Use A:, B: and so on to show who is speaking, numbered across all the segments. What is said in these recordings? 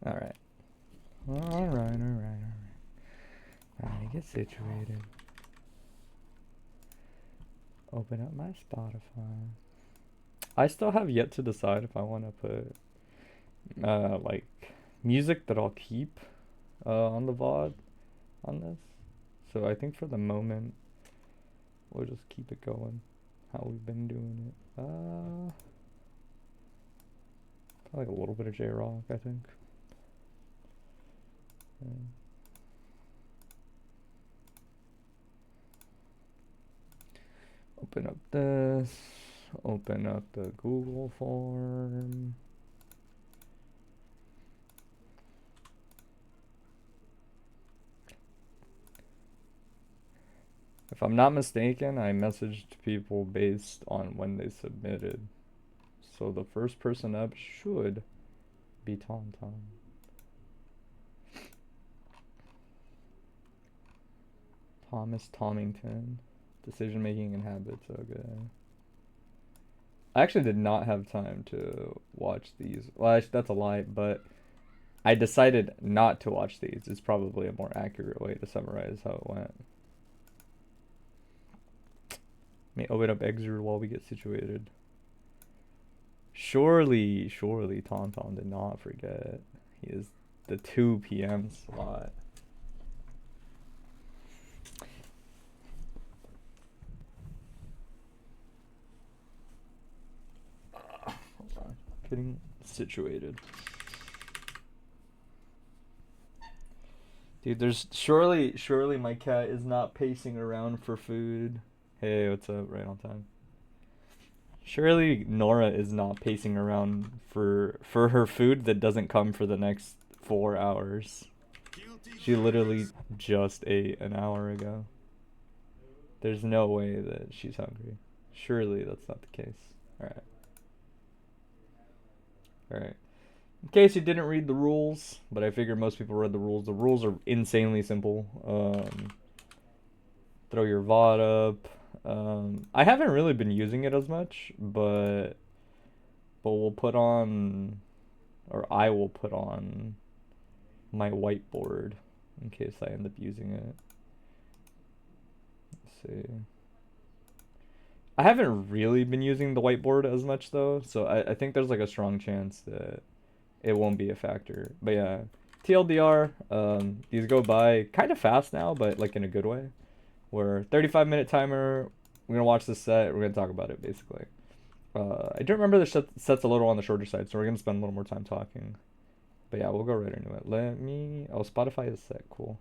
A: Alright. Alright. Alright, get situated. Open up my Spotify. I still have yet to decide if I want to put, like, music that I'll keep, on the VOD on this. So I think for the moment, we'll just keep it going how we've been doing it. Like a little bit of J-Rock, I think. Yeah. Open up this. Open up the Google form. If I'm not mistaken, I messaged people based on when they submitted. So the first person up should be TomTom. Thomas Tomington. Decision making and habits. Okay. I actually did not have time to watch these. Well, that's a lie, but I decided not to watch these. It's probably a more accurate way to summarize how it went. Let me open up Exer while we get situated. Surely TomTom did not forget. He is the 2 p.m. slot. Hold on. Getting situated. Dude, there's surely my cat is not pacing around for food. Hey, what's up? Right on time. Surely Nora is not pacing around for her food that doesn't come for the next 4 hours. She literally just ate an hour ago. There's no way that she's hungry. Surely that's not the case. Alright. Alright. In case you didn't read the rules, but I figure most people read the rules are insanely simple. Throw your VOD up. I haven't really been using it as much, but we'll put on, or I will put on my whiteboard in case I end up using it. Let's see. I haven't really been using the whiteboard as much though, so I think there's like a strong chance that it won't be a factor. But yeah, TLDR, these go by kind of fast now, but like in a good way. We're 35-minute timer. We're gonna watch this set. We're gonna talk about it basically. I do remember the set's a little on the shorter side, so we're gonna spend a little more time talking. But yeah, we'll go right into it. Oh, Spotify is set. Cool.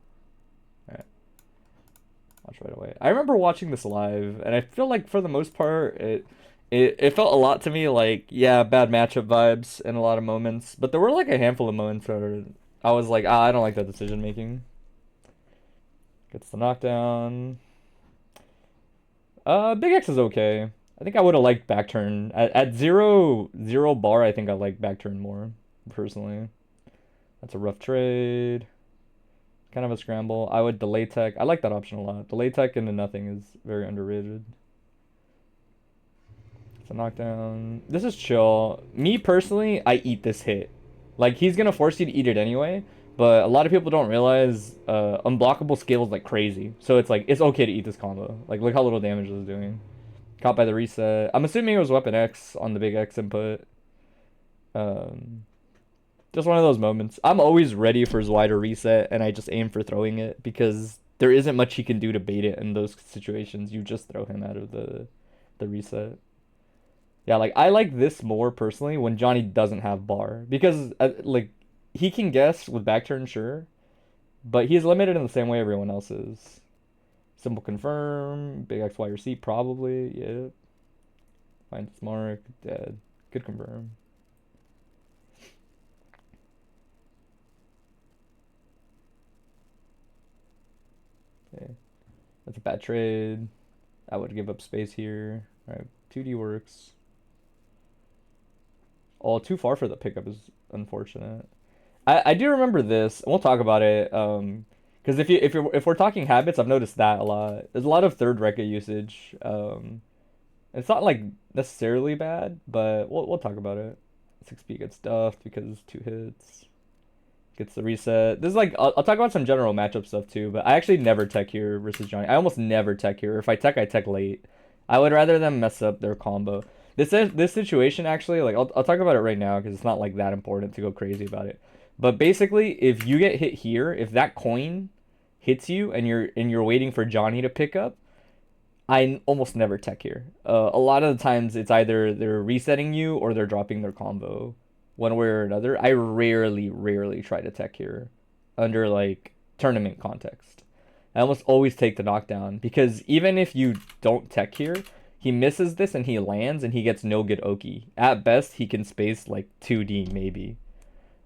A: All right. Watch right away. I remember watching this live, and I feel like for the most part, it felt a lot to me like, yeah, bad matchup vibes in a lot of moments. But there were like a handful of moments where I was like, I don't like that decision making. Gets the knockdown. Big X is okay. I think I would have liked back turn. At 0 bar, I think I like back turn more, personally. That's a rough trade. Kind of a scramble. I would delay tech. I like that option a lot. Delay tech into nothing is very underrated. It's a knockdown. This is chill. Me personally, I eat this hit. Like, he's gonna force you to eat it anyway, but a lot of people don't realize unblockable scales like crazy. So it's like, it's okay to eat this combo. Like, look how little damage this is doing. Caught by the reset. I'm assuming it was weapon X on the big X input. Just one of those moments. I'm always ready for Zwei to reset, and I just aim for throwing it because there isn't much he can do to bait it in those situations. You just throw him out of the reset. Yeah, like I like this more personally when Johnny doesn't have bar because like he can guess with back turn, sure, but he's limited in the same way everyone else is. Simple confirm, big X Y or C probably, yeah. Find smart, dead, good confirm. Okay. That's a bad trade. I would give up space here. Alright, 2D works. Oh, too far for the pickup is unfortunate. I do remember this, and we'll talk about it. Because if we're talking habits, I've noticed that a lot. There's a lot of third Rekka usage. It's not like necessarily bad, but we'll talk about it. 6P gets stuffed because 2 hits. Gets the reset. This is like, I'll talk about some general matchup stuff too, but I actually never tech here versus Johnny. I almost never tech here. If I tech late. I would rather them mess up their combo. This situation actually, like, I'll talk about it right now because it's not like that important to go crazy about it. But basically, if you get hit here, if that coin hits you and you're waiting for Johnny to pick up, I almost never tech here. A lot of the times it's either they're resetting you or they're dropping their combo, one way or another. I rarely try to tech here, under like tournament context. I almost always take the knockdown because even if you don't tech here, he misses this and he lands and he gets no good Oki. At best, he can space like 2D maybe,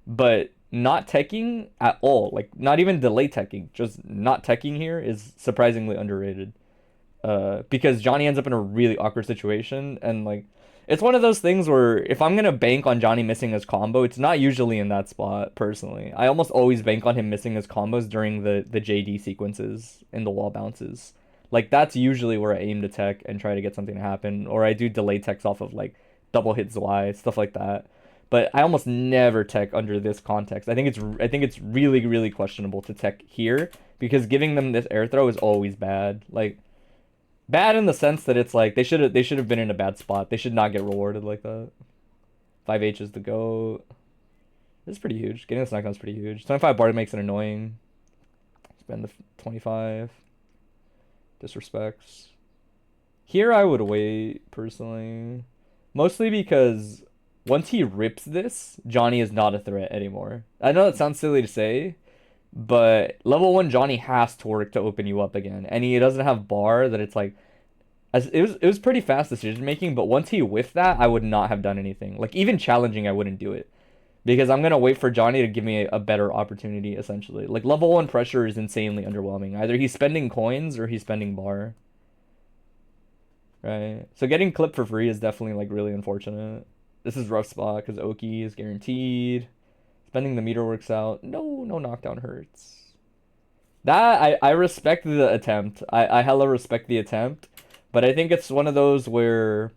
A: but not teching at all, like not even delay teching, just not teching here is surprisingly underrated. Because Johnny ends up in a really awkward situation, and like it's one of those things where if I'm gonna bank on Johnny missing his combo, it's not usually in that spot. Personally, I almost always bank on him missing his combos during the JD sequences in the wall bounces. Like that's usually where I aim to tech and try to get something to happen, or I do delay techs off of like double hit Zwei, stuff like that. But I almost never tech under this context. I think it's really questionable to tech here because giving them this air throw is always bad. Like bad in the sense that it's like they should have been in a bad spot. They should not get rewarded like that. 5H is the GOAT. This is pretty huge. Getting this knockdown is pretty huge. 25 bar makes it annoying. Spend the 25. Disrespects. Here I would wait, personally. Mostly because once he rips this, Johnny is not a threat anymore. I know that sounds silly to say, but level 1 Johnny has torque to open you up again. And he doesn't have bar that it's like... It was pretty fast decision making, but once he whiffed that, I would not have done anything. Like, even challenging, I wouldn't do it. Because I'm going to wait for Johnny to give me a better opportunity, essentially. Like, level 1 pressure is insanely underwhelming. Either he's spending coins or he's spending bar. Right? So getting clipped for free is definitely, like, really unfortunate. This is rough spot because Oki is guaranteed. Spending the meter works out. No knockdown hurts. That, I respect the attempt. I hella respect the attempt. But I think it's one of those where...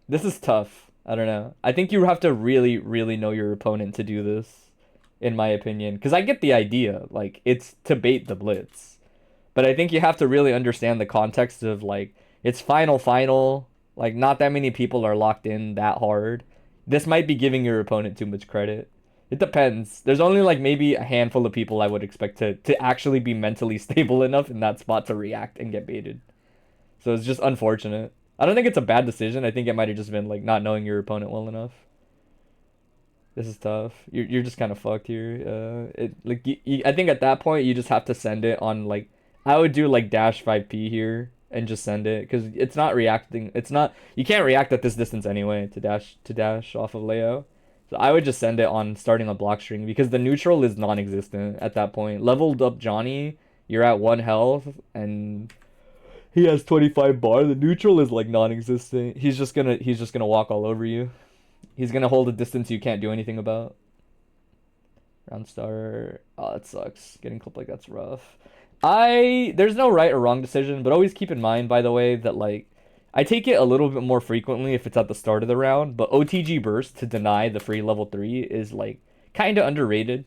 A: This is tough. I don't know. I think you have to really know your opponent to do this, in my opinion. Because I get the idea. Like, it's to bait the blitz. But I think you have to really understand the context of, like, it's final. Like, not that many people are locked in that hard. This might be giving your opponent too much credit. It depends. There's only, like, maybe a handful of people I would expect to actually be mentally stable enough in that spot to react and get baited. So it's just unfortunate. I don't think it's a bad decision. I think it might have just been like not knowing your opponent well enough. This is tough. You're just kind of fucked here. I think at that point you just have to send it on like I would do like dash 5p here and just send it because it's not reacting. It's not you can't react at this distance anyway to dash off of Leo. So I would just send it on starting a block string because the neutral is non-existent at that point. Leveled up Johnny, you're at 1 health and he has 25 bar. The neutral is like non-existent. He's just gonna walk all over you. He's gonna hold a distance you can't do anything about. Round start. Oh, that sucks. Getting clipped like that's rough. There's no right or wrong decision, but always keep in mind, by the way, that like I take it a little bit more frequently if it's at the start of the round, but OTG burst to deny the free level 3 is like kind of underrated.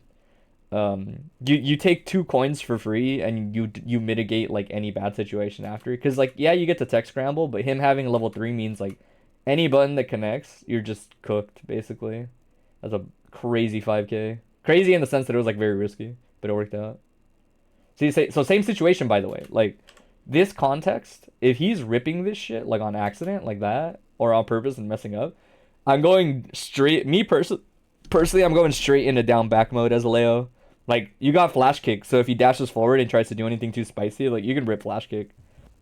A: You take 2 coins for free and you mitigate like any bad situation after because like yeah you get to tech scramble, but him having level 3 means like any button that connects you're just cooked basically. That's a crazy 5k, crazy in the sense that it was like very risky, but it worked out. So same situation, by the way, like this context, if he's ripping this shit like on accident like that or on purpose and messing up, I'm going straight personally I'm going straight into down back mode as a Leo. Like, you got flash kick, so if he dashes forward and tries to do anything too spicy, like, you can rip flash kick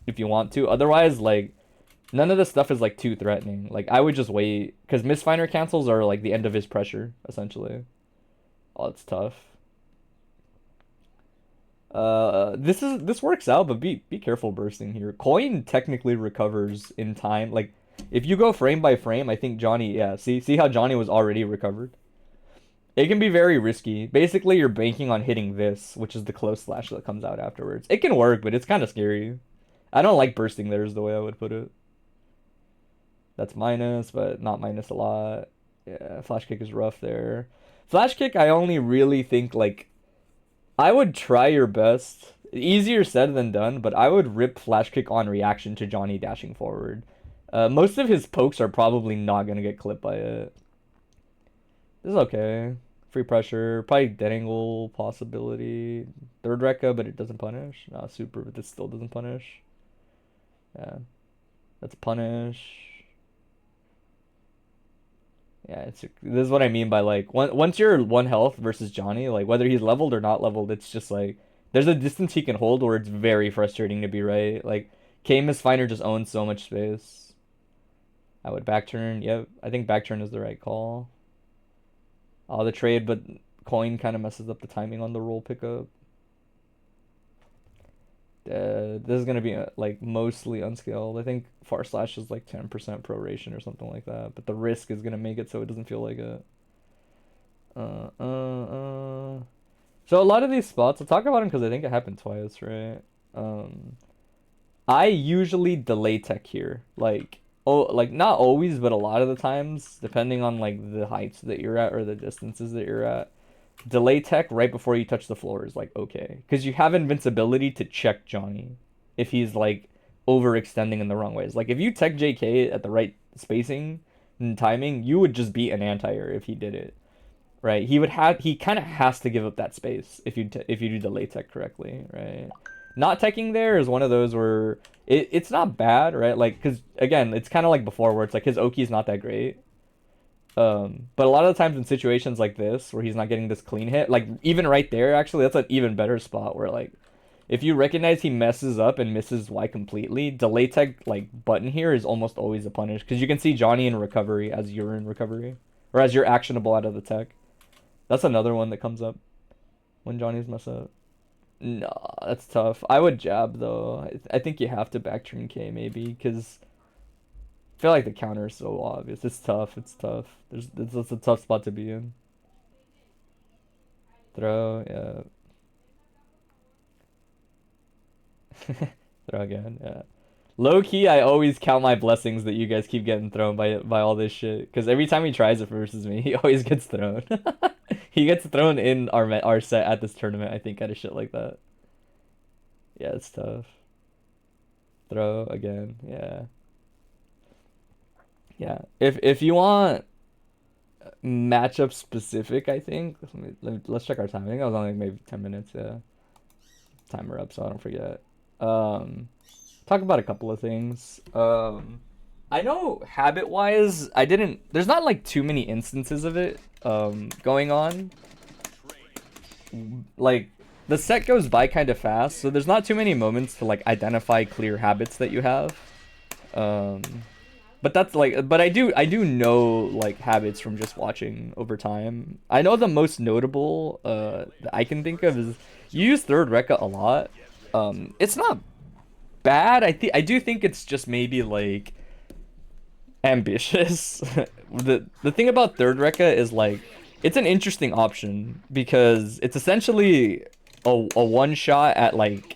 A: if you want to. Otherwise, like, none of this stuff is, like, too threatening. Like, I would just wait, because misfinder cancels are, like, the end of his pressure, essentially. Oh, it's tough. This works out, but be careful bursting here. Coin technically recovers in time. Like, if you go frame by frame, I think Johnny, yeah, see how Johnny was already recovered? It can be very risky. Basically, you're banking on hitting this, which is the close slash that comes out afterwards. It can work, but it's kind of scary. I don't like bursting there is the way I would put it. That's minus, but not minus a lot. Yeah, flash kick is rough there. Flash kick, I only really think, like, I would try your best. Easier said than done, but I would rip flash kick on reaction to Johnny dashing forward. Most of his pokes are probably not going to get clipped by it. This is okay. Free pressure. Probably dead angle possibility. Third Rekka, but it doesn't punish. Nah, super, but this still doesn't punish. Yeah. That's punish. Yeah, this is what I mean by, like, once you're 1 health versus Johnny, like, whether he's leveled or not leveled, it's just like there's a distance he can hold where it's very frustrating to be right. Like, Kame Finer just owns so much space. I would back turn. Yep, I think back turn is the right call. Oh, the trade, but coin kind of messes up the timing on the roll pickup. This is gonna be like mostly unscaled. I think far slash is like 10% proration or something like that, but the risk is gonna make it so it doesn't feel like it. So a lot of these spots, I'll talk about them because I think it happened twice, right? I usually delay tech here, like, oh, like not always, but a lot of the times, depending on like the heights that you're at or the distances that you're at. Delay tech right before you touch the floor is like okay, because you have invincibility to check Johnny if he's like overextending in the wrong ways. Like if you tech JK at the right spacing and timing, you would just beat an anti-air if he did it, right? He kind of has to give up that space if you do delay tech correctly, right? Not teching there is one of those where it's not bad, right? Like because again, it's kind of like before where it's like his Oki is not that great. But a lot of the times in situations like this, where he's not getting this clean hit, like even right there, actually, that's an even better spot where like, if you recognize he messes up and misses Y completely, delay tech like button here is almost always a punish because you can see Johnny in recovery as you're in recovery, or as you're actionable out of the tech. That's another one that comes up when Johnny's mess up. Nah, that's tough. I would jab though. I think you have to back turn K maybe because. I feel like the counter is so obvious. It's tough. It's tough. It's a tough spot to be in. Throw, yeah. Throw again, yeah. Low key, I always count my blessings that you guys keep getting thrown by all this shit. Because every time he tries it versus me, he always gets thrown. He gets thrown in our set at this tournament, I think, out of shit like that. Yeah, it's tough. Throw again, yeah. Yeah, if you want matchup specific, I think let's check our time. I think that was only like maybe 10 minutes. Yeah, timer up so I don't forget. Talk about a couple of things. I know habit wise, there's not like too many instances of it going on. Like the set goes by kind of fast, so there's not too many moments to like identify clear habits that you have. But that's like, but I do know like habits from just watching over time. I know the most notable that I can think of is you use third Rekka a lot. It's not bad. I do think it's just maybe like ambitious. The thing about third Rekka is like it's an interesting option because it's essentially a one shot at like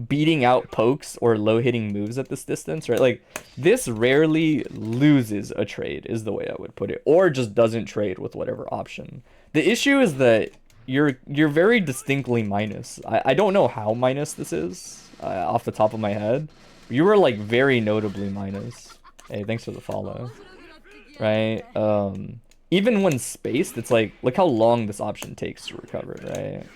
A: beating out pokes or low hitting moves at this distance, right? Like this rarely loses a trade is the way I would put it, or just doesn't trade with whatever option. The issue is that you're very distinctly minus. I don't know how minus this is off the top of my head. You were like very notably minus. Hey, thanks for the follow. Right? Even when spaced, it's like look how long this option takes to recover, right?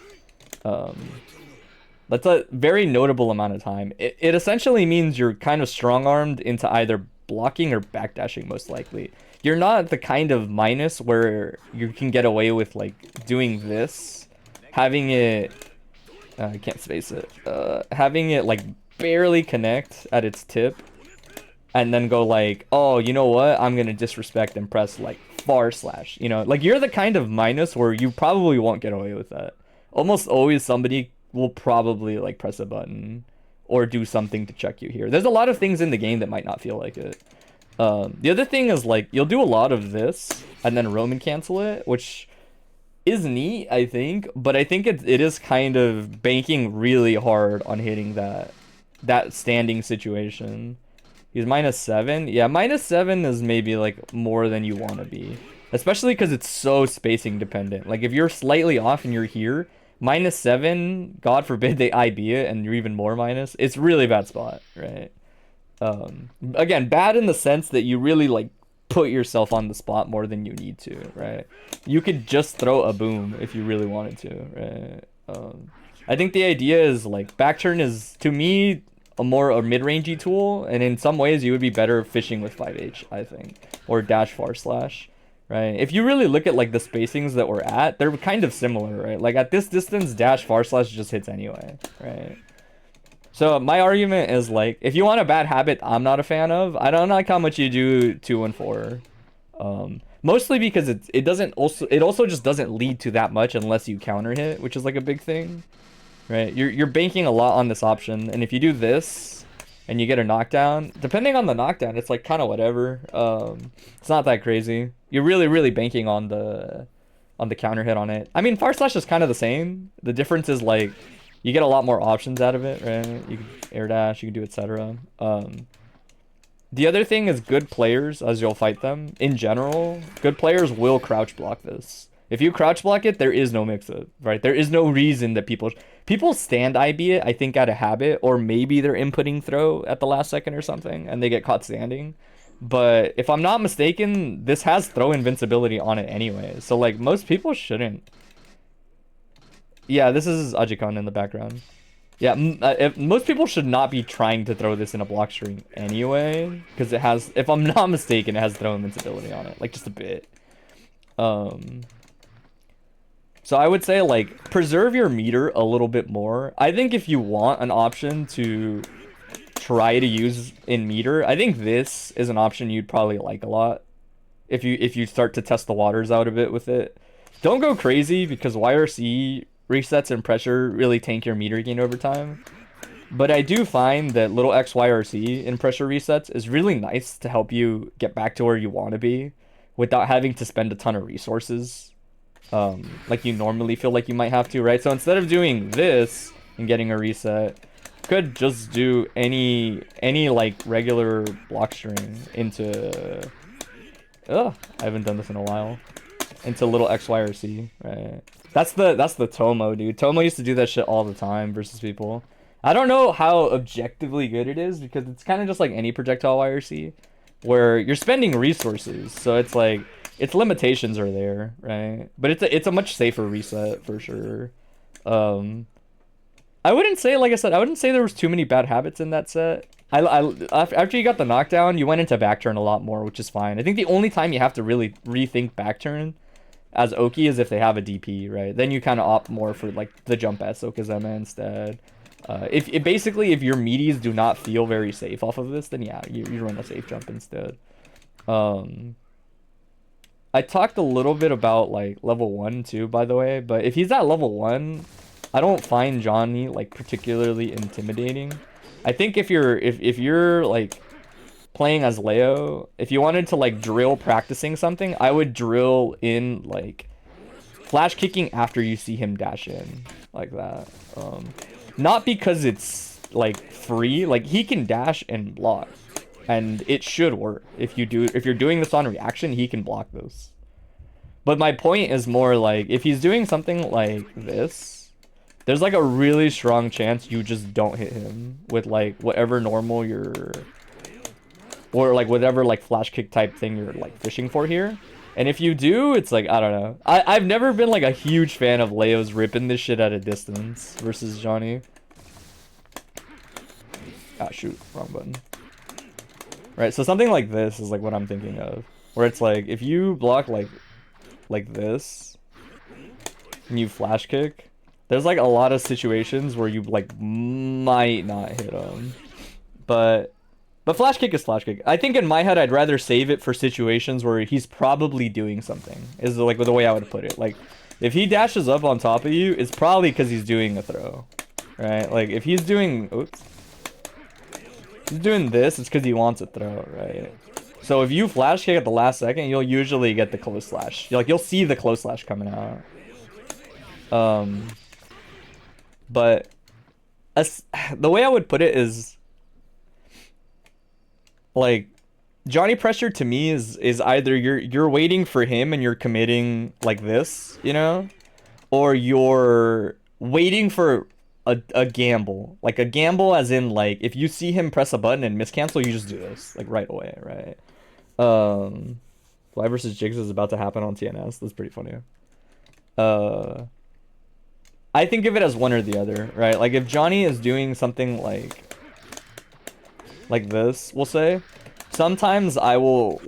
A: That's a very notable amount of time. It essentially means you're kind of strong-armed into either blocking or backdashing, most likely. You're not the kind of minus where you can get away with, like, doing this. Having it... I can't space it. Having it, like, barely connect at its tip. And then go, like, oh, you know what? I'm gonna disrespect and press, like, far slash. You know? Like, you're the kind of minus where you probably won't get away with that. Almost always somebody will probably like press a button or do something to check you here. There's a lot of things in the game that might not feel like it. The other thing is like you'll do a lot of this and then Roman cancel it, which is neat, I think, but I think it is kind of banking really hard on hitting that standing situation. He's -7. Yeah, -7 is maybe like more than you want to be. especially because it's so spacing dependent. Like if you're slightly off and you're here, -7, God forbid they IB it and you're even more minus, it's really bad spot, right? Again, bad in the sense that you really like put yourself on the spot more than you need to, right? You could just throw a boom if you really wanted to, right? I think the idea is like back turn is to me a mid-rangey tool, and in some ways you would be better fishing with 5H, I think, or dash far slash, right? If you really look at like the spacings that we're at, they're kind of similar, right? Like at this distance, dash far slash just hits anyway, right? So my argument is like, if you want a bad habit I'm not a fan of, I don't like how much you do 2 and 4. Mostly because it also just doesn't lead to that much unless you counter hit, which is like a big thing, right? You're banking a lot on this option, and if you do this and you get a knockdown, depending on the knockdown, it's like kind of whatever. It's not that crazy. You're really banking on the counter hit on it. I mean, far slash is kind of the same. The difference is like you get a lot more options out of it, right? You can air dash, you can do etc. The other thing is good players, as you'll fight them, in general, good players will crouch block this. If you crouch block it, there is no mix-up, right? There is no reason that people stand IB it, I think, out of habit, or maybe they're inputting throw at the last second or something, and they get caught standing. But if I'm not mistaken, this has throw invincibility on it anyway, so like most people shouldn't. Yeah, this is Ajikon in the background. Yeah, most people should not be trying to throw this in a block string anyway, because it has, if I'm not mistaken, it has throw invincibility on it, like just a bit. So I would say like preserve your meter a little bit more. I think if you want an option to try to use in meter, I think this is an option you'd probably like a lot. If you start to test the waters out a bit with it. Don't go crazy because YRC resets and pressure really tank your meter gain over time. But I do find that little XYRC in pressure resets is really nice to help you get back to where you want to be without having to spend a ton of resources. Like you normally feel like you might have to, right? So instead of doing this and getting a reset, could just do any like regular block string into I haven't done this in a while. Into little XYRC, right? That's the Tomo, dude. Tomo used to do that shit all the time versus people. I don't know how objectively good it is because it's kind of just like any projectile YRC where you're spending resources. So it's like its limitations are there, right? But it's a much safer reset for sure. I wouldn't say, like I said, I wouldn't say there was too many bad habits in that set. After you got the knockdown, you went into back turn a lot more, which is fine. I think the only time you have to really rethink back turn as Oki is if they have a DP, right? Then you kind of opt more for like the jump S Okazeme instead. If your meaties do not feel very safe off of this, then yeah, you run a safe jump instead. I talked a little bit about like level 1 too, by the way, but if he's at level 1, I don't find Johnny like particularly intimidating. I think if you're like playing as Leo, if you wanted to like drill practicing something, I would drill in like flash kicking after you see him dash in like that. Not because it's like free, like he can dash and block and it should work. If you're doing this on reaction, he can block those. But my point is more like if he's doing something like this, there's like a really strong chance you just don't hit him with like whatever normal or like whatever like flash kick type thing you're like fishing for here. And if you do, it's like, I don't know. I've never been like a huge fan of Leo's ripping this shit at a distance versus Johnny. Ah, shoot, wrong button. Right, so something like this is like what I'm thinking of. Where it's like, if you block like this, and you flash kick, there's like a lot of situations where you like might not hit him. But flash kick is flash kick. I think in my head, I'd rather save it for situations where he's probably doing something, is like the way I would put it. Like, if he dashes up on top of you, it's probably because he's doing a throw, right? Like, if he's doing, he's doing this, it's because he wants a throw, right? So if you flash kick at the last second, you'll usually get the close slash. You'll see the close slash coming out. But the way I would put it is, like, Johnny pressure to me is either you're waiting for him and you're committing like this, you know, or you're waiting for a gamble. Like a gamble as in like if you see him press a button and miscancel, you just do this like right away, right? Zwei versus Jigs is about to happen on TNS. That's pretty funny. I think of it as one or the other, right? Like if Johnny is doing something like this, we'll say, sometimes I will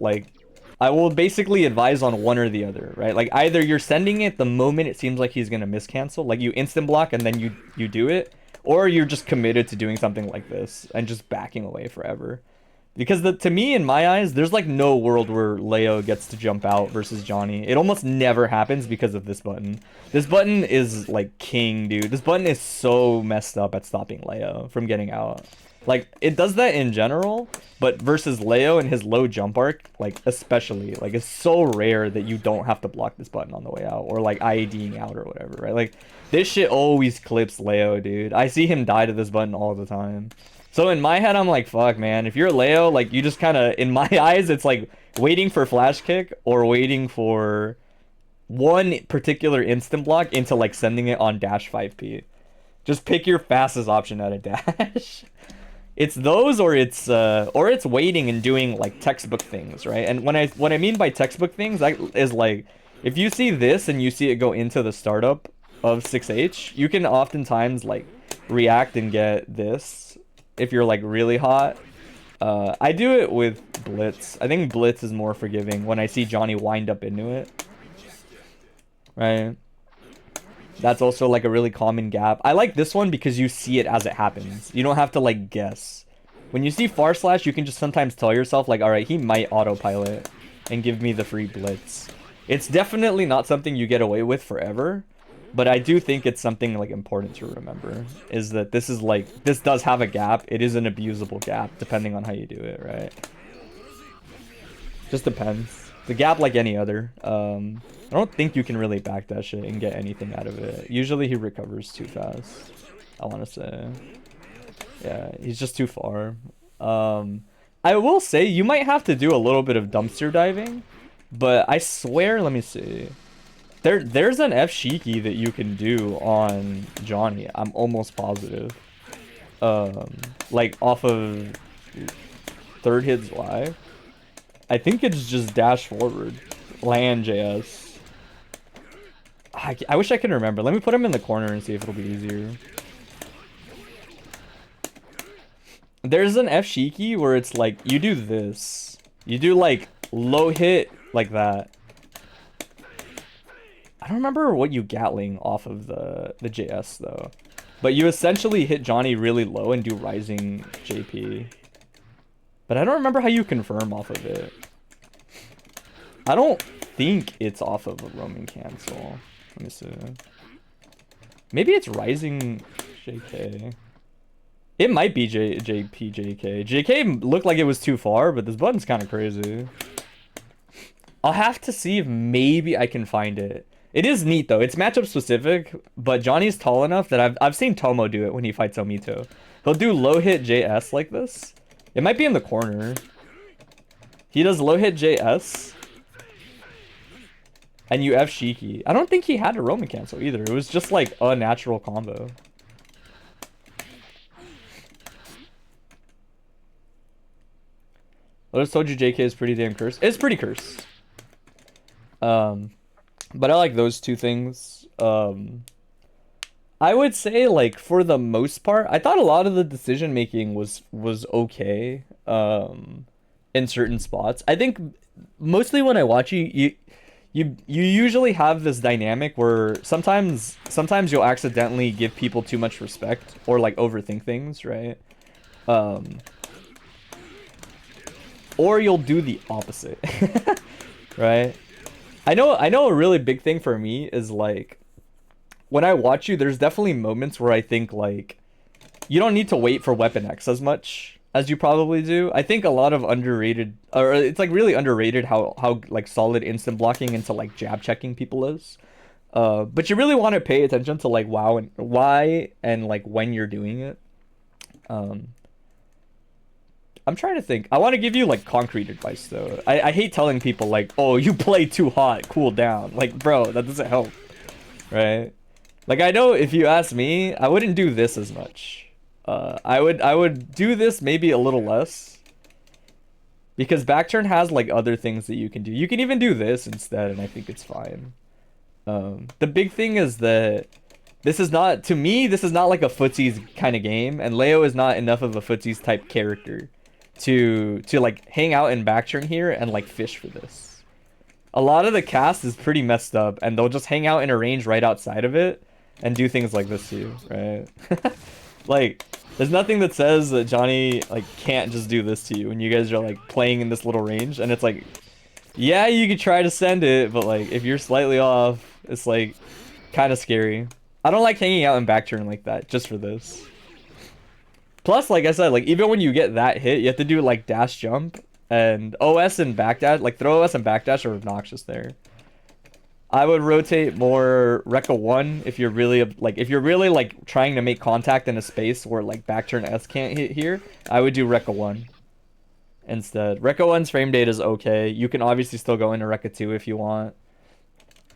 A: basically advise on one or the other, right? Like either you're sending it the moment it seems like he's gonna miscancel, like you instant block and then you do it, or you're just committed to doing something like this and just backing away forever. Because to me, in my eyes, there's like no world where Leo gets to jump out versus Johnny. It almost never happens because of this button. This button is like king, dude. This button is so messed up at stopping Leo from getting out. Like, it does that in general, but versus Leo and his low jump arc, like, especially, like, it's so rare that you don't have to block this button on the way out, or, like, IEDing out or whatever, right? Like, this shit always clips Leo, dude. I see him die to this button all the time. So in my head, I'm like, fuck, man. If you're Leo, like, you just kind of, in my eyes, it's like waiting for flash kick or waiting for one particular instant block into, like, sending it on dash 5p. Just pick your fastest option out of dash. It's those or it's waiting and doing like textbook things, right? And what I mean by textbook things is like if you see this and you see it go into the startup of 6H, you can oftentimes like react and get this if you're like really hot. I do it with Blitz. I think Blitz is more forgiving when I see Johnny wind up into it. Right? That's also like a really common gap. I like this one because you see it as it happens. You don't have to like guess. When you see far slash, you can just sometimes tell yourself like, all right, he might autopilot and give me the free blitz. It's definitely not something you get away with forever, but I do think it's something like important to remember is that this is like, this does have a gap. It is an abusable gap depending on how you do it, right? Just depends. The gap like any other. I don't think you can really backdash it and get anything out of it. Usually he recovers too fast, I want to say. Yeah, he's just too far. I will say you might have to do a little bit of dumpster diving, but I swear, let me see. There's an F Shiki that you can do on Johnny. I'm almost positive. Like off of third hit Zwei. I think it's just dash forward. Land JS. I wish I could remember. Let me put him in the corner and see if it'll be easier. There's an F Shiki where it's like, you do this. You do like low hit like that. I don't remember what you Gatling off of the JS though. But you essentially hit Johnny really low and do rising JP. But I don't remember how you confirm off of it. I don't think it's off of a roaming cancel. Let me see. Maybe it's rising JK. It might be JP JK. JK looked like it was too far, but this button's kind of crazy. I'll have to see if maybe I can find it. It is neat though. It's matchup specific, but Johnny's tall enough that I've seen Tomo do it when he fights Omito. He'll do low hit JS like this. It might be in the corner. He does low hit JS. And you F Shiki. I don't think he had a Roman cancel either. It was just like a natural combo. I just told you JK is pretty damn cursed. It's pretty cursed. But I like those two things. I would say like for the most part, I thought a lot of the decision making was okay. In certain spots. I think mostly when I watch you usually have this dynamic where sometimes you'll accidentally give people too much respect or like overthink things, right? Or you'll do the opposite. Right? I know a really big thing for me is like when I watch you, there's definitely moments where I think like you don't need to wait for weapon X as much as you probably do. I think a lot of underrated, or it's like really underrated how like solid instant blocking into like jab checking people is. But you really want to pay attention to like why and like when you're doing it. I'm trying to think. I want to give you like concrete advice though. I hate telling people like, oh, you play too hot, cool down. Like, bro, that doesn't help, right? Like, I know if you ask me, I wouldn't do this as much. I would do this maybe a little less. Because back turn has like other things that you can do. You can even do this instead, and I think it's fine. The big thing is that this is not, to me, this is not like a footsies kind of game, and Leo is not enough of a footsies type character to like hang out in back turn here and like fish for this. A lot of the cast is pretty messed up, and they'll just hang out in a range right outside of it and do things like this to you, right? Like, there's nothing that says that Johnny like can't just do this to you when you guys are like playing in this little range, and it's like, yeah, you could try to send it, but like if you're slightly off, it's like kind of scary. I don't like hanging out in back turn like that just for this. Plus, like I said, like even when you get that hit, you have to do like dash jump, and OS and backdash, like throw OS and backdash are obnoxious there. I would rotate more Rekka 1 if you're really like trying to make contact in a space where like back turn S can't hit here. I would do Rekka 1 instead. Rekka 1's frame data is okay. You can obviously still go into Rekka 2 if you want.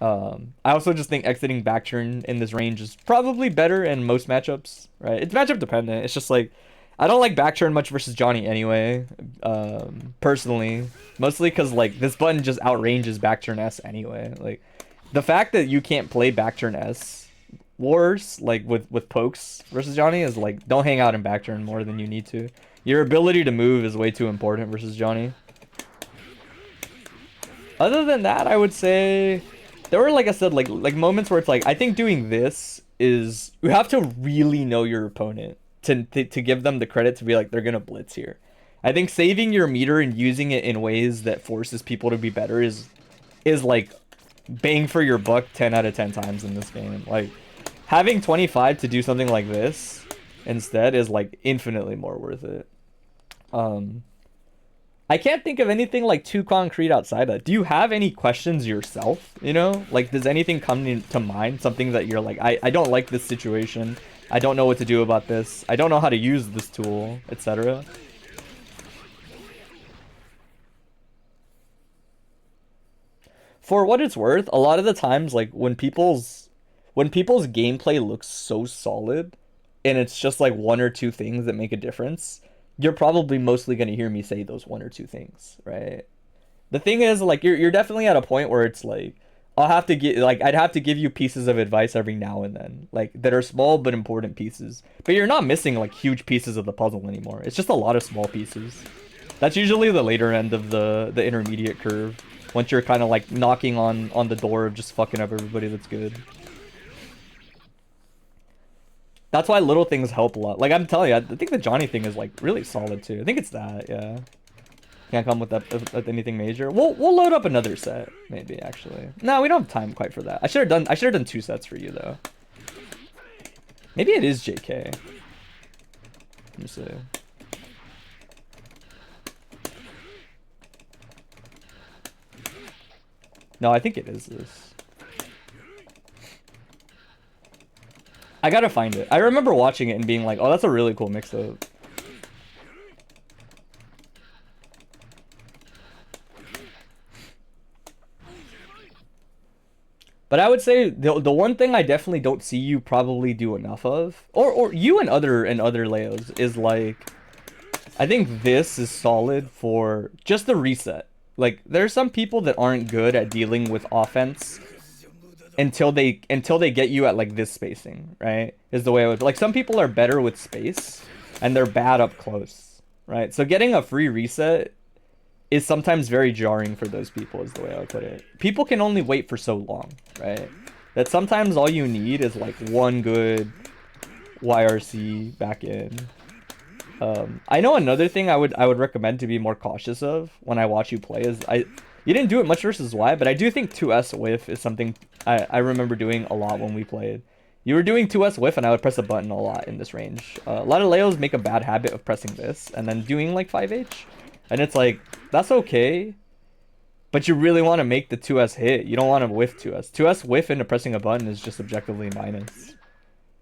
A: I also just think exiting back turn in this range is probably better in most matchups, right? It's matchup dependent. It's just like, I don't like back turn much versus Johnny anyway, personally. Mostly because like this button just outranges back turn S anyway. Like, the fact that you can't play back turn S wars like with pokes versus Johnny is like, don't hang out in back turn more than you need to. Your ability to move is way too important versus Johnny. Other than that, I would say there were, like I said, like moments where it's like, I think doing this is, you have to really know your opponent to give them the credit to be like, they're gonna blitz here. I think saving your meter and using it in ways that forces people to be better is like bang for your buck 10 out of 10 times in this game. Like, having 25 to do something like this instead is like infinitely more worth it. I can't think of anything like too concrete outside that. Do you have any questions yourself? You know, like, does anything come to mind? Something that you're like, I don't like this situation. I don't know what to do about this. I don't know how to use this tool, etc. For what it's worth, a lot of the times, like when people's gameplay looks so solid, and it's just like one or two things that make a difference, you're probably mostly gonna hear me say those one or two things, right? The thing is, like, you're definitely at a point where it's like, I'd have to give you pieces of advice every now and then, like, that are small but important pieces. But you're not missing like huge pieces of the puzzle anymore. It's just a lot of small pieces. That's usually the later end of the intermediate curve. Once you're kind of like knocking on the door of just fucking up everybody that's good. That's why little things help a lot. Like, I'm telling you, I think the Johnny thing is like really solid too. I think it's that, yeah. Can't come with that with anything major. We'll load up another set, maybe, actually. No, we don't have time quite for that. I should have done 2 sets for you though. Maybe it is JK. Let me see. No, I think it is this. I gotta find it. I remember watching it and being like, oh, that's a really cool mix-up. But I would say the one thing I definitely don't see you probably do enough of, or you and other Leos, is like, I think this is solid for just the reset. Like, there's some people that aren't good at dealing with offense until they get you at like this spacing, right? Is the way I would, like, some people are better with space and they're bad up close, right? So getting a free reset is sometimes very jarring for those people, is the way I would put it. People can only wait for so long, right? That sometimes all you need is like one good YRC back in. I know another thing I would recommend to be more cautious of when I watch you play is, you didn't do it much versus Zwei, but I do think 2S whiff is something I remember doing a lot when we played. You were doing 2S whiff and I would press a button a lot in this range. A lot of Leos make a bad habit of pressing this and then doing like 5H. And it's like, that's okay, but you really want to make the 2S hit. You don't want to whiff 2S. 2S whiff into pressing a button is just objectively minus.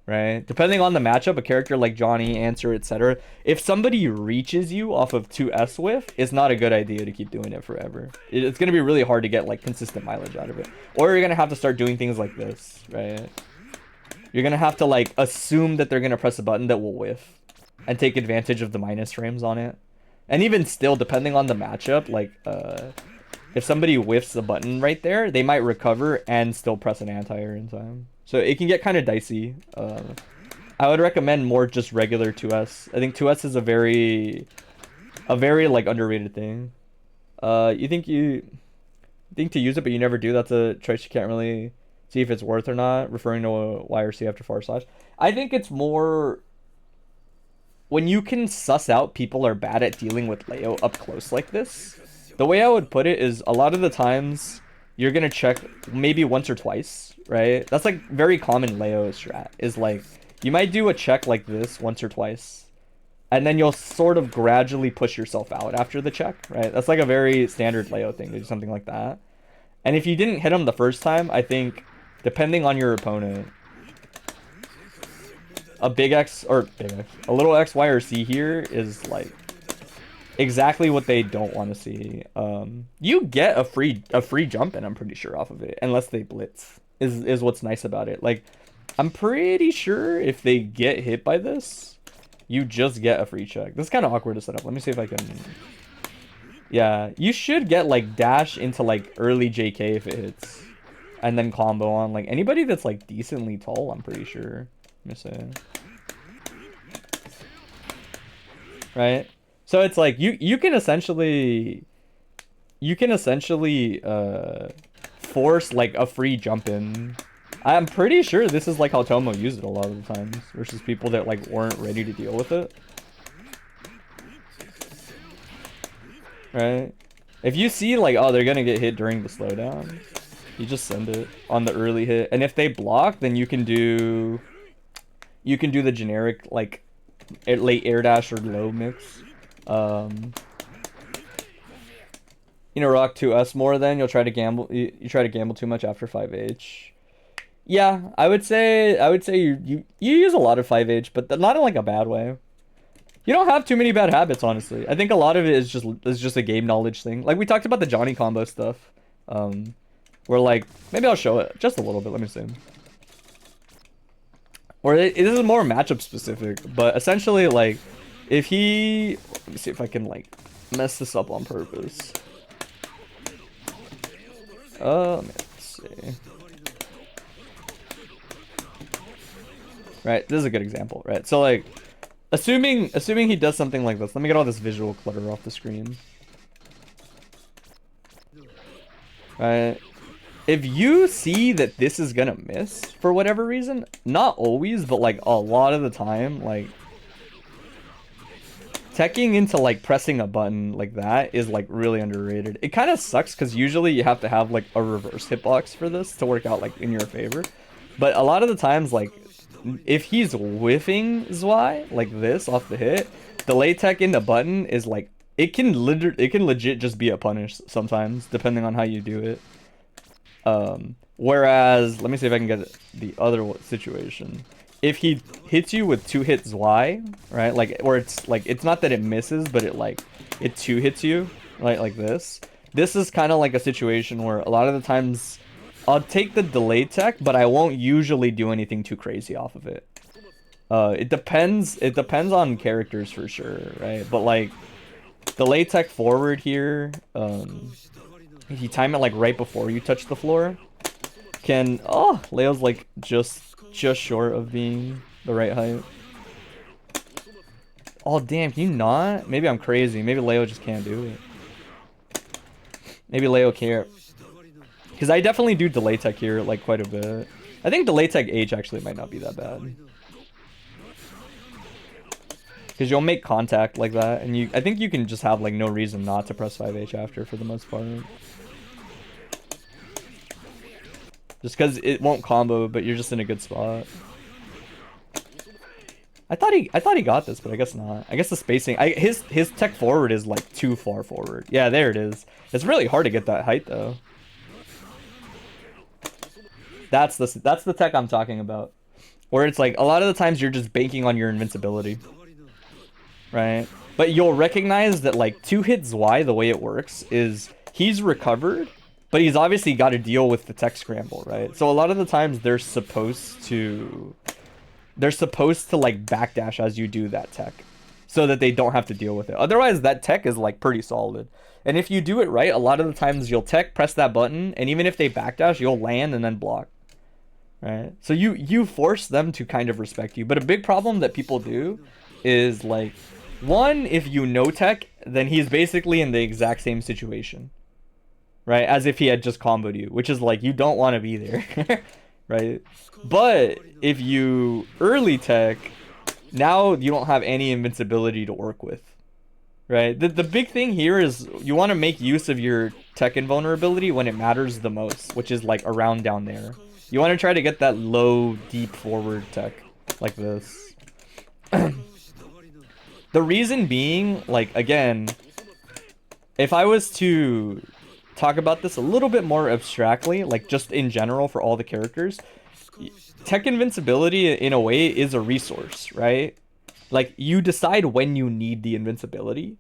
A: right? Depending on the matchup, a character like Johnny, Answer, etc. If somebody reaches you off of 2S whiff, it's not a good idea to keep doing it forever. It's going to be really hard to get like consistent mileage out of it. Or you're going to have to start doing things like this, right? You're going to have to like assume that they're going to press a button that will whiff and take advantage of the minus frames on it. And even still, depending on the matchup, like if somebody whiffs the button right there, they might recover and still press an anti-air in time. So it can get kind of dicey. I would recommend more just regular 2S. I think 2S is a very like underrated thing. You think to use it, but you never do. That's a choice you can't really see if it's worth or not. Referring to a YRC after /. I think it's more when you can suss out people are bad at dealing with Leo up close like this. The way I would put it is a lot of the times you're gonna check maybe once or twice, right? That's like very common Leo strat, is like you might do a check like this once or twice, and then you'll sort of gradually push yourself out after the check, right? That's like a very standard Leo thing to do something like that. And if you didn't hit him the first time, I think depending on your opponent, a little X, Y, or C here is like exactly what they don't want to see. You get a free jump in, I'm pretty sure, off of it, unless they blitz. Is what's nice about it. Like, I'm pretty sure if they get hit by this, you just get a free check. This is kind of awkward to set up. Let me see if I can. Yeah, you should get like dash into like early JK if it hits, and then combo on like anybody that's like decently tall. I'm pretty sure. Let me say. Right. So it's like you can essentially force like a free jump in. I'm pretty sure this is like how Tomo used it a lot of the times versus people that like weren't ready to deal with it. Right? If you see like, oh, they're gonna get hit during the slowdown, you just send it on the early hit. And if they block, then you can do the generic like late air dash or low mix. You know, rock 2S more, then you'll try to gamble. You try to gamble too much after 5H. Yeah, I would say you use a lot of 5H, but not in like a bad way. You don't have too many bad habits, honestly. I think a lot of it is just a game knowledge thing. Like we talked about the Johnny combo stuff. Where like maybe I'll show it just a little bit. Let me see. Or this is more matchup specific, but essentially like if he, let me see if I can like mess this up on purpose. Let's see. Right, this is a good example, right? So like, assuming he does something like this. Let me get all this visual clutter off the screen. Right. If you see that this is gonna miss for whatever reason, not always, but like a lot of the time, like teching into like pressing a button like that is like really underrated. It kind of sucks because usually you have to have like a reverse hitbox for this to work out like in your favor. But a lot of the times, like if he's whiffing Zwei like this off the hit, delay tech into button is like it can legit just be a punish sometimes depending on how you do it. Whereas, let me see if I can get the other situation. If he hits you with 2-hit Zwei, right? Like, or it's like, it's not that it misses, but it 2-hits you, right? Like this. This is kind of like a situation where a lot of the times I'll take the delay tech, but I won't usually do anything too crazy off of it. It depends on characters for sure, right? But like, delay tech forward here, if you time it like right before you touch the floor, can, oh, Leo's like just short of being the right height. Oh damn, can you not? Maybe I'm crazy. Maybe Leo just can't do it. Maybe Leo can't. Because I definitely do delay tech here like quite a bit. I think delay tech H actually might not be that bad. Because you'll make contact like that, and I think you can just have like no reason not to press 5H after for the most part. Just because it won't combo, but you're just in a good spot. I thought he got this, but I guess not. I guess the spacing, his tech forward is like too far forward. Yeah, there it is. It's really hard to get that height though. That's the tech I'm talking about. where it's like a lot of the times you're just banking on your invincibility, right? But you'll recognize that like 2-hit Zwei, the way it works is he's recovered, but he's obviously got to deal with the tech scramble, right? So a lot of the times they're supposed to like backdash as you do that tech, so that they don't have to deal with it. Otherwise, that tech is like pretty solid. And if you do it right, a lot of the times you'll tech, press that button, and even if they backdash, you'll land and then block. Right? So you force them to kind of respect you. But a big problem that people do is like, one, if you no tech, then he's basically in the exact same situation. Right? As if he had just comboed you, which is like, you don't want to be there. Right? But if you early tech, now you don't have any invincibility to work with. Right? The big thing here is you want to make use of your tech invulnerability when it matters the most, which is like around down there. You want to try to get that low, deep forward tech like this. The reason being, like, again, if I was to talk about this a little bit more abstractly, like just in general for all the characters, tech invincibility in a way is a resource, right? Like, you decide when you need the invincibility.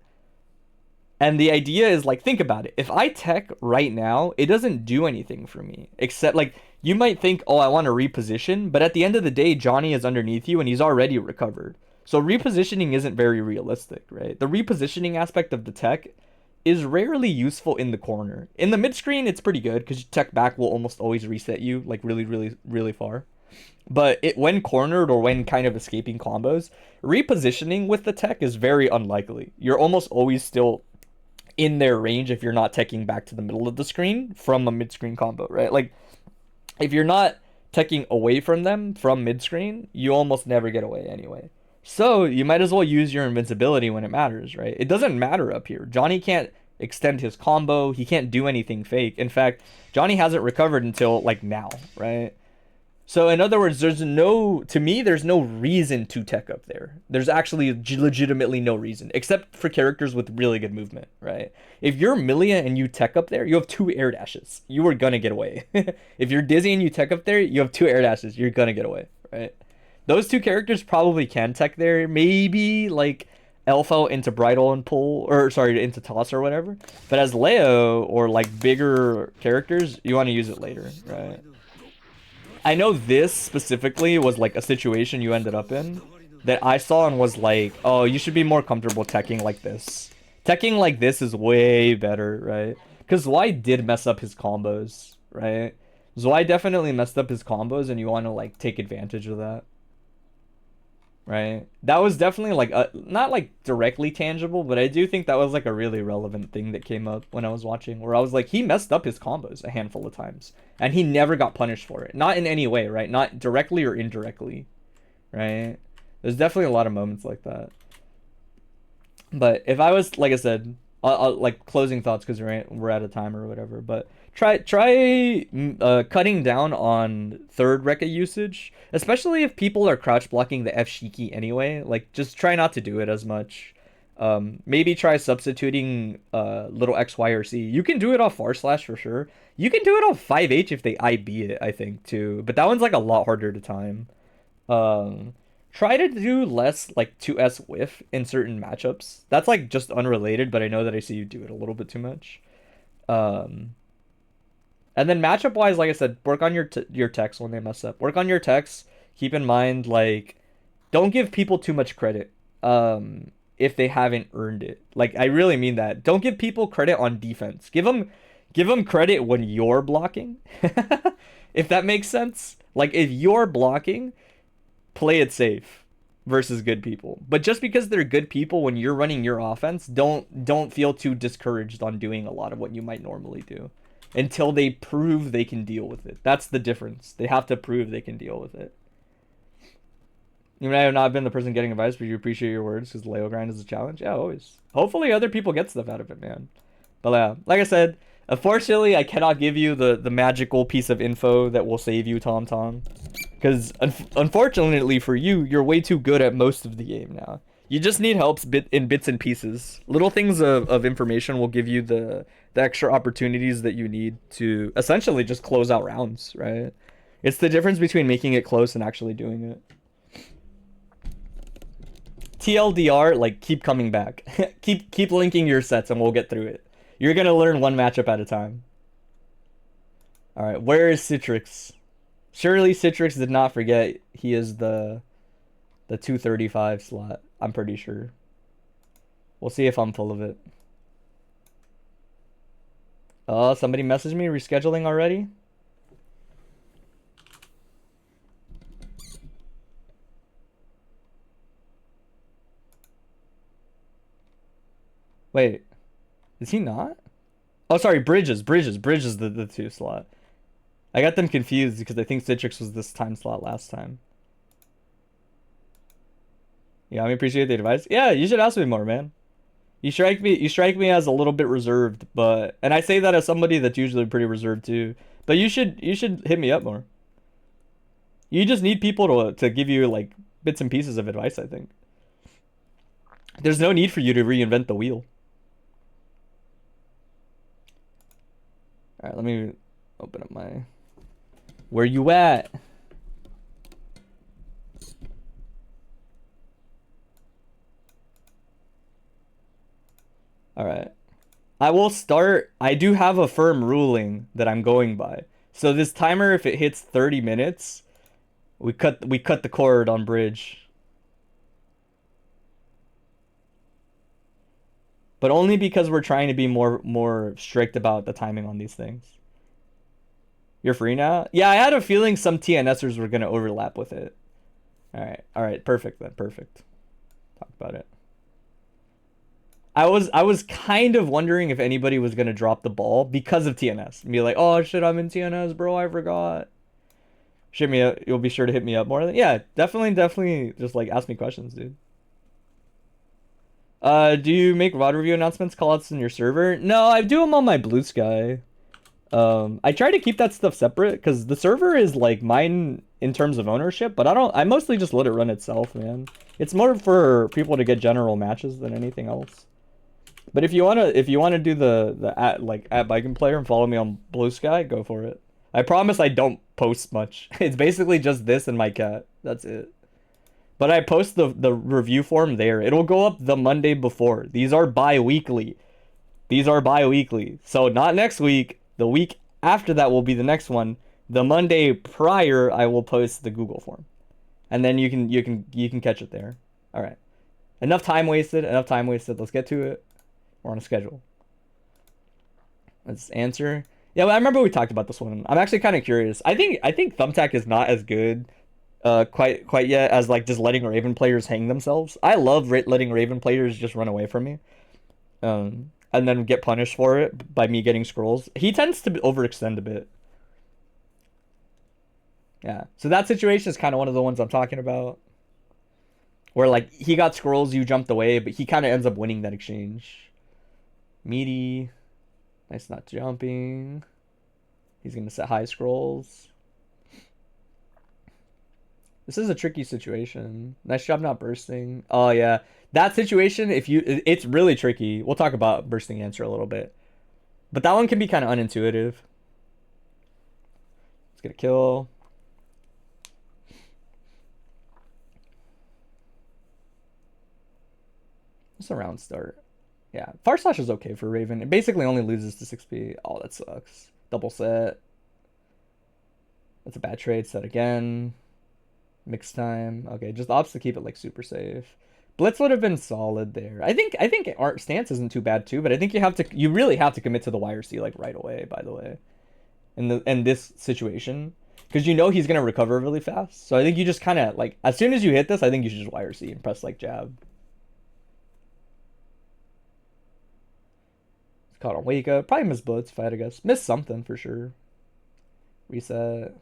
A: And the idea is, like, think about it. If I tech right now, it doesn't do anything for me. Except, like, you might think, oh, I want to reposition. But at the end of the day, Johnny is underneath you and he's already recovered. So repositioning isn't very realistic, right? The repositioning aspect of the tech is rarely useful in the corner. In the mid-screen, it's pretty good because tech back will almost always reset you, like, really, really, really far. But when cornered or when kind of escaping combos, repositioning with the tech is very unlikely. You're almost always still in their range if you're not teching back to the middle of the screen from a mid-screen combo, right? Like, if you're not teching away from them from mid-screen, you almost never get away anyway. So you might as well use your invincibility when it matters, right? It doesn't matter up here. Johnny can't extend his combo. He can't do anything fake. In fact, Johnny hasn't recovered until, like, now, right? So in other words, there's no reason to tech up there. There's actually legitimately no reason, except for characters with really good movement, right? If you're Millia and you tech up there, you have 2 air dashes. You are gonna get away. If you're Dizzy and you tech up there, you have 2 air dashes. You're gonna get away, right? Those 2 characters probably can tech there. Maybe like Elphelt into bridle and pull, or sorry, into toss or whatever. But as Leo or like bigger characters, you want to use it later, right? I know this specifically was like a situation you ended up in that I saw and was like, oh, you should be more comfortable teching like this. Teching like this is way better, right? Because Zwei did mess up his combos, right? Zwei definitely messed up his combos and you want to like take advantage of that. Right? That was definitely like not like directly tangible, but I do think that was like a really relevant thing that came up when I was watching, where I was like, he messed up his combos a handful of times and he never got punished for it. Not in any way, right? Not directly or indirectly, right? There's definitely a lot of moments like that. But if I was, like I said, I'll like closing thoughts because we're out of time or whatever, but try cutting down on third Rekka usage, especially if people are crouch blocking the F Shiki anyway. Like, just try not to do it as much. Maybe try substituting little X, Y, or C. You can do it off R slash for sure. You can do it off 5H if they IB it, I think, too. But that one's like a lot harder to time. Try to do less like 2S whiff in certain matchups. That's like just unrelated, but I know that I see you do it a little bit too much. And then matchup wise, like I said, work on your techs when they mess up. Work on your techs. Keep in mind, like, don't give people too much credit if they haven't earned it. Like, I really mean that. Don't give people credit on defense. Give them credit when you're blocking. If that makes sense. Like, if you're blocking, play it safe versus good people. But just because they're good people when you're running your offense, don't feel too discouraged on doing a lot of what you might normally do until they prove they can deal with it. That's the difference. They have to prove they can deal with it. You may have not been the person getting advice, but you appreciate your words because Leo grind is a challenge. Yeah, always. Hopefully other people get stuff out of it, man. But yeah, like I said, unfortunately, I cannot give you the magical piece of info that will save you, TomTom. Because unfortunately for you, you're way too good at most of the game now. You just need help in bits and pieces. Little things of information will give you the extra opportunities that you need to essentially just close out rounds, right? It's the difference between making it close and actually doing it. TLDR, like, keep coming back. keep linking your sets and we'll get through it. You're gonna learn one matchup at a time. Alright, where is Citrix? Surely Citrix did not forget he is the 235 slot. I'm pretty sure. We'll see if I'm full of it. Somebody messaged me rescheduling already? Wait. Is he not? Oh, sorry, Bridges is the 2 slot. I got them confused because I think Citrix was this time slot last time. Yeah, I appreciate the advice. Yeah, you should ask me more, man. You strike me as a little bit reserved, and I say that as somebody that's usually pretty reserved too. But you should hit me up more. You just need people to give you like bits and pieces of advice, I think. There's no need for you to reinvent the wheel. All right, let me open up my... Where you at? All right. I will start. I do have a firm ruling that I'm going by. So this timer, if it hits 30 minutes, we cut the cord on bridge. But only because we're trying to be more strict about the timing on these things. You're free now? Yeah, I had a feeling some TNSers were gonna overlap with it. All right, perfect then, perfect. Talk about it. I was kind of wondering if anybody was gonna drop the ball because of TNS. And be like, oh shit, I'm in TNS, bro, I forgot. Shit me up. You'll be sure to hit me up more. Yeah, definitely. Just like ask me questions, dude. Do you make VOD review announcements, callouts in your server? No, I do them on my bluesky. I try to keep that stuff separate because the server is like mine in terms of ownership, but I mostly just let it run itself, man. It's more for people to get general matches than anything else. But if you wanna do the at Bike and Player and follow me on bluesky, go for it. I promise I don't post much. It's basically just this and my cat. That's it. But I post the review form there. It'll go up the Monday before. These are bi-weekly. So not next week. The week after that will be the next one. The Monday prior, I will post the Google form. And then you can catch it there. All right. Enough time wasted. Let's get to it. We're on a schedule. Let's answer. Yeah, I remember we talked about this one. I'm actually kind of curious. I think thumbtack is not as good quite yet as like just letting Raven players hang themselves. I love letting Raven players just run away from me. And then get punished for it by me getting scrolls. He tends to overextend a bit. Yeah. So that situation is kind of one of the ones I'm talking about. Where like he got scrolls, you jumped away, but he kind of ends up winning that exchange. Meaty. Nice not jumping. He's going to set high scrolls. This is a tricky situation. Nice job not bursting. Oh, yeah. That situation, it's really tricky. We'll talk about bursting answer a little bit. But that one can be kind of unintuitive. Let's get a kill. It's a round start. Yeah, Far Slash is okay for Raven. It basically only loses to 6p. Oh, that sucks. Double set. That's a bad trade. Set again. Mix time. Okay, just opts to keep it like super safe. Blitz would have been solid there. I think art stance isn't too bad too, but I think you really have to commit to the wire C like right away, by the way. In this situation. Because you know he's gonna recover really fast. So I think you just kinda like as soon as you hit this, I think you should just wire C and press like jab. Caught on wake up. Probably missed blitz fight, I guess. Missed something for sure. Reset.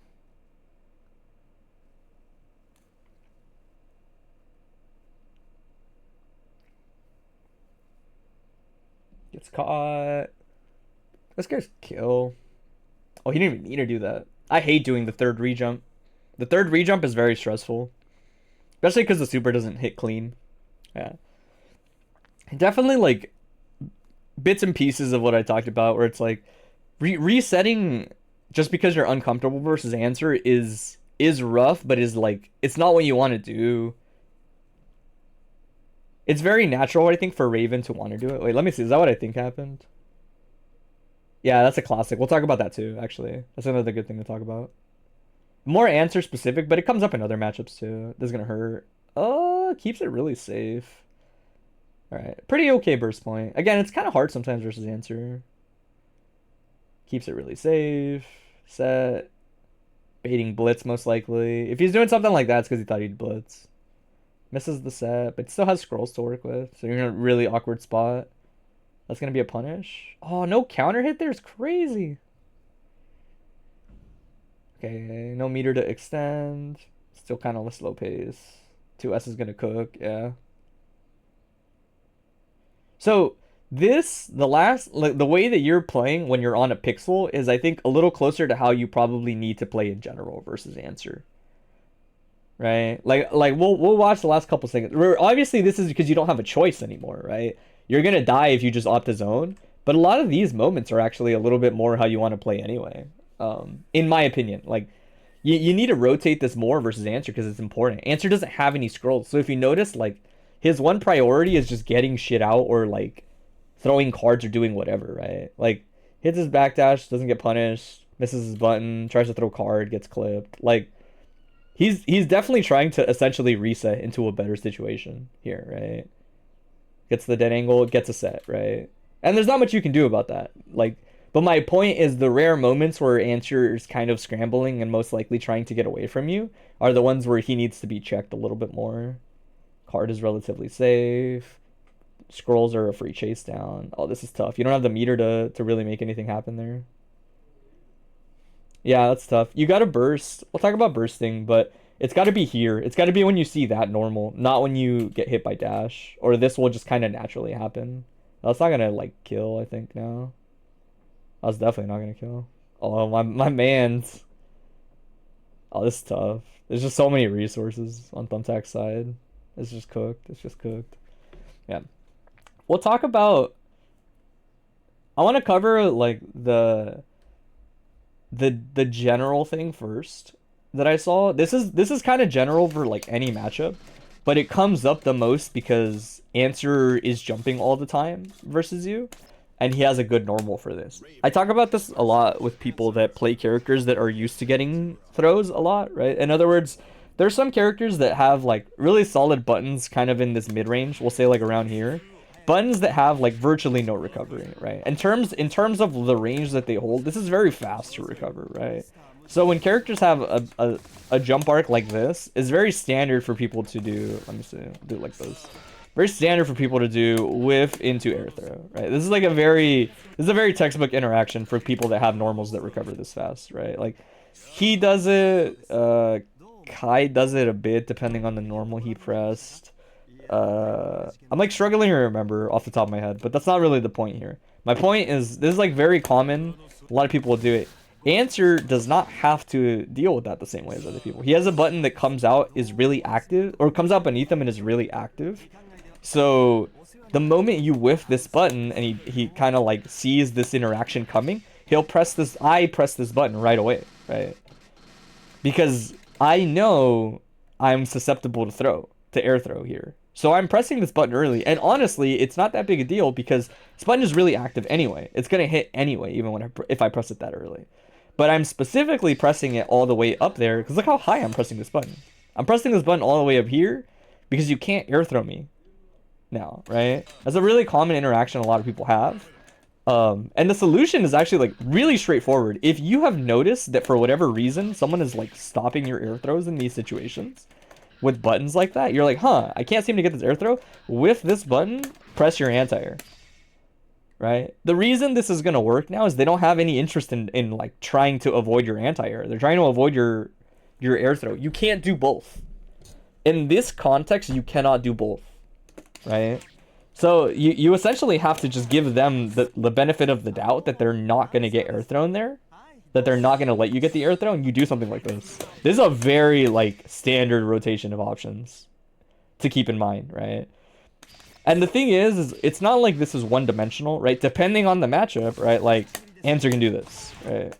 A: Gets caught. This guy's kill. Oh, he didn't even need to do that. I hate doing the third rejump. The third rejump is very stressful. Especially because the super doesn't hit clean. Yeah. Definitely like bits and pieces of what I talked about where it's like resetting just because you're uncomfortable versus answer is rough, but is like, it's not what you want to do. It's very natural, I think, for Raven to want to do it. Wait, let me see. Is that what I think happened? Yeah, that's a classic. We'll talk about that too, actually. That's another good thing to talk about. More answer specific, but it comes up in other matchups too. This is gonna hurt. Oh, keeps it really safe. All right, pretty okay burst point. Again, it's kind of hard sometimes versus answer. Keeps it really safe. Set. Baiting blitz most likely. If he's doing something like that, it's because he thought he'd blitz. Misses the set, but still has scrolls to work with. So you're in a really awkward spot. That's going to be a punish. Oh, no counter hit there is crazy. Okay, no meter to extend. Still kind of a slow pace. 2S is going to cook, yeah. So this, the way that you're playing when you're on a pixel is, I think, a little closer to how you probably need to play in general versus answer. Right? Like we'll watch the last couple seconds. Obviously, this is because you don't have a choice anymore, right? You're going to die if you just opt to zone. But a lot of these moments are actually a little bit more how you want to play anyway. In my opinion, like you need to rotate this more versus answer because it's important. Answer doesn't have any scrolls. So if you notice, like his one priority is just getting shit out or like throwing cards or doing whatever, right? Like hits his backdash, doesn't get punished, misses his button, tries to throw card, gets clipped. Like he's definitely trying to essentially reset into a better situation here, right? Gets the dead angle, gets a set, right? And there's not much you can do about that. Like, but my point is the rare moments where answer is kind of scrambling and most likely trying to get away from you are the ones where he needs to be checked a little bit more. Card is relatively safe. Scrolls are a free chase down. Oh, this is tough. You don't have the meter to really make anything happen there. Yeah, that's tough. You got to burst. We'll talk about bursting, but it's got to be here. It's got to be when you see that normal, not when you get hit by dash. Or this will just kind of naturally happen. That's not going to, like, kill, I think, now. That's definitely not going to kill. Oh, my man's... Oh, this is tough. There's just so many resources on thumbtack's side. It's just cooked. It's just cooked. Yeah. We'll talk about... I want to cover, like, the general thing first that I saw. This is kind of general for, like, any matchup. But it comes up the most because answer is jumping all the time versus you. And he has a good normal for this. I talk about this a lot with people that play characters that are used to getting throws a lot, right? In other words, there's some characters that have like really solid buttons kind of in this mid-range. We'll say like around here. Buttons that have like virtually no recovery, right? In terms of the range that they hold, this is very fast to recover, right? So when characters have a jump arc like this, it's very standard for people to do. Let me see, do it like this. Very standard for people to do whiff into air throw, right? This is like a very textbook interaction for people that have normals that recover this fast, right? Like he does it, Kai does it a bit depending on the normal he pressed. I'm like struggling to remember off the top of my head, but that's not really the point here. My point is this is like very common. A lot of people will do it. Answer does not have to deal with that the same way as other people. He has a button that comes out is really active, or comes out beneath him and is really active. So the moment you whiff this button and he kind of like sees this interaction coming, he'll press this. I press this button right away, right? Because I know I'm susceptible to air throw here. So I'm pressing this button early, and honestly, it's not that big a deal because this button is really active anyway. It's gonna hit anyway, even when if I press it that early. But I'm specifically pressing it all the way up there because look how high I'm pressing this button. I'm pressing this button all the way up here because you can't air throw me now, right? That's a really common interaction a lot of people have. And the solution is actually like really straightforward. If you have noticed that for whatever reason, someone is like stopping your air throws in these situations with buttons like that, you're like, huh, I can't seem to get this air throw. With this button, press your anti-air. Right? The reason this is going to work now is they don't have any interest in like trying to avoid your anti-air. They're trying to avoid your air throw. You can't do both. In this context, you cannot do both. Right? So you essentially have to just give them the benefit of the doubt that they're not going to get air thrown there. That they're not going to let you get the air throw, and you do something like this. This is a very like standard rotation of options to keep in mind, right? And the thing is it's not like this is one-dimensional, right? Depending on the matchup, right? Like, answer can do this, right?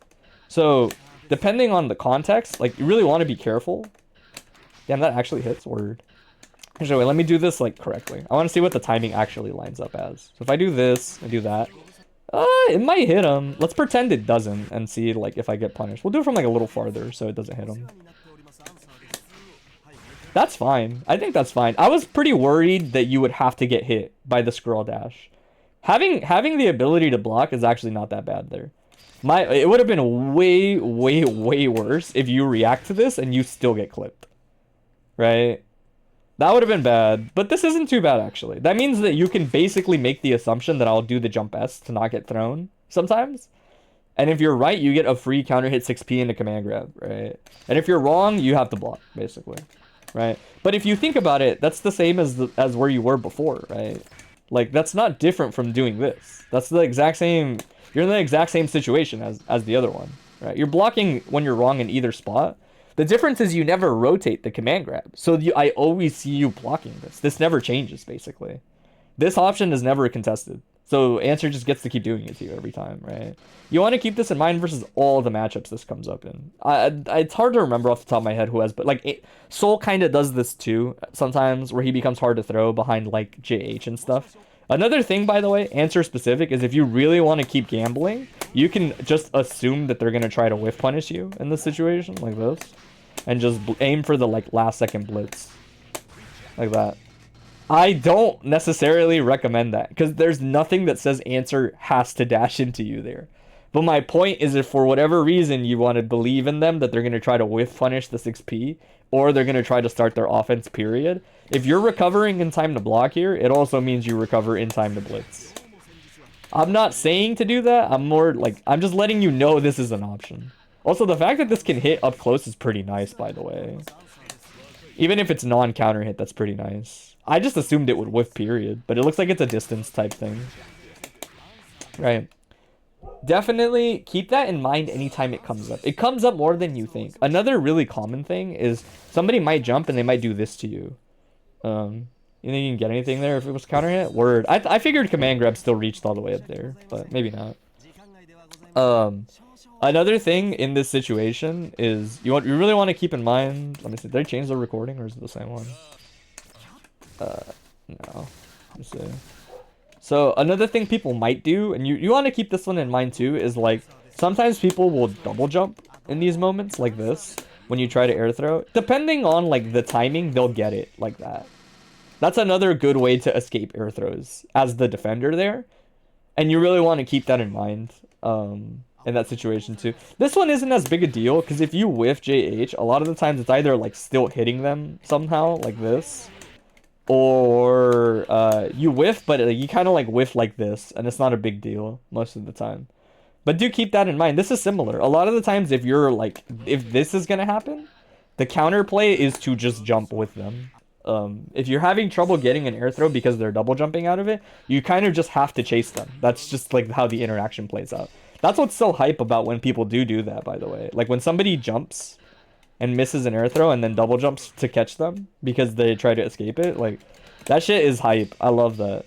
A: So, depending on the context, like, you really want to be careful. Damn, that actually hits. Word. Actually, wait, let me do this, like, correctly. I want to see what the timing actually lines up as. So if I do this, I do that. It might hit him. Let's pretend it doesn't and see, like, if I get punished. We'll do it from, like, a little farther so it doesn't hit him. That's fine. I think that's fine. I was pretty worried that you would have to get hit by the scroll dash. Having the ability to block is actually not that bad there. It would have been way, way, way worse if you react to this and you still get clipped. Right? That would have been bad, but this isn't too bad, actually. That means that you can basically make the assumption that I'll do the jump S to not get thrown sometimes. And if you're right, you get a free counter hit 6p and a command grab, right? And if you're wrong, you have to block, basically, right? But if you think about it, that's the same as where you were before, right? Like, that's not different from doing this. That's the exact same... You're in the exact same situation as the other one, right? You're blocking when you're wrong in either spot. The difference is you never rotate the command grab. So I always see you blocking this. This never changes, basically. This option is never contested. So Answer just gets to keep doing it to you every time, right? You want to keep this in mind versus all the matchups this comes up in. It's hard to remember off the top of my head who has, but like Soul kind of does this too sometimes, where he becomes hard to throw behind like JH and stuff. Another thing, by the way, Answer specific, is if you really want to keep gambling, you can just assume that they're going to try to whiff punish you in this situation, like this. And just aim for the, like, last second blitz. Like that. I don't necessarily recommend that, because there's nothing that says Answer has to dash into you there. But my point is, if for whatever reason you want to believe in them that they're going to try to whiff punish the 6p, or they're going to try to start their offense, period, if you're recovering in time to block here, it also means you recover in time to blitz. I'm not saying to do that. I'm just letting you know this is an option. Also, the fact that this can hit up close is pretty nice, by the way. Even if it's non-counter hit, that's pretty nice. I just assumed it would whiff, period. But it looks like it's a distance type thing. Right. Definitely keep that in mind anytime it comes up. It comes up more than you think. Another really common thing is somebody might jump and they might do this to you. You think you can get anything there if it was counter hit? Word. I figured command grab still reached all the way up there, but maybe not. Another thing in this situation is you really want to keep in mind. Let me see. Did I change the recording or is it the same one? No. Let me see. So another thing people might do, and you want to keep this one in mind too, is like sometimes people will double jump in these moments like this when you try to air throw. Depending on like the timing, they'll get it like that. That's another good way to escape air throws as the defender there. And you really want to keep that in mind in that situation too. This one isn't as big a deal because if you whiff JH, a lot of the times it's either like still hitting them somehow like this, or you whiff, but you kind of like whiff like this, and it's not a big deal most of the time. But do keep that in mind. This is similar. A lot of the times if you're like, if this is going to happen, the counterplay is to just jump with them. If you're having trouble getting an air throw because they're double jumping out of it, you kind of just have to chase them. That's just like how the interaction plays out. That's what's so hype about when people do that, by the way. Like when somebody jumps and misses an air throw and then double jumps to catch them because they try to escape it, like that shit is hype. I love that.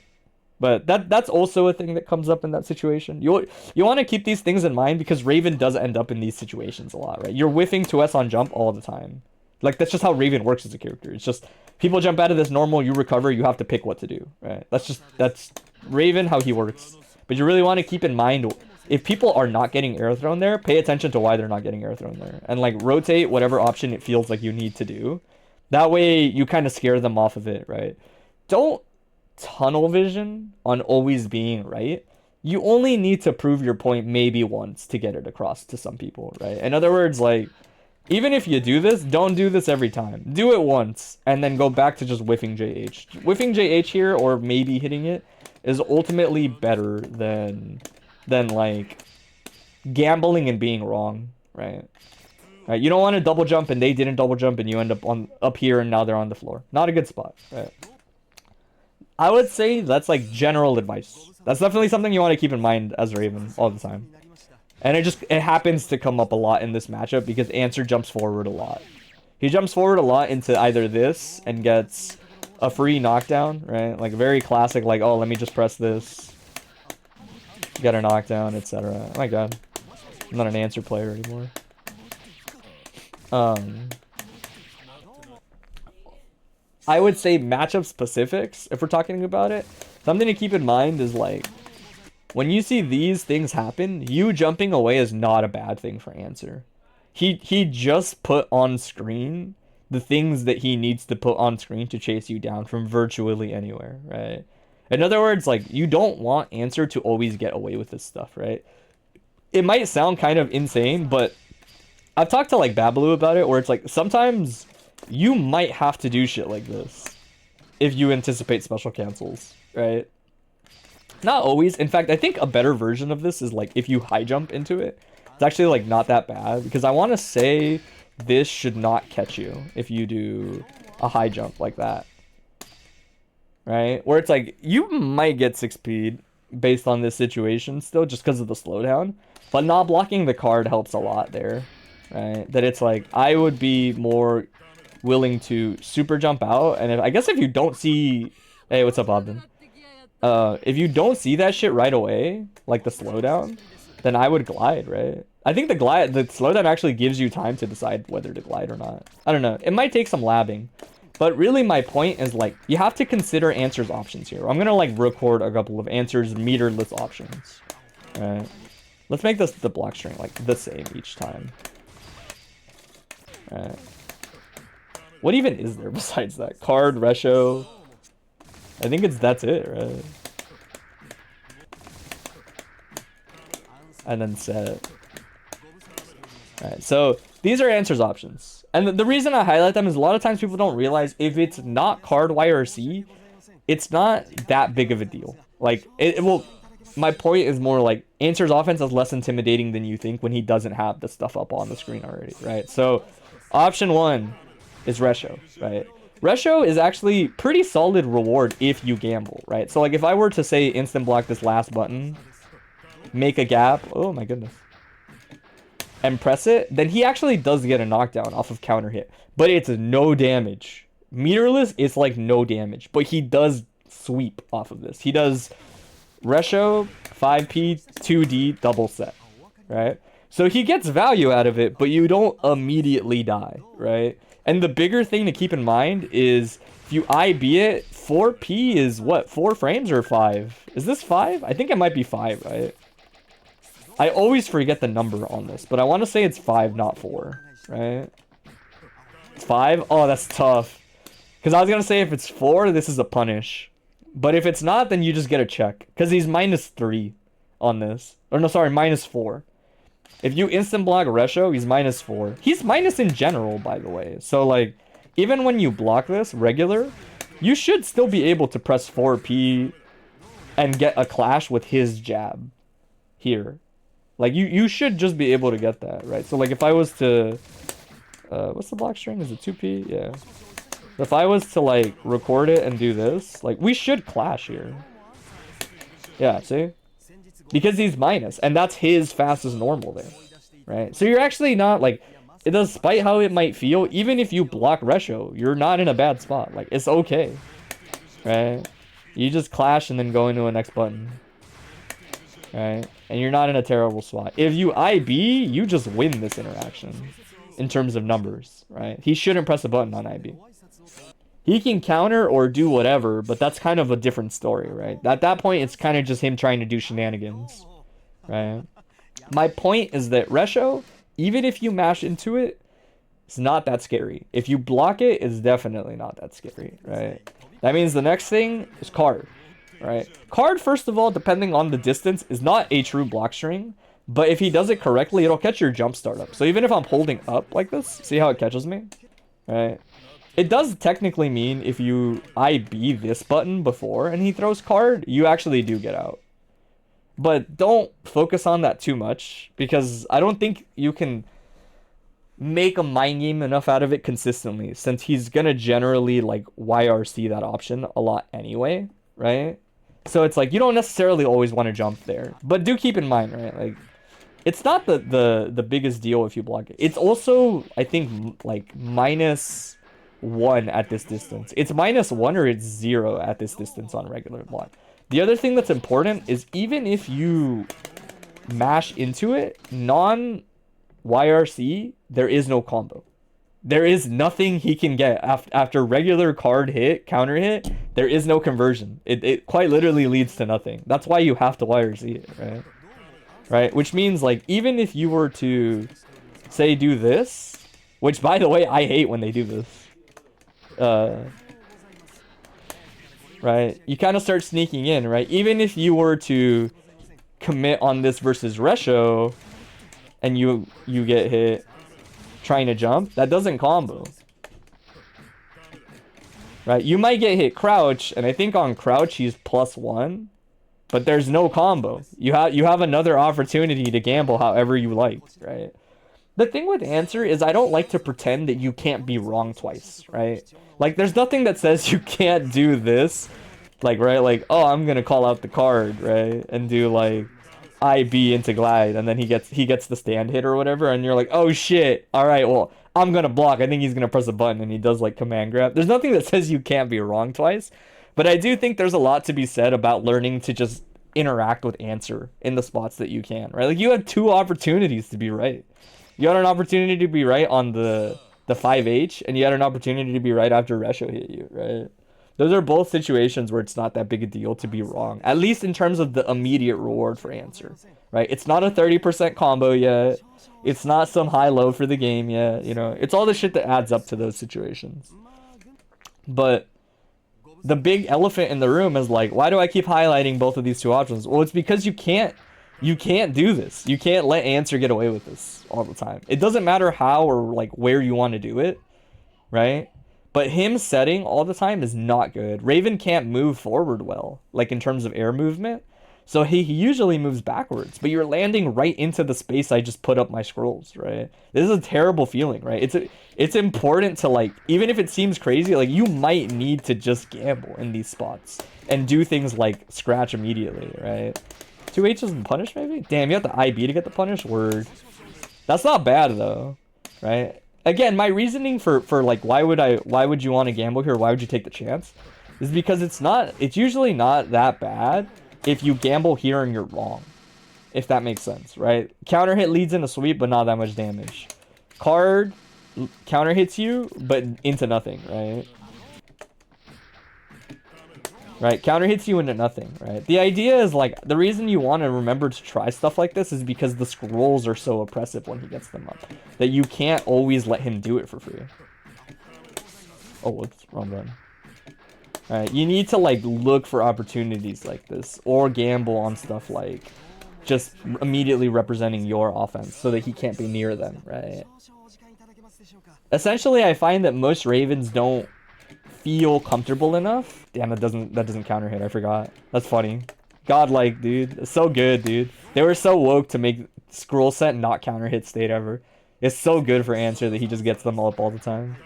A: But that's also a thing that comes up in that situation. You want to keep these things in mind because Raven does end up in these situations a lot, right? You're whiffing 2S on jump all the time. Like that's just how Raven works as a character. It's just people jump out of this normal, you recover, you have to pick what to do, right? That's Raven, how he works. But you really want to keep in mind, if people are not getting air thrown there, pay attention to why they're not getting air thrown there. And like rotate whatever option it feels like you need to do. That way you kind of scare them off of it, right? Don't tunnel vision on always being right. You only need to prove your point maybe once to get it across to some people, right? In other words, like, even if you do this, don't do this every time. Do it once, and then go back to just whiffing JH. Whiffing JH here, or maybe hitting it, is ultimately better than like, gambling and being wrong, right? Right? You don't want to double jump, and they didn't double jump, and you end up here, and now they're on the floor. Not a good spot, right? I would say that's like general advice. That's definitely something you want to keep in mind as Raven all the time. And it happens to come up a lot in this matchup because Answer jumps forward a lot. He jumps forward a lot into either this and gets a free knockdown, right? Like very classic, like, oh, let me just press this, get a knockdown, etc. Oh my god. I'm not an answer player anymore. I would say matchup specifics, if we're talking about it. Something to keep in mind is like, when you see these things happen, you jumping away is not a bad thing for answer. He just put on screen the things that he needs to put on screen to chase you down from virtually anywhere, right? In other words, like, you don't want answer to always get away with this stuff, right? It might sound kind of insane, but I've talked to like Babaloo about it, where it's like sometimes you might have to do shit like this if you anticipate special cancels, right? Not always. In fact, I think a better version of this is like if you high jump into it. It's actually like not that bad, because I want to say this should not catch you if you do a high jump like that, right? Where it's like you might get 6 speed based on this situation still, just because of the slowdown, but not blocking the card helps a lot there, right? That it's like I would be more willing to super jump out, and I guess if you don't see, hey, what's up, Bobden? If you don't see that shit right away, like the slowdown, then I would glide, right? I think the slowdown actually gives you time to decide whether to glide or not. I don't know. It might take some labbing. But really my point is like, you have to consider answers options here. I'm gonna like record a couple of answers meterless options. Alright. Let's make this the block string like the same each time. Alright. What even is there besides that? Card, Resho. I think that's it, right? And then set. Alright, so these are answers options. And the reason I highlight them is a lot of times people don't realize if it's not card YRC, it's not that big of a deal. Like, it will... My point is more like, answers offense is less intimidating than you think when he doesn't have the stuff up on the screen already, right? So, option 1 is Resho, right? Resho is actually pretty solid reward if you gamble, right? So, like, if I were to say instant block this last button, make a gap, oh my goodness, and press it, then he actually does get a knockdown off of counter hit, but it's no damage. Meterless, it's like no damage, but he does sweep off of this. He does Resho, 5p, 2d, double set, right? So he gets value out of it, but you don't immediately die, right? And the bigger thing to keep in mind is if you IB it, 4p is what, 4 frames or 5? Is this 5? I think it might be 5, right? I always forget the number on this, but I want to say it's 5, not 4, right? It's 5? Oh, that's tough. Because I was going to say if it's 4, this is a punish. But if it's not, then you just get a check. Because he's -3 on this. Or no, sorry, -4. If you instant block Resho, he's -4. He's minus in general, by the way. So, like, even when you block this regular, you should still be able to press 4p and get a clash with his jab here. Like, you should just be able to get that, right? So, like, if I was to... what's the block string? Is it 2p? Yeah. If I was to, like, record it and do this, like, we should clash here. Yeah, see? Because he's minus, and that's his fastest normal there, right? So you're actually not, like, despite how it might feel, even if you block Resho, you're not in a bad spot. Like, it's okay, right? You just clash and then go into a next button, right? And you're not in a terrible spot. If you IB, you just win this interaction in terms of numbers, right? He shouldn't press a button on IB. He can counter or do whatever, but that's kind of a different story, right? At that point, it's kind of just him trying to do shenanigans, right? My point is that Resho, even if you mash into it, it's not that scary. If you block it, it's definitely not that scary, right? That means the next thing is card, right? Card, first of all, depending on the distance, is not a true block string, but if he does it correctly, it'll catch your jump start up. So even if I'm holding up like this, see how it catches me, right? It does technically mean if you IB this button before and he throws card, you actually do get out. But don't focus on that too much, because I don't think you can make a mind game enough out of it consistently, since he's gonna generally like YRC that option a lot anyway, right? So it's like you don't necessarily always want to jump there. But do keep in mind, right? Like, it's not the biggest deal if you block it. It's also, I think, like -1 at this distance. It's -1 or it's 0 at this distance on regular block. The other thing that's important is even if you mash into it, non-YRC, there is no combo. There is nothing he can get after regular card hit, counter hit. There is no conversion. It quite literally leads to nothing. That's why you have to YRC it, right? Right? Which means, like, even if you were to, say, do this, which, by the way, I hate when they do this. Right? You kind of start sneaking in, right? Even if you were to commit on this versus Resho, and you get hit trying to jump, that doesn't combo. Right? You might get hit crouch, and I think on crouch he's +1, but there's no combo. You have another opportunity to gamble however you like, right? The thing with answer is I don't like to pretend that you can't be wrong twice, right? Like, there's nothing that says you can't do this, like, right? Like, oh, I'm gonna call out the card, right? And do like IB into glide, and then he gets the stand hit or whatever, and you're like, oh shit, all right, well, I'm gonna block. I think he's gonna press a button, and he does like command grab. There's nothing that says you can't be wrong twice, but I do think there's a lot to be said about learning to just interact with answer in the spots that you can, right? Like, you had 2 opportunities to be right. You had an opportunity to be right on the 5H, and you had an opportunity to be right after Resho hit you, right? Those are both situations where it's not that big a deal to be wrong, at least in terms of the immediate reward for answer, right? It's not a 30% combo yet. It's not some high-low for the game yet, you know? It's all the shit that adds up to those situations. But the big elephant in the room is like, why do I keep highlighting both of these 2 options? Well, it's because you can't do this. You can't let answer get away with this all the time. It doesn't matter how or like where you want to do it, right? But him setting all the time is not good. Raven can't move forward well, like in terms of air movement. So he usually moves backwards, but you're landing right into the space I just put up my scrolls, right? This is a terrible feeling, right? It's important to, like, even if it seems crazy, like, you might need to just gamble in these spots and do things like scratch immediately, right? 2 H's and punish, maybe? Damn, you have to IB to get the punish? Word. That's not bad, though, right? Again, my reasoning for like, why would you want to gamble here? Why would you take the chance? Is because it's usually not that bad if you gamble here and you're wrong. If that makes sense, right? Counter hit leads in a sweep, but not that much damage. Card counter hits you, but into nothing, right? Right, counter hits you into nothing, right? The idea is, like, the reason you want to remember to try stuff like this is because the scrolls are so oppressive when he gets them up that you can't always let him do it for free. Oh, whoops, wrong button. Alright, you need to, like, look for opportunities like this, or gamble on stuff like just immediately representing your offense so that he can't be near them, right? Essentially, I find that most Ravens don't feel comfortable enough. Damn, that doesn't counter hit. I forgot. That's funny. Godlike, dude. It's so good, dude. They were so woke to make scroll set not counter hit state ever. It's so good for answer that he just gets them up all the time.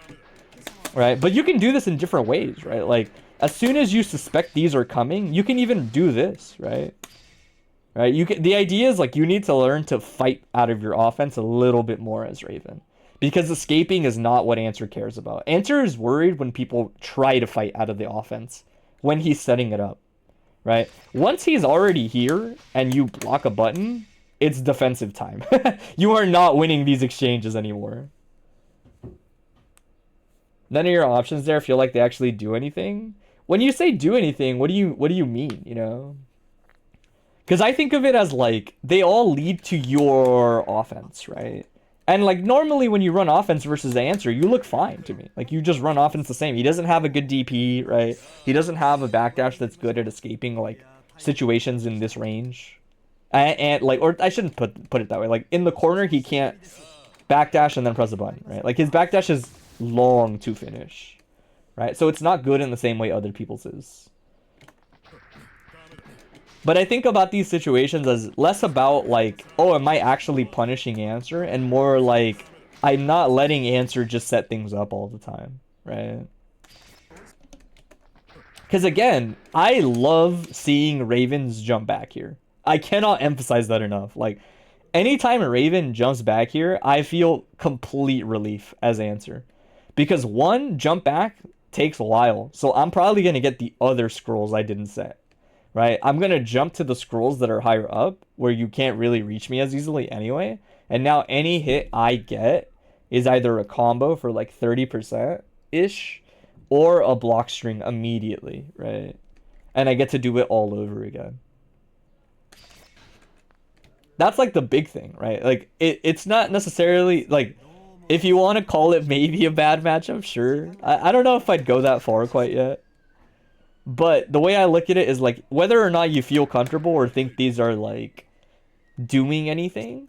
A: Right? But you can do this in different ways, right? Like, as soon as you suspect these are coming, you can even do this, right? Right? The idea is, like, you need to learn to fight out of your offense a little bit more as Raven. Because escaping is not what Answer cares about. Answer is worried when people try to fight out of the offense when he's setting it up, right? Once he's already here and you block a button, it's defensive time. You are not winning these exchanges anymore. None of your options there feel like they actually do anything. When you say do anything, what do you mean, you know? Because I think of it as, like, they all lead to your offense, right? And, like, normally when you run offense versus Answer, you look fine to me. Like, you just run offense the same. He doesn't have a good DP, right? He doesn't have a backdash that's good at escaping, like, situations in this range. And like, or I shouldn't put it that way. Like, in the corner, he can't backdash and then press a button, right? Like, his backdash is long to finish, right? So it's not good in the same way other people's is. But I think about these situations as less about, like, oh, am I actually punishing Answer? And more like, I'm not letting Answer just set things up all the time, right? Because, again, I love seeing Ravens jump back here. I cannot emphasize that enough. Like, anytime a Raven jumps back here, I feel complete relief as Answer. Because, one, jump back takes a while. So I'm probably going to get the other scrolls I didn't set. right? I'm going to jump to the scrolls that are higher up where you can't really reach me as easily anyway. And now any hit I get is either a combo for like 30%-ish or a block string immediately, right? And I get to do it all over again. That's like the big thing, right? Like it's not necessarily like, if you want to call it maybe a bad matchup, sure. I don't know if I'd go that far quite yet. But the way I look at it is like, whether or not you feel comfortable or think these are like doing anything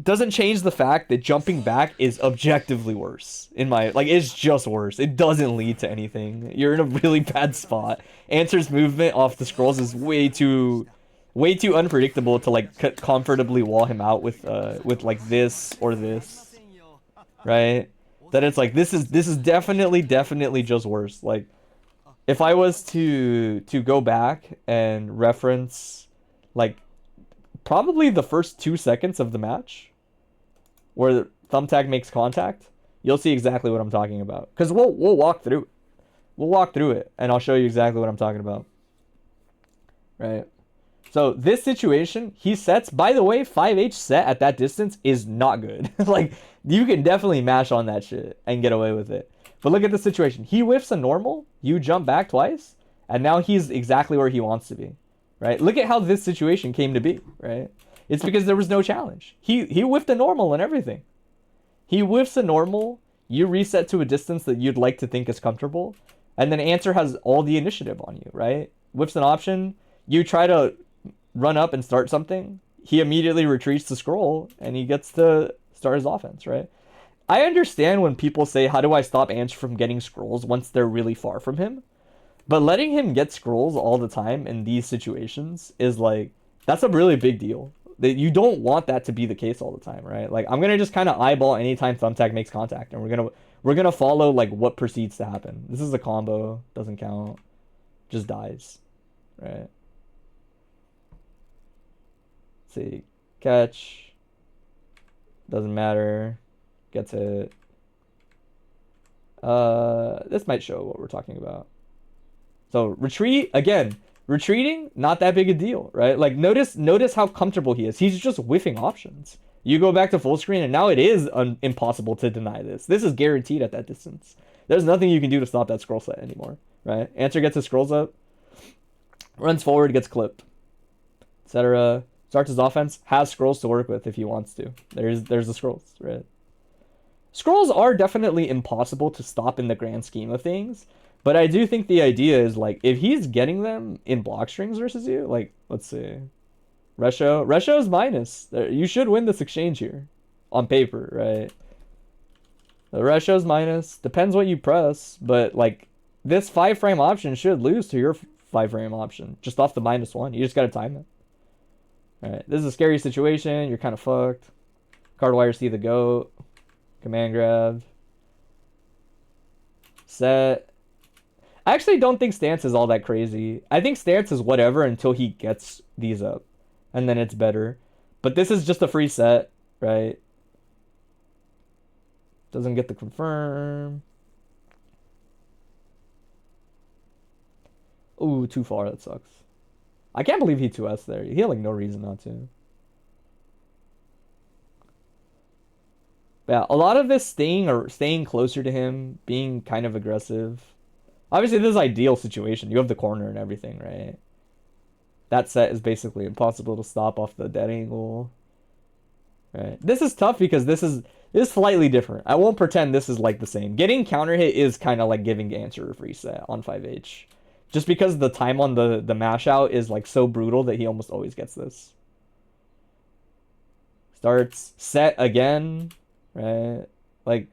A: doesn't change the fact that jumping back is objectively worse. In my, like, it's just worse. It doesn't lead to anything. You're in a really bad spot. Answer's movement off the scrolls is way too unpredictable to like comfortably wall him out with like this or this, right? That it's like this is definitely just worse. Like, if I was to go back and reference like probably the first 2 seconds of the match where thumbtack makes contact, you'll see exactly what I'm talking about. Because we'll walk through it. We'll walk through it and I'll show you exactly what I'm talking about. Right? So this situation, he sets, by the way, 5H set at that distance is not good. Like, you can definitely mash on that shit and get away with it. But look at the situation. He whiffs a normal, you jump back twice, and now he's exactly where he wants to be, right? Look at how this situation came to be, right? It's because there was no challenge. He whiffed a normal and everything. He whiffs a normal, you reset to a distance that you'd like to think is comfortable, and then Answer has all the initiative on you, right? Whiffs an option, you try to run up and start something, he immediately retreats to scroll, and he gets to start his offense, right? I understand when people say, how do I stop Answer from getting scrolls once they're really far from him? But letting him get scrolls all the time in these situations is like, that's a really big deal. That you don't want that to be the case all the time, right? Like, I'm gonna just kind of eyeball anytime thumbtack makes contact, and we're gonna follow like what proceeds to happen. This is a combo, doesn't count, just dies, right? Let's see, catch, doesn't matter. Gets it. This might show what we're talking about. So retreat, again, retreating, not that big a deal, right? Like, notice how comfortable he is. He's just whiffing options. You go back to full screen, and now it is impossible to deny this. This is guaranteed at that distance. There's nothing you can do to stop that scroll set anymore, right? Answer gets his scrolls up, runs forward, gets clipped, etc. Starts his offense, has scrolls to work with if he wants to. There's the scrolls, right? Scrolls are definitely impossible to stop in the grand scheme of things, but I do think the idea is, like, if he's getting them in block strings versus you, like, let's see. Resho's minus. You should win this exchange here. On paper, right? The Resho's minus. Depends what you press, but, like, this 5-frame option should lose to your 5-frame option. Just off the -1. You just gotta time it. Alright, this is a scary situation. You're kind of fucked. Card wire see the goat. Command grab. Set. I actually don't think stance is all that crazy. I think stance is whatever until he gets these up. And then it's better. But this is just a free set, right? Doesn't get the confirm. Ooh, too far. That sucks. I can't believe he 2S there. He had like no reason not to. Yeah, a lot of this staying closer to him, being kind of aggressive. Obviously, this is ideal situation. You have the corner and everything, right? That set is basically impossible to stop off the dead angle. Right. This is tough because this is slightly different. I won't pretend this is like the same. Getting counter hit is kind of like giving Answer a free set on 5H. Just because the time on the mash out is like so brutal that he almost always gets this. Starts set again. Right, like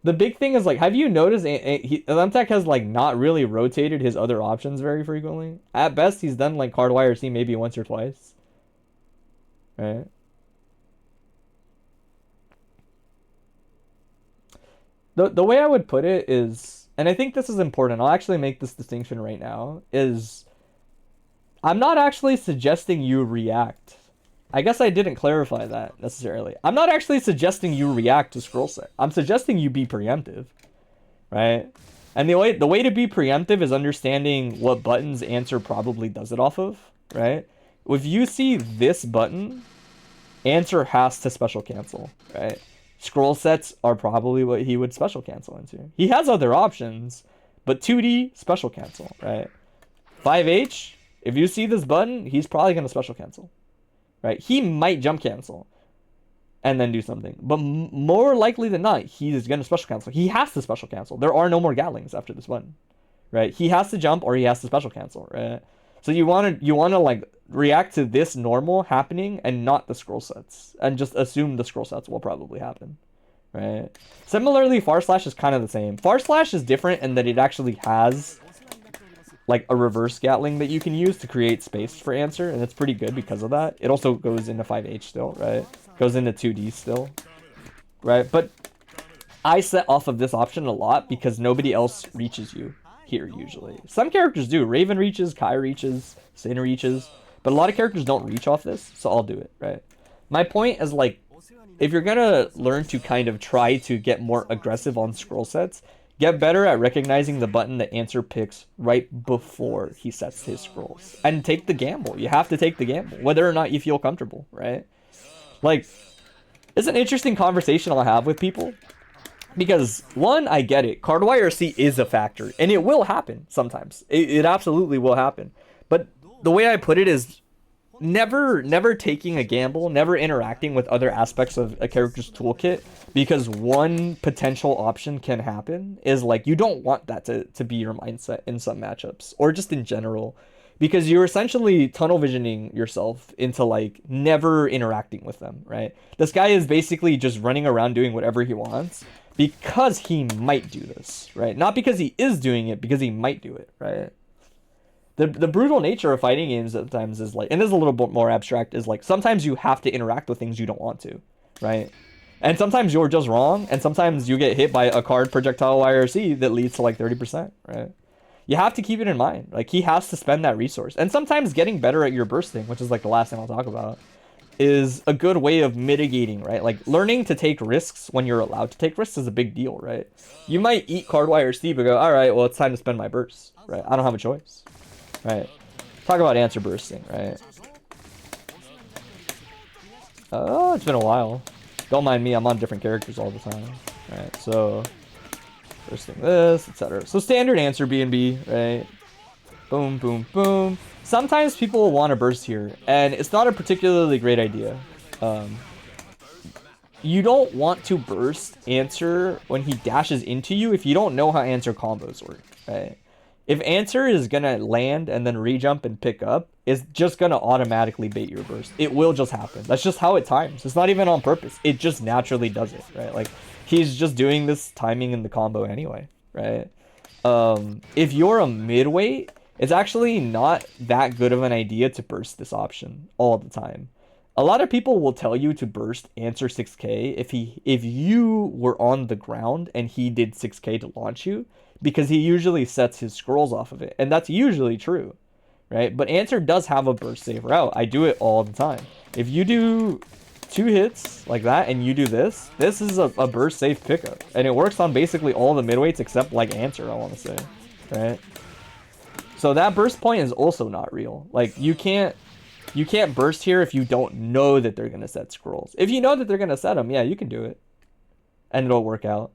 A: the big thing is, like, have you noticed Thumbtack has like not really rotated his other options very frequently? At best, he's done like card wire C maybe once or twice. Right. The way I would put it is, and I think this is important, I'll actually make this distinction right now, is I'm not actually suggesting you react. I guess I didn't clarify that necessarily. I'm not actually suggesting you react to scroll set. I'm suggesting you be preemptive, right? And the way to be preemptive is understanding what buttons answer probably does it off of, right? If you see this button, answer has to special cancel, right? Scroll sets are probably what he would special cancel into. He has other options, but 2D, special cancel, right? 5H, if you see this button, he's probably going to special cancel, right? He might jump cancel and then do something, but more likely than not, he's going to special cancel. He has to special cancel. There are no more Gatlings after this button, right? He has to jump or he has to special cancel, right? So you want to like react to this normal happening and not the scroll sets, and just assume the scroll sets will probably happen, right? Similarly, forSlash is kind of the same. forSlash is different in that it actually has like a reverse Gatling that you can use to create space for answer, and it's pretty good because of that. It also goes into 5H still, right? Goes into 2D still, right? But I set off of this option a lot because nobody else reaches you here usually. Some characters do. Raven reaches, Kai reaches, Sin reaches, but a lot of characters don't reach off this, so I'll do it, right? My point is, like, if you're gonna learn to kind of try to get more aggressive on scroll sets, get better at recognizing the button that answer picks right before he sets his scrolls. And take the gamble. You have to take the gamble, whether or not you feel comfortable, right? Like, it's an interesting conversation I'll have with people. Because, one, I get it. Card YRC is a factor. And it will happen sometimes. It absolutely will happen. But the way I put it is never taking a gamble, never interacting with other aspects of a character's toolkit, because one potential option can happen, is like, you don't want that to be your mindset in some matchups, or just in general, because you're essentially tunnel visioning yourself into like never interacting with them, right? This guy is basically just running around doing whatever he wants because he might do this, right? Not because he is doing it, because he might do it, right? The brutal nature of fighting games sometimes is like, and this is a little bit more abstract, is like sometimes you have to interact with things you don't want to, right? And sometimes you're just wrong, and sometimes you get hit by a card projectile YRC that leads to like 30%, right? You have to keep it in mind. Like, he has to spend that resource. And sometimes getting better at your bursting, which is like the last thing I'll talk about, is a good way of mitigating, right? Like, learning to take risks when you're allowed to take risks is a big deal, right? You might eat card YRC, but go, all right, well, it's time to spend my burst, right? I don't have a choice. Right. Talk about answer bursting, right? Oh, it's been a while. Don't mind me, I'm on different characters all the time. Right, so bursting this, etc. So standard answer B&B, right? Boom, boom, boom. Sometimes people will want to burst here, and it's not a particularly great idea. You don't want to burst answer when he dashes into you if you don't know how answer combos work, right? If answer is going to land and then re-jump and pick up, it's just going to automatically bait your burst. It will just happen. That's just how it times. It's not even on purpose. It just naturally does it, right? Like, he's just doing this timing in the combo anyway, right? If you're a midweight, it's actually not that good of an idea to burst this option all the time. A lot of people will tell you to burst answer 6k if you were on the ground and he did 6k to launch you, because he usually sets his scrolls off of it, and that's usually true, right? But answer does have a burst save route. I do it all the time. If you do 2 hits like that and you do this is a burst save pickup, and it works on basically all the midweights except like answer, I want to say, right? So that burst point is also not real. Like, you can't burst here if you don't know that they're gonna set scrolls. If you know that they're gonna set them, yeah, you can do it, and it'll work out.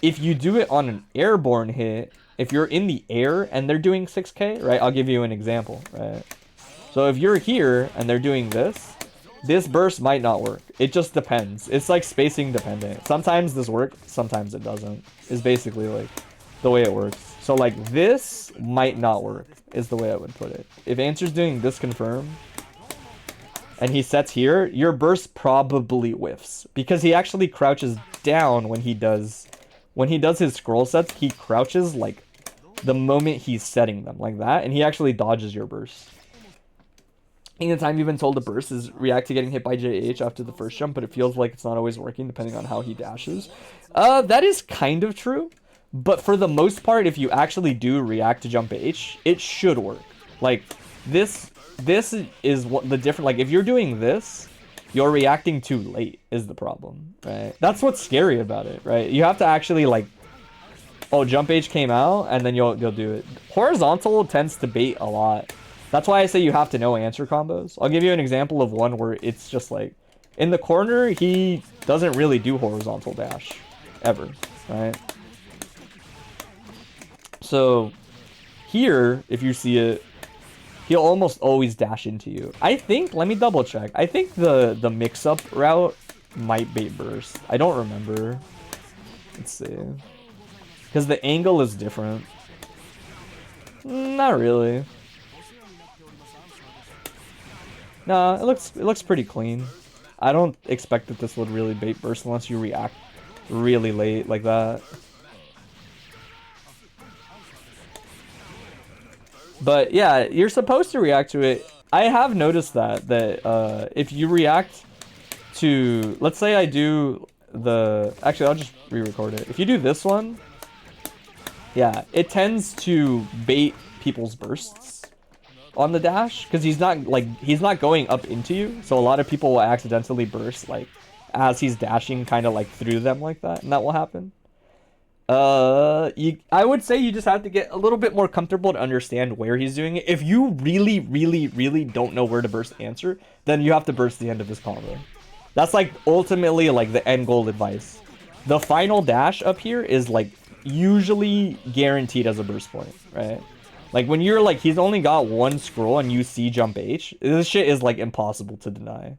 A: If you do it on an airborne hit, if you're in the air and they're doing 6k, right? I'll give you an example, right? So if you're here and they're doing this burst might not work. It just depends. It's like spacing dependent. Sometimes this works, sometimes it doesn't. Is basically like the way it works. So like this might not work, is the way I would put it. If answer's doing this confirm and he sets here, your burst probably whiffs, because he actually crouches down when he does his scroll sets. He crouches like the moment he's setting them, like that, and he actually dodges your burst. Anytime you've been told to burst is react to getting hit by JH after the first jump, but it feels like it's not always working depending on how he dashes. That is kind of true, but for the most part, if you actually do react to jump H, it should work. Like, this is what the different, like, if you're doing this, you're reacting too late is the problem, right? That's what's scary about it, right? You have to actually, like, Oh, jump H came out, and then you'll do it. Horizontal tends to bait a lot. That's why I say you have to know answer combos. I'll give you an example of one where it's just like, in the corner, he doesn't really do horizontal dash, ever, right? So, here, if you see it, he'll almost always dash into you. I think, let me double check. I think the mix-up route might bait burst. I don't remember. Let's see. Because the angle is different. Not really. Nah, it looks pretty clean. I don't expect that this would really bait burst unless you react really late like that. But yeah, you're supposed to react to it. I have noticed that if you react to, let's say I do the, actually I'll just re-record it. If you do this one, yeah, it tends to bait people's bursts on the dash because he's not going up into you, so a lot of people will accidentally burst like as he's dashing kind of like through them like that, and that will happen. I would say you just have to get a little bit more comfortable to understand where he's doing it. If you really don't know where to burst answer, then you have to burst the end of his combo. That's like ultimately like the end goal advice. The final dash up here is like usually guaranteed as a burst point, right? Like when you're like, he's only got one scroll and you see jump H, this shit is like impossible to deny.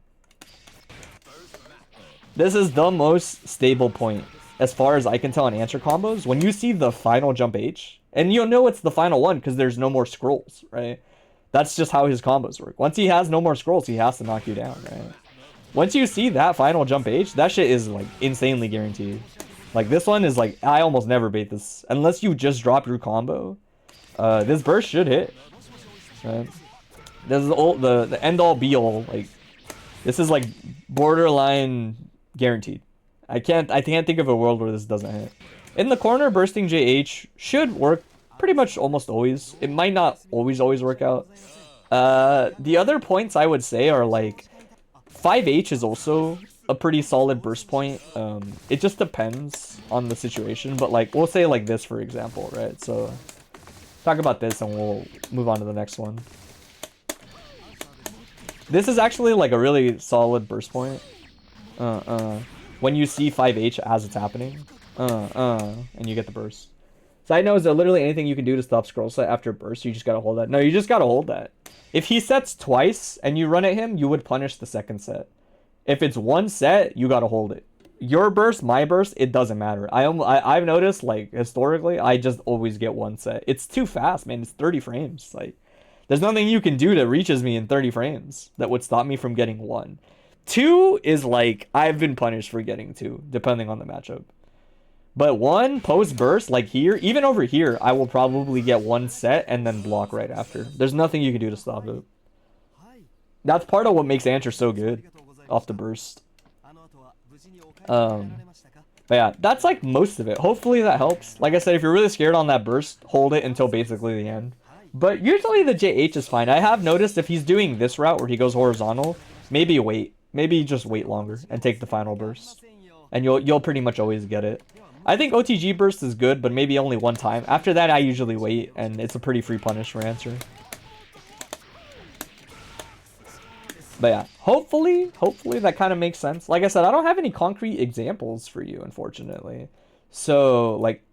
A: This is the most stable point as far as I can tell in answer combos. When you see the final jump H, and you'll know it's the final one because there's no more scrolls, right? That's just how his combos work. Once he has no more scrolls, he has to knock you down, right? Once you see that final jump H, that shit is like insanely guaranteed. Like this one is like, I almost never bait this unless you just drop your combo. This burst should hit. Right? This is the end all be all. Like this is like borderline guaranteed. I can't think of a world where this doesn't hit. In the corner, bursting JH should work pretty much almost always. It might not always work out. The other points I would say are like 5H is also a pretty solid burst point. It just depends on the situation, but like we'll say like this for example, right? So talk about this and we'll move on to the next one. This is actually like a really solid burst point. When you see 5H as it's happening. And you get the burst. Side note, is there literally anything you can do to stop scroll set after burst? You just gotta hold that. No, you just gotta hold that. If he sets twice and you run at him, you would punish the second set. If it's one set, you gotta hold it. Your burst, my burst, it doesn't matter. I've noticed, like, historically, I just always get one set. It's too fast, man. It's 30 frames. Like, there's nothing you can do that reaches me in 30 frames that would stop me from getting one. Two is like, I've been punished for getting two, depending on the matchup. But one, post burst, like here, even over here, I will probably get one set and then block right after. There's nothing you can do to stop it. That's part of what makes Answer so good, off the burst. But yeah, that's like most of it. Hopefully that helps. Like I said, if you're really scared on that burst, hold it until basically the end. But usually the JH is fine. I have noticed if he's doing this route where he goes horizontal, maybe wait. Maybe just wait longer and take the final burst. And you'll pretty much always get it. I think OTG burst is good, but maybe only one time. After that, I usually wait, and it's a pretty free punish for Answer. But yeah, hopefully that kind of makes sense. Like I said, I don't have any concrete examples for you, unfortunately. So, like,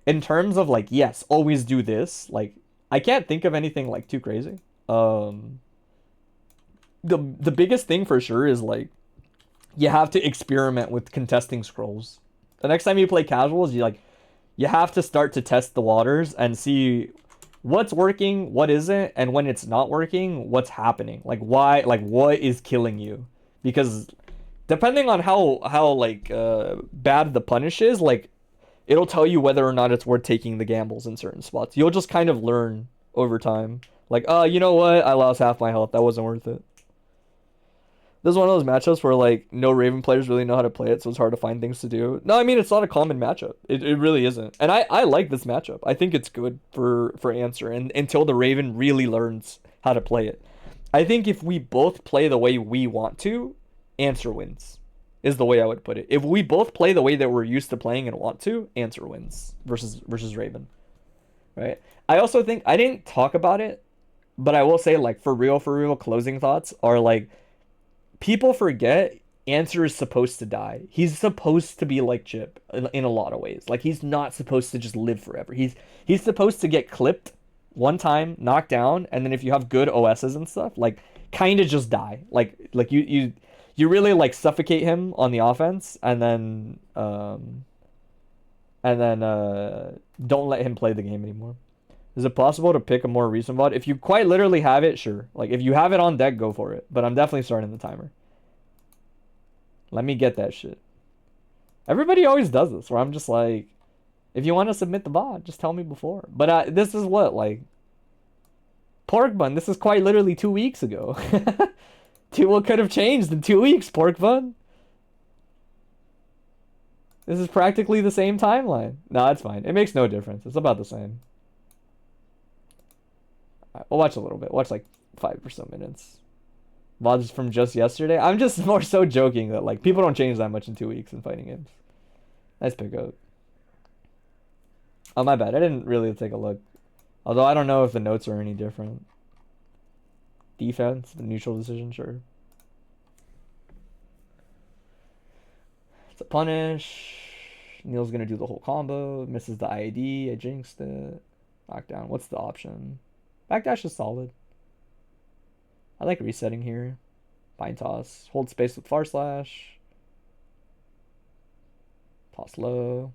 A: in terms of, like, yes, always do this, like, I can't think of anything, like, too crazy. The biggest thing for sure is, like, you have to experiment with contesting scrolls. The next time you play casuals, you have to start to test the waters and see what's working, what isn't, and when it's not working, what's happening. Like why, like what is killing you? Because depending on how bad the punish is, like it'll tell you whether or not it's worth taking the gambles in certain spots. You'll just kind of learn over time. Like, you know what? I lost half my health. That wasn't worth it. This is one of those matchups where, like, no Raven players really know how to play it, so it's hard to find things to do. No, I mean, it's not a common matchup. It really isn't. And I like this matchup. I think it's good for Answer, and until the Raven really learns how to play it. I think if we both play the way we want to, Answer wins. is the way I would put it. If we both play the way that we're used to playing and want to, answer wins versus Raven, right? I also think I didn't talk about it, but I will say, like, for real, closing thoughts are like, people forget Answer is supposed to die. He's supposed to be like Chipp in a lot of ways. Like, he's not supposed to just live forever. He's supposed to get clipped one time, knocked down, and then if you have good OSs and stuff, like, kind of just die. Like you really like suffocate him on the offense, and then don't let him play the game anymore. Is it possible to pick a more recent VOD? If you quite literally have it, sure. Like, if you have it on deck, go for it. But I'm definitely starting the timer. Let me get that shit. Everybody always does this, where I'm just like, if you want to submit the VOD, just tell me before. But this is what, like, pork bun. This is quite literally 2 weeks ago. What could have changed in 2 weeks, pork bun? This is practically the same timeline. No, it's fine. It makes no difference. It's about the same. Right, we'll watch a little bit. Watch like 5 or so minutes. VODs from just yesterday. I'm just more so joking that, like, people don't change that much in 2 weeks in fighting games. Nice pickup. Oh, my bad. I didn't really take a look. Although I don't know if the notes are any different. Defense, the neutral decision, sure. It's a punish. Neil's gonna do the whole combo. Misses the IAD. I jinxed it. Knockdown. What's the option? Backdash is solid. I like resetting here. Fine toss. Hold space with far slash. Toss low.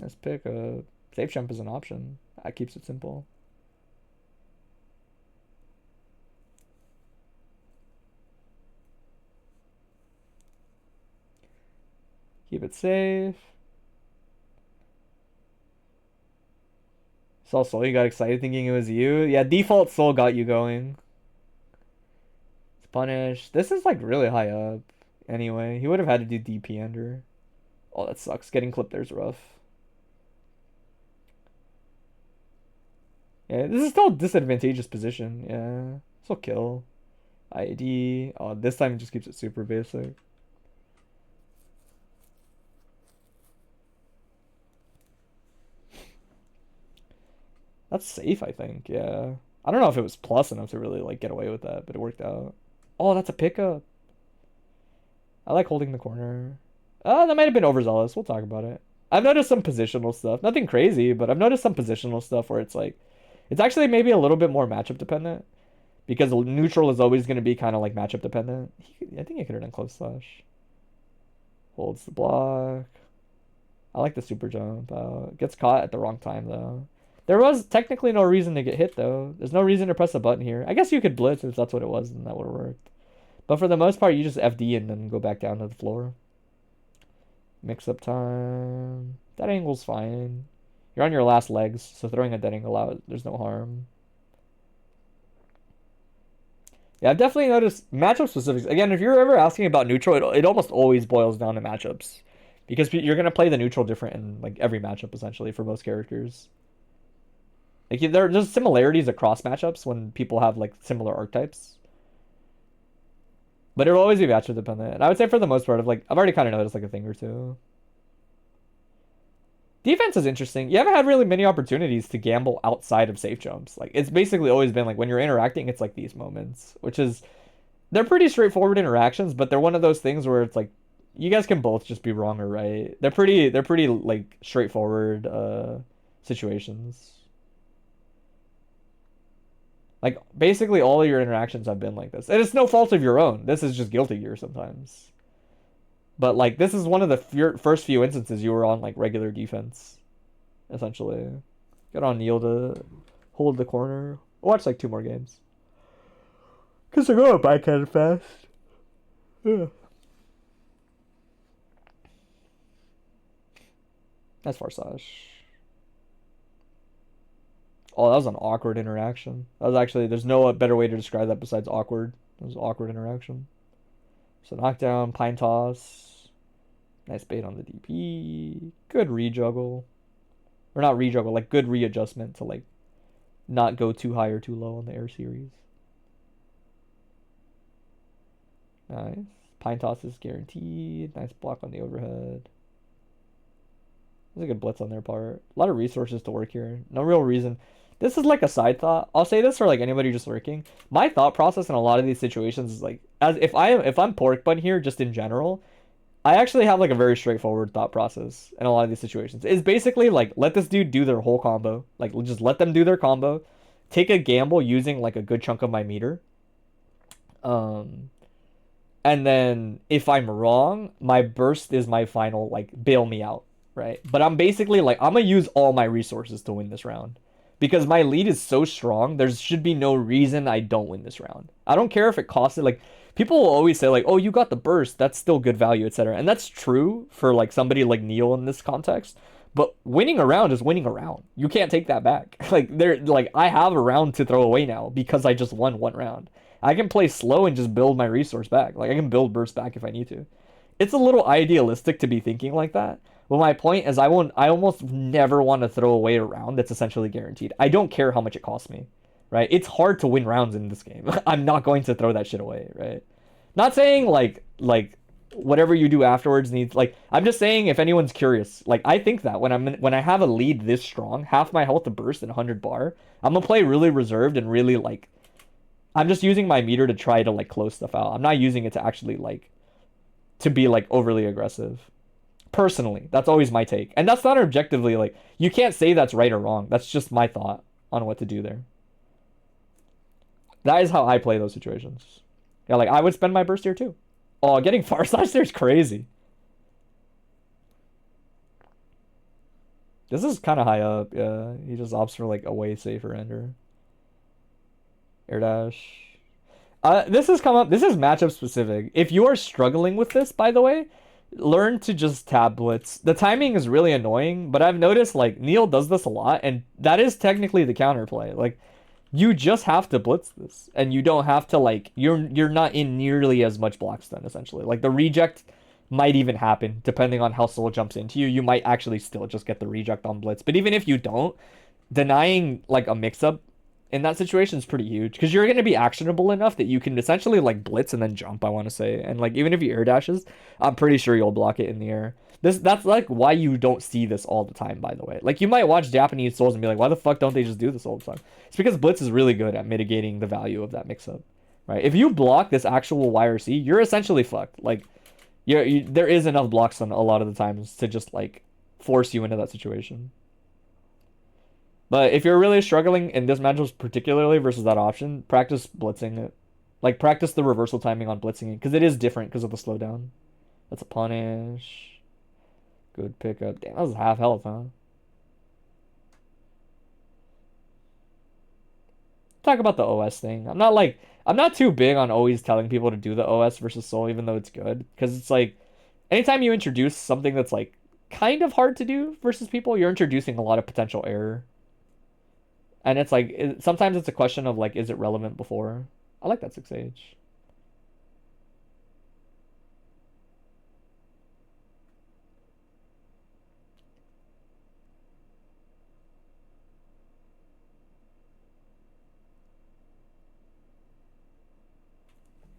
A: Let's pick a safe jump as an option. That keeps it simple. Keep it safe. Saw Soul, you got excited thinking it was you. Yeah, default Soul got you going. It's punished. This is like really high up. Anyway, he would have had to do DP under. Oh, that sucks. Getting clipped there's rough. Yeah, this is still a disadvantageous position. Yeah, still kill. ID. Oh, this time it just keeps it super basic. That's safe, I think. Yeah. I don't know if it was plus enough to really like get away with that, but it worked out. Oh, that's a pickup. I like holding the corner. That might have been overzealous. We'll talk about it. I've noticed some positional stuff. Nothing crazy, but I've noticed some positional stuff where it's like, it's actually maybe a little bit more matchup dependent, because neutral is always going to be kind of like matchup dependent. I think he could have done close slash. Holds the block. I like the super jump out. Gets caught at the wrong time though. There was technically no reason to get hit though. There's no reason to press a button here. I guess you could blitz if that's what it was, and that would have worked. But for the most part, you just FD and then go back down to the floor. Mix up time. That angle's fine. You're on your last legs, so throwing a dead angle out, there's no harm. Yeah, I've definitely noticed matchup specifics. Again, if you're ever asking about neutral, it almost always boils down to matchups. Because you're going to play the neutral different in like every matchup, essentially, for most characters. Like, there's similarities across matchups when people have like similar archetypes. But it'll always be matchup dependent. And I would say for the most part, I've already kind of noticed like a thing or two. Defense is interesting. You haven't had really many opportunities to gamble outside of safe jumps. Like, it's basically always been like when you're interacting, it's like these moments, which is, they're pretty straightforward interactions, but they're one of those things where it's like, you guys can both just be wrong or right. They're pretty like straightforward situations. Like, basically all of your interactions have been like this. And it's no fault of your own. This is just guilty gear sometimes. But, like, this is one of the first few instances you were on, like, regular defense, essentially. Get on Neil to hold the corner. Watch, like, 2 more games. Because they're going by kind of fast. Yeah. That's Farsage. Oh, that was an awkward interaction. That was actually, there's no better way to describe that besides awkward. It was an awkward interaction. So knockdown, pine toss. Nice bait on the DP. Good rejuggle. Or not rejuggle, like good readjustment to like not go too high or too low on the air series. Nice. Pine toss is guaranteed. Nice block on the overhead. That's a good blitz on their part. A lot of resources to work here. No real reason. This is like a side thought. I'll say this for like anybody just lurking. My thought process in a lot of these situations is like, as if I'm pork bun here, just in general, I actually have like a very straightforward thought process in a lot of these situations. It's basically like, let this dude do their whole combo. Like, just let them do their combo. Take a gamble using like a good chunk of my meter. And then if I'm wrong, my burst is my final, like, bail me out, right? But I'm basically like, I'm gonna use all my resources to win this round. Because my lead is so strong, there should be no reason I don't win this round. I don't care if it costs it, like, people will always say, like, oh, you got the burst, that's still good value, etc. And that's true for, like, somebody like Neil in this context. But winning a round is winning a round. You can't take that back. Like, I have a round to throw away now because I just won one round. I can play slow and just build my resource back. Like, I can build burst back if I need to. It's a little idealistic to be thinking like that. But my point is I almost never want to throw away a round that's essentially guaranteed. I don't care how much it costs me, right? It's hard to win rounds in this game. I'm not going to throw that shit away, right? Not saying like whatever you do afterwards needs, like, I'm just saying if anyone's curious, like, I think that when I have a lead this strong, half my health to burst and 100 bar, I'm gonna play really reserved and really, like, I'm just using my meter to try to, like, close stuff out. I'm not using it to actually, like, to be, like, overly aggressive. Personally, that's always my take. And that's not objectively, like, you can't say that's right or wrong. That's just my thought on what to do there. That is how I play those situations. Yeah, like, I would spend my burst here too. Oh, getting far slash there is crazy. This is kind of high up. Yeah, he just opts for, like, a way safer ender. Air dash. This has come up. This is matchup specific. If you are struggling with this, by the way, learn to just tab blitz. The timing is really annoying, but I've noticed, like, Neil does this a lot, and that is technically the counterplay. Like, you just have to blitz this, and you don't have to, like, you're not in nearly as much block stun, essentially. Like, the reject might even happen, depending on how Soul jumps into you. You might actually still just get the reject on blitz. But even if you don't, denying, like, a mix-up in that situation is pretty huge, because you're going to be actionable enough that you can essentially, like, blitz and then jump, I want to say. And, like, even if you air dashes, I'm pretty sure you'll block it in the air. That's like why you don't see this all the time, by the way. Like, you might watch Japanese Souls and be like, why the fuck don't they just do this all the time? It's because blitz is really good at mitigating the value of that mix-up, right? If you block this actual YRC, you're essentially fucked. Like, there is enough blocks on a lot of the times to just, like, force you into that situation. But if you're really struggling in this matchup particularly versus that option, practice blitzing it. Like, practice the reversal timing on blitzing it, because it is different because of the slowdown. That's a punish. Good pickup. Damn, that was half health, huh? Talk about the OS thing. I'm not too big on always telling people to do the OS versus Soul, even though it's good. Because it's like, anytime you introduce something that's, like, kind of hard to do versus people, you're introducing a lot of potential error. And it's like, sometimes it's a question of, like, is it relevant before? I like that 6H.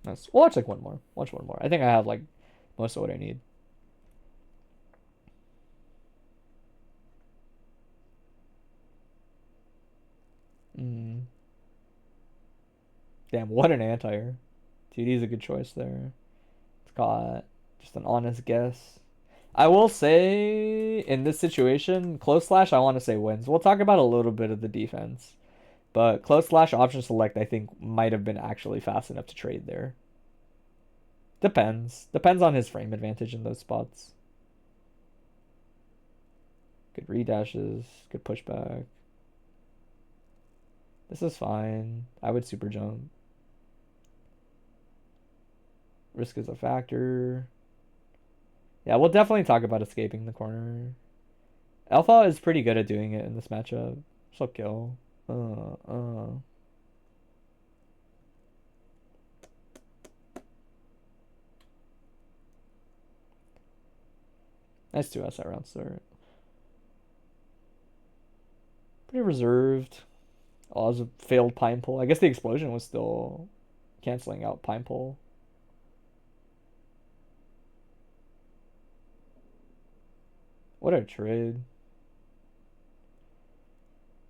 A: Nice. We'll watch, like, one more. Watch one more. I think I have, like, most of what I need. Damn, what an anti-air. TD's a good choice there. It's got just an honest guess. I will say, in this situation, close slash, I want to say wins. We'll talk about a little bit of the defense. But close slash option select, I think, might have been actually fast enough to trade there. Depends. Depends on his frame advantage in those spots. Good redashes. Good pushback. This is fine. I would super jump. Risk is a factor. Yeah, we'll definitely talk about escaping the corner. Alpha is pretty good at doing it in this matchup. So kill. Nice 2S at round start. Pretty reserved. Oh, it was a failed pine pull. I guess the explosion was still canceling out pine pull. What a trade.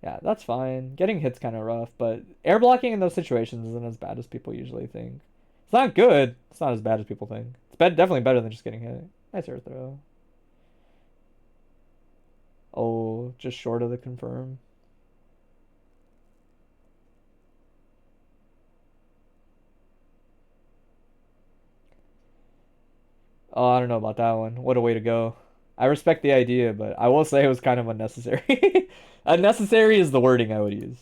A: Yeah, that's fine. Getting hit's kind of rough, but air blocking in those situations isn't as bad as people usually think. It's not good. It's not as bad as people think. It's definitely better than just getting hit. Nice air throw. Oh, just short of the confirm. Oh, I don't know about that one. What a way to go. I respect the idea, but I will say it was kind of unnecessary. Unnecessary is the wording I would use.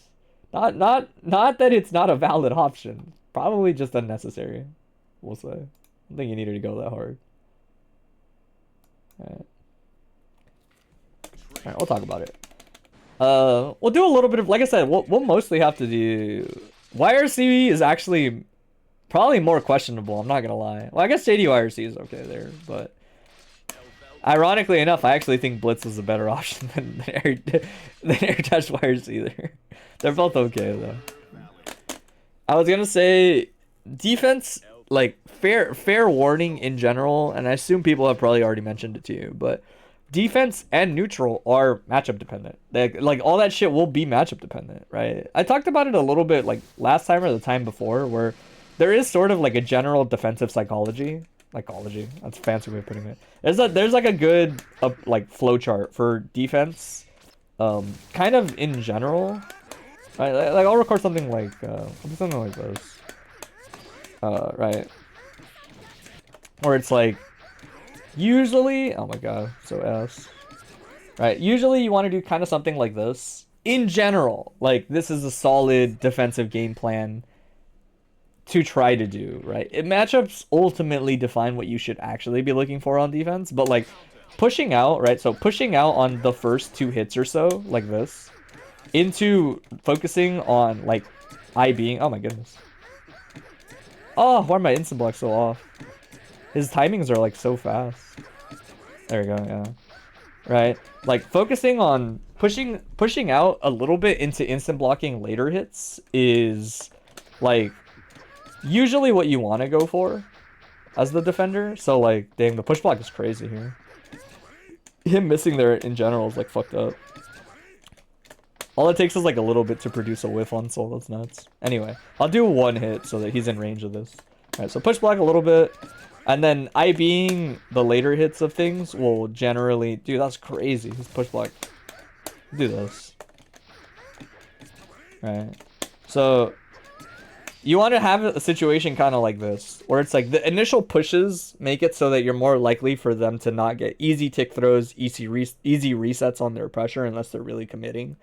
A: Not that it's not a valid option. Probably just unnecessary. We'll say. I don't think you needed to go that hard. Alright. Alright, we'll talk about it. We'll do a little bit of, like I said, we'll mostly have to do. YRC is actually probably more questionable, I'm not gonna lie. Well, I guess JD YRC is okay there, but ironically enough, I actually think Blitz is a better option than Air Dash YRC there. They're both okay though. I was gonna say defense, like fair warning in general, and I assume people have probably already mentioned it to you, but defense and neutral are matchup dependent. Like all that shit will be matchup dependent, right? I talked about it a little bit like last time or the time before, where there is sort of like a general defensive psychology. That's a fancy way of putting it. There's like a good like flow chart for defense, kind of in general. Right? Like I'll record something like something like this. Right. Where it's like usually, oh my god, so S. Right, usually you want to do kind of something like this. In general, like this is a solid defensive game plan to try to do, right? Matchups ultimately define what you should actually be looking for on defense, but like pushing out, right? So pushing out on the first 2 hits or so, like this, into focusing on like IBing. Oh my goodness. Oh, why are my instant blocks so off? His timings are like so fast. There we go, yeah. Right? Like focusing on pushing out a little bit into instant blocking later hits is like usually what you want to go for as the defender. So like, dang, the push block is crazy here. Him missing there in general is like fucked up. All it takes is like a little bit to produce a whiff on Soul. That's nuts. Anyway, I'll do 1 hit so that he's in range of this. Alright, so push block a little bit. And then IBing the later hits of things will generally... Dude, that's crazy. His push block. Do this. Right. So you want to have a situation kind of like this, where it's like the initial pushes make it so that you're more likely for them to not get easy tick throws, easy resets on their pressure unless they're really committing.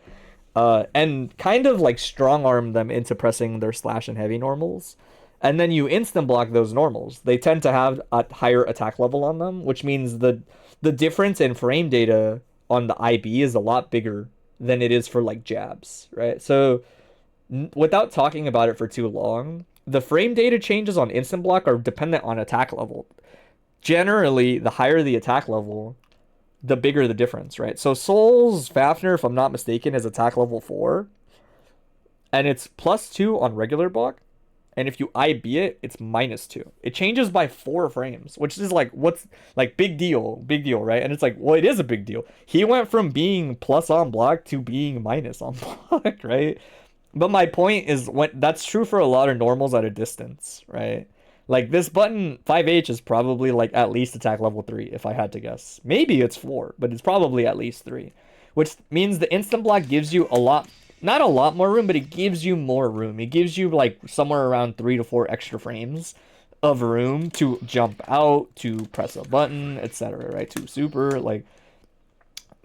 A: And kind of like strong arm them into pressing their slash and heavy normals. And then you instant block those normals. They tend to have a higher attack level on them, which means the difference in frame data on the IB is a lot bigger than it is for like jabs, right? So without talking about it for too long, the frame data changes on instant block are dependent on attack level. Generally, the higher the attack level, the bigger the difference, right? So Soul's Fafnir, if I'm not mistaken, is attack level 4. And it's +2 on regular block. And if you IB it, it's -2. It changes by 4 frames, which is like, what's like big deal, right? And it's like, well, it is a big deal. He went from being plus on block to being minus on block, right? But my point is, that's true for a lot of normals at a distance, right? Like this button 5H is probably like at least attack level 3, if I had to guess. Maybe it's 4, but it's probably at least 3, which means the instant block gives you a lot. Not a lot more room, but it gives you more room. It gives you like somewhere around 3 to 4 extra frames of room to jump out, to press a button, etc., right? To super, like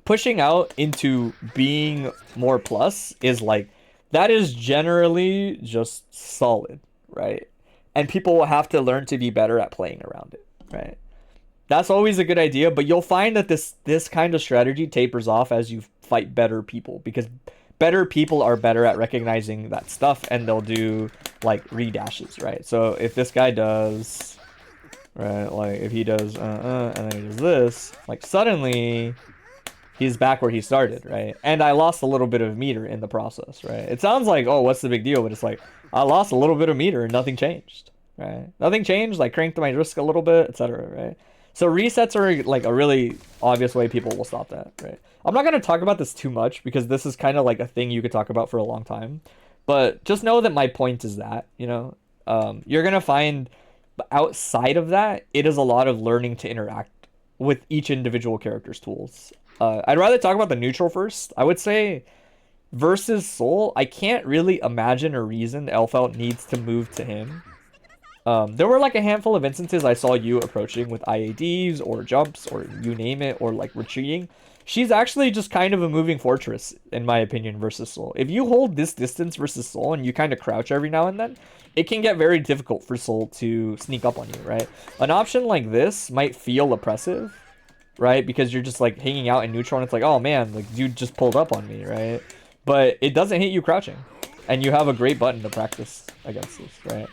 A: pushing out into being more plus is like, that is generally just solid, right? And people will have to learn to be better at playing around it, right? That's always a good idea, but you'll find that this kind of strategy tapers off as you fight better people, because better people are better at recognizing that stuff, and they'll do like redashes, right? So if this guy does, right, like if he does and then he does this, like suddenly he's back where he started, right? And I lost a little bit of meter in the process, right? It sounds like, oh, what's the big deal? But it's like, I lost a little bit of meter and nothing changed, right? Nothing changed, like cranked my risk a little bit, etc., right? So resets are like a really obvious way people will stop that, right? I'm not going to talk about this too much because this is kind of like a thing you could talk about for a long time. But just know that my point is that, you know, you're going to find outside of that, it is a lot of learning to interact with each individual character's tools. I'd rather talk about the neutral first. I would say versus Soul, I can't really imagine a reason Elphelt needs to move to him. There were like a handful of instances I saw you approaching with IADs or jumps or you name it, or like retreating. She's actually just kind of a moving fortress, in my opinion, versus Soul. If you hold this distance versus Soul and you kind of crouch every now and then, it can get very difficult for Soul to sneak up on you, right? An option like this might feel oppressive, right? Because you're just like hanging out in neutral and it's like, oh man, like dude just pulled up on me, right? But it doesn't hit you crouching. And you have a great button to practice against this, right?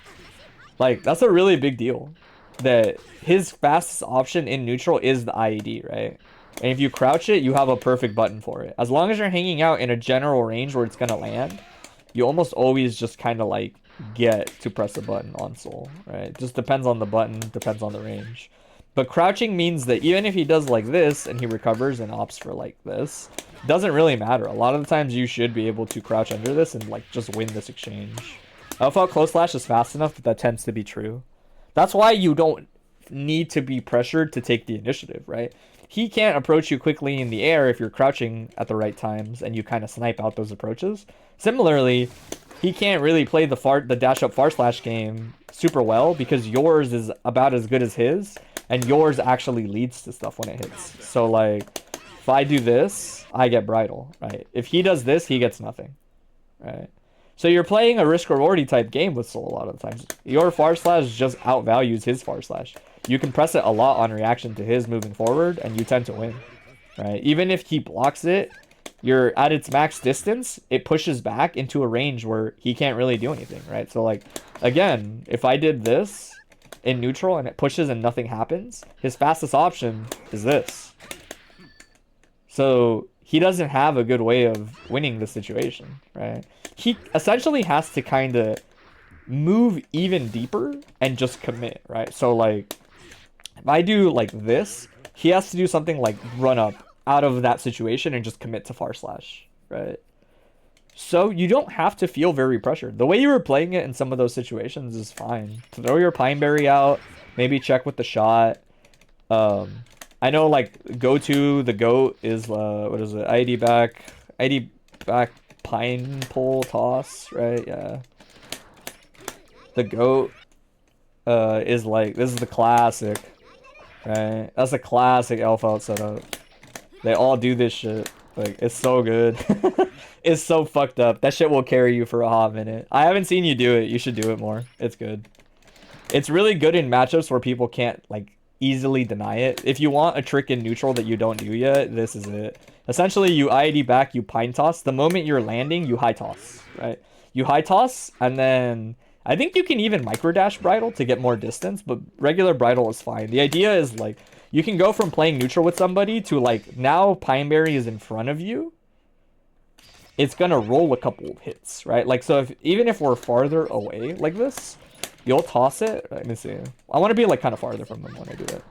A: Like, that's a really big deal. That his fastest option in neutral is the IED, right? And if you crouch it, you have a perfect button for it. As long as you're hanging out in a general range where it's going to land, you almost always just kind of like get to press a button on Soul, right? Just depends on the button, depends on the range. But crouching means that even if he does like this and he recovers and opts for like this, doesn't really matter. A lot of the times you should be able to crouch under this and like just win this exchange. Elphelt close slash is fast enough that tends to be true. That's why you don't need to be pressured to take the initiative, right? He can't approach you quickly in the air if you're crouching at the right times and you kind of snipe out those approaches. Similarly, he can't really play the dash up far slash game super well because yours is about as good as his, and yours actually leads to stuff when it hits. So like, if I do this, I get bridle, right? If he does this, he gets nothing, right? So you're playing a risk-rewardy type game with Soul a lot of the times. Your far slash just outvalues his far slash. You can press it a lot on reaction to his moving forward, and you tend to win, right? Even if he blocks it, you're at its max distance, it pushes back into a range where he can't really do anything, right? So like, again, if I did this in neutral and it pushes and nothing happens, his fastest option is this. So he doesn't have a good way of winning the situation, right? He essentially has to kind of move even deeper and just commit, right? So like, if I do like this, he has to do something like run up out of that situation and just commit to far slash, right? So you don't have to feel very pressured. The way you were playing it in some of those situations is fine. Throw your Pineberry out, maybe check with the shot. I know like go-to, the GOAT is, what is it? ID back pine pole toss, right? Yeah. The GOAT is like, this is the classic, right? That's a classic Elphelt setup. They all do this shit. Like, it's so good. It's so fucked up. That shit will carry you for a hot minute. I haven't seen you do it. You should do it more. It's good. It's really good in matchups where people can't, like, easily deny it. If you want a trick in neutral that you don't do yet, this is it. Essentially, you IED back, you pine toss. The moment you're landing, you high toss, right? You high toss, and then I think you can even micro dash bridle to get more distance, but regular bridle is fine. The idea is, like, you can go from playing neutral with somebody to, like, now Pineberry is in front of you. It's gonna roll a couple of hits, right? Like, so even if we're farther away like this, you'll toss it. Let me see. I want to be, like, kind of farther from them when I do it,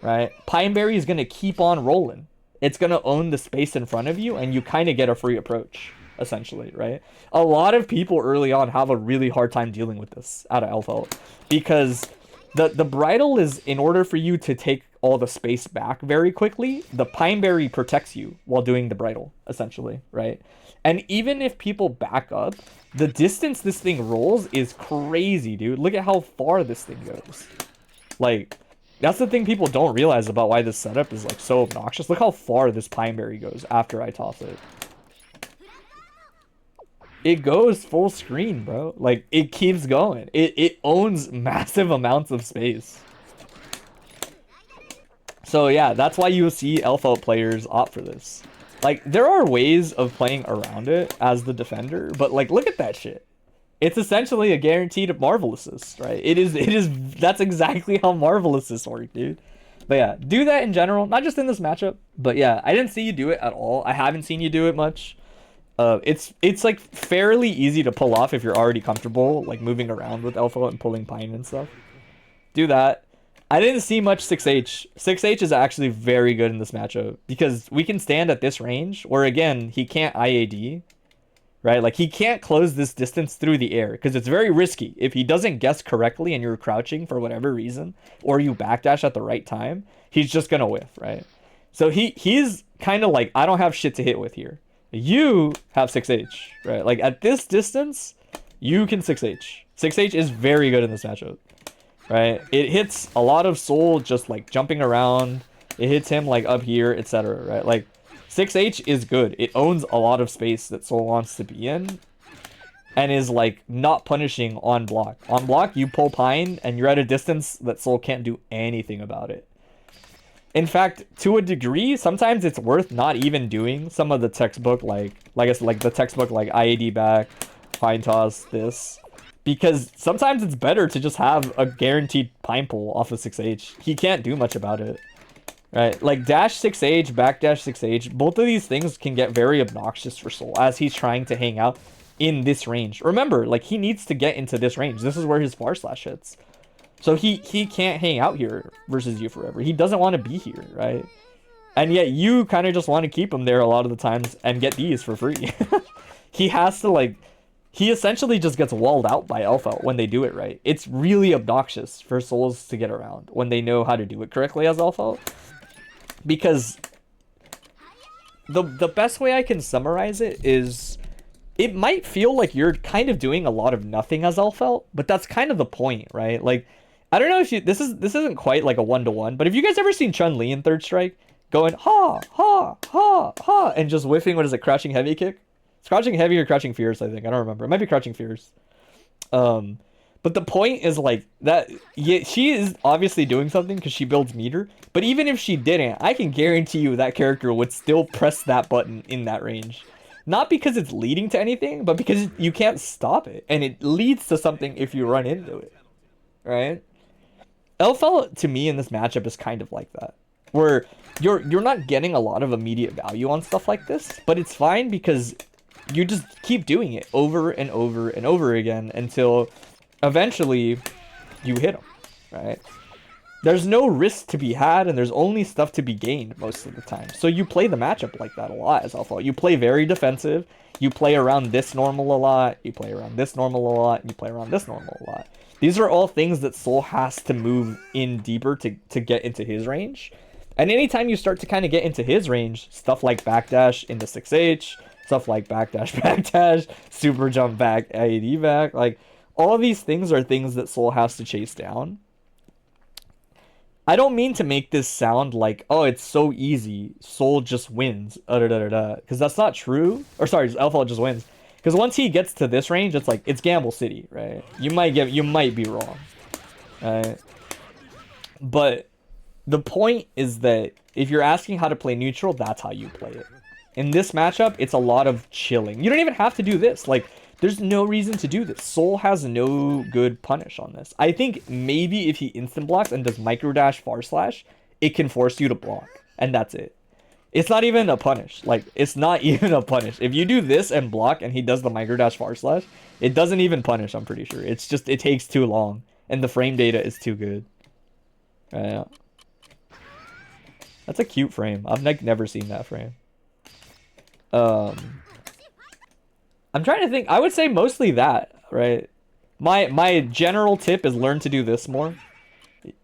A: right? Pineberry is gonna keep on rolling. It's gonna own the space in front of you, and you kind of get a free approach, essentially, right? A lot of people early on have a really hard time dealing with this out of Elphelt because the bridle is, in order for you to take all the space back very quickly, the Pineberry protects you while doing the bridle, essentially, right? And even if people back up, the distance this thing rolls is crazy, dude. Look at how far this thing goes. Like, that's the thing people don't realize about why this setup is, like, so obnoxious. Look how far this Pineberry goes after I toss it. It goes full screen, bro. Like, it keeps going. It owns massive amounts of space. So yeah, that's why you see Elphelt players opt for this. Like, there are ways of playing around it as the defender, but, like, look at that shit. It's essentially a guaranteed Marvelous assist, right? That's exactly how Marvelous work, dude. But yeah, do that in general, not just in this matchup. But yeah, I didn't see you do it at all. I haven't seen you do it much. It's like fairly easy to pull off if you're already comfortable, like, moving around with Elphelt and pulling pine and stuff. Do that. I didn't see much 6H. 6H is actually very good in this matchup because we can stand at this range where, again, he can't IAD, right? Like, he can't close this distance through the air because it's very risky. If he doesn't guess correctly and you're crouching for whatever reason, or you backdash at the right time, he's just going to whiff, right? So he's kind of like, I don't have shit to hit with here. You have 6H, right? Like, at this distance, you can 6H. 6H is very good in this matchup. Right, it hits a lot of Soul just like jumping around. It hits him like up here, etc. Right, like 6H is good. It owns a lot of space that Soul wants to be in, and is like not punishing on block. On block, you pull Pine, and you're at a distance that Soul can't do anything about it. In fact, to a degree, sometimes it's worth not even doing some of the textbook like I said, like the textbook like IAD back, Pine toss, this. Because sometimes it's better to just have a guaranteed pine pull off of 6H. He can't do much about it. Right? Like dash 6H, backdash 6H, both of these things can get very obnoxious for Soul as he's trying to hang out in this range. Remember, like he needs to get into this range. This is where his far slash hits. So he can't hang out here versus you forever. He doesn't want to be here, right? And yet you kind of just want to keep him there a lot of the times and get these for free. He has to like... He essentially just gets walled out by Elphelt when they do it right. It's really obnoxious for Souls to get around when they know how to do it correctly as Elphelt. Because the best way I can summarize it is it might feel like you're kind of doing a lot of nothing as Elphelt, but that's kind of the point, right? Like, I don't know if you... This isn't quite like a one-to-one, but have you guys ever seen Chun-Li in Third Strike going ha, ha, ha, ha, and just whiffing, what is it, crouching heavy kick? It's crouching heavy or crouching fierce, I think. I don't remember. It might be crouching fierce. But the point is like that. Yeah, she is obviously doing something because she builds meter. But even if she didn't, I can guarantee you that character would still press that button in that range. Not because it's leading to anything, but because you can't stop it. And it leads to something if you run into it. Right? Elphelt, to me, in this matchup is kind of like that. Where you're not getting a lot of immediate value on stuff like this. But it's fine because... you just keep doing it over and over and over again until eventually you hit them, right? There's no risk to be had and there's only stuff to be gained most of the time. So you play the matchup like that a lot as Elphelt. You play very defensive. You play around this normal a lot. You play around this normal a lot. And you play around this normal a lot. These are all things that Soul has to move in deeper to get into his range. And anytime you start to kind of get into his range, stuff like backdash into 6H, stuff like backdash, super jump back, IAD back, like all of these things are things that Soul has to chase down. I don't mean to make this sound like, oh, it's so easy, Soul just wins, because that's not true. Or sorry, Elphelt just wins. Because once he gets to this range, it's like, it's Gamble City, right? You might be wrong, right? But the point is that if you're asking how to play neutral, that's how you play it. In this matchup, it's a lot of chilling. You don't even have to do this. Like, there's no reason to do this. Soul has no good punish on this. I think maybe if he instant blocks and does micro dash far slash, it can force you to block. And that's it. It's not even a punish. Like, it's not even a punish. If you do this and block and he does the micro dash far slash, it doesn't even punish, I'm pretty sure. It's just, it takes too long. And the frame data is too good. That's a cute frame. I've like never seen that frame. I'm trying to think. I would say mostly that, right? My general tip is learn to do this more.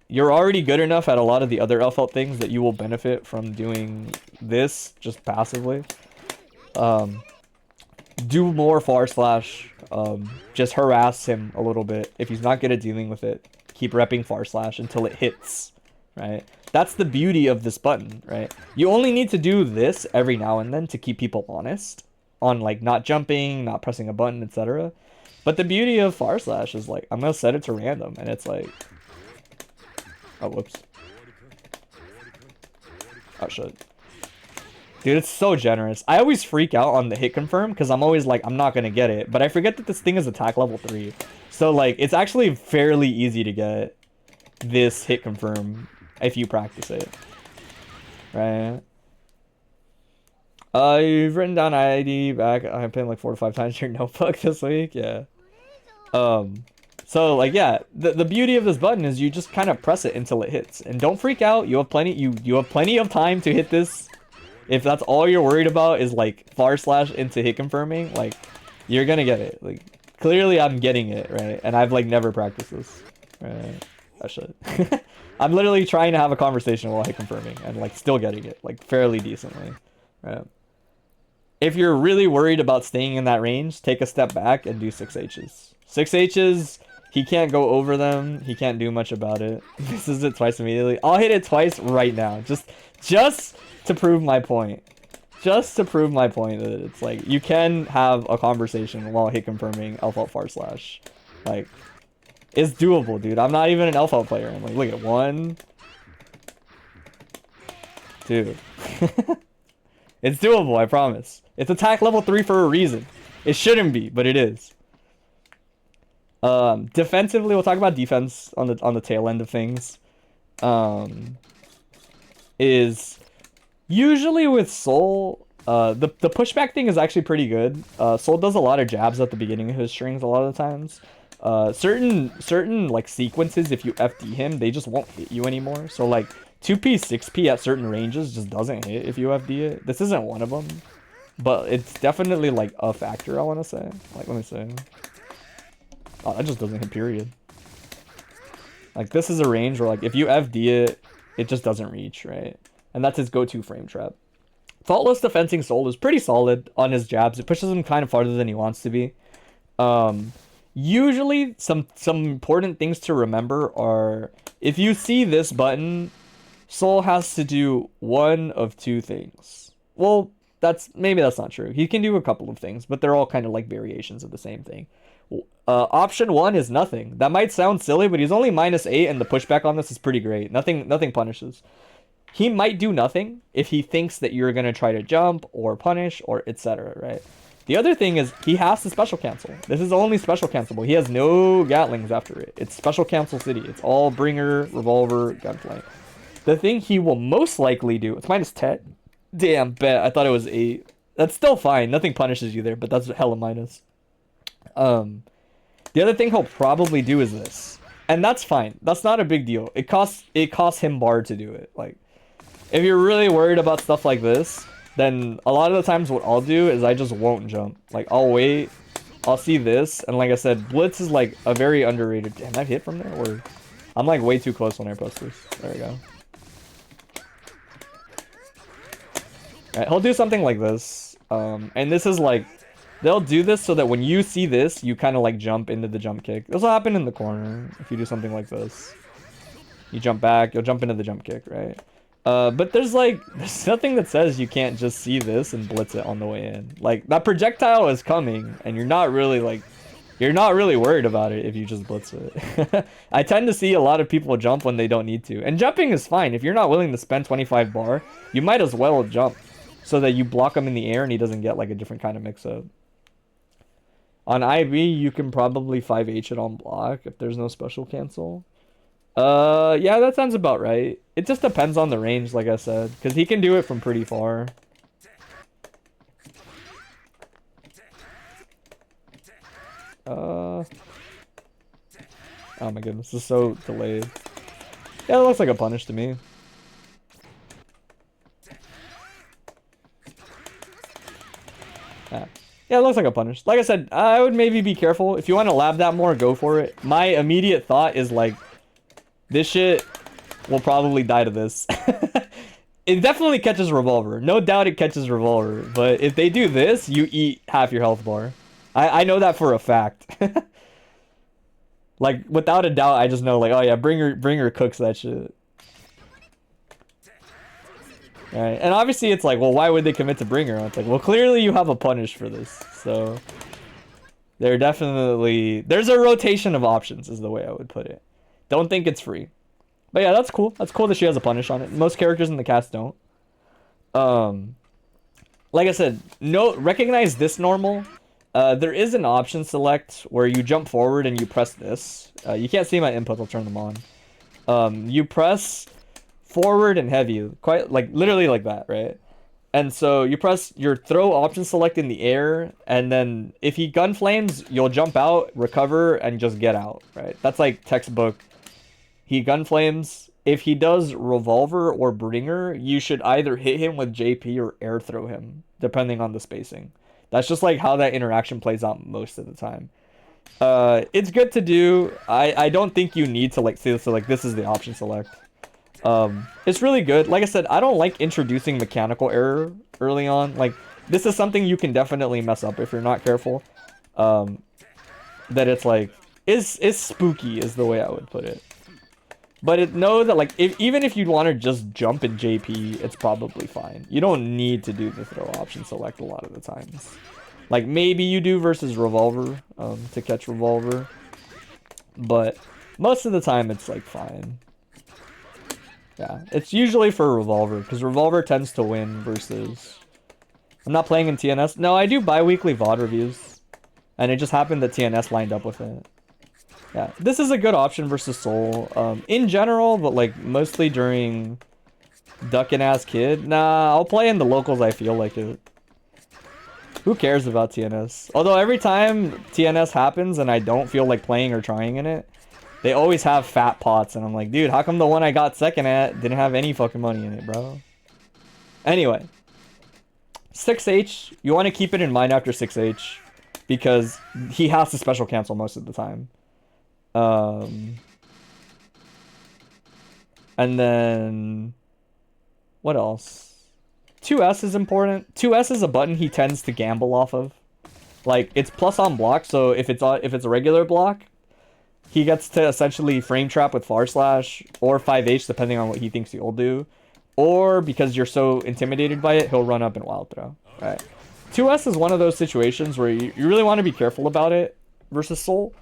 A: You're already good enough at a lot of the other Elphelt things that you will benefit from doing this just passively. Do more far slash. Just harass him a little bit. If he's not good at dealing with it, keep repping far slash until it hits, right? That's the beauty of this button, right? You only need to do this every now and then to keep people honest on like not jumping, not pressing a button, etc. But the beauty of far slash is like, I'm gonna set it to random and it's like, oh, whoops. Oh, shit. Dude, it's so generous. I always freak out on the hit confirm because I'm always like, I'm not gonna get it. But I forget that this thing is attack level 3. So like, it's actually fairly easy to get this hit confirm if you practice it, right? You've written down ID back. I'm playing like 4 to 5 times your notebook this week. Yeah. So like yeah, the beauty of this button is you just kind of press it until it hits, and don't freak out. You have plenty of time to hit this. If that's all you're worried about is like / into hit confirming, like you're gonna get it. Like clearly I'm getting it, right? And I've like never practiced this. Right? I should. I'm literally trying to have a conversation while hit confirming and like still getting it like fairly decently. Right? If you're really worried about staying in that range, take a step back and do 6Hs. 6Hs, he can't go over them. He can't do much about it. This is it twice immediately. I'll hit it twice right now. Just to prove my point. Just to prove my point that it's like, you can have a conversation while hit confirming Elphelt / Like, it's doable, dude. I'm not even an Elphelt player. I'm like, look at 1. Dude. It's doable, I promise. It's attack level 3 for a reason. It shouldn't be, but it is. Defensively, we'll talk about defense on the tail end of things. Is usually with Soul, the pushback thing is actually pretty good. Soul does a lot of jabs at the beginning of his strings a lot of the times. Certain like sequences, if you FD him, they just won't hit you anymore. So like 2P, 6P at certain ranges just doesn't hit if you FD it. This isn't one of them, but it's definitely like a factor, I want to say. Like, let me see. Oh, that just doesn't hit, period. Like, this is a range where like if you FD it, it just doesn't reach, right? And that's his go-to frame trap. Faultless defending Soul is pretty solid on his jabs. It pushes him kind of farther than he wants to be. Usually some important things to remember are, if you see this button, Soul has to do one of 2 things. Well, maybe that's not true. He can do a couple of things, but they're all kind of like variations of the same thing. Option 1 is nothing. That might sound silly, but he's only -8, and the pushback on this is pretty great. Nothing punishes. He might do nothing if he thinks that you're gonna try to jump or punish or etc. Right? The other thing is he has to special cancel. This is only special cancelable. He has no Gatlings after it. It's special cancel city. It's all bringer, revolver, gunflame. The thing he will most likely do, it's -10. Damn, bet. I thought it was 8. That's still fine. Nothing punishes you there, but that's hella minus. The other thing he'll probably do is this. And that's fine. That's not a big deal. It costs him bar to do it. Like, if you're really worried about stuff like this, then a lot of the times what I'll do is I just won't jump. Like, I'll wait. I'll see this. And like I said, Blitz is like a very underrated... Damn, I hit from there? Or... I'm like way too close when I press this. There we go. Alright, he'll do something like this. And this is like... They'll do this so that when you see this, you kind of like jump into the jump kick. This will happen in the corner if you do something like this. You jump back, you'll jump into the jump kick, right? But there's nothing that says you can't just see this and blitz it on the way in. Like, that projectile is coming, and you're not really worried about it if you just blitz it. I tend to see a lot of people jump when they don't need to. And jumping is fine. If you're not willing to spend 25 bar, you might as well jump so that you block him in the air and he doesn't get like a different kind of mix-up. On IB, you can probably 5H it on block if there's no special cancel. Yeah, that sounds about right. It just depends on the range, like I said, because he can do it from pretty far. Oh my goodness, this is so delayed. Yeah, it looks like a punish to me. Yeah, it looks like a punish. Like I said, I would maybe be careful. If you want to lab that more, go for it. My immediate thought is like, this shit will probably die to this. It definitely catches revolver. No doubt it catches revolver. But if they do this, you eat half your health bar. I know that for a fact. Like, without a doubt, I just know, like, oh yeah, Bringer cooks that shit. Alright, and obviously it's like, well, why would they commit to Bringer? It's like, well, clearly you have a punish for this. So, there's a rotation of options is the way I would put it. Don't think it's free. But yeah, that's cool. That's cool that she has a punish on it. Most characters in the cast don't. Like I said, recognize this normal. There is an option select where you jump forward and you press this. You can't see my input, I'll turn them on. You press forward and heavy, quite like literally like that, right? And so you press your throw option select in the air, and then if he gun flames, you'll jump out, recover, and just get out, right? That's like textbook. He gun flames. If he does revolver or bringer, you should either hit him with JP or air throw him, depending on the spacing. That's just like how that interaction plays out most of the time. It's good to do. I don't think you need to like say so like this is the option select. It's really good. Like I said, I don't like introducing mechanical error early on. Like this is something you can definitely mess up if you're not careful. That it's like is spooky is the way I would put it. But know that like even if you'd want to just jump in JP, it's probably fine. You don't need to do the throw option select a lot of the times. Like maybe you do versus revolver to catch revolver, but most of the time it's like fine. Yeah, it's usually for revolver because revolver tends to win versus. I'm not playing in TNS. No, I do bi-weekly VOD reviews, and it just happened that TNS lined up with it. Yeah, this is a good option versus Soul in general, but like mostly during Duckin' Ass Kid. Nah, I'll play in the locals. I feel like it. Who cares about TNS? Although every time TNS happens and I don't feel like playing or trying in it, they always have fat pots, and I'm like, dude, how come the one I got second at didn't have any fucking money in it, bro? Anyway, 6H, you want to keep it in mind after 6H because he has to special cancel most of the time. And then what else? 2S is important. 2S is a button he tends to gamble off of. Like it's plus on block, so if it's a regular block, he gets to essentially frame trap with far slash or 5H depending on what he thinks you'll do. Or because you're so intimidated by it, he'll run up and wild throw. Right. 2S is one of those situations where you really want to be careful about it versus Soul.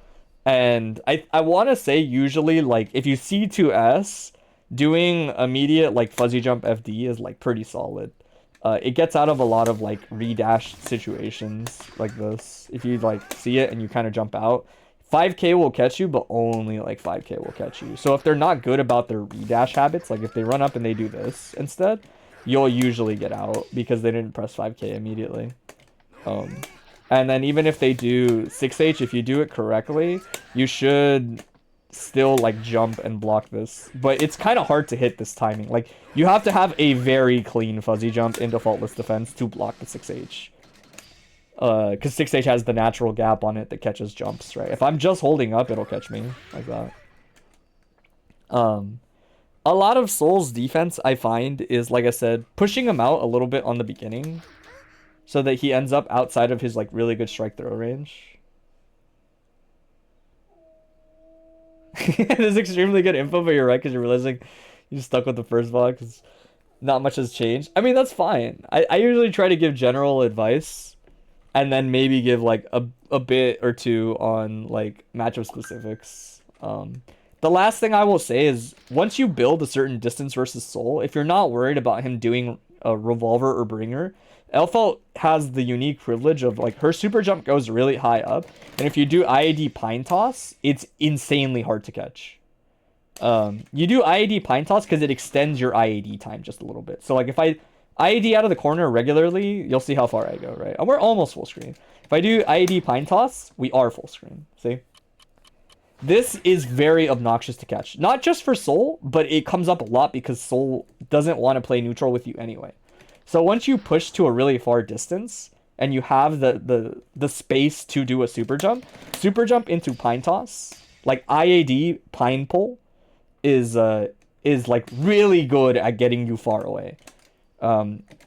A: And I want to say usually like if you see 2S, doing immediate like fuzzy jump FD is like pretty solid. It gets out of a lot of like redash situations like this. If you like see it and you kind of jump out, 5k will catch you, but only like 5k will catch you. So if they're not good about their redash habits, like if they run up and they do this instead, you'll usually get out because they didn't press 5k immediately. And then even if they do 6H, if you do it correctly, you should still like jump and block this. But it's kind of hard to hit this timing. Like you have to have a very clean fuzzy jump in defaultless defense to block the 6H. Because 6H has the natural gap on it that catches jumps, right? If I'm just holding up, it'll catch me like that. A lot of Soul's defense, I find, is, like I said, pushing him out a little bit on the beginning so that he ends up outside of his like really good strike throw range. This is extremely good info, but you're right because you're realizing you're stuck with the first VOD because not much has changed. I mean, that's fine. I usually try to give general advice and then maybe give like a bit or two on like matchup specifics. The last thing I will say is once you build a certain distance versus Soul, if you're not worried about him doing a revolver or bringer, Elphelt has the unique privilege of like her super jump goes really high up, and if you do IAD pine toss, it's insanely hard to catch. You do IAD pine toss because it extends your IAD time just a little bit. So like if I IAD out of the corner regularly, you'll see how far I go, right? And we're almost full screen. If I do IAD pine toss, we are full screen. See? This is very obnoxious to catch. Not just for Soul, but it comes up a lot because Soul doesn't want to play neutral with you anyway. So once you push to a really far distance and you have the space to do a super jump into pine toss, like IAD pine pull is like really good at getting you far away.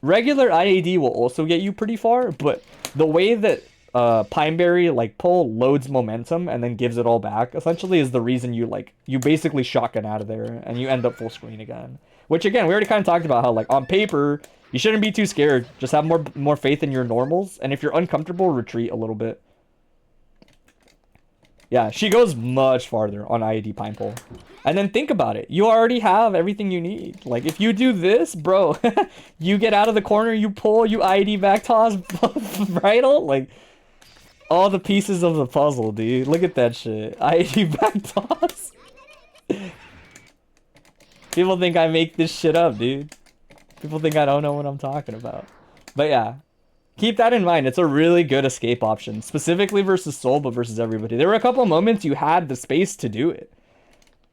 A: Regular IAD will also get you pretty far, but the way that Pineberry like pull loads momentum and then gives it all back essentially is the reason you basically shotgun out of there and you end up full screen again. Which again, we already kind of talked about how like on paper you shouldn't be too scared. Just have more faith in your normals, and if you're uncomfortable, retreat a little bit. Yeah, she goes much farther on IAD pine pull. And then think about it. You already have everything you need. Like, if you do this, bro, you get out of the corner, you pull, you IAD back toss, bridle, like, all the pieces of the puzzle, dude. Look at that shit. IAD back toss. People think I make this shit up, dude. People think I don't know what I'm talking about. But yeah, keep that in mind. It's a really good escape option, specifically versus Soul, but versus everybody. There were a couple of moments you had the space to do it.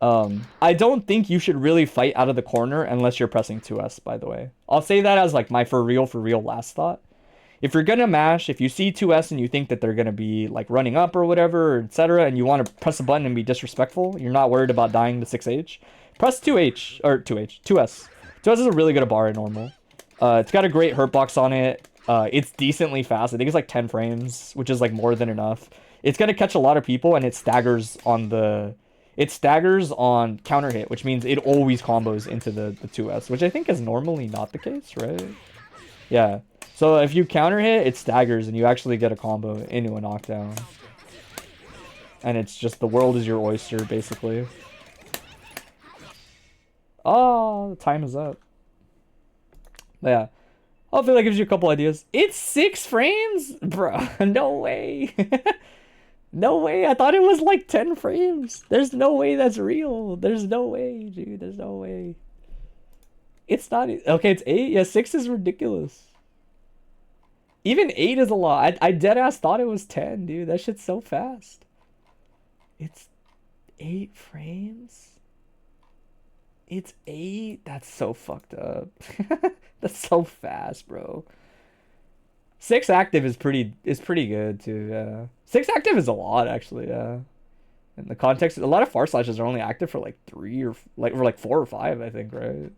A: I don't think you should really fight out of the corner unless you're pressing 2S, by the way. I'll say that as like my for real last thought. If you're gonna mash, if you see 2S and you think that they're gonna be like running up or whatever, etc., and you want to press a button and be disrespectful, you're not worried about dying to 6H, press 2H, or 2H, 2S. 2S is a really good bar in normal. It's got a great hurt box on it. It's decently fast. I think it's like 10 frames, which is like more than enough. It's gonna catch a lot of people, and it staggers on counter hit, which means it always combos into the 2S, which I think is normally not the case, right? Yeah. So if you counter hit, it staggers, and you actually get a combo into a knockdown. And it's just the world is your oyster, basically. Oh, the time is up. But yeah. Hopefully that gives you a couple ideas. It's 6 frames? Bruh, no way. No way. I thought it was like 10 frames. There's no way that's real. There's no way, dude. There's no way. It's not. Okay, it's 8. Yeah, 6 is ridiculous. Even 8 is a lot. I deadass thought it was 10, dude. That shit's so fast. It's 8 frames? It's 8? That's so fucked up. That's so fast, bro. 6 active is pretty good too, yeah. 6 active is a lot, actually, yeah. In the context, a lot of far slashes are only active for like 3 or like 4 or 5, I think, right?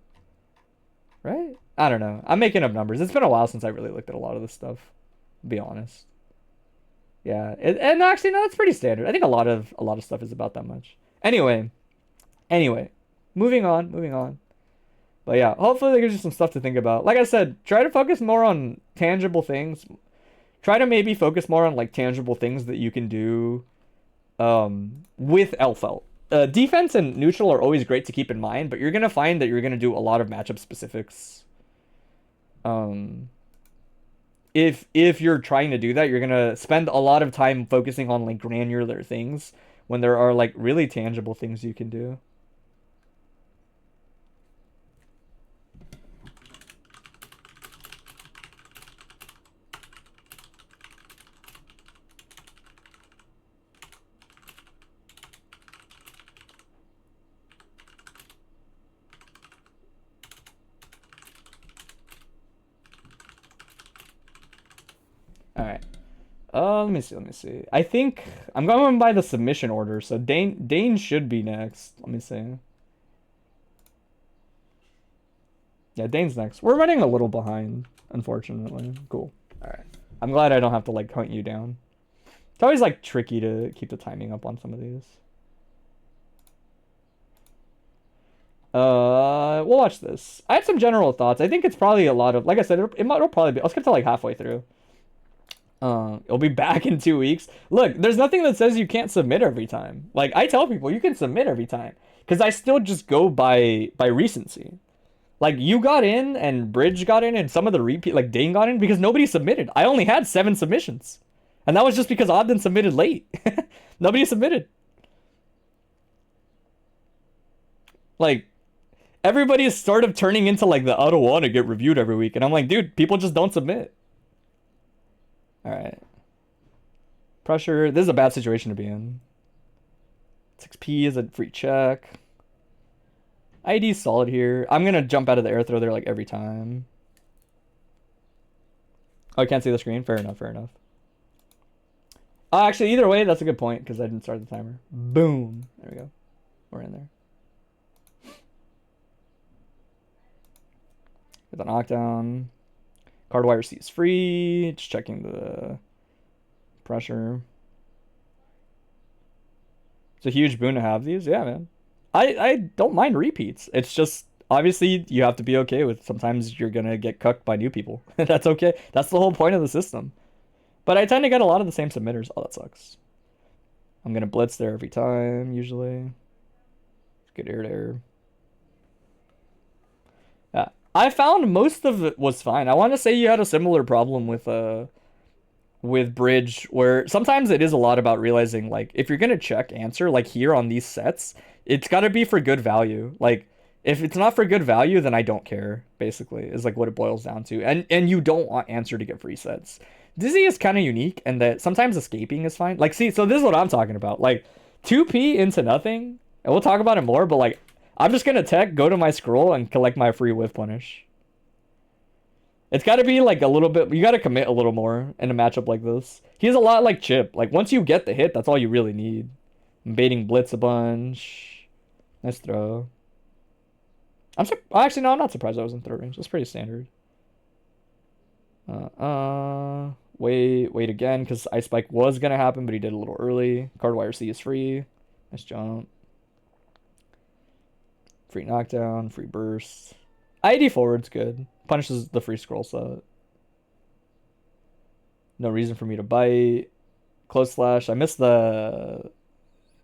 A: Right? I don't know. I'm making up numbers. It's been a while since I really looked at a lot of this stuff, to be honest. Yeah, and actually, no, that's pretty standard. I think a lot of stuff is about that much. Anyway, moving on. But yeah, hopefully that gives you some stuff to think about. Like I said, try to focus more on tangible things. Try to maybe focus more on like tangible things that you can do with Elphelt. Defense and neutral are always great to keep in mind, but you're gonna find that you're gonna do a lot of matchup specifics. If you're trying to do that, you're gonna spend a lot of time focusing on like granular things when there are like really tangible things you can do. Alright. Let me see. I think I'm going by the submission order, so Dane should be next. Let me see. Yeah, Dane's next. We're running a little behind, unfortunately. Cool. Alright. I'm glad I don't have to like hunt you down. It's always like tricky to keep the timing up on some of these. We'll watch this. I have some general thoughts. I think it's probably a lot of, like I said, it'll probably be, I'll skip to like halfway through. It'll be back in 2 weeks. Look, there's nothing that says you can't submit every time. Like, I tell people you can submit every time, because I still just go by recency. Like, you got in and Bridge got in and some of the repeat, like Dane got in because nobody submitted. I only had 7 submissions, and that was just because Ogden submitted late. Nobody submitted. Like, everybody is sort of turning into like the I don't want to get reviewed every week, and I'm like, dude, people just don't submit. All right. Pressure. This is a bad situation to be in. 6P is a free check. ID's solid here. I'm going to jump out of the air throw there like every time. Oh, I can't see the screen? Fair enough, fair enough. Actually, either way, that's a good point because I didn't start the timer. Boom. There we go. We're in there. Get the knockdown. Cardwire C is free. Just checking the pressure. It's a huge boon to have these. Yeah, man. I don't mind repeats. It's just, obviously, you have to be okay with sometimes you're going to get cucked by new people. That's okay. That's the whole point of the system. But I tend to get a lot of the same submitters. Oh, that sucks. I'm going to blitz there every time, usually. Good air to air. Yeah. I found most of it was fine. I want to say you had a similar problem with Bridge, where sometimes it is a lot about realizing, like, if you're going to check answer, like here on these sets, it's got to be for good value. Like, If it's not for good value, then I don't care, basically, is like what it boils down to. And you don't want answer to get free sets. Dizzy is kind of unique and that sometimes escaping is fine. Like, see, so this is what I'm talking about. Like, 2p into nothing, and we'll talk about it more, but like, I'm just gonna tech, go to my scroll, and collect my free whiff punish. It's got to be like a little bit, you got to commit a little more in a matchup like this. He's a lot like Chipp. Like, once you get the hit, that's all you really need. I'm baiting blitz a bunch. Nice throw. Actually, no, I'm not surprised I was in throw range. That's pretty standard. Wait again, because Ice Spike was going to happen, but he did a little early. Cardwire C is free. Nice jump. Free knockdown, free burst. ID forward's good. Punishes the free scroll set. No reason for me to bite. Close slash. I missed the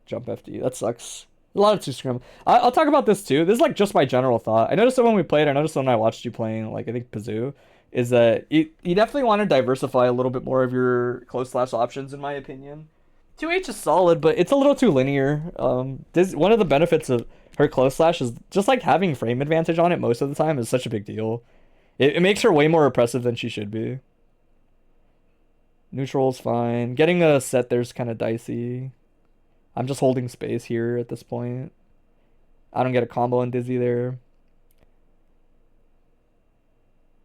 A: jump FD. That sucks. A lot of two scrim. I'll talk about this too. This is like just my general thought. I noticed it when we played. I noticed it when I watched you playing, like, I think Pazoo, is that you definitely want to diversify a little bit more of your close slash options, in my opinion. 2H is solid, but it's a little too linear. One of the benefits of her close slash is just like having frame advantage on it most of the time is such a big deal. It makes her way more oppressive than she should be. Neutral's fine. Getting a set there's kind of dicey. I'm just holding space here at this point. I don't get a combo on Dizzy there.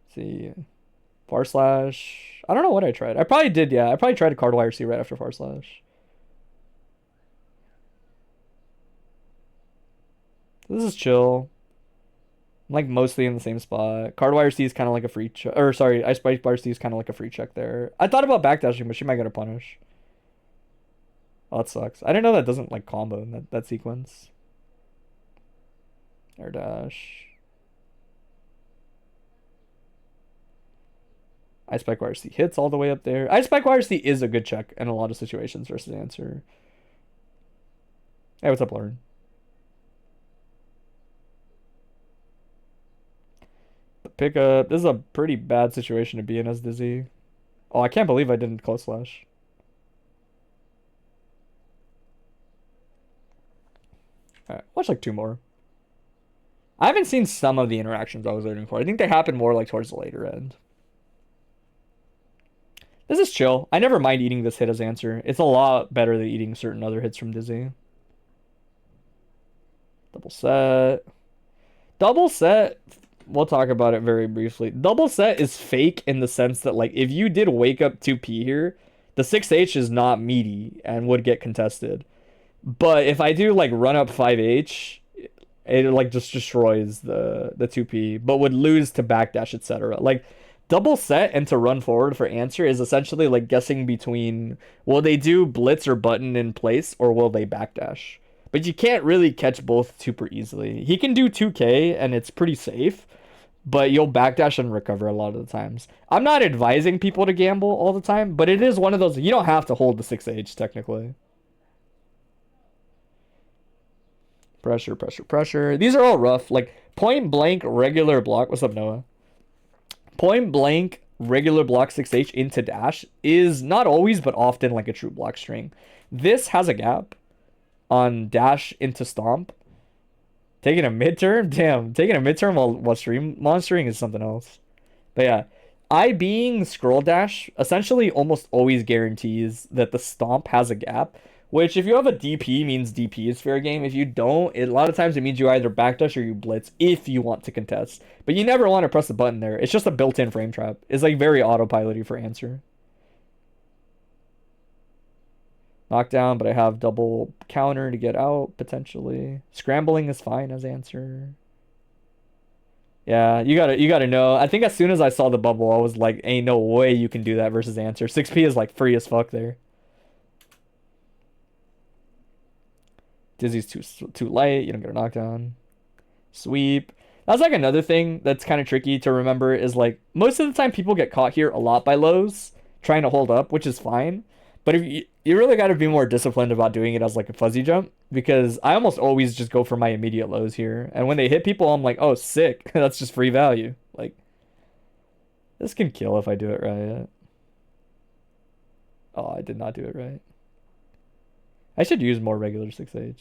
A: Let's see. Far slash. I don't know what I tried. I probably did, yeah. I probably tried a card wire C right after far slash. This is chill. I'm like mostly in the same spot. Cardwire C is kind of like a free check. Or sorry, Ice Spike Bar C is kind of like a free check there. I thought about backdashing, but she might get a punish. Oh, that sucks. I didn't know that doesn't like combo in that sequence. Air dash. Ice Spike Wire C hits all the way up there. Ice Spike Wire C is a good check in a lot of situations versus answer. Hey, what's up, Lauren? The pickup. This is a pretty bad situation to be in as Dizzy. Oh, I can't believe I didn't close slash. Alright, watch like two more. I haven't seen some of the interactions I was waiting for. I think they happen more like towards the later end. This is chill. I never mind eating this hit as answer. It's a lot better than eating certain other hits from Dizzy. Double set. Double set, we'll talk about it very briefly. Double set is fake in the sense that, like, if you did wake up 2p here, the 6H is not meaty and would get contested. But if I do, like, run up 5H, it, like, just destroys the 2p, but would lose to backdash, etc. Like, double set and to run forward for answer is essentially, like, guessing between, will they do blitz or button in place, or will they backdash? But you can't really catch both super easily. He can do 2k, and it's pretty safe, but you'll backdash and recover a lot of the times. I'm not advising people to gamble all the time, but it is one of those, you don't have to hold the 6H, technically. Pressure, pressure, pressure. These are all rough. Like, point blank, regular block. What's up, Noah? Point blank, regular block 6H into dash is not always, but often, like a true block string. This has a gap on dash into stomp. Taking a midterm? Damn, taking a midterm while stream monstering is something else. But yeah, I being scroll dash essentially almost always guarantees that the stomp has a gap, which if you have a DP means DP is fair game. If you don't, a lot of times it means you either backdash or you blitz if you want to contest. But you never want to press the button there. It's just a built-in frame trap. It's like very autopilot-y for answer. Knockdown, but I have double counter to get out, potentially. Scrambling is fine as answer. Yeah, you gotta know. I think as soon as I saw the bubble, I was like, ain't no way you can do that versus answer. 6p is like free as fuck there. Dizzy's too light, you don't get a knockdown. Sweep. That's like another thing that's kind of tricky to remember is like, most of the time people get caught here a lot by lows, trying to hold up, which is fine. But if you really got to be more disciplined about doing it as like a fuzzy jump, because I almost always just go for my immediate lows here. And when they hit people, I'm like, oh, sick. That's just free value. Like, this can kill if I do it right. Oh, I did not do it right. I should use more regular 6H.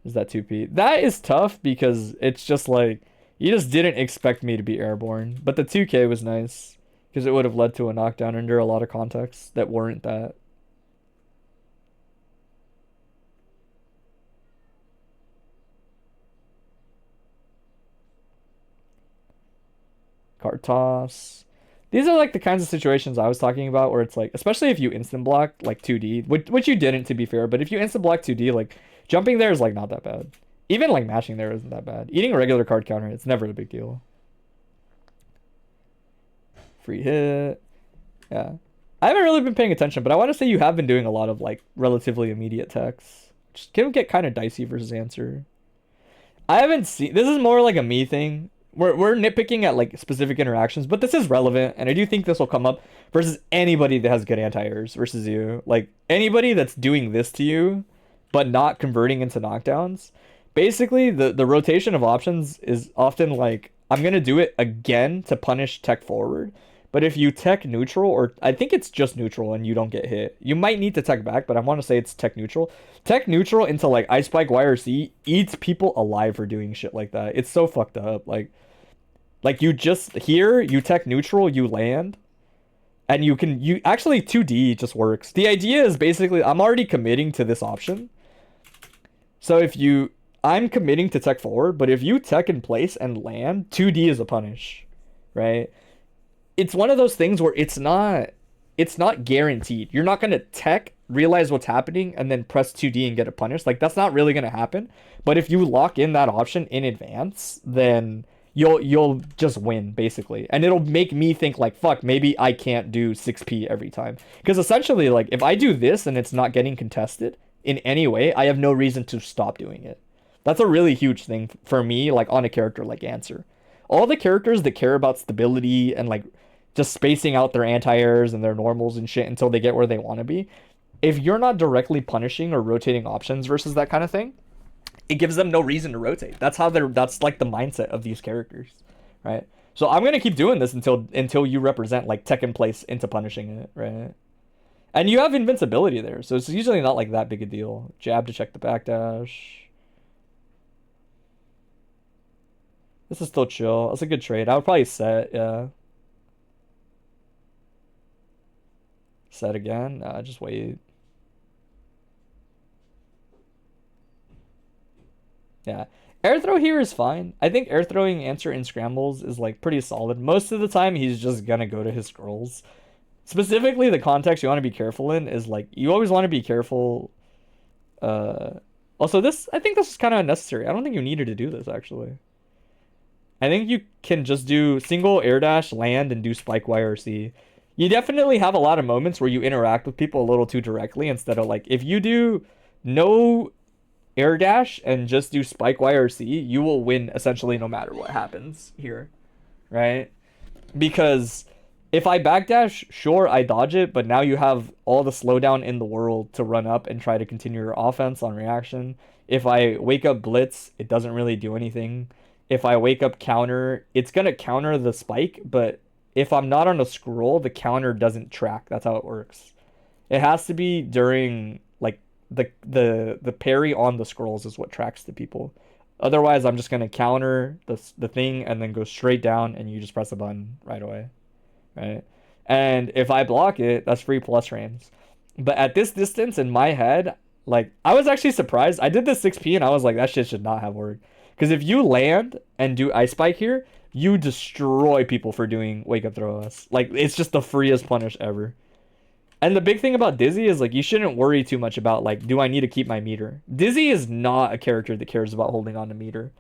A: Is that 2p? That is tough because it's just like, you just didn't expect me to be airborne. But the 2k was nice because it would have led to a knockdown under a lot of contexts that weren't that. Card toss. These are like the kinds of situations I was talking about where it's like, especially if you instant block like 2D, which you didn't to be fair, but if you instant block 2D, like jumping there is like not that bad. Even like mashing there isn't that bad. Eating a regular card counter, it's never a big deal. Free hit. Yeah. I haven't really been paying attention, but I want to say you have been doing a lot of like relatively immediate techs. Just can get kind of dicey versus answer. I haven't seen, this is more like a me thing. We're nitpicking at like specific interactions, but this is relevant, and I do think this will come up versus anybody that has good anti-airs versus you. Like anybody that's doing this to you, but not converting into knockdowns. Basically, the rotation of options is often like, I'm gonna do it again to punish tech forward. But if you tech neutral, or I think it's just neutral and you don't get hit, you might need to tech back, but I want to say it's tech neutral. Tech neutral into like Ice Spike YRC eats people alive for doing shit like that. It's so fucked up. Like you just here, you tech neutral, you land, and you actually 2D just works. The idea is basically I'm already committing to this option. So I'm committing to tech forward, but if you tech in place and land, 2D is a punish, right? It's one of those things where it's not guaranteed. You're not gonna tech, realize what's happening, and then press 2D and get a punish. Like that's not really gonna happen. But if you lock in that option in advance, then you'll just win basically, and it'll make me think like, fuck, maybe I can't do 6p every time. Because essentially, like if I do this and it's not getting contested in any way, I have no reason to stop doing it. That's a really huge thing for me, like on a character like Answer. All the characters that care about stability and like just spacing out their anti-airs and their normals and shit until they get where they want to be, if you're not directly punishing or rotating options versus that kind of thing, it gives them no reason to rotate. That's like the mindset of these characters, right? So I'm gonna keep doing this until you represent like tech in place into punishing it, right? And you have invincibility there, so it's usually not like that big a deal. Jab to check the backdash. This is still chill. That's a good trade. I would probably set, yeah. Set again? Nah, just wait. Yeah. Air throw here is fine. I think air throwing Answer in scrambles is like pretty solid. Most of the time he's just gonna go to his scrolls. Specifically the context you want to be careful in is like, you always want to be careful. Also I think this is kind of unnecessary. I don't think you needed to do this actually. I think you can just do single air dash, land, and do spike YRC. You definitely have a lot of moments where you interact with people a little too directly instead of like, if you do no air dash and just do spike YRC, you will win essentially no matter what happens here, right? Because if I backdash, sure, I dodge it, but now you have all the slowdown in the world to run up and try to continue your offense on reaction. If I wake up blitz, it doesn't really do anything. If I wake up counter, it's going to counter the spike, but if I'm not on a scroll, the counter doesn't track. That's how it works. It has to be during like the parry on the scrolls is what tracks the people. Otherwise, I'm just going to counter the thing and then go straight down and you just press a button right away, right? And if I block it, that's free plus frames. But at this distance in my head, like I was actually surprised. I did the 6p and I was like, that shit should not have worked. Because if you land and do Ice Spike here, you destroy people for doing Wake Up Throw Us. Like, it's just the freest punish ever. And the big thing about Dizzy is, like, you shouldn't worry too much about, like, do I need to keep my meter? Dizzy is not a character that cares about holding on to meter.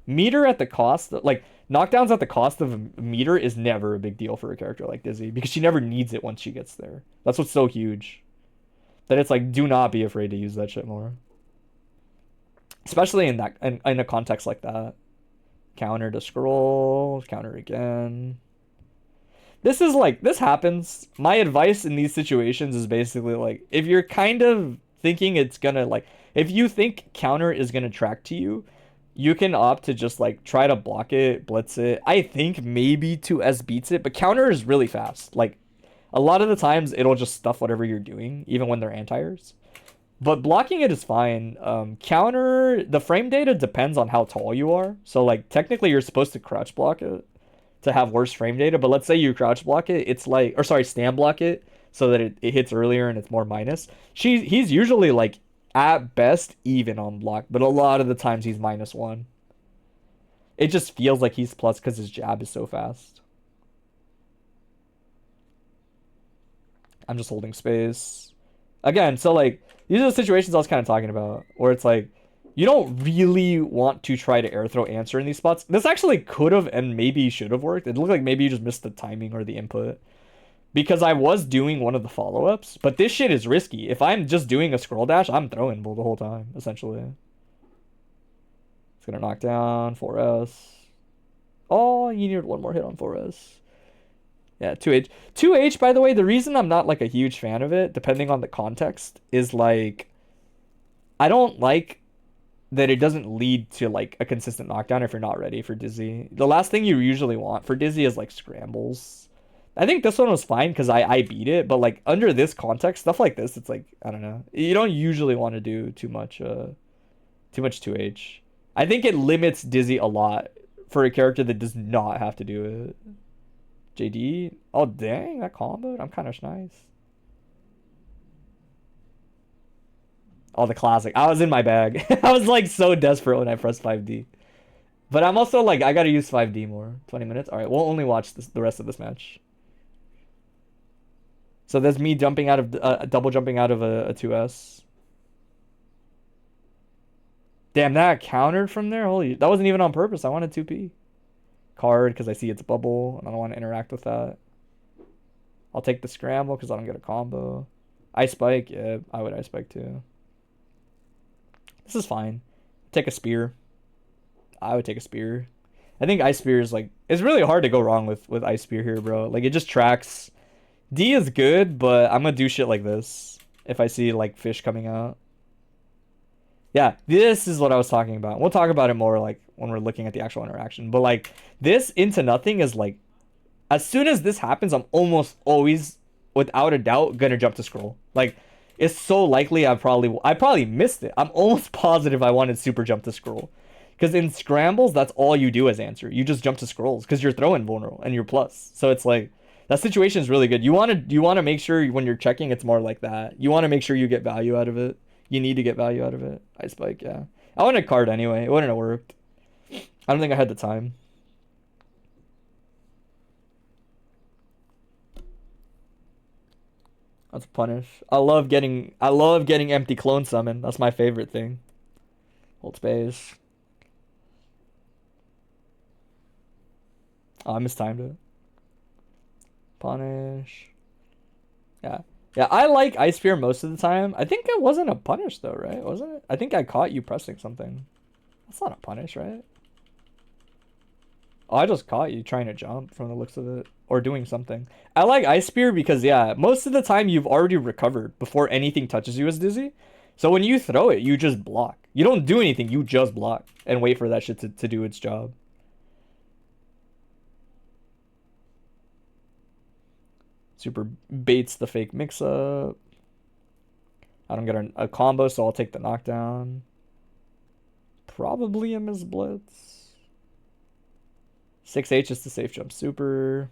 A: Meter at the cost, like, knockdowns at the cost of a meter is never a big deal for a character like Dizzy. Because she never needs it once she gets there. That's what's so huge. That it's like, do not be afraid to use that shit more. Especially in a context like that. Counter to scroll, counter again. This happens. My advice in these situations is basically like, if you're kind of thinking it's gonna like, if you think counter is gonna track to you, you can opt to just like try to block it, blitz it. I think maybe 2S beats it, but counter is really fast. Like a lot of the times it'll just stuff whatever you're doing, even when they're anti-airs. But blocking it is fine. Counter, the frame data depends on how tall you are. So like technically you're supposed to crouch block it to have worse frame data. But let's say you crouch block it, it's like, or sorry, stand block it so that it hits earlier and it's more minus. He's usually like at best even on block, but a lot of the times he's -1. It just feels like he's plus because his jab is so fast. I'm just holding space. Again, so like, these are the situations I was kind of talking about, where it's like, you don't really want to try to air throw answer in these spots. This actually could have and maybe should have worked. It looked like maybe you just missed the timing or the input. Because I was doing one of the follow-ups, but this shit is risky. If I'm just doing a scroll dash, I'm throwing bull the whole time, essentially. It's gonna knock down 4S. Oh, you need one more hit on 4S. Yeah, 2H. 2H, by the way, the reason I'm not like a huge fan of it, depending on the context, is like, I don't like that it doesn't lead to like a consistent knockdown if you're not ready for Dizzy. The last thing you usually want for Dizzy is like scrambles. I think this one was fine because I beat it, but like under this context, stuff like this, it's like, I don't know. You don't usually want to do too much 2H. I think it limits Dizzy a lot for a character that does not have to do it. JD. Oh, dang, that comboed. I'm kind of nice. Oh, the classic. I was in my bag. I was like so desperate when I pressed 5D. But I'm also like, I gotta use 5D more. 20 minutes? Alright, we'll only watch the rest of this match. So there's me jumping out of, double jumping out of a 2S. Damn, that countered from there? Holy, that wasn't even on purpose. I wanted 2P. Card, because I see it's bubble, and I don't want to interact with that. I'll take the scramble, because I don't get a combo. Ice Spike, yeah, I would Ice Spike too. This is fine. Take a spear. I would take a spear. I think Ice Spear is like, it's really hard to go wrong with Ice Spear here, bro. Like, it just tracks. D is good, but I'm gonna do shit like this if I see like fish coming out. Yeah, this is what I was talking about. We'll talk about it more like when we're looking at the actual interaction. But like this into nothing is like, as soon as this happens, I'm almost always, without a doubt, gonna jump to scroll. Like, it's so likely I probably missed it. I'm almost positive I wanted super jump to scroll. Because in scrambles, that's all you do as answer. You just jump to scrolls because you're throwing vulnerable and you're plus. So it's like, that situation is really good. You want to make sure when you're checking, it's more like that. You want to make sure you get value out of it. You need to get value out of it. Ice Spike, yeah. I wanted a card anyway. It wouldn't have worked. I don't think I had the time. That's a punish. I love getting empty clone summon. That's my favorite thing. Hold space. Oh, I mistimed it. Punish. Yeah. Yeah, I like Ice Spear most of the time. I think it wasn't a punish though, right? Wasn't it? I think I caught you pressing something. That's not a punish, right? Oh, I just caught you trying to jump from the looks of it. Or doing something. I like Ice Spear because, yeah, most of the time you've already recovered before anything touches you as Dizzy. So when you throw it, you just block. You don't do anything, you just block. And wait for that shit to do its job. Super baits the fake mix-up. I don't get a combo, so I'll take the knockdown. Probably a Miss Blitz. 6H is the safe jump super.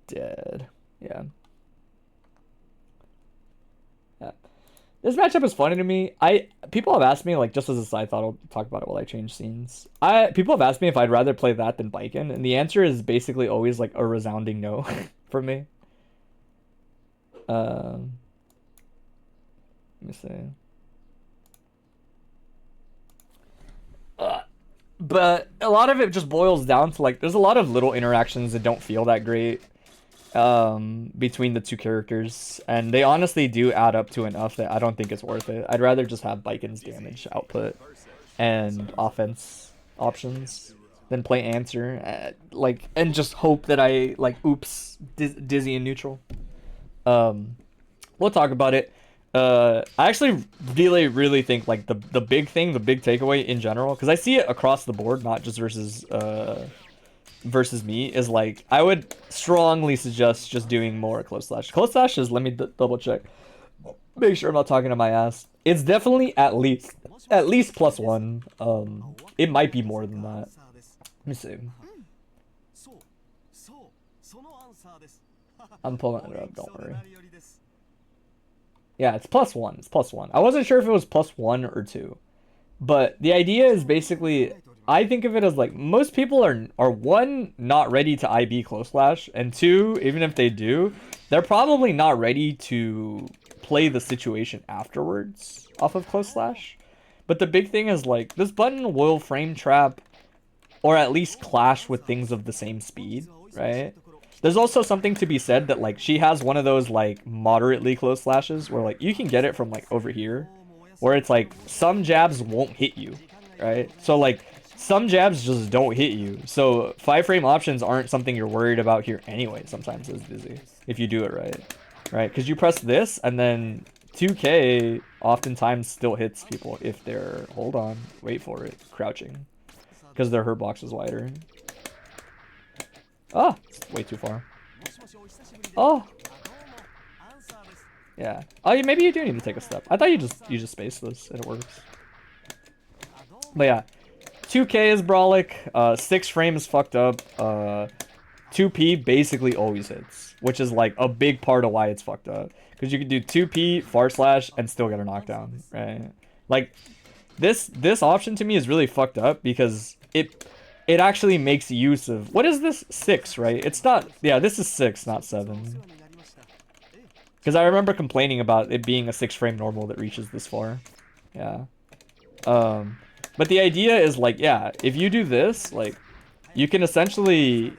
A: Dead. Yeah. Yeah. This matchup is funny to me. People have asked me, like, just as a side thought, I'll talk about it while I change scenes. People have asked me if I'd rather play that than Biken, and the answer is basically always like a resounding no for me. Let me see. But a lot of it just boils down to like, there's a lot of little interactions that don't feel that great between the two characters, and they honestly do add up to enough that I don't think it's worth it. I'd rather just have Biken's damage output and offense options than play answer, and just hope that I like oops Dizzy in neutral. We'll talk about it. I actually really think like the big thing, the big takeaway in general, because I see it across the board, not just versus me, is like I would strongly suggest just doing more close slash. Close slash is, let me double check. Make sure I'm not talking to my ass. It's definitely at least +1. It might be more than that. Let me see. I'm pulling it up, don't worry. Yeah, it's +1. It's +1. I wasn't sure if it was +1 or 2. But the idea is basically, I think of it as like most people are one, not ready to IB close slash, and two, even if they do, they're probably not ready to play the situation afterwards off of close slash. But the big thing is like this button will frame trap or at least clash with things of the same speed, right? There's also something to be said that like she has one of those like moderately close slashes where like you can get it from like over here, where it's like some jabs won't hit you, right? So like some jabs just don't hit you. So 5-frame options aren't something you're worried about here anyway. Sometimes it's busy if you do it right? Because you press this and then 2K oftentimes still hits people if they're, hold on, wait for it, crouching, because their hurt box is wider. Oh, it's way too far. Oh. Yeah. Oh, maybe you do need to take a step. I thought you just space this and it works. But yeah, 2K is brolic. 6 frame is fucked up. 2P basically always hits, which is like a big part of why it's fucked up. Because you can do 2P, far slash, and still get a knockdown, right? Like this option to me is really fucked up because it actually makes use of, what is this? 6, right? It's not, yeah, this is 6, not 7. Because I remember complaining about it being a 6-frame normal that reaches this far. Yeah. But the idea is like, yeah, if you do this, like, you can essentially,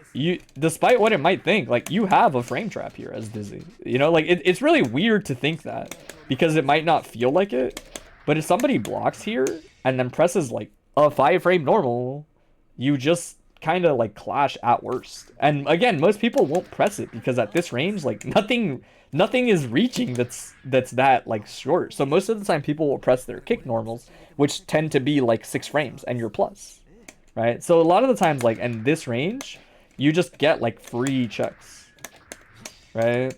A: despite what it might think, like, you have a frame trap here as Dizzy. You know, like, it's really weird to think that, because it might not feel like it. But if somebody blocks here, and then presses, like, a 5-frame normal, you just kind of, like, clash at worst. And, again, most people won't press it, because at this range, like, nothing is reaching that's that like short. So most of the time people will press their kick normals, which tend to be like 6 frames and you're plus, right? So a lot of the times, like in this range, you just get like free checks, right?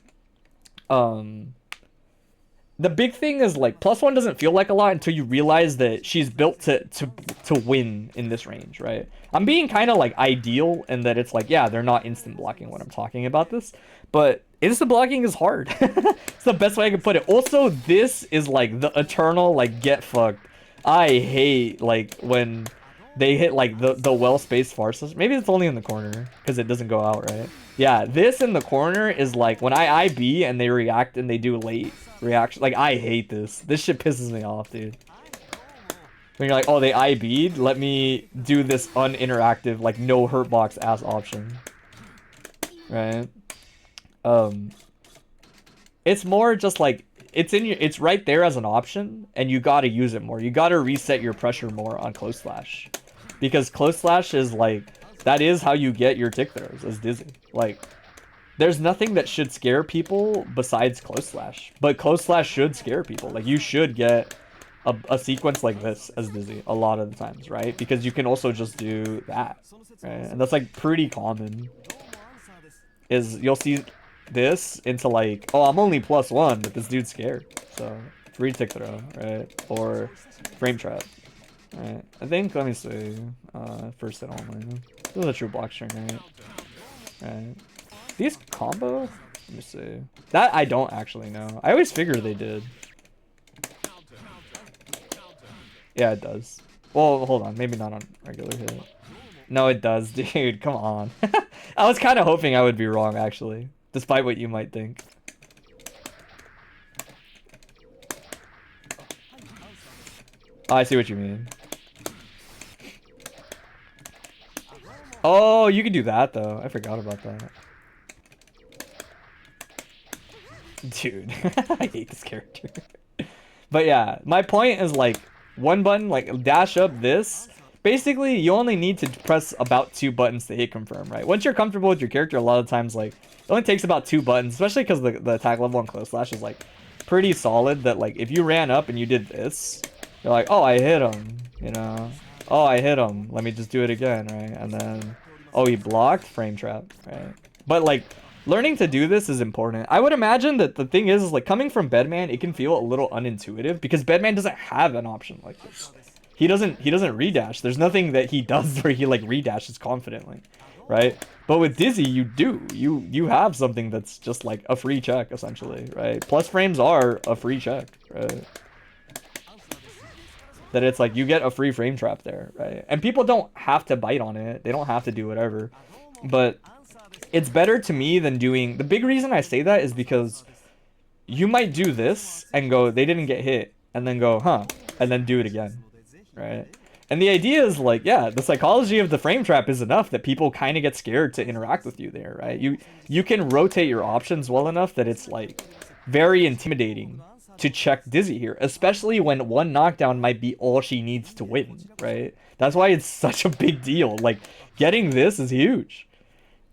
A: The big thing is like +1 doesn't feel like a lot until you realize that she's built to win in this range, right? I'm being kind of like ideal in that it's like, yeah, they're not instant blocking when I'm talking about this, but instant blocking is hard. It's the best way I can put it. Also, this is like the eternal like get fucked. I hate like when they hit like the well-spaced farces. Maybe it's only in the corner because it doesn't go out, right? Yeah, this in the corner is like when I IB and they react and they do late reaction. Like, I hate this. This shit pisses me off, dude. When you're like, oh, they IB'd, let me do this uninteractive, like, no hurt box ass option. Right? It's more just like, it's right there as an option, and you gotta use it more. You gotta reset your pressure more on close slash. Because close slash is like, that is how you get your tick throws as Dizzy. Like, there's nothing that should scare people besides close slash. But close slash should scare people. Like, you should get a sequence like this as Dizzy a lot of the times, right? Because you can also just do that, right? And that's, like, pretty common. Is you'll see this into, like, oh, I'm only +1, but this dude's scared. So, free tick throw, right? Or frame trap, right? I think, let me see. First hit only. This is a true block string, right? Right. These combo? Let me see. That I don't actually know. I always figured they did. Yeah, it does. Well, hold on. Maybe not on regular hit. No, it does, dude. Come on. I was kind of hoping I would be wrong, actually. Despite what you might think. Oh, I see what you mean. Oh, you can do that, though. I forgot about that. Dude, I hate this character. But yeah, my point is like, one button, like dash up this. Basically, you only need to press about 2 buttons to hit confirm, right? Once you're comfortable with your character, a lot of times, like, it only takes about 2 buttons, especially because the attack level on close slash is, like, pretty solid that, like, if you ran up and you did this, you're like, oh, I hit him, you know? Oh, I hit him. Let me just do it again, right? And then, oh, he blocked? Frame trap, right? But, like, Learning to do this is important. I would imagine that the thing is like coming from Bedman, it can feel a little unintuitive because Bedman doesn't have an option like this. He doesn't redash. There's nothing that he does where he like redashes confidently, right? But with Dizzy, you do. You have something that's just like a free check essentially, right? Plus frames are a free check, right? That it's like you get a free frame trap there, right? And people don't have to bite on it. They don't have to do whatever. But it's better to me than doing... The big reason I say that is because you might do this and go, they didn't get hit, and then go, huh, and then do it again, right? And the idea is like, yeah, the psychology of the frame trap is enough that people kind of get scared to interact with you there, right? You can rotate your options well enough that it's like very intimidating to check Dizzy here, especially when one knockdown might be all she needs to win, right? That's why it's such a big deal. Like, getting this is huge.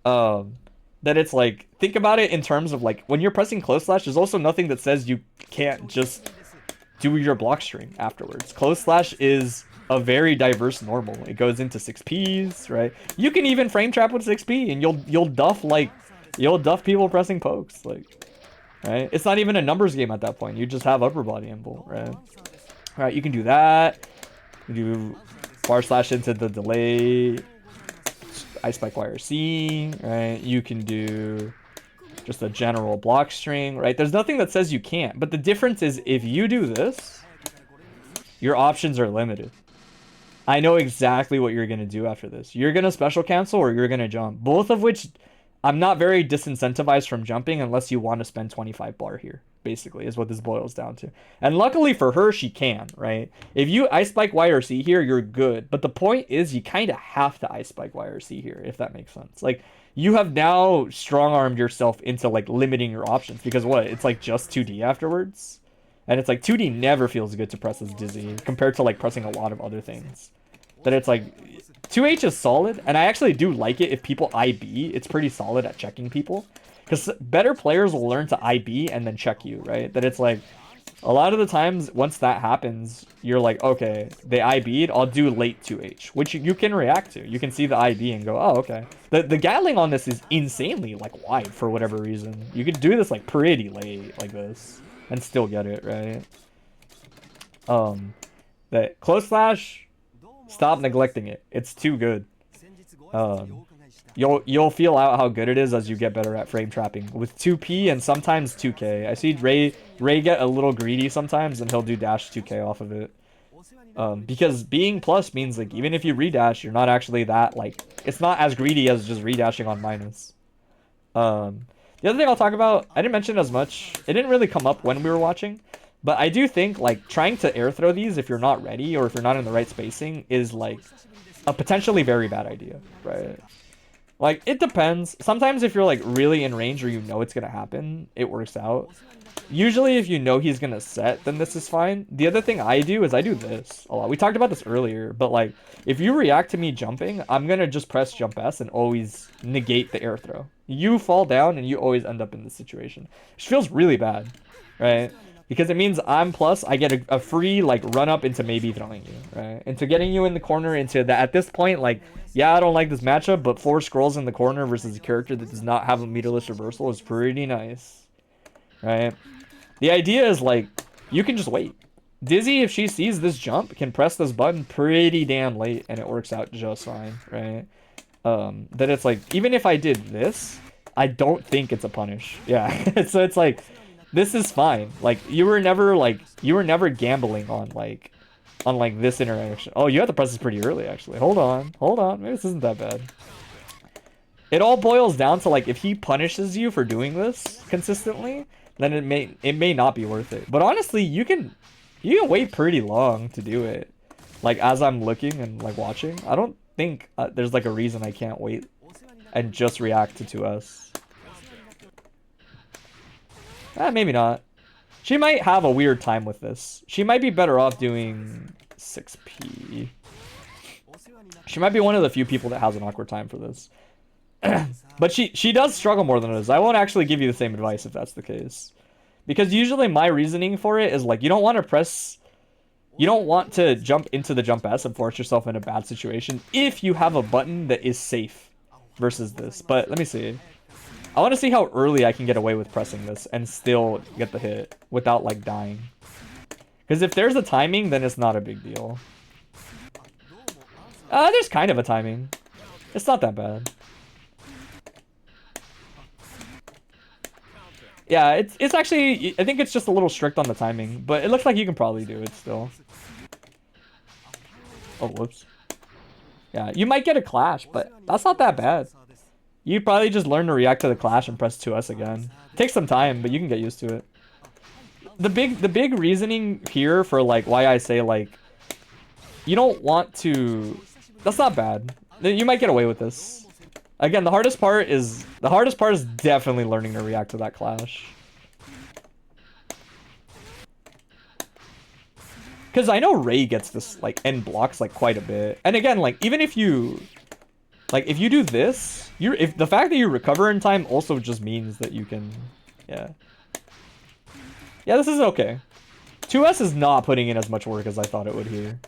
A: That it's like, think about it in terms of like, when you're pressing close slash, there's also nothing that says you can't just do your block string afterwards. Close slash is a very diverse normal. It goes into 6Ps, right? You can even frame trap with 6P and you'll duff people pressing pokes, like, right? It's not even a numbers game at that point. You just have upper body invul, right? Alright, you can do that. You do bar slash into the delay. I spike YRC, right? You can do just a general block string, right? There's nothing that says you can't, but the difference is if you do this, your options are limited. I know exactly what you're going to do after this. You're going to special cancel or you're going to jump, both of which I'm not very disincentivized from jumping unless you want to spend 25 bar here, basically, is what this boils down to. And luckily for her, she can, right? If you ice spike YRC here, you're good. But the point is you kind of have to ice spike YRC here, if that makes sense. Like, you have now strong-armed yourself into, like, limiting your options. Because what? It's, like, just 2D afterwards? And it's, like, 2D never feels good to press as Dizzy compared to, like, pressing a lot of other things. That it's, like... 2H is solid, and I actually do like it if people IB. It's pretty solid at checking people. Because better players will learn to IB and then check you, right? That it's like, a lot of the times, once that happens, you're like, okay, they IB'd, I'll do late 2H. Which you can react to. You can see the IB and go, oh, okay. The Gatling on this is insanely, like, wide for whatever reason. You could do this, like, pretty late, like this, and still get it, right? That close slash... Stop neglecting it. It's too good. You'll feel out how good it is as you get better at frame trapping with 2P and sometimes 2K. I see Ray get a little greedy sometimes and he'll do dash 2K off of it. Because being plus means like even if you redash, you're not actually that like it's not as greedy as just redashing on minus. The other thing I'll talk about, I didn't mention as much. It didn't really come up when we were watching. But I do think, like, trying to air throw these if you're not ready or if you're not in the right spacing is, like, a potentially very bad idea, right? Like, it depends. Sometimes if you're, like, really in range or you know it's going to happen, it works out. Usually if you know he's going to set, then this is fine. The other thing I do is I do this a lot. We talked about this earlier, but, like, if you react to me jumping, I'm going to just press jump S and always negate the air throw. You fall down and you always end up in this situation. Which feels really bad, right? Because it means I'm plus, I get a free, like, run up into maybe throwing you, right? Into getting you in the corner into that. At this point, like, yeah, I don't like this matchup, but 4 scrolls in the corner versus a character that does not have a meterless reversal is pretty nice, right? The idea is, like, you can just wait. Dizzy, if she sees this jump, can press this button pretty damn late, and it works out just fine, right? That it's, like, even if I did this, I don't think it's a punish. Yeah, so it's, like... This is fine. Like you were never gambling on like this interaction. Oh, you have to press this pretty early actually. Hold on. Maybe this isn't that bad. It all boils down to like if he punishes you for doing this consistently, then it may not be worth it. But honestly, you can wait pretty long to do it. Like as I'm looking and like watching, I don't think there's like a reason I can't wait and just react to 2S. Maybe not. She might have a weird time with this. She might be better off doing 6P. She might be one of the few people that has an awkward time for this. But she does struggle more than others. I won't actually give you the same advice if that's the case. Because usually my reasoning for it is like, you don't want to jump into the jump S and force yourself in a bad situation if you have a button that is safe versus this. But let me see. I want to see how early I can get away with pressing this and still get the hit without like dying. Because if there's a timing, then it's not a big deal. There's kind of a timing. It's not that bad. Yeah, it's actually, I think it's just a little strict on the timing, but it looks like you can probably do it still. Oh, whoops. Yeah, you might get a clash, but that's not that bad. You probably just learn to react to the clash and press 2S again. It takes some time, but you can get used to it. The big reasoning here for like why I say like you don't want to, that's not bad. You might get away with this. Again, the hardest part is definitely learning to react to that clash. Because I know Ray gets this like end blocks like quite a bit. And again, like even if you do this, if the fact that you recover in time also just means that you can, yeah. Yeah, this is okay. 2S is not putting in as much work as I thought it would here.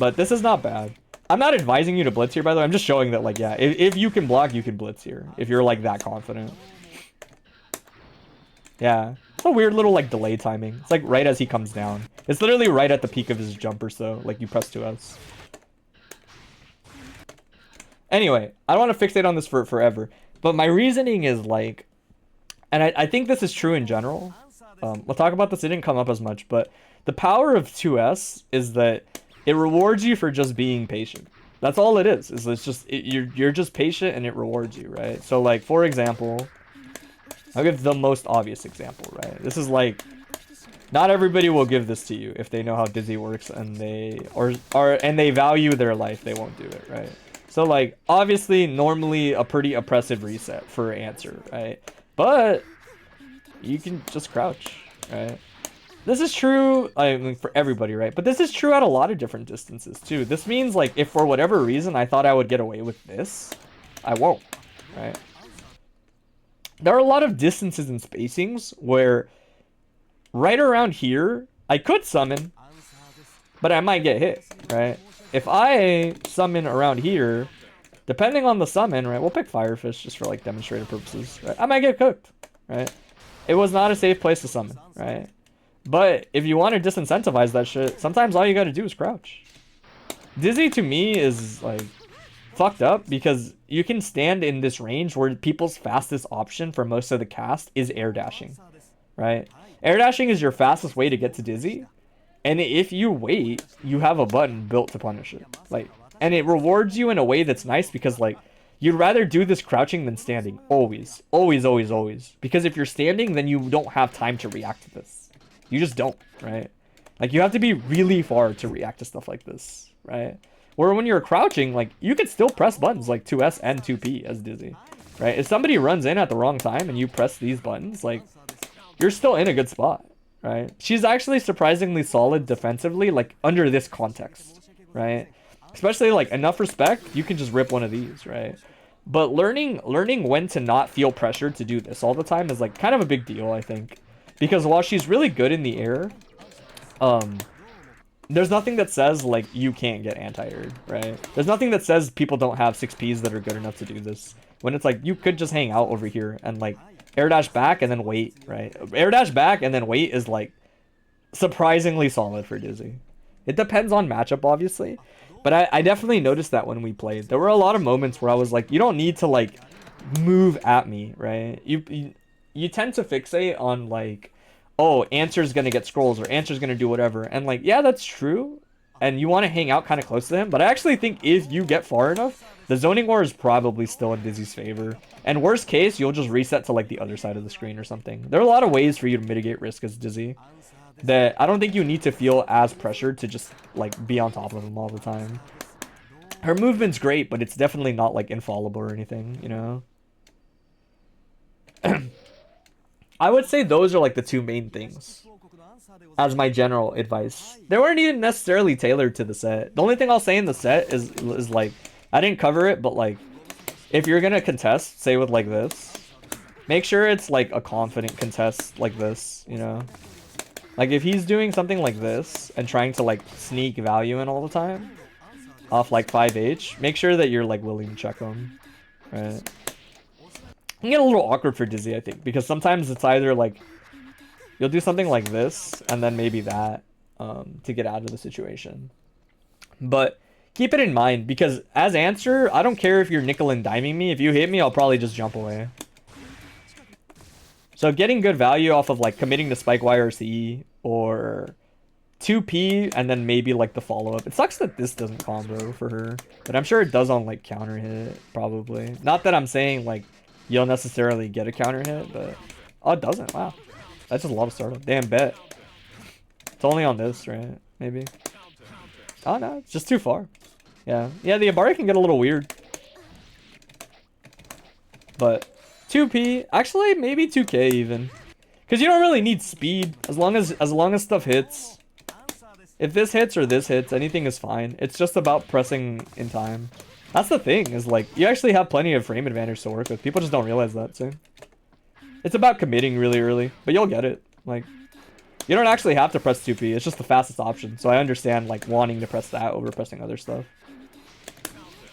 A: But this is not bad. I'm not advising you to blitz here, by the way. I'm just showing that, like, yeah, if you can block, you can blitz here. If you're, like, that confident. Yeah. It's a weird little, like, delay timing. It's, like, right as he comes down. It's literally right at the peak of his jump or so. Like, you press 2S. Anyway, I don't want to fixate on this for forever. But my reasoning is, like... And I think this is true in general. We'll talk about this. It didn't come up as much. But the power of 2S is that... it rewards you for just being patient. That's all it is. It's just you're just patient and it rewards you, right? So like for example, I'll give the most obvious example, right? This is like not everybody will give this to you if they know how Dizzy works and they value their life, they won't do it, right? So like obviously normally a pretty oppressive reset for answer, right? But you can just crouch, right? This is true, I mean, for everybody, right? But this is true at a lot of different distances, too. This means, like, if for whatever reason I thought I would get away with this, I won't, right? There are a lot of distances and spacings where right around here, I could summon, but I might get hit, right? If I summon around here, depending on the summon, right? We'll pick Firefish just for, like, demonstrative purposes, right? I might get cooked, right? It was not a safe place to summon, right? But if you want to disincentivize that shit, sometimes all you gotta do is crouch. Dizzy to me is like fucked up because you can stand in this range where people's fastest option for most of the cast is air dashing, right? Air dashing is your fastest way to get to Dizzy, and if you wait, you have a button built to punish it. Like, and it rewards you in a way that's nice because like you'd rather do this crouching than standing, always, always, always, always. Because if you're standing, then you don't have time to react to this. You just don't, right? Like, you have to be really far to react to stuff like this, right? Or when you're crouching, like, you could still press buttons like 2S and 2P as Dizzy, right? If somebody runs in at the wrong time and you press these buttons, like, you're still in a good spot, right? She's actually surprisingly solid defensively, like, under this context, right? Especially, like, enough respect, you can just rip one of these, right? But learning when to not feel pressured to do this all the time is, like, kind of a big deal, I think. Because while she's really good in the air, there's nothing that says, like, you can't get anti-aired, right? There's nothing that says people don't have 6Ps that are good enough to do this. When it's like, you could just hang out over here and, like, air dash back and then wait, right? Air dash back and then wait is, like, surprisingly solid for Dizzy. It depends on matchup, obviously. But I definitely noticed that when we played. There were a lot of moments where I was like, you don't need to, like, move at me, right? You tend to fixate on, like, oh, answer's gonna get scrolls or answer's gonna do whatever. And, like, yeah, that's true. And you want to hang out kind of close to him. But I actually think if you get far enough, the zoning war is probably still in Dizzy's favor. And worst case, you'll just reset to, like, the other side of the screen or something. There are a lot of ways for you to mitigate risk as Dizzy that I don't think you need to feel as pressured to just, like, be on top of him all the time. Her movement's great, but it's definitely not, like, infallible or anything, you know? I would say those are, like, the two main things as my general advice. They weren't even necessarily tailored to the set. The only thing I'll say in the set is like, I didn't cover it, but, like, if you're gonna contest, say with, like, this, make sure it's, like, a confident contest like this, you know? Like, if he's doing something like this and trying to, like, sneak value in all the time off, like, 5H, make sure that you're, like, willing to check him, right? can get a little awkward for Dizzy, I think, because sometimes it's either like you'll do something like this and then maybe that to get out of the situation. But keep it in mind, because as answer, I don't care if you're nickel and diming me. If you hit me, I'll probably just jump away. So getting good value off of like committing to spike YRC or 2P and then maybe like the follow-up. It sucks that this doesn't combo for her, but I'm sure it does on like counter hit, probably. Not that I'm saying like you'll necessarily get a counter hit, but oh, it doesn't. Wow, that's just a lot of startup. Damn, bet. It's only on this, right? Maybe. Oh no, it's just too far. Yeah, the Abari can get a little weird, but 2P, actually maybe 2K even, because you don't really need speed as long as stuff hits. If this hits or this hits, anything is fine. It's just about pressing in time. That's the thing, is like you actually have plenty of frame advantage to work with. People just don't realize that soon. It's about committing really early, but you'll get it. Like, you don't actually have to press 2P. It's just the fastest option. So I understand like wanting to press that over pressing other stuff.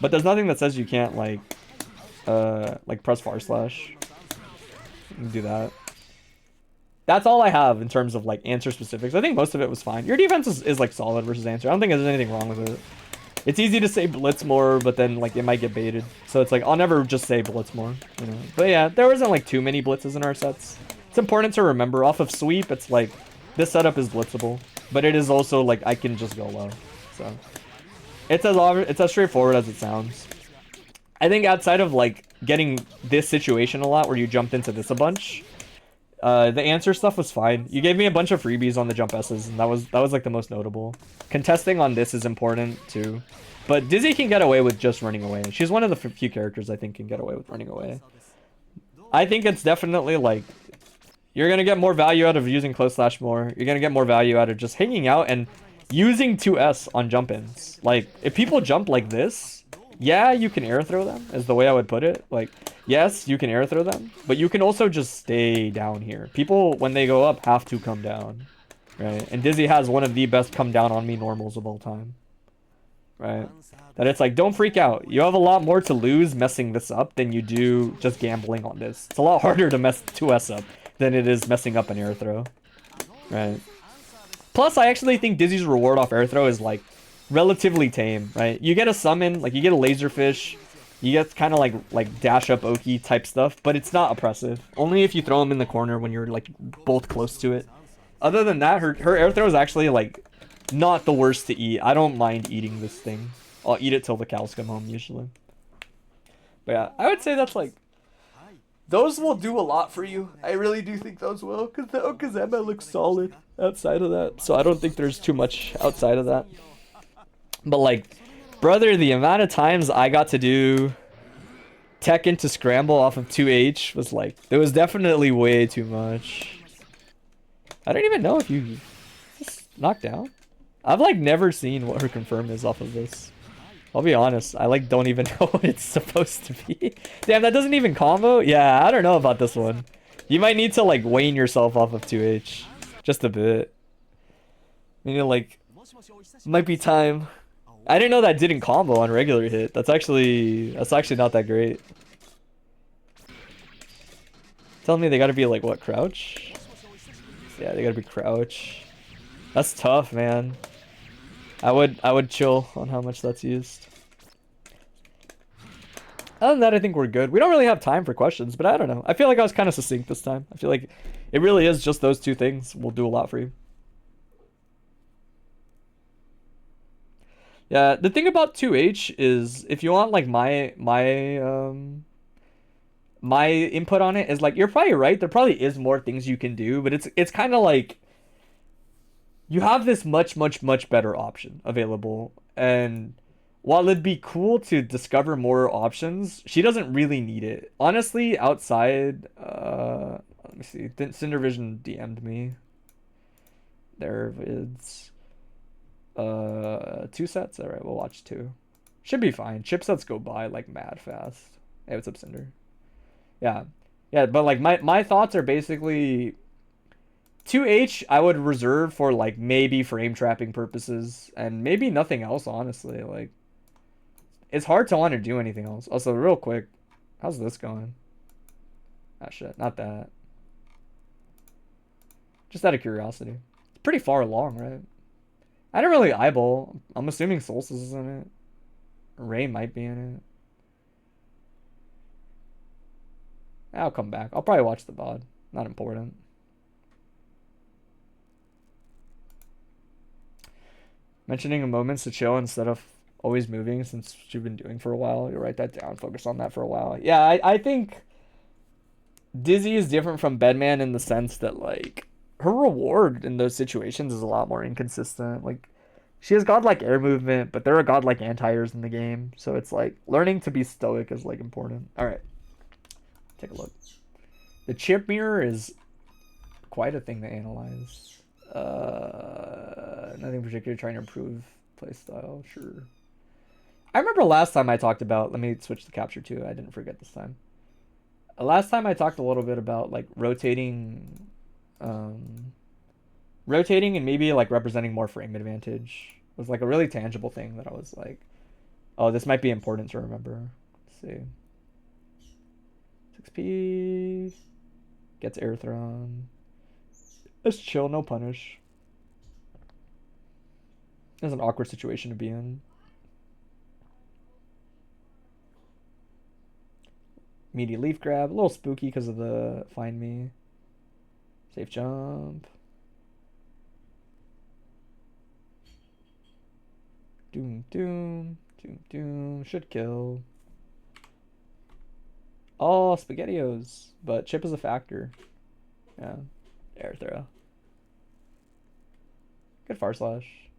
A: But there's nothing that says you can't like press far slash. You can do that. That's all I have in terms of like answer specifics. I think most of it was fine. Your defense is like solid versus answer. I don't think there's anything wrong with it. It's easy to say blitz more, but then like it might get baited. So it's like I'll never just say blitz more, you know. But yeah, there wasn't like too many blitzes in our sets. It's important to remember off of sweep. It's like this setup is blitzable, but it is also like I can just go low. So it's as straightforward as it sounds. I think outside of like getting this situation a lot where you jumped into this a bunch, the answer stuff was fine. You gave me a bunch of freebies on the jump S's, and that was like the most notable. Contesting on this is important too, but Dizzy can get away with just running away. She's one of the few characters I think can get away with running away. I think it's definitely like you're gonna get more value out of using close slash more. You're gonna get more value out of just hanging out and using 2S on jump ins. Like if people jump like this, yeah, you can air throw them, is the way I would put it. Like, yes, you can air throw them, but you can also just stay down here. People, when they go up, have to come down, right? And Dizzy has one of the best come down on me normals of all time, right? That it's like, don't freak out. You have a lot more to lose messing this up than you do just gambling on this. It's a lot harder to mess 2S up than it is messing up an air throw, right? Plus, I actually think Dizzy's reward off air throw is like relatively tame, right? You get a summon, like you get a laserfish, you get kind of like dash up Oki type stuff, but it's not oppressive. Only if you throw him in the corner when you're like both close to it. Other than that, her air throw is actually like not the worst to eat. I don't mind eating this thing. I'll eat it till the cows come home usually. But yeah, I would say that's like, those will do a lot for you. I really do think those will, because the Okazema looks solid outside of that. So I don't think there's too much outside of that. But like, brother, the amount of times I got to do tech into scramble off of 2H was like, it was definitely way too much. I don't even know if you just knocked down. I've like never seen what her confirm is off of this. I'll be honest, I like don't even know what it's supposed to be. Damn, that doesn't even combo? Yeah, I don't know about this one. You might need to like wane yourself off of 2H. Just a bit. Maybe like, might be time. I didn't know that didn't combo on regular hit. That's actually not that great. Telling me they gotta be like what, crouch? Yeah, they gotta be crouch. That's tough, man. I would chill on how much that's used. Other than that, I think we're good. We don't really have time for questions, but I don't know. I feel like I was kind of succinct this time. I feel like it really is just those two things will do a lot for you. Yeah, the thing about 2H is if you want like my input on it is like, you're probably right. There probably is more things you can do, but it's kind of like you have this much better option available. And while it'd be cool to discover more options, she doesn't really need it. Honestly, outside, let me see. Cindervision DM'd me. Their vids. 2 sets? Alright, we'll watch 2. Should be fine. Chip sets go by like mad fast. Hey, what's up, Cinder? Yeah. Yeah, but like my thoughts are basically 2H I would reserve for like maybe frame trapping purposes and maybe nothing else, honestly. Like, it's hard to want to do anything else. Also, real quick, how's this going? Ah, shit. Not that. Just out of curiosity. It's pretty far along, right? I didn't really eyeball. I'm assuming Solstice is in it. Ray might be in it. I'll come back. I'll probably watch the VOD. Not important. Mentioning moments to chill instead of always moving since you've been doing for a while. You'll write that down. Focus on that for a while. Yeah, I think Dizzy is different from Bedman in the sense that, like, her reward in those situations is a lot more inconsistent. Like, she has godlike air movement, but there are godlike anti-airs in the game. So it's like, learning to be stoic is, like, important. Alright. Take a look. The Chipp mirror is quite a thing to analyze. Nothing particular, trying to improve playstyle, sure. I remember last time I talked about, let me switch the capture too, I didn't forget this time. Last time I talked a little bit about like rotating and maybe like representing more frame advantage was like a really tangible thing that I was like, oh, this might be important to remember. Let's see. 6p gets air thrown. Let's chill, no punish. It's an awkward situation to be in. Meaty leaf grab, a little spooky because of the find me. Safe jump. Doom, doom, doom, doom. Should kill. Oh, SpaghettiOs. But Chipp is a factor. Yeah. Air throw. Good far slash.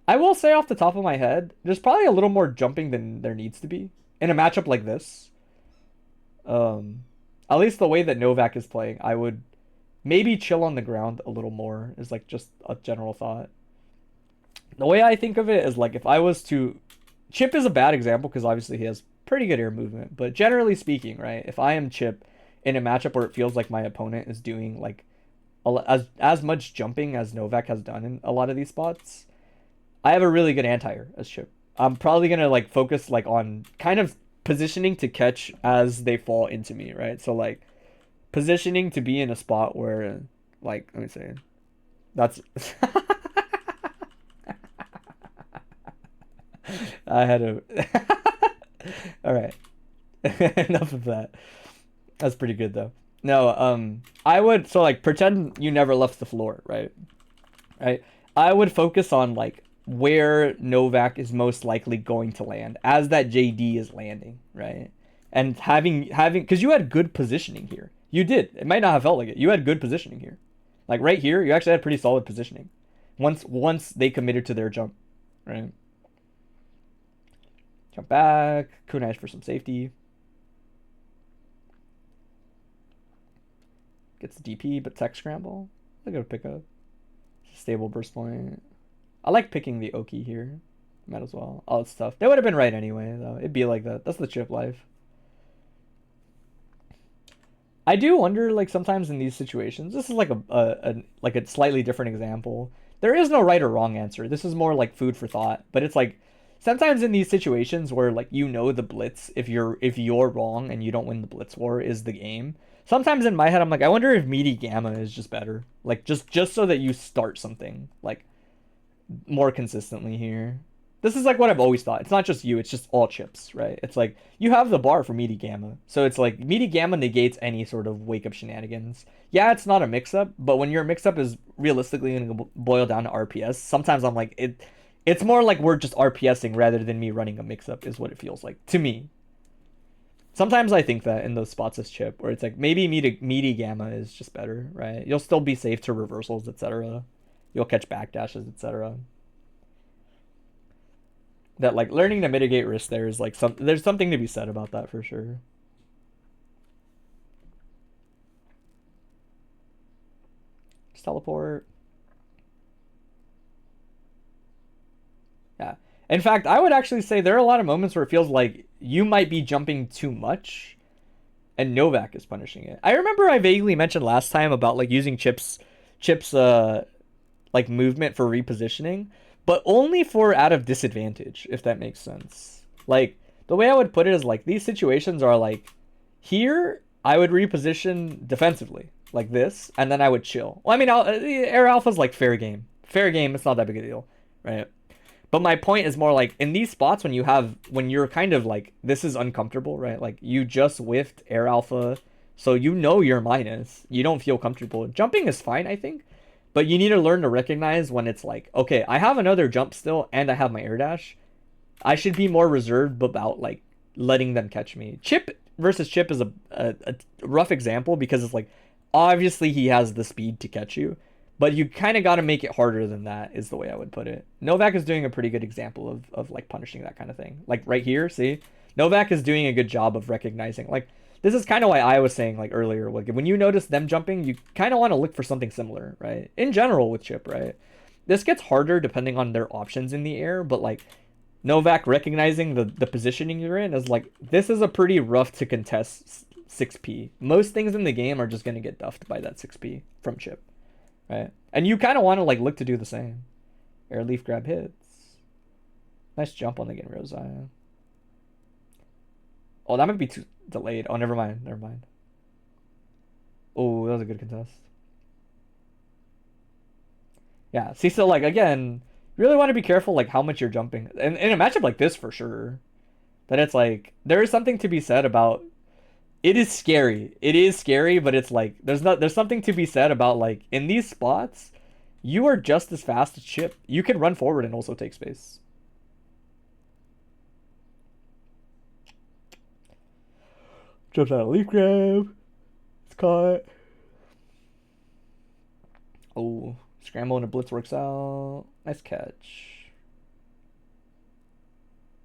A: I will say off the top of my head, there's probably a little more jumping than there needs to be in a matchup like this. At least the way that Novak is playing, I would maybe chill on the ground a little more is like just a general thought. The way I think of it is like if I was to... Chipp is a bad example because obviously he has pretty good air movement, but generally speaking, right, if I am Chipp in a matchup where it feels like my opponent is doing like as much jumping as Novak has done in a lot of these spots, I have a really good anti-air as Chipp. I'm probably gonna like focus like on kind of positioning to catch as they fall into me, right? So like positioning to be in a spot where like, let me see, that's I had a all right. Enough of that. That's pretty good though. No, I would, so like pretend you never left the floor, right? I would focus on like where Novak is most likely going to land as that JD is landing, right? And having because you had good positioning here. You did. It might not have felt like it. You had good positioning here. Like right here, you actually had pretty solid positioning. Once they committed to their jump, right? Jump back, kunai for some safety. Gets DP, but tech scramble. Look at a pickup. Stable burst point. I like picking the Oki here. Might as well. Oh, it's tough. They would have been right anyway, though. It'd be like that. That's the Chipp life. I do wonder, like, sometimes in these situations, this is like a slightly different example. There is no right or wrong answer. This is more like food for thought. But it's like sometimes in these situations where like the blitz, if you're wrong and you don't win the blitz war, is the game. Sometimes in my head I'm like, I wonder if meaty gamma is just better. Like just so that you start something like more consistently here. This is like what I've always thought. It's not just you, it's just all Chipps, right? It's like you have the bar for meaty gamma. So it's like meaty gamma negates any sort of wake up shenanigans. Yeah, it's not a mix up, but when your mix up is realistically going to boil down to RPS, sometimes I'm like it's more like we're just RPSing rather than me running a mix up is what it feels like to me. Sometimes I think that in those spots as Chipp, where it's like maybe meaty gamma is just better, right? You'll still be safe to reversals, etc. You'll catch backdashes, etc. That like learning to mitigate risk there is like there's something to be said about that for sure. Just teleport. Yeah. In fact, I would actually say there are a lot of moments where it feels like you might be jumping too much and Novak is punishing it. I remember I vaguely mentioned last time about like using Chipp's like movement for repositioning, but only for out of disadvantage, if that makes sense. Like the way I would put it is like these situations are like here I would reposition defensively like this, and then I would chill. Well, I mean, air alpha's like fair game. Fair game, it's not that big a deal, right? But my point is more like in these spots when you're kind of like this is uncomfortable, right? Like you just whiffed air alpha, so you know you're minus. You don't feel comfortable. Jumping is fine, I think, but you need to learn to recognize when it's like, okay, I have another jump still, and I have my air dash. I should be more reserved about like letting them catch me. Chipp versus Chipp is a rough example because it's like obviously he has the speed to catch you, but you kind of got to make it harder than that is the way I would put it. Novak is doing a pretty good example of like punishing that kind of thing. Like right here, see? Novak is doing a good job of recognizing like this is kind of why I was saying like earlier, like when you notice them jumping, you kind of want to look for something similar, right? In general with Chipp, right? This gets harder depending on their options in the air, but like Novak recognizing the positioning you're in is like, this is a pretty rough to contest 6p. Most things in the game are just going to get duffed by that 6p from Chipp, right? And you kind of want to like look to do the same. Air leaf grab hits. Nice jump on the game, Rosaya. Oh, that might be too delayed. Oh, never mind. Never mind. Oh, that was a good contest. Yeah, see, so like, again, you really want to be careful like how much you're jumping. And in a matchup like this, for sure, that it's like, there is something to be said about, it is scary. It is scary, but it's like, there's something to be said about like, in these spots, you are just as fast as Chipp. You can run forward and also take space. Jumps out of leaf grab. It's caught. Oh, scramble and a blitz works out. Nice catch.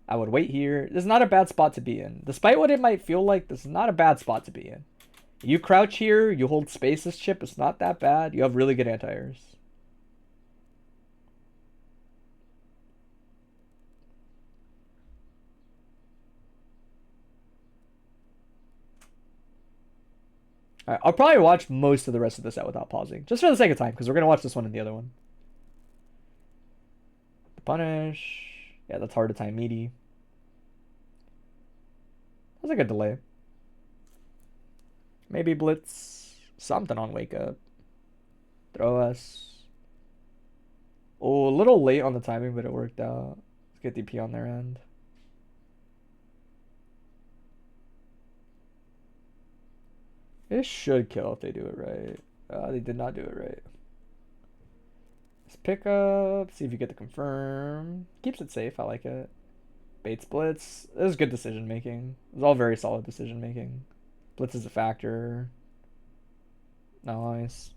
A: I would wait here. This is not a bad spot to be in. Despite what it might feel like, this is not a bad spot to be in. You crouch here, you hold space as Chipp. It's not that bad. You have really good anti-airs. All right, I'll probably watch most of the rest of this out without pausing, just for the sake of time, because we're gonna watch this one and the other one. The punish, yeah, that's hard to time meaty. That's a good delay. Maybe blitz something on wake up. Throw us. Oh, a little late on the timing, but it worked out. Let's get DP on their end. It should kill if they do it right. They did not do it right. Let's pick up. See if you get the confirm. Keeps it safe. I like it. Bait splits. This is good decision making. It's all very solid decision making. Blitz is a factor. Nice.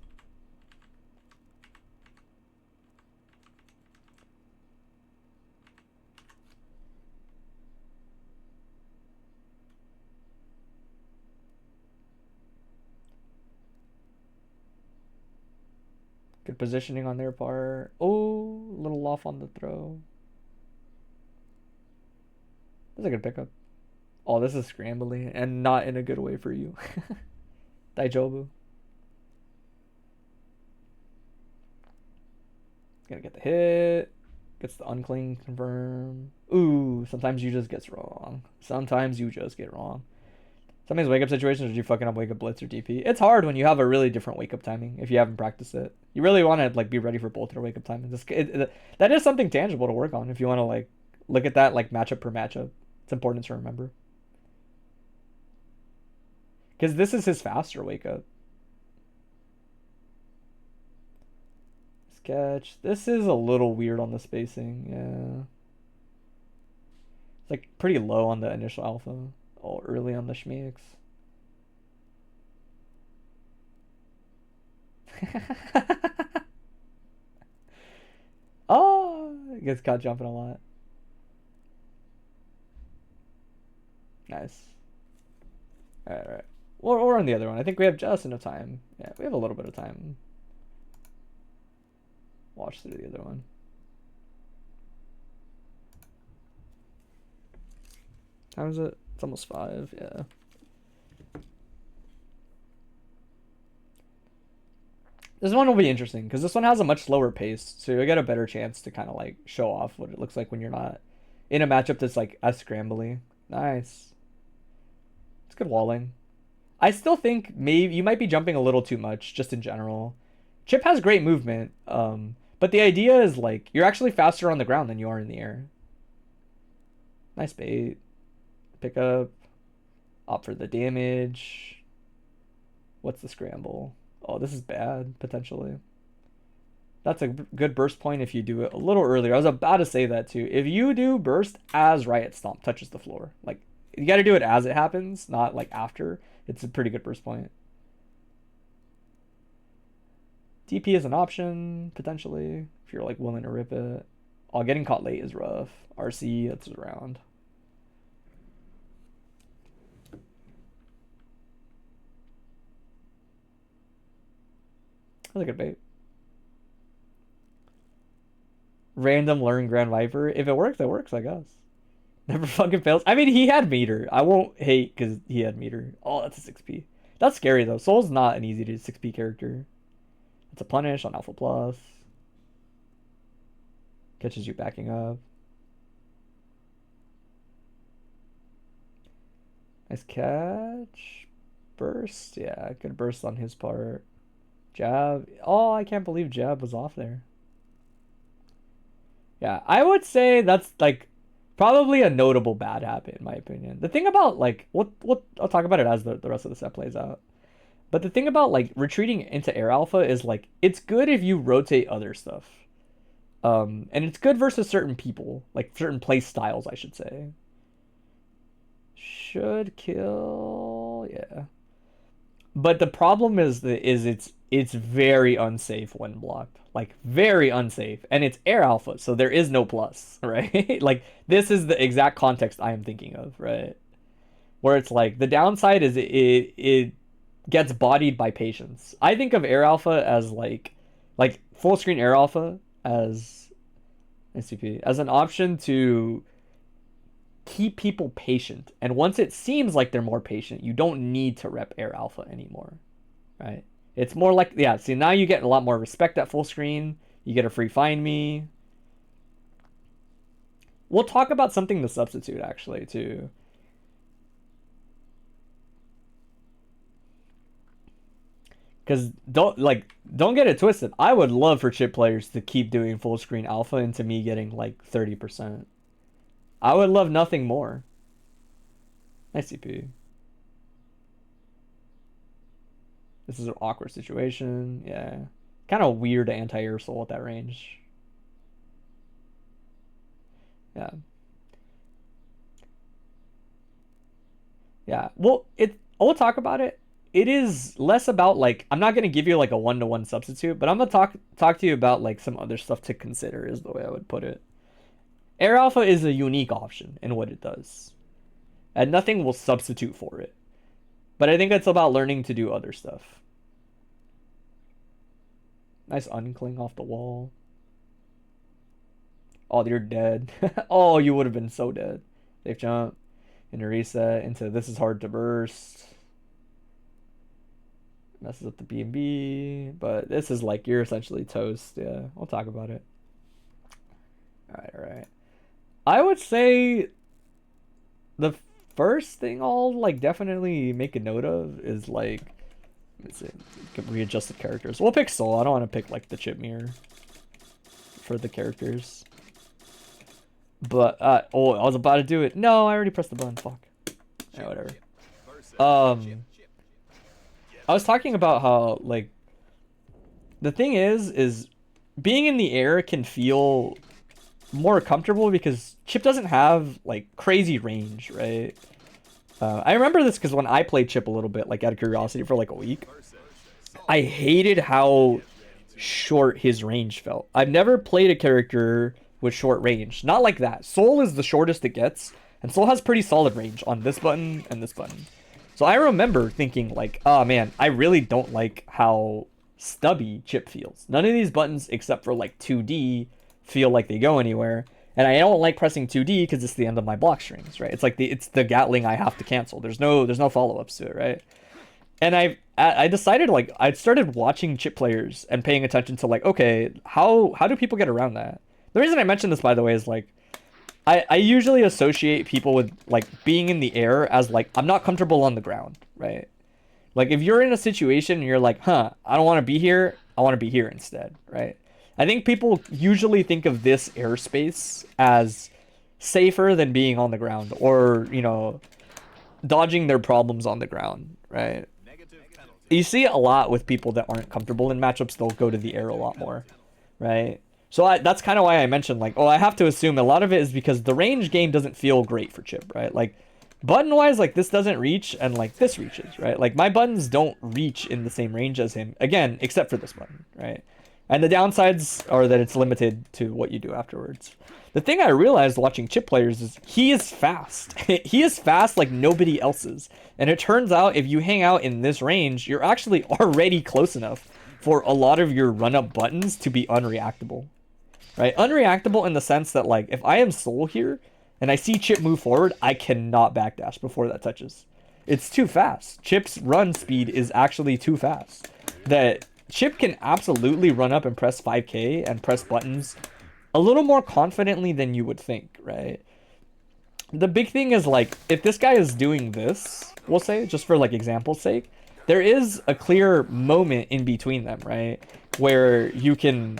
A: Good positioning on their part. Oh, a little off on the throw. That's a good pickup. Oh, this is scrambly and not in a good way for you. Daijobu. Gonna get the hit. Gets the unclean confirm. Ooh, sometimes you just get wrong. Sometimes you just get wrong. Sometimes wake up situations where you fucking up wake up blitz or DP. It's hard when you have a really different wake up timing if you haven't practiced it. You really want to like be ready for both your wake up timing. That is something tangible to work on if you want to like look at that like matchup per matchup. It's important to remember. Because this is his faster wake up. Sketch. This is a little weird on the spacing. Yeah. It's like pretty low on the initial alpha. Oh, early on the schmeeks. Oh, it gets caught jumping a lot. Nice. Alright, alright. We're on the other one. I think we have just enough time. Yeah, we have a little bit of time. Watch through the other one. How is it? It's almost 5, yeah. This one will be interesting because this one has a much slower pace, so you'll get a better chance to kind of like show off what it looks like when you're not in a matchup that's like as scrambly. Nice. It's good walling. I still think maybe you might be jumping a little too much just in general. Chipp has great movement, but the idea is like you're actually faster on the ground than you are in the air. Nice bait. Pick up. Opt for the damage. What's the scramble? Oh, this is bad, potentially. That's a good burst point if you do it a little earlier. I was about to say that too. If you do burst as Riot Stomp touches the floor, like you got to do it as it happens, not like after. It's a pretty good burst point. DP is an option, potentially, if you're like willing to rip it. Oh, getting caught late is rough. RC, that's around. That's a good bait. Random learn Grand Viper. If it works, it works, I guess. Never fucking fails. I mean, he had meter. I won't hate because he had meter. Oh, that's a 6p. That's scary, though. Soul's not an easy to 6p character. It's a punish on Alpha Plus. Catches you backing up. Nice catch. Burst. Yeah, good burst on his part. Jab. Oh, I can't believe Jab was off there. Yeah, I would say that's like probably a notable bad habit in my opinion. The thing about like what I'll talk about it as the rest of the set plays out. But the thing about like retreating into air alpha is like it's good if you rotate other stuff. And it's good versus certain people, like certain play styles, I should say. Should kill, yeah. But the problem is it's very unsafe when blocked. Like very unsafe. And it's air alpha, so there is no plus, right? Like this is the exact context I am thinking of, right? Where it's like the downside is it gets bodied by patience. I think of air alpha as like full screen air alpha as SCP as an option to keep people patient. And once it seems like they're more patient, you don't need to rep air alpha anymore, right? It's more like, yeah, see, now you get a lot more respect at full screen. You get a free find me. We'll talk about something to substitute, actually, too. Because don't get it twisted. I would love for Chipp players to keep doing full screen alpha into me getting like 30%. I would love nothing more. Nice CP. This is an awkward situation. Yeah. Kind of weird anti-air soul at that range. Yeah. Yeah. Well, we'll talk about it. It is less about like I'm not gonna give you like a one-to-one substitute, but I'm gonna talk to you about like some other stuff to consider is the way I would put it. Air alpha is a unique option in what it does. And nothing will substitute for it. But I think it's about learning to do other stuff. Nice uncling off the wall. Oh, you're dead. Oh, you would have been so dead. Safe jump. Into reset. Into this is hard to burst. Messes up the B&B. But this is like, you're essentially toast. Yeah, we'll talk about it. Alright. I would say the first thing I'll like definitely make a note of is like, let's see, readjust the characters. We'll pick Soul. I don't want to pick like the Chipp mirror for the characters. But oh, I was about to do it. No, I already pressed the button. Fuck. Yeah, whatever. I was talking about how like the thing is being in the air can feel more comfortable because Chipp doesn't have like crazy range, right? I remember this because when I played Chipp a little bit, like out of curiosity for like a week, I hated how short his range felt. I've never played a character with short range. Not like that. Soul is the shortest it gets, and Soul has pretty solid range on this button and this button. So I remember thinking like, oh man, I really don't like how stubby Chipp feels. None of these buttons except for like 2D feel like they go anywhere. And I don't like pressing 2D because it's the end of my block strings, right? It's like it's the Gatling I have to cancel. There's no follow-ups to it, right? And I decided like I started watching Chipp players and paying attention to like, okay, how do people get around that? The reason I mention this, by the way, is like I usually associate people with like being in the air as like I'm not comfortable on the ground, right? Like, if you're in a situation and you're like, huh, I don't want to be here, I want to be here instead, right? I think people usually think of this airspace as safer than being on the ground, or, you know, dodging their problems on the ground, right? You see it a lot with people that aren't comfortable in matchups. They'll go to the air a lot more, right? So that's kind of why I mentioned, like, oh, I have to assume a lot of it is because the range game doesn't feel great for Chipp, right? Like, button-wise, like, this doesn't reach, and, like, this reaches, right? Like, my buttons don't reach in the same range as him, again, except for this button, right? And the downsides are that it's limited to what you do afterwards. The thing I realized watching Chipp players is he is fast. He is fast like nobody else is. And it turns out if you hang out in this range, you're actually already close enough for a lot of your run-up buttons to be unreactable. Right? Unreactable in the sense that, like, if I am Soul here and I see Chipp move forward, I cannot backdash before that touches. It's too fast. Chipp's run speed is actually too fast. That Chipp can absolutely run up and press 5k and press buttons a little more confidently than you would think, right? The big thing is, like, if this guy is doing this, we'll say, just for, like, example's sake, there is a clear moment in between them, right? Where you can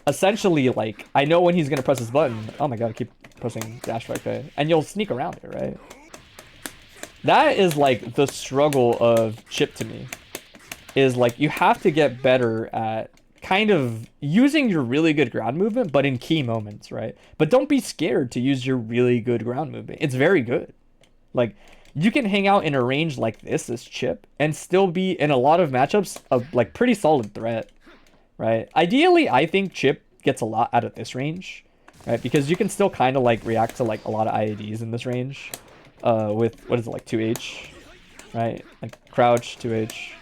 A: essentially, like, I know when he's going to press his button. Oh my god, I keep pressing dash 5k. And you'll sneak around it, right? That is, like, the struggle of Chipp to me. Is, like, you have to get better at kind of using your really good ground movement, but in key moments, right? But don't be scared to use your really good ground movement. It's very good. Like, you can hang out in a range like this as Chipp and still be, in a lot of matchups, a, like, pretty solid threat, right? Ideally, I think Chipp gets a lot out of this range, right? Because you can still kind of, like, react to, like, a lot of IADs in this range with, what is it, like, 2H, right? Like, crouch, 2H.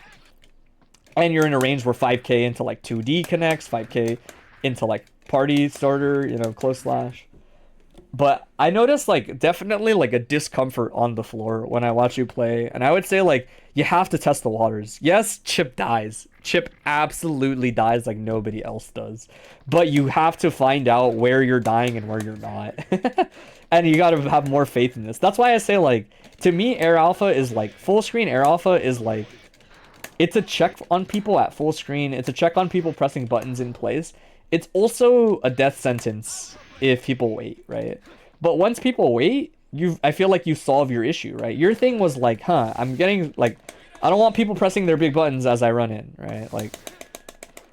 A: And you're in a range where 5k into, like, 2D connects, 5k into, like, party starter, you know, close slash. But I noticed, like, definitely, like, a discomfort on the floor when I watch you play. And I would say, like, you have to test the waters. Yes, Chipp dies. Chipp absolutely dies like nobody else does. But you have to find out where you're dying and where you're not. And you got to have more faith in this. That's why I say, like, to me, Air Alpha is, like, full screen Air Alpha is, like, it's a check on people at full screen. It's a check on people pressing buttons in place. It's also a death sentence if people wait, right? But once people wait, I feel like you solve your issue, right? Your thing was like, huh, I'm getting, like, I don't want people pressing their big buttons as I run in, right? Like,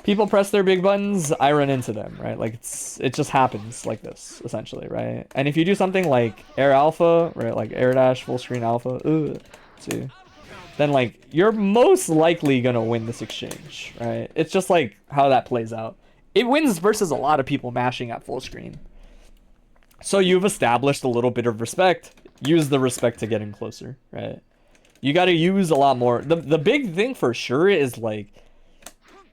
A: people press their big buttons, I run into them, right? Like, it just happens like this, essentially, right? And if you do something like Air Alpha, right, like Air Dash, full screen Alpha, see, then, like, you're most likely gonna win this exchange, right? It's just, like, how that plays out. It wins versus a lot of people mashing at full screen. So you've established a little bit of respect. Use the respect to get in closer, right? You gotta use a lot more. The big thing for sure is, like,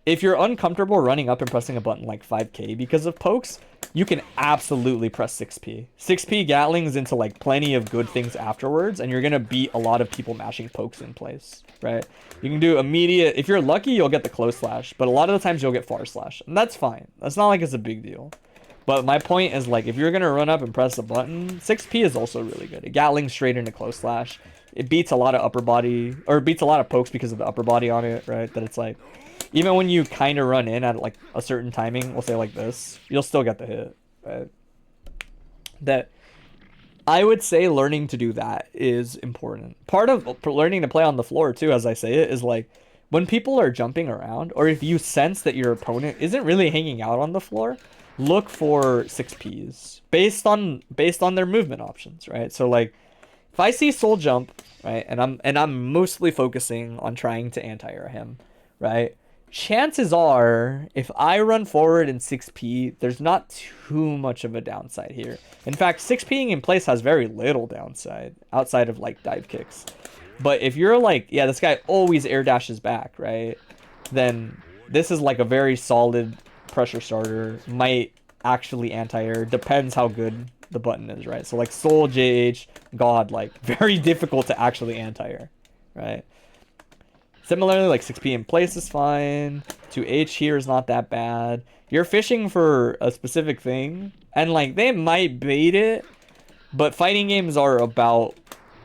A: if you're uncomfortable running up and pressing a button like 5k because of pokes, you can absolutely press 6p. 6p Gatlings into, like, plenty of good things afterwards, and you're gonna beat a lot of people mashing pokes in place, right? You can do immediate, if you're lucky, you'll get the close slash, but a lot of the times you'll get far slash, and that's fine. That's not like it's a big deal. But my point is, like, if you're gonna run up and press a button, 6p is also really good. A Gatling straight into close slash. It beats a lot of upper body, or it beats a lot of pokes because of the upper body on it, right? That it's like, even when you kind of run in at, like, a certain timing, we'll say like this, you'll still get the hit, right? That, I would say learning to do that is important. Part of learning to play on the floor, too, as I say it, is, like, when people are jumping around, or if you sense that your opponent isn't really hanging out on the floor, look for 6Ps based on their movement options, right? So, like, if I see Soul jump, right, and I'm mostly focusing on trying to anti-air him, right? Chances are, if I run forward in 6p, there's not too much of a downside here. In fact, 6ping in place has very little downside, outside of, like, dive kicks. But if you're like, yeah, this guy always air dashes back, right? Then this is, like, a very solid pressure starter. Might actually anti-air. Depends how good the button is, right? So, like, Soul, JH, God, like, very difficult to actually anti-air, right? Similarly, like, 6p in place is fine. 2H here is not that bad. You're fishing for a specific thing, and, like, they might bait it, but fighting games are about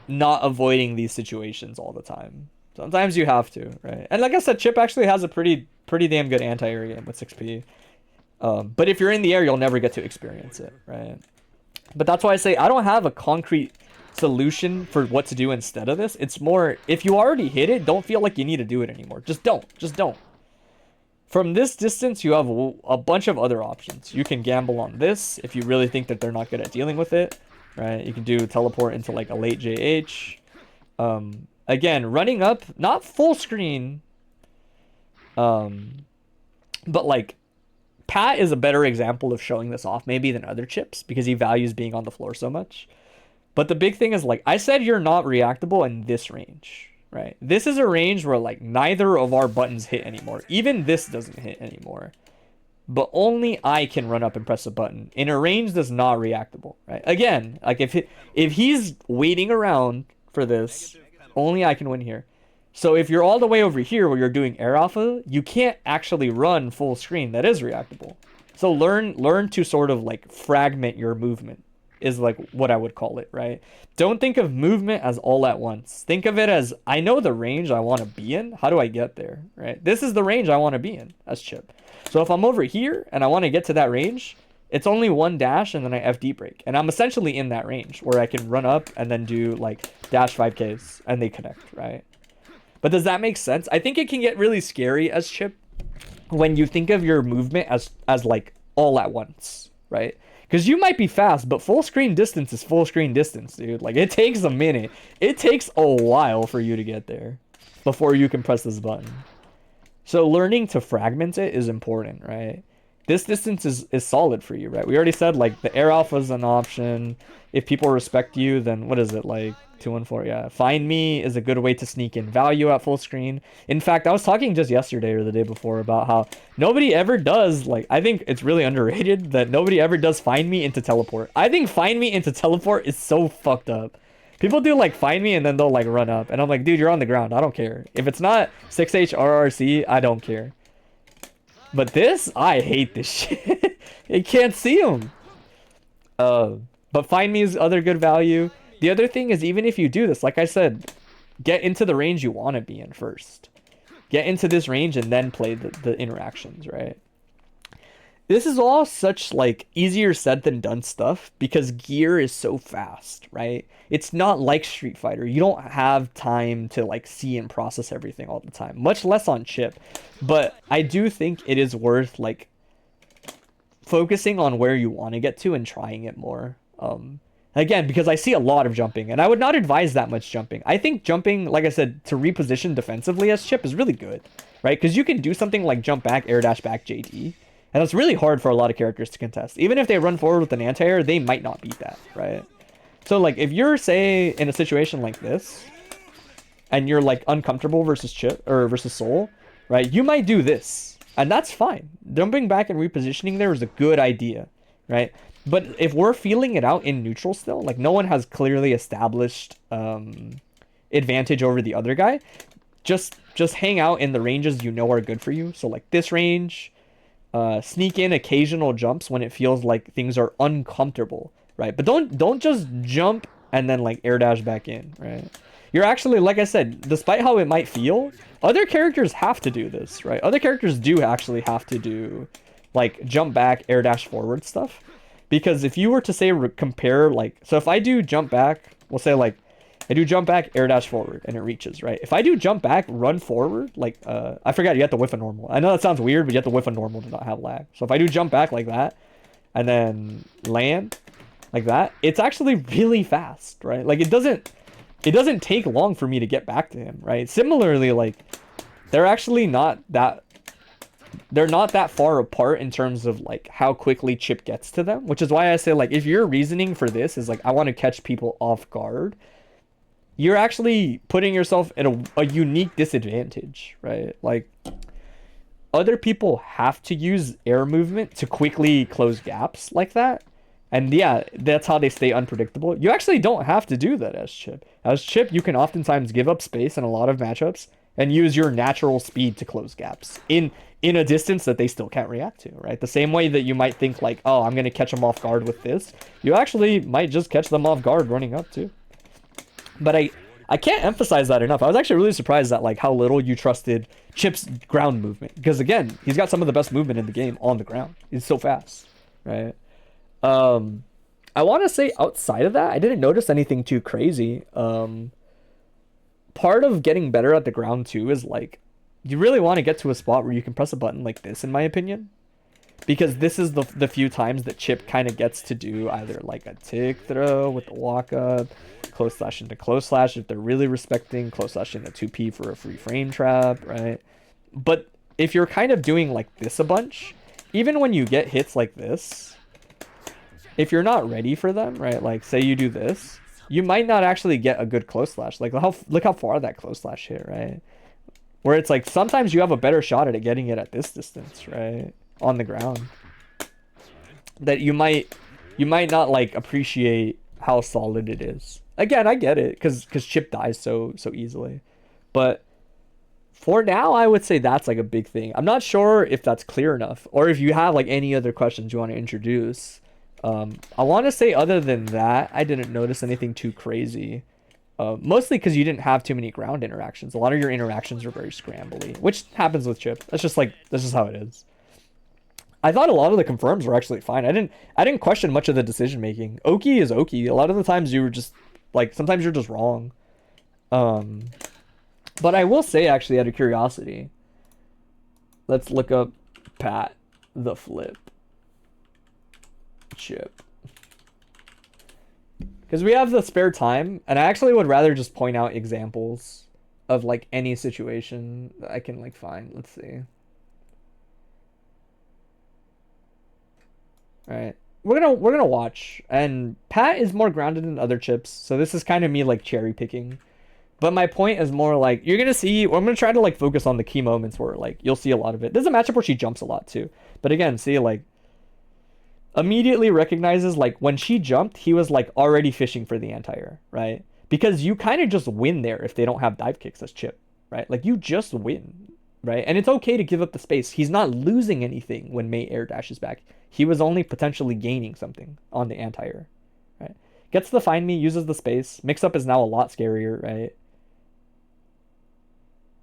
A: not avoiding these situations all the time. Sometimes you have to, right? And like I said, Chipp actually has a pretty damn good anti-air game with 6p. But if you're in the air, you'll never get to experience it, right? But that's why I say I don't have a concrete solution for what to do instead of this. It's more, if you already hit it, don't feel like you need to do it anymore. Just don't. Just don't. From this distance, you have a bunch of other options. You can gamble on this if you really think that they're not good at dealing with it, right? You can do teleport into like a late JH. Again, running up, not full screen, but like Pat is a better example of showing this off maybe than other Chipps because he values being on the floor so much. But the big thing is, like I said, you're not reactable in this range, right? This is a range where like neither of our buttons hit anymore. Even this doesn't hit anymore. But only I can run up and press a button in a range that's not reactable, right? Again, like if he's waiting around for this, only I can win here. So if you're all the way over here where you're doing air alpha, you can't actually run full screen. That is reactable. So learn to sort of like fragment your movement is like what I would call it, right? Don't think of movement as all at once. Think of it as, I know the range I want to be in. How do I get there, right? This is the range I want to be in as Chipp. So if I'm over here and I want to get to that range, it's only one dash and then I FD break. And I'm essentially in that range where I can run up and then do like dash 5Ks and they connect, right? But does that make sense? I think it can get really scary as Chipp when you think of your movement as like all at once, right? Because you might be fast, but full screen distance is full screen distance, dude. Like, it takes a minute. It takes a while for you to get there before you can press this button. So learning to fragment it is important, right? This distance is solid for you, right? We already said, like, the air alpha is an option. If people respect you, then what is it, like, 214? Yeah. Find me is a good way to sneak in value at full screen. In fact, I was talking just yesterday or the day before about how nobody ever does, like, I think it's really underrated that nobody ever does find me into teleport. I think find me into teleport is so fucked up. People do, like, find me and then they'll, like, run up. And I'm like, dude, you're on the ground. I don't care. If it's not 6H RRC, I don't care. But this, I hate this shit. You can't see him. But find me is other good value. The other thing is, even if you do this, like I said, get into the range you want to be in first. Get into this range and then play the interactions, right? This is all such, like, easier said than done stuff because gear is so fast, right? It's not like Street Fighter. You don't have time to, like, see and process everything all the time, much less on Chipp. But I do think it is worth, like, focusing on where you want to get to and trying it more. Again, because I see a lot of jumping, and I would not advise that much jumping. I think jumping, like I said, to reposition defensively as Chipp is really good, right? Because you can do something like jump back, air dash back, JD. And it's really hard for a lot of characters to contest. Even if they run forward with an anti-air, they might not beat that, right? So, like, if you're, say, in a situation like this, and you're, like, uncomfortable versus Chipp, or versus Soul, right? You might do this, and that's fine. Jumping back and repositioning there is a good idea, right? But if we're feeling it out in neutral still, like no one has clearly established advantage over the other guy, just hang out in the ranges you know are good for you. So like this range, sneak in occasional jumps when it feels like things are uncomfortable, right? But don't just jump and then like air dash back in, right? You're actually, like I said, despite how it might feel, other characters have to do this, right? Other characters do actually have to do like jump back, air dash forward stuff. Because if you were to say compare, like, so if I do jump back, we'll say like, I do jump back, air dash forward, and it reaches, right? If I do jump back, run forward, like, I forgot you have to whiff a normal. I know that sounds weird, but you have to whiff a normal to not have lag. So if I do jump back like that, and then land like that, it's actually really fast, right? Like it doesn't take long for me to get back to him, right? Similarly, like, they're not that far apart in terms of like how quickly Chipp gets to them, which is why I say like if your reasoning for this is like I want to catch people off guard, you're actually putting yourself in a unique disadvantage, right? Like other people have to use air movement to quickly close gaps like that, and yeah, that's how they stay unpredictable. You actually don't have to do that as Chipp. As Chipp, you can oftentimes give up space in a lot of matchups and use your natural speed to close gaps in a distance that they still can't react to, right? The same way that you might think like, oh, I'm going to catch them off guard with this. You actually might just catch them off guard running up too. But I can't emphasize that enough. I was actually really surprised at like how little you trusted Chipp's ground movement, because again, he's got some of the best movement in the game on the ground. He's so fast, right? I want to say outside of that, I didn't notice anything too crazy. Part of getting better at the ground too is like you really want to get to a spot where you can press a button like this, in my opinion. Because this is the few times that Chipp kind of gets to do either like a tick throw with the walk up, close slash into close slash if they're really respecting, close slash into 2P for a free frame trap, right? But if you're kind of doing like this a bunch, even when you get hits like this, if you're not ready for them, right? Like say you do this, you might not actually get a good close slash. Like look how far that close slash hit, right? Where it's like sometimes you have a better shot at it getting it at this distance, right? On the ground, that you might not like appreciate how solid it is. Again, I get it because Chipp dies so easily, but for now I would say that's like a big thing. I'm not sure if that's clear enough, or if you have like any other questions you want to introduce. I want to say other than that, I didn't notice anything too crazy. Mostly because you didn't have too many ground interactions. A lot of your interactions are very scrambly, which happens with Chipp. That's just how it is. I thought a lot of the confirms were actually fine. I didn't question much of the decision making. Oki is Oki. A lot of the times you were just like, sometimes you're just wrong. But I will say, actually, out of curiosity, let's look up Pat the Flip Chipp, because we have the spare time, and I actually would rather just point out examples of like any situation that I can like find. Let's see. Right, we're gonna watch, and Pat is more grounded than other Chipps, so this is kind of me like cherry picking. But my point is more like you're gonna see. I'm gonna try to like focus on the key moments where like you'll see a lot of it. There's a matchup where she jumps a lot too, but again, see like immediately recognizes like when she jumped, he was like already fishing for the anti-air, right? Because you kind of just win there if they don't have dive kicks as Chipp, right? Like you just win, right? And it's okay to give up the space. He's not losing anything when Mei air dashes back. He was only potentially gaining something on the anti-air, right? Gets the find me, uses the space. Mix-up is now a lot scarier, right?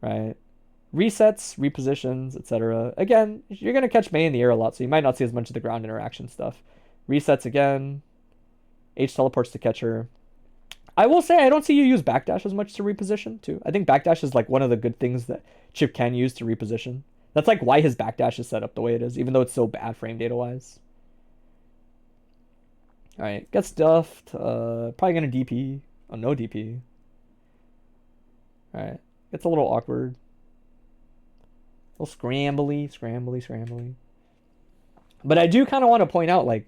A: Right? Resets, repositions, etc. Again, you're going to catch Mei in the air a lot, so you might not see as much of the ground interaction stuff. Resets again. H teleports to catch her. I will say I don't see you use backdash as much to reposition, too. I think backdash is like one of the good things that Chipp can use to reposition. That's like why his backdash is set up the way it is, even though it's so bad frame data wise. Alright, gets stuffed. Probably gonna DP. Oh, no DP. Alright, gets a little awkward. A little scrambly. But I do kind of want to point out, like,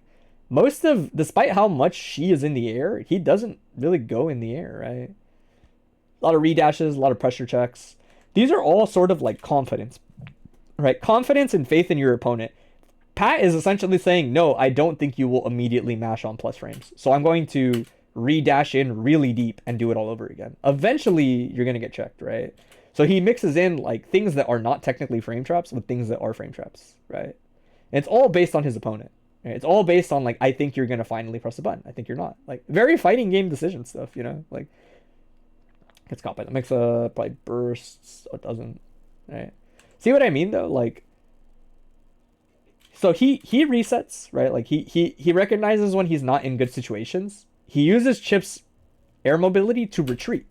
A: despite how much she is in the air, he doesn't really go in the air, right? A lot of redashes, a lot of pressure checks. These are all sort of like confidence. Right, confidence and faith in your opponent. Pat is essentially saying, no, I don't think you will immediately mash on plus frames. So I'm going to re-dash in really deep and do it all over again. Eventually, you're going to get checked, right? So he mixes in like things that are not technically frame traps with things that are frame traps, right? And it's all based on his opponent. Right? It's all based on like, I think you're going to finally press a button. I think you're not. Like very fighting game decision stuff, you know? Like gets caught by the mix-up, probably bursts, or doesn't, right? See what I mean though? Like, so he resets, right? Like he recognizes when he's not in good situations. He uses Chipp's air mobility to retreat.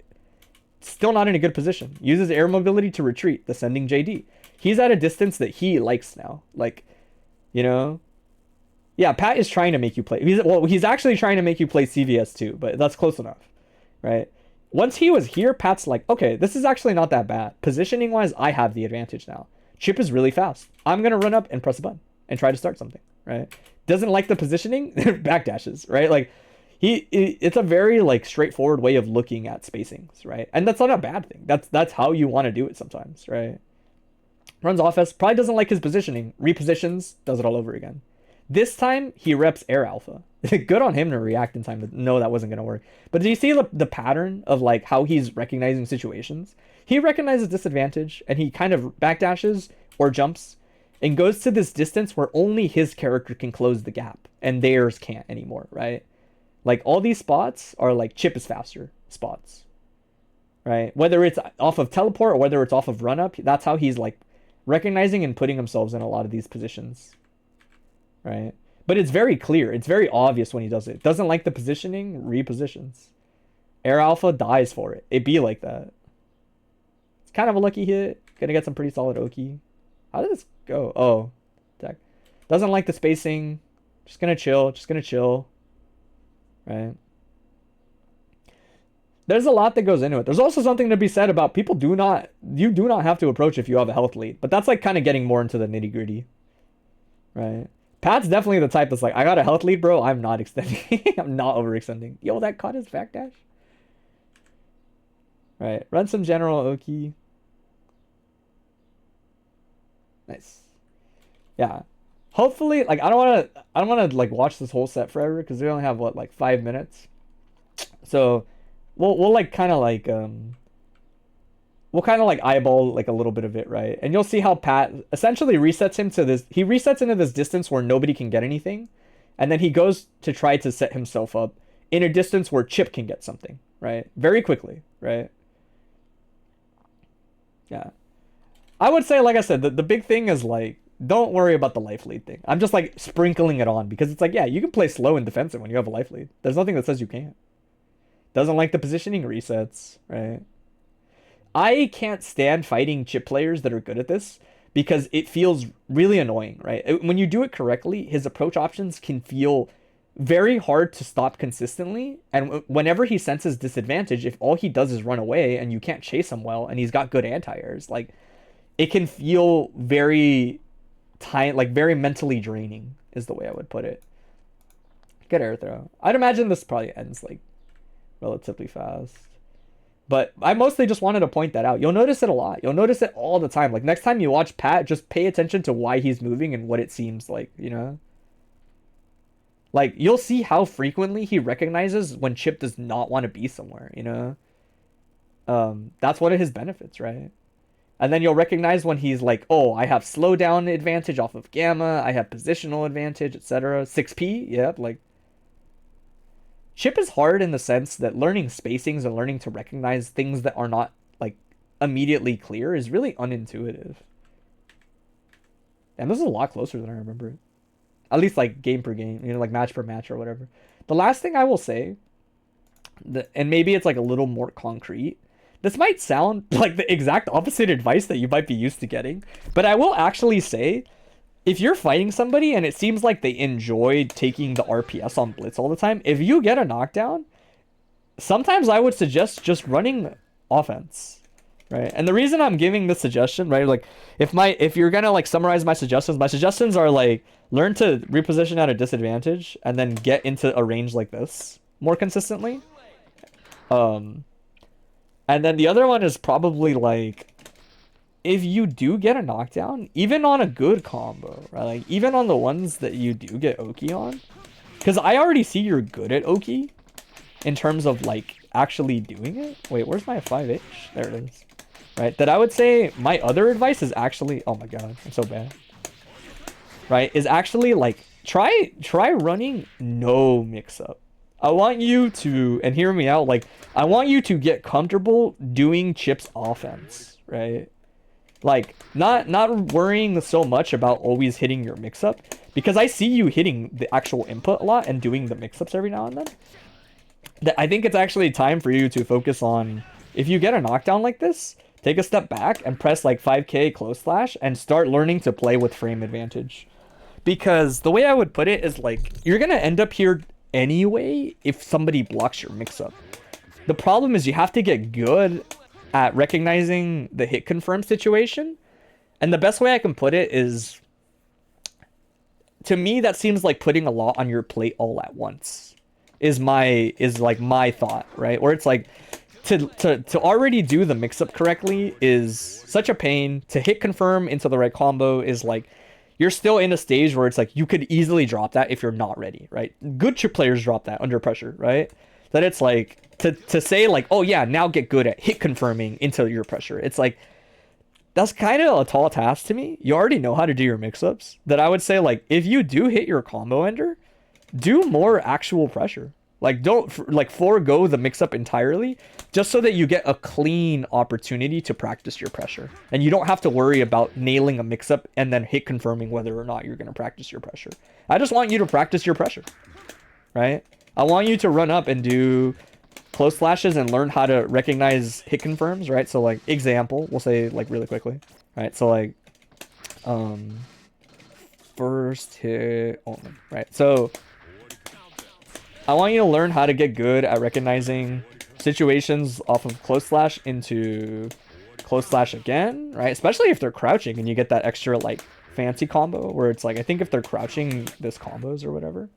A: Still not in a good position. Uses air mobility to retreat, descending JD. He's at a distance that he likes now. Like, you know? Yeah, Pat is trying to make you play. He's actually trying to make you play CVS too, but that's close enough, right? Once he was here, Pat's like, okay, this is actually not that bad. Positioning wise, I have the advantage now. Chipp is really fast. I'm going to run up and press a button and try to start something, right? Doesn't like the positioning, backdashes, right? Like it's a very like straightforward way of looking at spacings, right? And that's not a bad thing. That's how you want to do it sometimes, right? Runs offense, probably doesn't like his positioning, repositions, does it all over again. This time he reps air alpha. Good on him to react in time to know that wasn't going to work. But do you see the pattern of like how he's recognizing situations? He recognizes disadvantage and he kind of backdashes or jumps and goes to this distance where only his character can close the gap and theirs can't anymore, right? Like all these spots are like Chipp is faster spots, right? Whether it's off of teleport or whether it's off of run up, that's how he's like recognizing and putting himself in a lot of these positions, right? But it's very clear. It's very obvious when he does it. Doesn't like the positioning, repositions. Air Alpha dies for it. It be like that. It's kind of a lucky hit. Gonna get some pretty solid Oki. How did this go? Oh, tech. Doesn't like the spacing. Just gonna chill. Just gonna chill. Right? There's a lot that goes into it. There's also something to be said about people you do not have to approach if you have a health lead. But that's like kind of getting more into the nitty gritty. Right? Pat's definitely the type that's like, I got a health lead, bro. I'm not extending. I'm not overextending. Yo, that caught his backdash. Right. Run some general Oki. Nice. Yeah. Hopefully, like I don't wanna like watch this whole set forever because we only have what, like 5 minutes. So we'll like kinda like we'll kind of like eyeball like a little bit of it, right? And you'll see how Pat essentially resets him to this. He resets into this distance where nobody can get anything. And then he goes to try to set himself up in a distance where Chipp can get something, right? Very quickly, right? Yeah. I would say, like I said, the big thing is like, don't worry about the life lead thing. I'm just like sprinkling it on because it's like, yeah, you can play slow and defensive when you have a life lead. There's nothing that says you can't. Doesn't like the positioning resets, right? I can't stand fighting Chipp players that are good at this because it feels really annoying, right? When you do it correctly, his approach options can feel very hard to stop consistently. And whenever he senses disadvantage, if all he does is run away and you can't chase him well and he's got good anti-airs, like it can feel very very mentally draining is the way I would put it. Good air throw. I'd imagine this probably ends like relatively fast. But I mostly just wanted to point that out. You'll notice it a lot. You'll notice it all the time. Like next time you watch Pat, just pay attention to why he's moving and what it seems like, you know? Like you'll see how frequently he recognizes when Chipp does not want to be somewhere, you know? That's one of his benefits, right? And then you'll recognize when he's like, oh, I have slowdown advantage off of Gamma, I have positional advantage, etc. 6P, yep, like Chipp is hard in the sense that learning spacings and learning to recognize things that are not like immediately clear is really unintuitive. And this is a lot closer than I remember it. At least like game per game, you know, like match per match or whatever. The last thing I will say, and maybe it's like a little more concrete, this might sound like the exact opposite advice that you might be used to getting, but I will actually say, if you're fighting somebody and it seems like they enjoy taking the RPS on Blitz all the time, if you get a knockdown, sometimes I would suggest just running offense, right? And the reason I'm giving this suggestion, right, like if you're gonna like summarize my suggestions are like learn to reposition at a disadvantage and then get into a range like this more consistently. And then the other one is probably like, if you do get a knockdown, even on a good combo, right? Like even on the ones that you do get Oki on, because I already see you're good at Oki in terms of like actually doing it. Wait, where's my 5H? There it is. Right, that I would say my other advice is actually, oh my god, I'm so bad. Right, is actually like try running no mix-up. I want you to, and hear me out, like I want you to get comfortable doing Chipp's offense, right? Like not worrying so much about always hitting your mix-up, because I see you hitting the actual input a lot and doing the mix-ups every now and then. That I think it's actually time for you to focus on, if you get a knockdown like this, take a step back and press like 5k close slash and start learning to play with frame advantage. Because the way I would put it is like, you're going to end up here anyway if somebody blocks your mix-up. The problem is you have to get good at recognizing the hit confirm situation. And the best way I can put it is, to me, that seems like putting a lot on your plate all at once is like my thought, right? Where it's like, to already do the mix-up correctly is such a pain. To hit confirm into the right combo is like, you're still in a stage where it's like, you could easily drop that if you're not ready, right? Good Chipp players drop that under pressure, right? That it's like, to say like, oh yeah, now get good at hit confirming into your pressure. It's like, that's kind of a tall task to me. You already know how to do your mix-ups. That I would say like, if you do hit your combo ender, do more actual pressure. Like don't like forego the mix up entirely, just so that you get a clean opportunity to practice your pressure, and you don't have to worry about nailing a mix up and then hit confirming whether or not you're gonna practice your pressure. I just want you to practice your pressure, right? I want you to run up and do close slashes and learn how to recognize hit confirms, right? So like example, we'll say like really quickly, right? So like first hit only, right? So I want you to learn how to get good at recognizing situations off of close slash into close slash again, right? Especially if they're crouching and you get that extra like fancy combo where it's like, I think if they're crouching, this combos or whatever.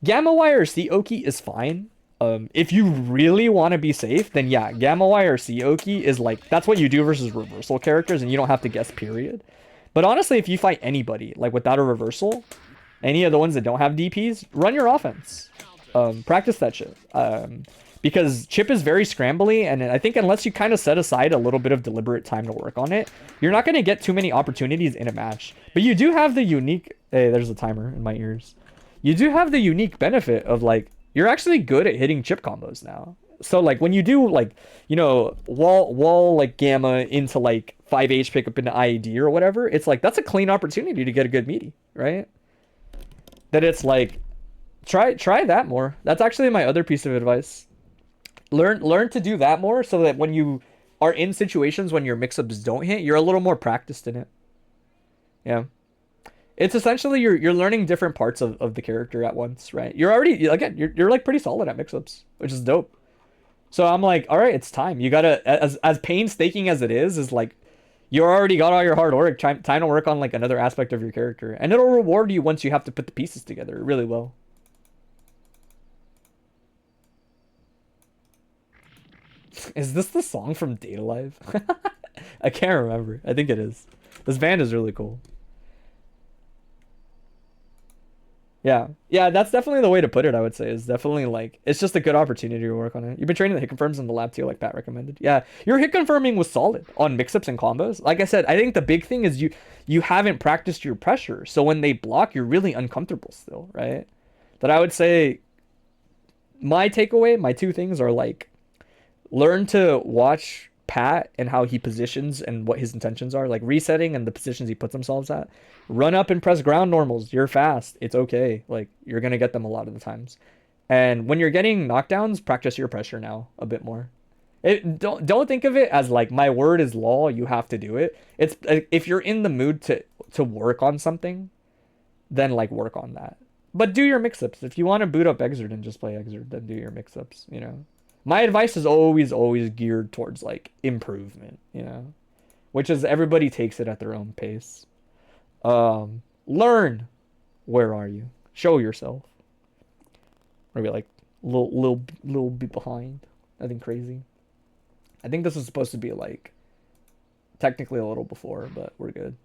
A: Gamma wire C Oki is fine. If you really want to be safe, then yeah, Gamma wire C Oki is like, that's what you do versus reversal characters and you don't have to guess period. But honestly, if you fight anybody like without a reversal, any of the ones that don't have DPs, run your offense. Practice that shit. Because Chipp is very scrambly, and I think unless you kind of set aside a little bit of deliberate time to work on it, you're not going to get too many opportunities in a match. But you do have the unique... Hey, there's a timer in my ears. You do have the unique benefit of, like, you're actually good at hitting Chipp combos now. So, like, when you do, like, you know, wall like, gamma into, like, 5H pickup into IED or whatever, it's like, that's a clean opportunity to get a good meaty, right? That it's like, try that more. That's actually my other piece of advice. Learn to do that more so that when you are in situations when your mix-ups don't hit, you're a little more practiced in it. Yeah. It's essentially you're learning different parts of the character at once, right? You're already, again, you're like pretty solid at mix-ups, which is dope. So I'm like, all right, it's time. You gotta, as painstaking as it is like, you already got all your hard work, time to work on like another aspect of your character. And it'll reward you once you have to put the pieces together. It really will. Is this the song from Data Live? I can't remember. I think it is. This band is really cool. Yeah. Yeah, that's definitely the way to put it, I would say. Is definitely like, it's just a good opportunity to work on it. You've been training the hit confirms in the lab too, like Pat recommended. Yeah, your hit confirming was solid on mix-ups and combos. Like I said, I think the big thing is you haven't practiced your pressure. So when they block, you're really uncomfortable still, right? That I would say my takeaway, my two things are like, learn to watch Pat and how he positions and what his intentions are, like resetting and the positions he puts himself at. Run up and press ground normals. You're fast. It's okay. Like, you're gonna get them a lot of the times. And when you're getting knockdowns, practice your pressure now a bit more. Don't think of it as like my word is law. You have to do it. It's if you're in the mood to work on something, then like work on that. But do your mix-ups. If you want to boot up Exert and just play Exert, then do your mix-ups. You know. My advice is always geared towards like improvement, you know, which is everybody takes it at their own pace. Learn. Where are you? Show yourself. Maybe like little bit behind. Nothing crazy. I think this is supposed to be like technically a little before, but we're good.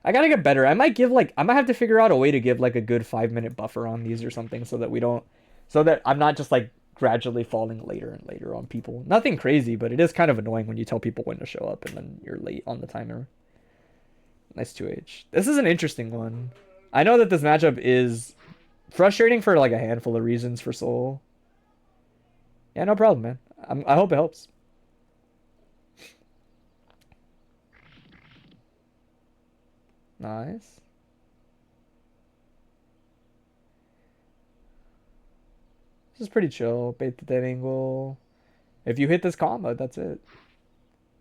A: I gotta get better. I might have to figure out a way to give like a good 5-minute buffer on these or something so that I'm not just like gradually falling later and later on people. Nothing crazy, but it is kind of annoying when you tell people when to show up and then you're late on the timer. Nice 2H. This is an interesting one. I know that this matchup is frustrating for like a handful of reasons for Soul. Yeah, no problem, man. I hope it helps. Nice. This is pretty chill. Bait the dead angle. If you hit this combo, that's it.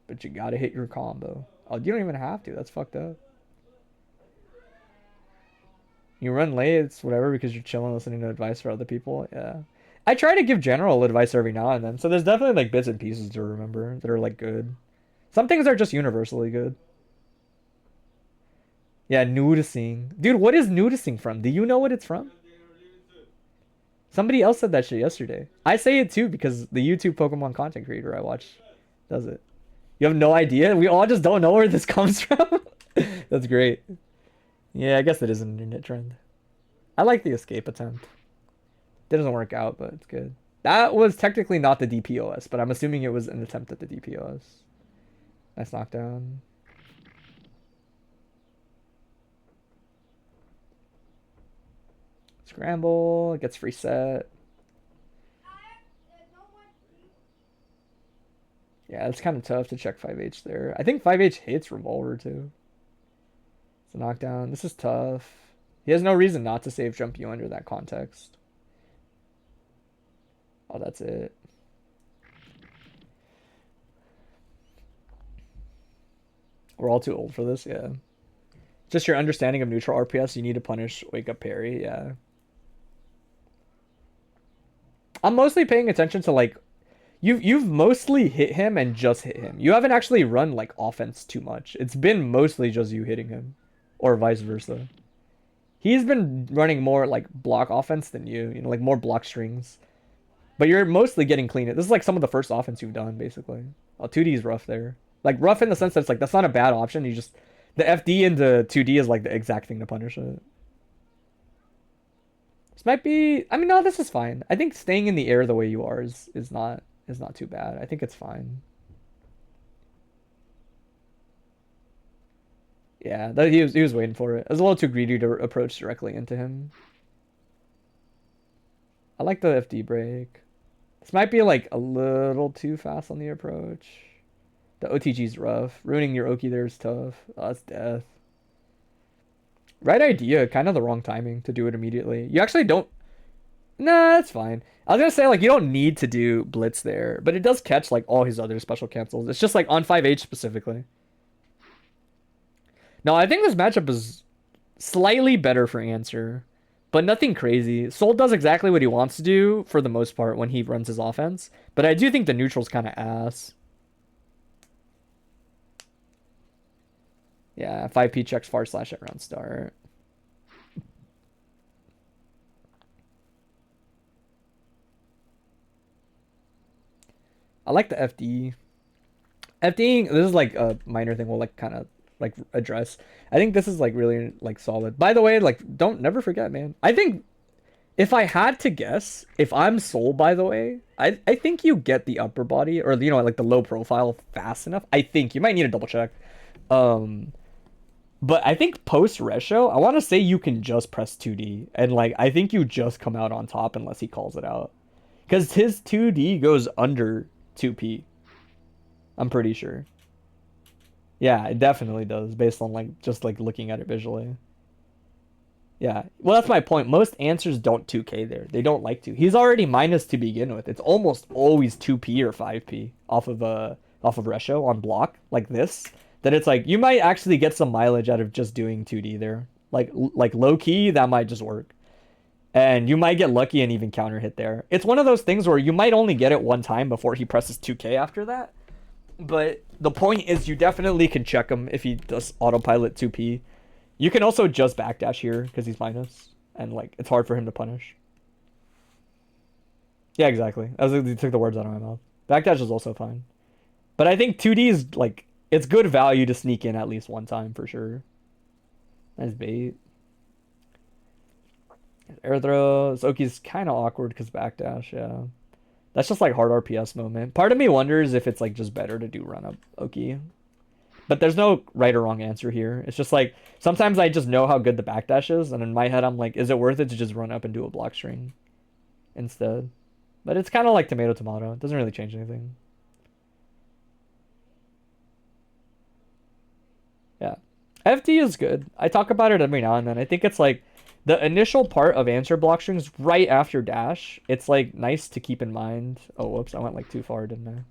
A: But you gotta hit your combo. Oh, you don't even have to. That's fucked up. You run late, it's whatever because you're chilling listening to advice for other people. Yeah. I try to give general advice every now and then. So there's definitely like bits and pieces to remember that are like good. Some things are just universally good. Yeah, noticing. Dude, what is noticing from? Do you know what it's from? Somebody else said that shit yesterday. I say it too because the YouTube Pokemon content creator I watch does it. You have no idea? We all just don't know where this comes from? That's great. Yeah, I guess it is an internet trend. I like the escape attempt. It doesn't work out, but it's good. That was technically not the DPOS, but I'm assuming it was an attempt at the DPOS. Nice knockdown. Scramble, gets free set. Yeah, it's kind of tough to check 5H there. I think 5H hits revolver too. It's a knockdown. This is tough. He has no reason not to save jump you under that context. Oh, that's it. We're all too old for this, yeah. Just your understanding of neutral RPS, you need to punish wake up parry, yeah. I'm mostly paying attention to like you've mostly hit him and just hit him. You haven't actually run like offense too much. It's been mostly just you hitting him. Or vice versa. He's been running more like block offense than you know, like more block strings. But you're mostly getting clean. This is like some of the first offense you've done, basically. Oh, 2D is rough there. Like rough in the sense that it's like that's not a bad option. You just the FD into 2D is like the exact thing to punish it. This might be. I mean, no, this is fine. I think staying in the air the way you are is not too bad. I think it's fine. Yeah, he was waiting for it. I was a little too greedy to approach directly into him. I like the FD break. This might be like a little too fast on the approach. The OTG's rough. Ruining your Oki there is tough. Oh, that's death. Right idea, kind of the wrong timing to do it immediately. You actually don't... Nah, that's fine. I was gonna say, like, you don't need to do Blitz there, but it does catch, like, all his other special cancels. It's just, like, on 5H specifically. No, I think this matchup is slightly better for Answer, but nothing crazy. Soul does exactly what he wants to do, for the most part, when he runs his offense, but I do think the neutral's kind of ass. Yeah, 5P checks far slash at round start. I like the FD. FDing, this is like a minor thing we'll like kind of like address. I think this is like really like solid. By the way, like don't never forget, man. I think if I had to guess, if I'm Soul, by the way, I think you get the upper body or you know like the low profile fast enough. I think you might need to double check. But I think post Resho, I want to say you can just press 2D. And, like, I think you just come out on top unless he calls it out. Because his 2D goes under 2P. I'm pretty sure. Yeah, it definitely does, based on, like, just, like, looking at it visually. Yeah. Well, that's my point. Most answers don't 2K there. They don't like to. He's already minus to begin with. It's almost always 2P or 5P off of Resho on block, like this. That it's like you might actually get some mileage out of just doing 2D there. Like low key, that might just work. And you might get lucky and even counter hit there. It's one of those things where you might only get it one time before he presses 2K after that. But the point is you definitely can check him if he does autopilot 2P. You can also just backdash here because he's minus. And like it's hard for him to punish. Yeah, exactly. You took the words out of my mouth. Backdash is also fine. But I think 2D is like... It's good value to sneak in at least one time for sure. Nice bait. Air throw. Oki's kind of awkward because backdash, yeah. That's just like hard RPS moment. Part of me wonders if it's like just better to do run up Oki. But there's no right or wrong answer here. It's just like sometimes I just know how good the backdash is, and in my head I'm like, is it worth it to just run up and do a block string instead? But it's kind of like tomato tomato. It doesn't really change anything. Yeah. FD is good. I talk about it every now and then. I think it's like the initial part of answer block strings right after dash. It's like nice to keep in mind. Oh, whoops. I went like too far, didn't I?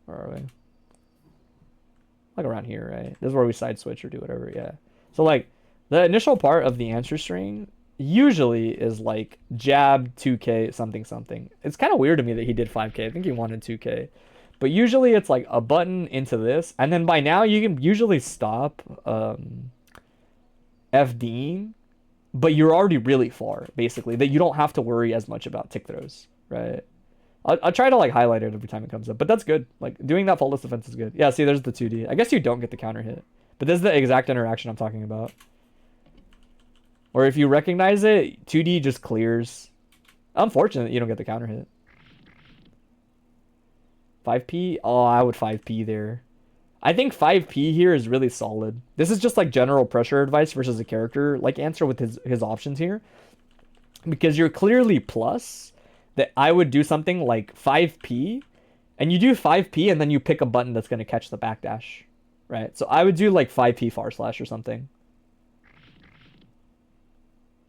A: Where are we? Like around here, right? This is where we side switch or do whatever. Yeah. So like the initial part of the answer string usually is like jab 2K something something. It's kind of weird to me that he did 5K. I think he wanted 2K. But usually it's like a button into this. And then by now you can usually stop FDing. But you're already really far, basically. That you don't have to worry as much about tick throws, right? I'll try to like highlight it every time it comes up. But that's good. Like doing that faultless defense is good. Yeah, see there's the 2D. I guess you don't get the counter hit. But this is the exact interaction I'm talking about. Or if you recognize it, 2D just clears. Unfortunate you don't get the counter hit. 5P? Oh, I would 5P there. I think 5P here is really solid. This is just like general pressure advice versus a character like answer with his options here. because you're clearly plus, that I would do something like 5p, and you do 5p and then you pick a button that's going to catch the backdash, right? So I would do like 5p far slash or something.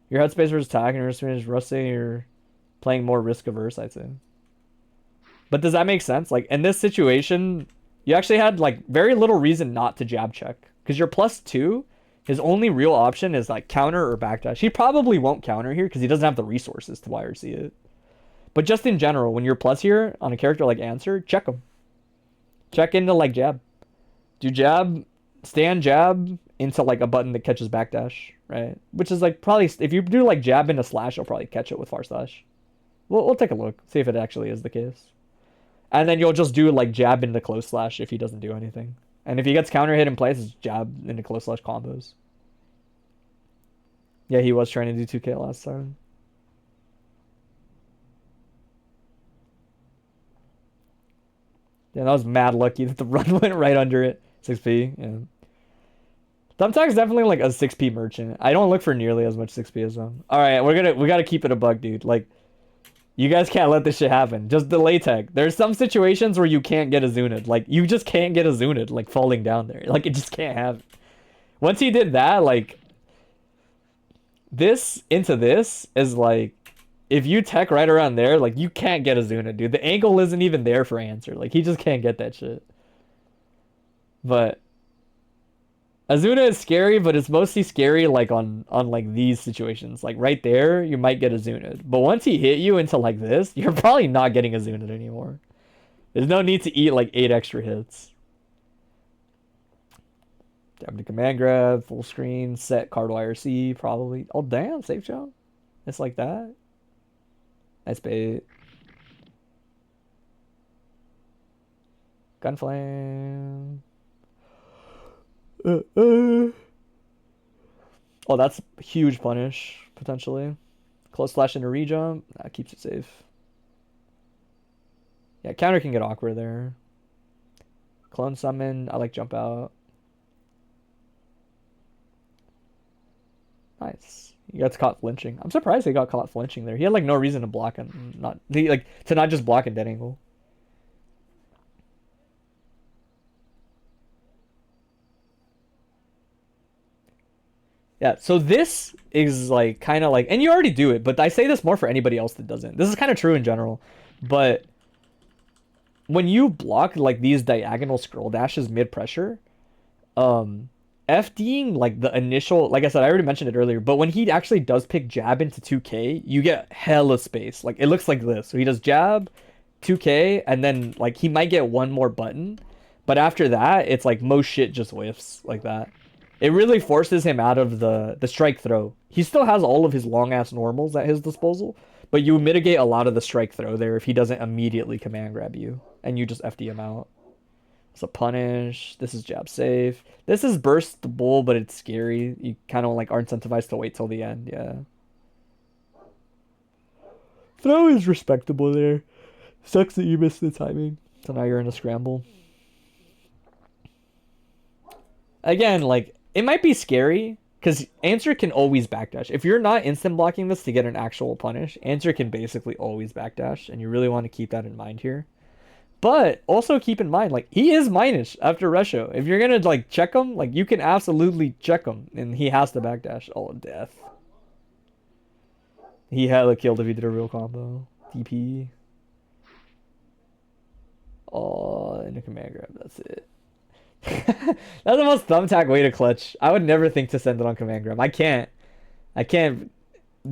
A: Your headspace versus attack and your headspace is rusty, you're playing more risk averse, I'd say. But does that make sense? Like in this situation, you actually had like very little reason not to jab check, because your +2, his only real option is like counter or backdash. He probably won't counter here because he doesn't have the resources to YRC it. But just in general, when you're plus here on a character like Answer, check him. Check into like jab. Do jab, stand jab into like a button that catches backdash, right? Which is like probably, if you do like jab into slash, you'll probably catch it with far slash. We'll take a look, see if it actually is the case. And then you'll just do like jab into close slash if he doesn't do anything. And if he gets counter hit in place, it's jab into close slash combos. Yeah, he was trying to do 2k last time. Yeah, that was mad lucky that the run went right under it. 6p, yeah. Thumbtack's definitely like a 6p merchant. I don't look for nearly as much 6p as them. Alright, we gotta keep it a bug, dude. Like, you guys can't let this shit happen. Just delay tech. There's some situations where you can't get a Zunid. Like, you just can't get a Zunid, like, falling down there. Like, it just can't happen. Once he did that, like, this into this is like, if you tech right around there, like, you can't get a Zunid, dude. The angle isn't even there for Answer. Like, he just can't get that shit. But Azuna is scary, but it's mostly scary like on like these situations. Like right there, you might get a Zunid. But once he hit you into like this, you're probably not getting a Zunid anymore. There's no need to eat like 8 extra hits. Jab to command grab, full screen, set card YRC, probably. Oh damn, safe jump. It's like that. Nice bait. Gunflame. Oh, that's a huge punish, potentially. Close slash into rejump. That keeps it safe. Yeah, counter can get awkward there. Clone summon. I like jump out. Nice. He gets caught flinching. I'm surprised he got caught flinching there. He had like no reason to block and not just block in dead angle. Yeah, so this is like kind of like, and you already do it, but I say this more for anybody else that doesn't. This is kind of true in general, but when you block like these diagonal scroll dashes mid pressure, FDing like the initial, like I said, I already mentioned it earlier, but when he actually does pick jab into 2k, you get hella space. Like it looks like this. So he does jab, 2k, and then like he might get one more button, but after that, it's like most shit just whiffs like that. It really forces him out of the strike throw. He still has all of his long-ass normals at his disposal, but you mitigate a lot of the strike throw there if he doesn't immediately command grab you, and you just FD him out. It's a punish. This is jab safe. This is burst the bull, but it's scary. You kind of like are incentivized to wait till the end, yeah. Throw is respectable there. Sucks that you missed the timing. So now you're in a scramble. Again, like, it might be scary, because Answer can always backdash. If you're not instant blocking this to get an actual punish, Answer can basically always backdash, and you really want to keep that in mind here. But also keep in mind, like, he is minish after Resho. If you're going to, like, check him, like, you can absolutely check him, and he has to backdash. Oh, death. He hella killed if he did a real combo. DP. Oh, and a command grab, that's it. That's the most thumbtack way to clutch. I would never think to send it on command grab. I can't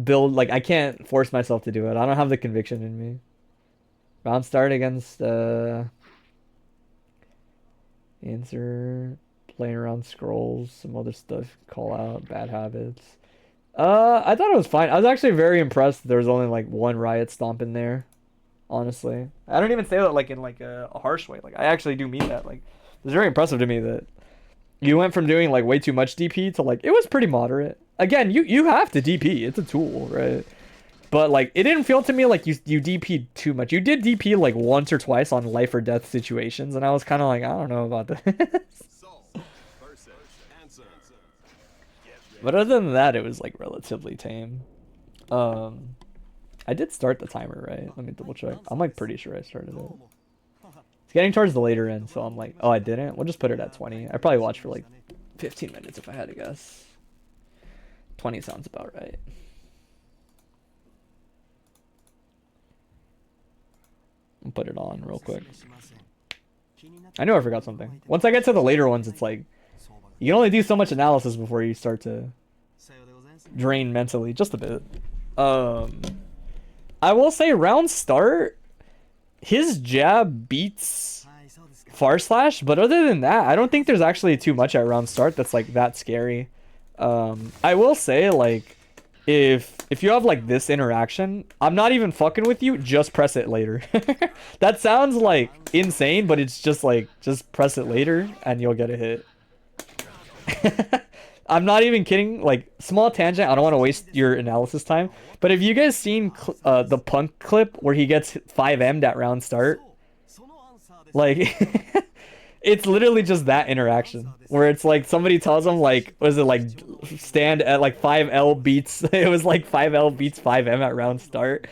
A: build, like, I can't force myself to do it. I don't have the conviction in me. Round start against Answer, playing around scrolls, some other stuff, call out, bad habits. I thought it was fine. I was actually very impressed there was only like one riot stomp in there, honestly. I don't even say that like in like a harsh way. Like I actually do mean that. Like it's very impressive to me that you went from doing like way too much DP to like it was pretty moderate. Again, you have to DP. It's a tool, right? But like it didn't feel to me like you DP'd too much. You did DP like once or twice on life or death situations, and I was kind of like, I don't know about this. But other than that, it was like relatively tame. I did start the timer, right? Let me double check. I'm like pretty sure I started it. It's getting towards the later end, so I'm like, oh, I didn't? We'll just put it at 20. I probably watched for like 15 minutes if I had to guess. 20 sounds about right. I'll put it on real quick. I know I forgot something. Once I get to the later ones, it's like, you can only do so much analysis before you start to drain mentally, just a bit. I will say round start, his jab beats forSlash, but other than that, I don't think there's actually too much at round start that's like that scary. I will say, like, if you have like this interaction, I'm not even fucking with you, just press it later. That sounds like insane, but it's just like, just press it later and you'll get a hit. I'm not even kidding. Like, small tangent, I don't want to waste your analysis time, but have you guys seen the Punk clip where he gets 5M'd at round start? Like, it's literally just that interaction where it's like somebody tells him, like, was it like stand at like 5L beats? It was like 5L beats 5M at round start,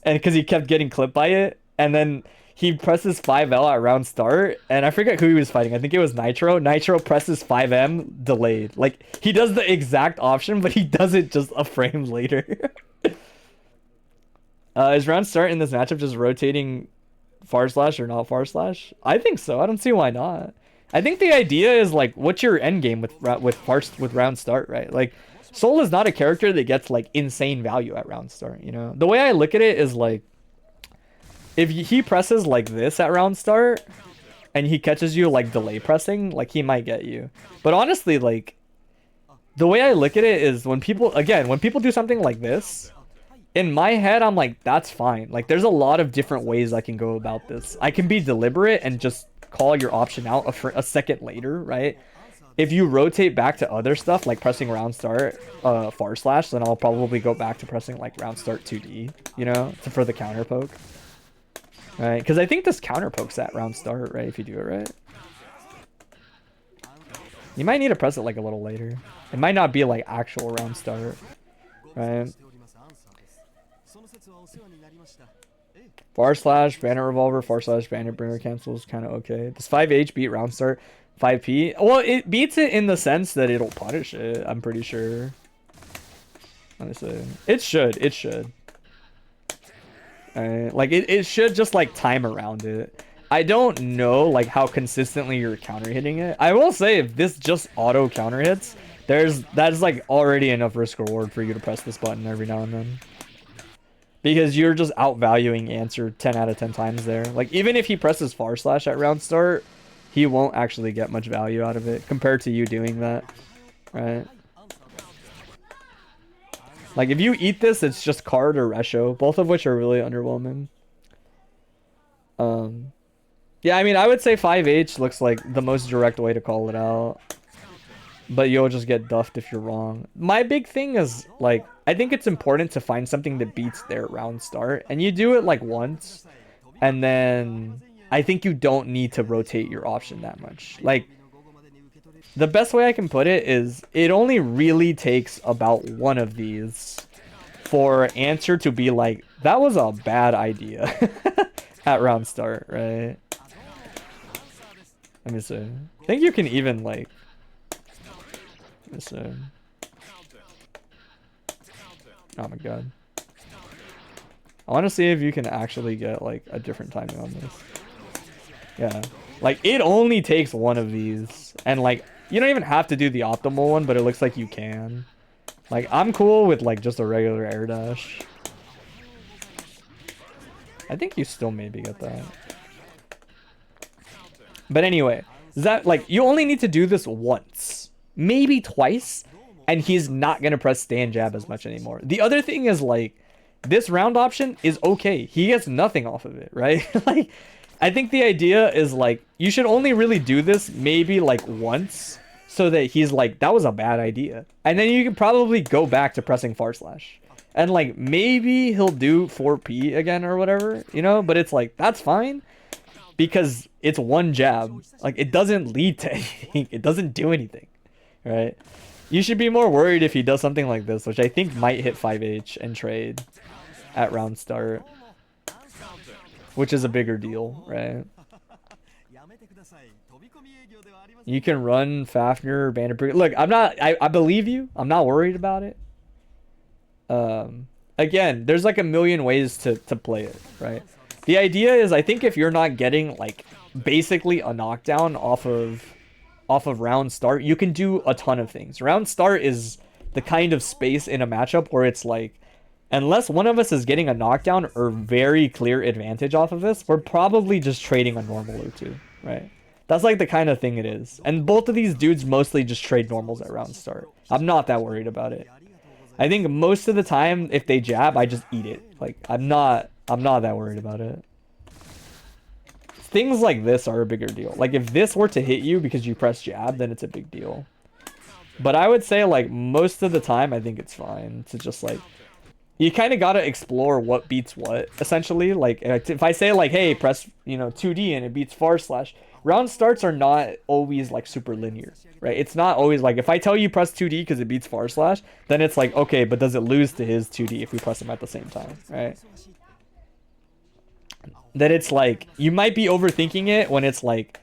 A: and because he kept getting clipped by it, and then he presses 5L at round start, and I forget who he was fighting. I think it was Nitro. Nitro presses 5M delayed. Like, he does the exact option, but he does it just a frame later. Is round start in this matchup just rotating forSlash or not forSlash? I think so. I don't see why not. I think the idea is like, what's your end game with round start, right? Like, Soul is not a character that gets like insane value at round start, you know? The way I look at it is like, if he presses like this at round start and he catches you like delay pressing, like he might get you. But honestly, like, the way I look at it is when people do something like this, in my head, I'm like, that's fine. Like, there's a lot of different ways I can go about this. I can be deliberate and just call your option out a second later, right? If you rotate back to other stuff, like pressing round start forSlash, then I'll probably go back to pressing like round start 2D, you know, for the counter poke. Right? Because I think this counter pokes at round start, right? If you do it right. You might need to press it like a little later. It might not be like actual round start, right? forSlash, Bandit Revolver, forSlash, Bandit Bringer cancels, kind of okay. Does 5H beat round start 5P? Well, it beats it in the sense that it'll punish it, I'm pretty sure. Let me see. It should. Like, it should just, like, time around it. I don't know, like, how consistently you're counter hitting it. I will say, if this just auto counter hits, that's, like, already enough risk reward for you to press this button every now and then. Because you're just outvaluing answer 10 out of 10 times there. Like, even if he presses forSlash at round start, he won't actually get much value out of it compared to you doing that, right? Like, if you eat this, it's just card or Resho, both of which are really underwhelming. Yeah, I mean, I would say 5H looks like the most direct way to call it out. But you'll just get duffed if you're wrong. My big thing is, like, I think it's important to find something that beats their round start. And you do it, like, once. And then I think you don't need to rotate your option that much. Like, the best way I can put it is it only really takes about one of these for answer to be like, that was a bad idea at round start, right? Let me see. I think you can even, like... Let me see. Oh my god. I want to see if you can actually get, like, a different timing on this. Yeah. Like, it only takes one of these. And, like, you don't even have to do the optimal one, but it looks like you can. Like, I'm cool with, like, just a regular air dash. I think you still maybe get that. But anyway, that, like, you only need to do this once. Maybe twice. And he's not going to press stand jab as much anymore. The other thing is, like, this round option is okay. He gets nothing off of it, right? Like, I think the idea is, like, you should only really do this maybe, like, once. So that he's like, that was a bad idea. And then you can probably go back to pressing forSlash. And, like, maybe he'll do 4P again or whatever, you know? But it's like, that's fine. Because it's one jab. Like, it doesn't lead to anything. It doesn't do anything. Right? You should be more worried if he does something like this, which I think might hit 5H and trade at round start, which is a bigger deal, right? You can run Fafnir, Bandit. Look, I believe you. I'm not worried about it. Again, there's like a million ways to play it, right? The idea is, I think if you're not getting like basically a knockdown off of round start, you can do a ton of things. Round start is the kind of space in a matchup where it's like, unless one of us is getting a knockdown or very clear advantage off of this, we're probably just trading a normal or two, right? That's like the kind of thing it is. And both of these dudes mostly just trade normals at round start. I'm not that worried about it. I think most of the time, if they jab, I just eat it. Like, I'm not that worried about it. Things like this are a bigger deal. Like, if this were to hit you because you press jab, then it's a big deal. But I would say, like, most of the time, I think it's fine to just, like, you kind of got to explore what beats what, essentially. Like, if I say, like, hey, press, 2D and it beats /, round starts are not always, like, super linear, right? It's not always, like, if I tell you press 2D because it beats /, then it's like, okay, but does it lose to his 2D if we press them at the same time, right? That it's like, you might be overthinking it when it's like,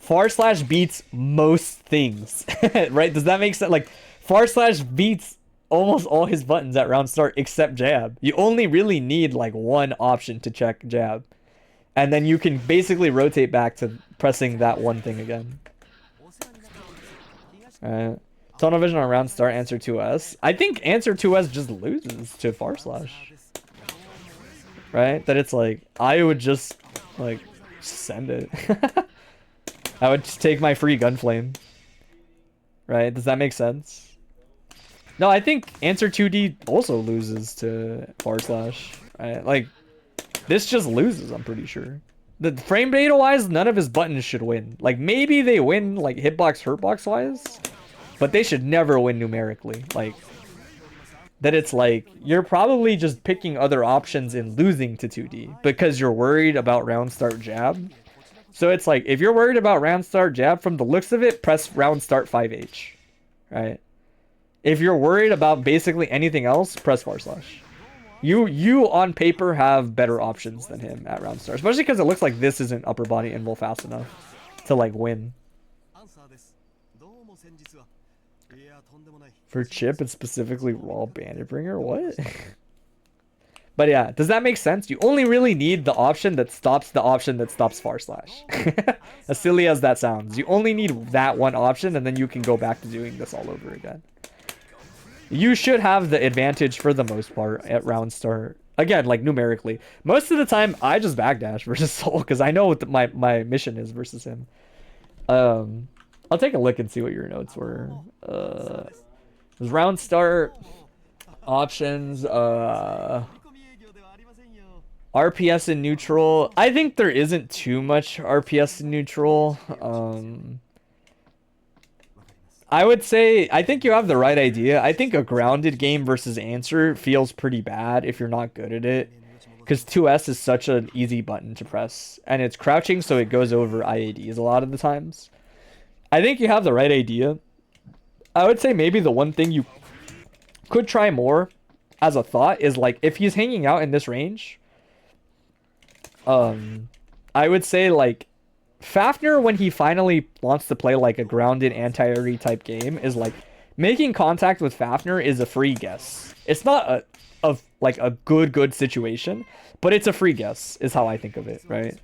A: / beats most things, right? Does that make sense? Like, / beats almost all his buttons at round start except jab. You only really need like one option to check jab. And then you can basically rotate back to pressing that one thing again. Alright. Tunnel vision on round start, answer 2S. I think answer 2S just loses to /. Right? That it's like, I would just, like, send it. I would just take my free gunflame. Right? Does that make sense? No, I think answer 2D also loses to /. Right? Like, this just loses, I'm pretty sure. The frame data wise, none of his buttons should win. Like, maybe they win, like, hitbox, hurtbox wise, but they should never win numerically. Like, that it's like, you're probably just picking other options and losing to 2D because you're worried about round start jab. So it's like, if you're worried about round start jab, from the looks of it, press round start 5H, right? If you're worried about basically anything else, press /. You on paper have better options than him at round start, especially because it looks like this isn't upper body invul fast enough to like win. For Chipp, it's specifically raw bandit bringer. What? But yeah, does that make sense? You only really need the option that stops /. As silly as that sounds, you only need that one option, and then you can go back to doing this all over again. You should have the advantage for the most part at round start. Again, like numerically. Most of the time, I just backdash versus Soul because I know what my mission is versus him. I'll take a look and see what your notes were. Round start options. RPS in neutral. I think there isn't too much RPS in neutral. I would say, I think you have the right idea. I think a grounded game versus answer feels pretty bad if you're not good at it. Because 2S is such an easy button to press. And it's crouching, so it goes over IADs a lot of the times. I think you have the right idea. I would say maybe the one thing you could try more as a thought is like, if he's hanging out in this range, I would say like, Fafnir, when he finally wants to play like a grounded anti-airy type game, is like making contact with Fafnir is a free guess. It's not a good situation, but it's a free guess is how I think of it, right?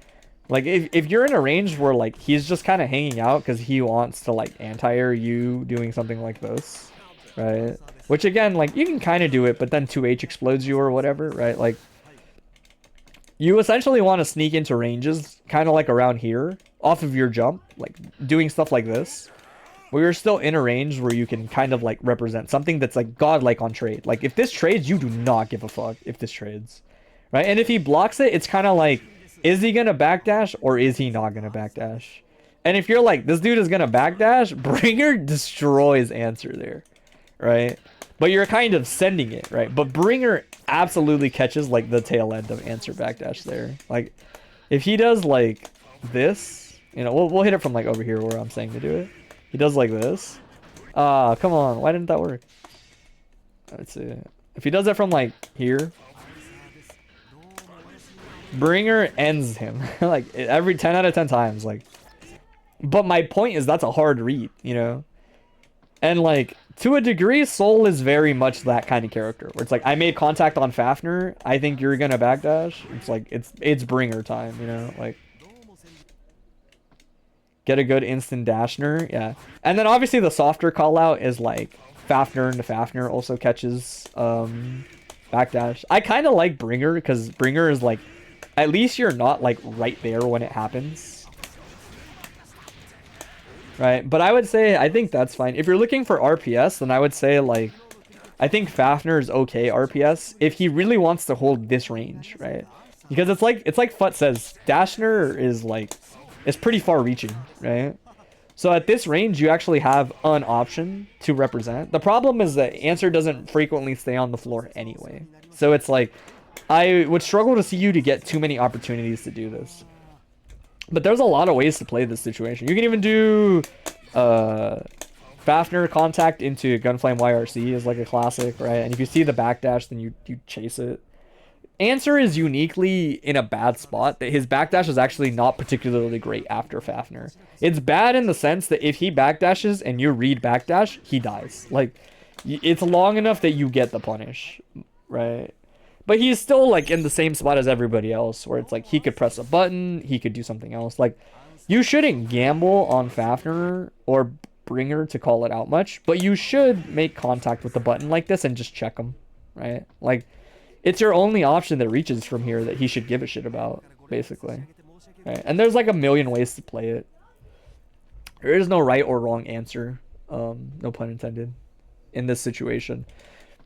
A: Like if you're in a range where like he's just kind of hanging out because he wants to like anti-air you doing something like this, right? Which again, like you can kind of do it, but then 2H explodes you or whatever, right? Like you essentially want to sneak into ranges kind of like around here off of your jump, like doing stuff like this, where you're still in a range where you can kind of like represent something that's like godlike on trade. Like if this trades, you do not give a fuck if this trades, right? And if he blocks it, it's kind of like, is he going to backdash or is he not going to backdash? And if you're like, this dude is going to backdash, Bringer destroys answer there, right? But you're kind of sending it, right? But Bringer absolutely catches like the tail end of answer backdash there. Like if he does like this, we'll hit it from like over here where I'm saying to do it. He does like this. Ah, come on. Why didn't that work? Let's see. If he does it from like here, Bringer ends him like every 10 out of 10 times. Like, but my point is that's a hard read, you know? And like to a degree, Soul is very much that kind of character where it's like I made contact on Fafnir. I think you're gonna backdash. It's like it's Bringer time, you know? Like get a good instant dashner, yeah. And then obviously the softer call out is like Fafnir into Fafnir also catches backdash. I kind of like Bringer because Bringer is like at least you're not like right there when it happens. Right, but I would say I think that's fine. If you're looking for RPS, then I would say like I think Fafnir is okay RPS if he really wants to hold this range, right? Because it's like Fut says, Dashner is like it's pretty far reaching, right? So at this range, you actually have an option to represent. The problem is that Answer doesn't frequently stay on the floor anyway. So it's like I would struggle to see you to get too many opportunities to do this. But there's a lot of ways to play this situation. You can even do Fafnir contact into Gunflame YRC is like a classic, right? And if you see the backdash, then you chase it. Answer is uniquely in a bad spot that his backdash is actually not particularly great after Fafnir. It's bad in the sense that if he backdashes and you read backdash, he dies. Like, it's long enough that you get the punish, right? But he's still like in the same spot as everybody else where it's like he could press a button, he could do something else. Like, you shouldn't gamble on Fafnir or Bringer to call it out much, but you should make contact with the button like this and just check him, right? Like, it's your only option that reaches from here that he should give a shit about, basically. Right? And there's like a million ways to play it. There is no right or wrong answer, no pun intended, in this situation.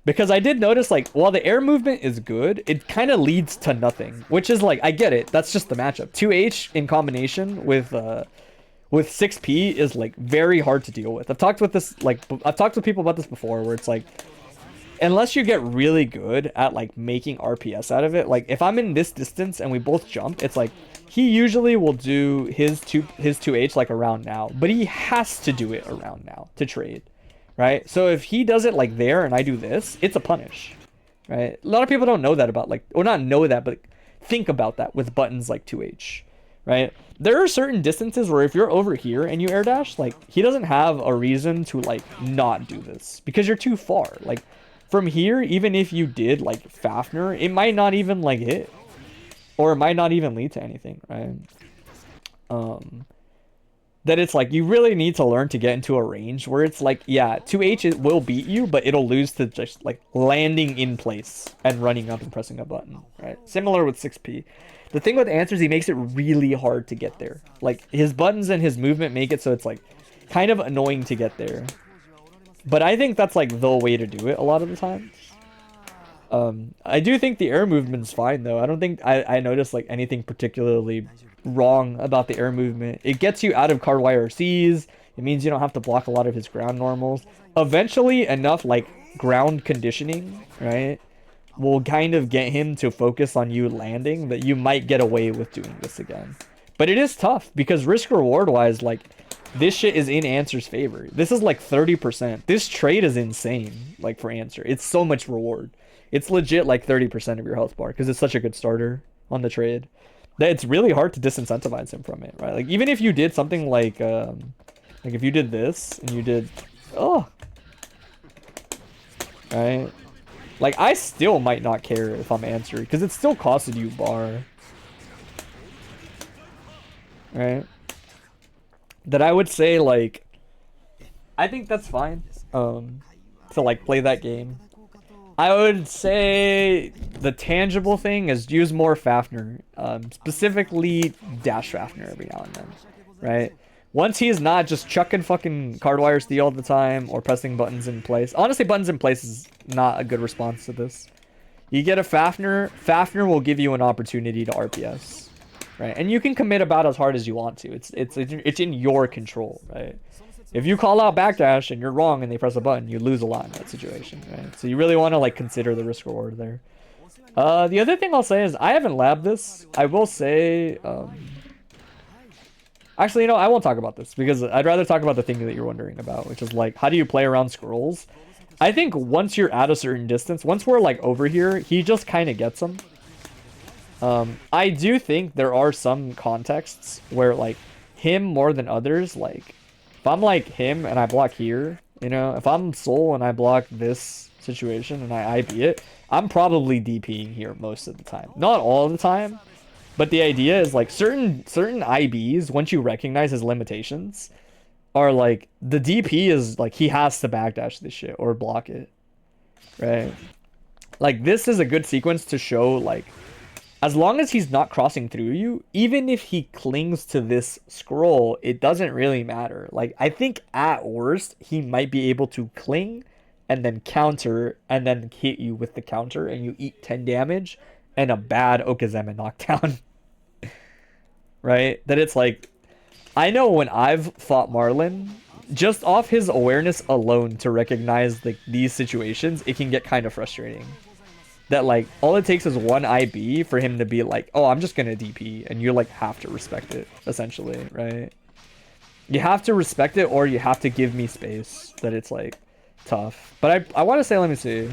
A: Because I did notice, like, while the air movement is good, it kind of leads to nothing. Which is like, I get it, that's just the matchup. 2H in combination with 6P is like very hard to deal with. I've talked with people about this before where it's like, unless you get really good at like making RPS out of it, like if I'm in this distance and we both jump, it's like he usually will do his 2H like around now, but he has to do it around now to trade, right? So if he does it like there and I do this, it's a punish, right? A lot of people don't know that about like, or not know that, but think about that with buttons like 2H, right? There are certain distances where if you're over here and you air dash, like he doesn't have a reason to like not do this because you're too far. Like, from here, even if you did, like, Fafnir, it might not even, like, hit. Or it might not even lead to anything, right? That it's, like, you really need to learn to get into a range where it's, like, yeah, 2H it will beat you, but it'll lose to just, like, landing in place and running up and pressing a button, right? Similar with 6P. The thing with Answers, he makes it really hard to get there. Like, his buttons and his movement make it so it's, like, kind of annoying to get there. But I think that's like the way to do it a lot of the time. I do think the air movement's fine though. I don't think I noticed like anything particularly wrong about the air movement. It gets you out of card YRCs. It means you don't have to block a lot of his ground normals. Eventually enough like ground conditioning, right, will kind of get him to focus on you landing that you might get away with doing this again. But it is tough because risk reward wise, like, this shit is in Answer's favor. This is like 30%. This trade is insane, like, for Answer. It's so much reward. It's legit like 30% of your health bar because it's such a good starter on the trade that it's really hard to disincentivize him from it, right? Like, even if you did something like if you did this and you did, right? Like, I still might not care if I'm Answer because it still costed you bar, right? That I would say, like, I think that's fine to like play that game. I would say the tangible thing is use more Fafnir, specifically dash Fafnir every now and then, right? Once he's not just chucking fucking card wire steal all the time or pressing buttons in place. Honestly, buttons in place is not a good response to this. You get a Fafnir, Fafnir will give you an opportunity to RPS. Right, and you can commit about as hard as you want to. It's in your control, right? If you call out backdash and you're wrong and they press a button, you lose a lot in that situation, right? So you really want to like consider the risk reward there. The other thing I'll say is I haven't labbed this. I will say Actually, you know, I won't talk about this because I'd rather talk about the thing that you're wondering about, which is like, how do you play around scrolls? I think once you're at a certain distance, once we're like over here, he just kind of gets them. I do think there are some contexts where like him more than others, like if I'm like him and I block here, you know, if I'm Soul and I block this situation and I IB it, I'm probably DPing here most of the time. Not all the time, but the idea is like certain IBs, once you recognize his limitations, are like the DP is like he has to backdash this shit or block it, right? Like this is a good sequence to show like as long as he's not crossing through you, even if he clings to this scroll, it doesn't really matter. Like I think at worst he might be able to cling and then counter and then hit you with the counter and you eat 10 damage and a bad Okazeme knockdown. Right? That it's like I know when I've fought Marlin, just off his awareness alone to recognize like these situations, it can get kind of frustrating. That like all it takes is one IB for him to be like, oh, I'm just gonna DP, and you like have to respect it, essentially, right? You have to respect it, or you have to give me space. That it's like tough. But I want to say, let me see.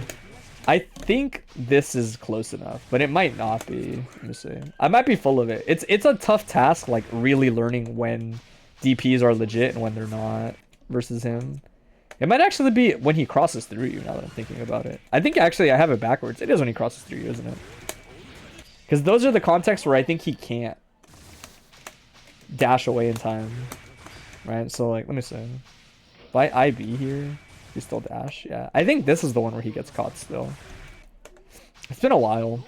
A: I think this is close enough, but it might not be. Let me see. I might be full of it. It's a tough task, like really learning when DPs are legit and when they're not versus him. It might actually be when he crosses through you, now that I'm thinking about it. I think actually I have it backwards. It is when he crosses through you, isn't it? Because those are the contexts where I think he can't dash away in time. Right? So, like, let me see. If I IB here, he still dash. Yeah. I think this is the one where he gets caught still. It's been a while.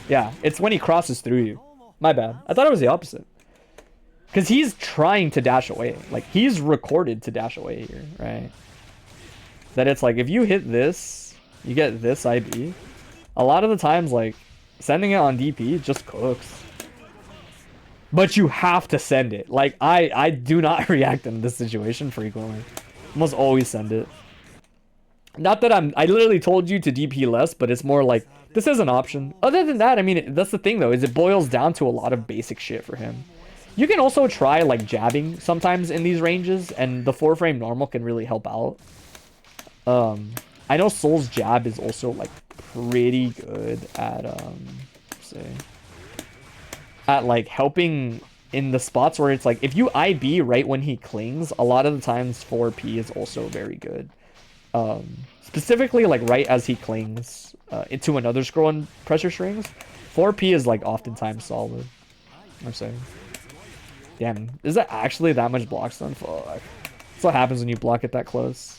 A: Yeah, it's when he crosses through you. My bad. I thought it was the opposite. Because he's trying to dash away. Like, he's recorded to dash away here, right? That it's like, if you hit this, you get this IB. A lot of the times, like, sending it on DP just cooks. But you have to send it. Like, I do not react in this situation frequently. Almost always send it. Not that I literally told you to DP less, but it's more like, this is an option. Other than that, I mean, that's the thing, though, is it boils down to a lot of basic shit for him. You can also try like jabbing sometimes in these ranges, and the 4-frame normal can really help out. I know Soul's jab is also like pretty good at at like helping in the spots where it's like if you IB right when he clings, a lot of the times 4P is also very good. Specifically like right as he clings into another scroll and pressure strings, 4P is like oftentimes solid. I'm saying. Damn, is that actually that much block stun? Fuck. That's what happens when you block it that close.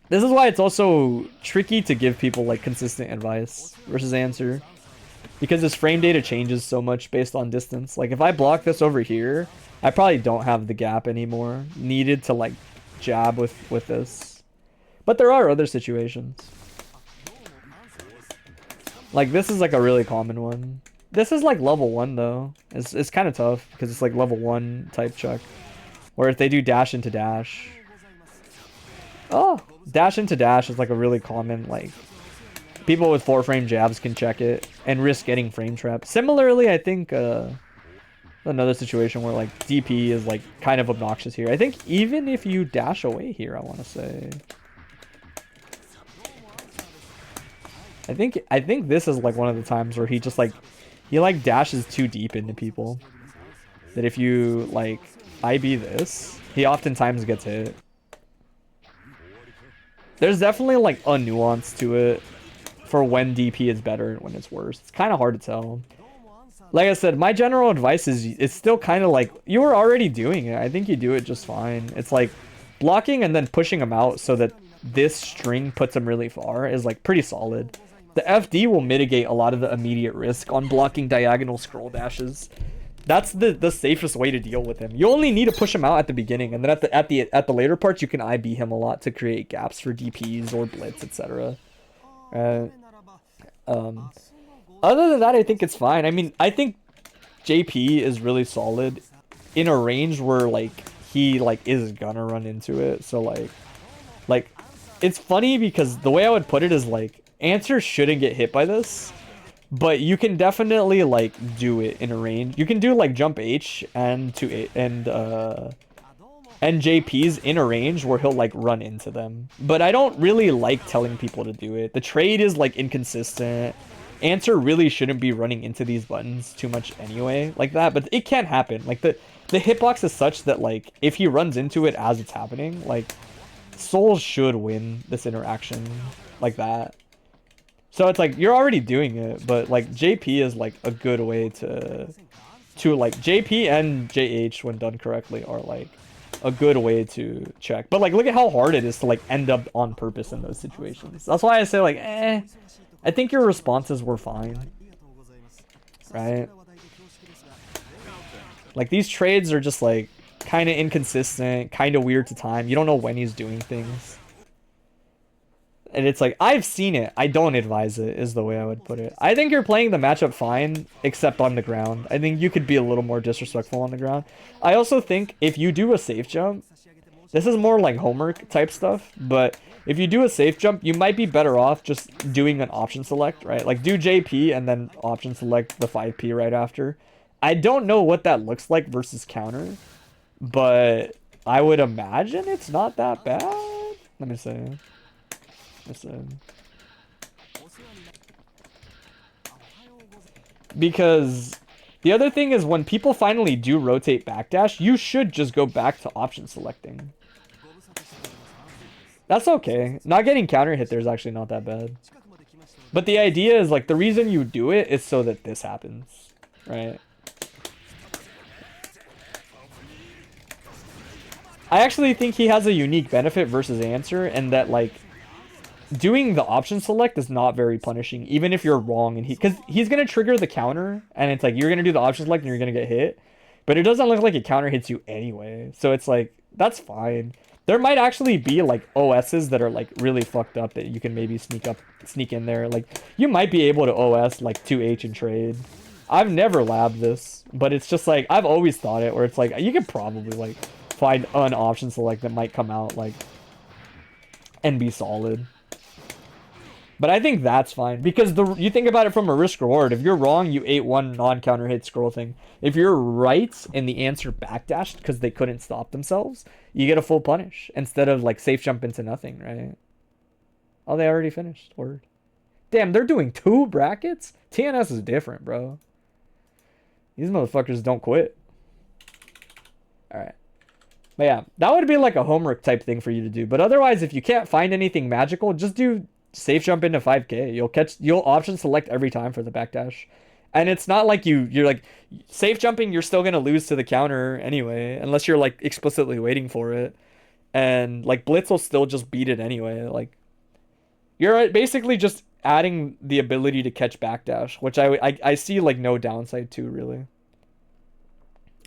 A: This is why it's also tricky to give people like consistent advice versus answer. Because this frame data changes so much based on distance. Like if I block this over here, I probably don't have the gap anymore needed to like jab with this. But there are other situations. Like this is like a really common one. This is like level 1 though. It's kind of tough because it's like level 1 type check. Where if they do dash into dash. Oh, dash into dash is like a really common like people with 4-frame jabs can check it and risk getting frame trapped. Similarly, I think another situation where like DP is like kind of obnoxious here. I think even if you dash away here, I want to say. I think this is like one of the times where he just like he like dashes too deep into people. That if you like IB this, he oftentimes gets hit. There's definitely like a nuance to it for when DP is better and when it's worse. It's kind of hard to tell. Like I said, my general advice is it's still kind of like you were already doing it. I think you do it just fine. It's like blocking and then pushing him out so that this string puts him really far is like pretty solid. The FD will mitigate a lot of the immediate risk on blocking diagonal scroll dashes. That's the safest way to deal with him. You only need to push him out at the beginning, and then at the later parts you can IB him a lot to create gaps for DPs or blitz, etc. Other than that, I think it's fine. I mean, I think JP is really solid in a range where like he like is gonna run into it. So like it's funny because the way I would put it is like Answer shouldn't get hit by this, But you can definitely like do it in a range. You can do like jump H and JP's in a range where he'll like run into them. But I don't really like telling people to do it. The trade is like inconsistent. Answer really shouldn't be running into these buttons too much anyway like that, but it can happen. Like the hitbox is such that like if he runs into it as it's happening, like Soul should win this interaction like that. So it's like you're already doing it, but like JP is like a good way to like JP and JH when done correctly are like a good way to check. But like look at how hard it is to like end up on purpose in those situations. That's why I say like I think your responses were fine. Right? Like these trades are just like kind of inconsistent, kind of weird to time. You don't know when he's doing things. And it's like, I've seen it. I don't advise it, is the way I would put it. I think you're playing the matchup fine, except on the ground. I think you could be a little more disrespectful on the ground. I also think if you do a safe jump, this is more like homework type stuff, but if you do a safe jump, you might be better off just doing an option select, right? Like do JP and then option select the 5P right after. I don't know what that looks like versus counter, but I would imagine it's not that bad. Let me see. Because the other thing is when people finally do rotate backdash, you should just go back to option selecting. That's okay. Not getting counter hit there is actually not that bad. But the idea is like the reason you do it is so that this happens, right? I actually think he has a unique benefit versus answer, and that like doing the option select is not very punishing, even if you're wrong, and because he's gonna trigger the counter, and it's like you're gonna do the option select and you're gonna get hit, but it doesn't look like a counter hits you anyway, so it's like that's fine. There might actually be like OSs that are like really fucked up that you can maybe sneak in there. Like you might be able to OS like 2H and trade. I've never labbed this, but it's just like I've always thought it, where it's like you could probably like find an option select that might come out like and be solid. But I think that's fine, because you think about it from a risk reward. If you're wrong, you ate one non-counter hit scroll thing. If you're right and the answer backdashed because they couldn't stop themselves, you get a full punish instead of like safe jump into nothing, right? Oh, they already finished. Word. Damn, they're doing 2 brackets? TNS is different, bro. These motherfuckers don't quit. Alright. But yeah, that would be like a homework type thing for you to do. But otherwise, if you can't find anything magical, just do safe jump into 5K. You'll option select every time for the backdash. And it's not like you're like safe jumping, you're still gonna lose to the counter anyway, unless you're like explicitly waiting for it. And like blitz will still just beat it anyway. Like you're basically just adding the ability to catch backdash, which I see like no downside to, really.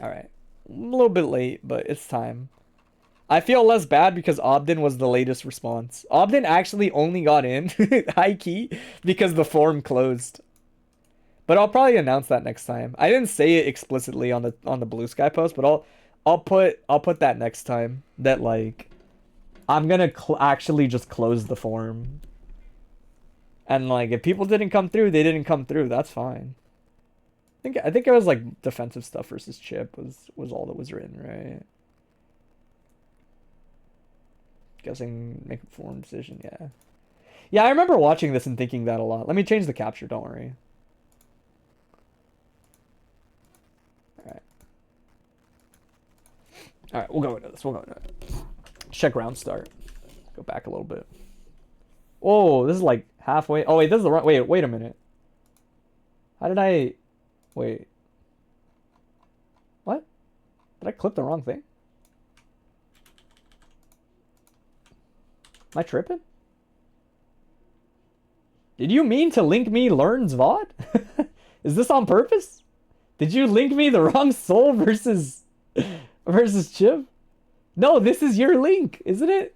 A: Alright. A little bit late, but it's time. I feel less bad because Obden was the latest response. Obden actually only got in, high key, because the forum closed. But I'll probably announce that next time. I didn't say it explicitly on the bluesky post, but I'll put that next time. That like I'm gonna actually just close the forum. And like if people didn't come through, they didn't come through. That's fine. I think it was like defensive stuff versus Chipp was all that was written, right? Guessing make a form decision, yeah. Yeah, I remember watching this and thinking that a lot. Let me change the capture, don't worry. Alright, we'll go into this. Check round start. Go back a little bit. Whoa, this is like halfway. Oh wait, this is the wrong. Wait a minute. How did I wait? What? Did I clip the wrong thing? Am I tripping? Did you mean to link me Learns VOD? Is this on purpose? Did you link me the wrong Soul versus Chipp? No, this is your link, isn't it?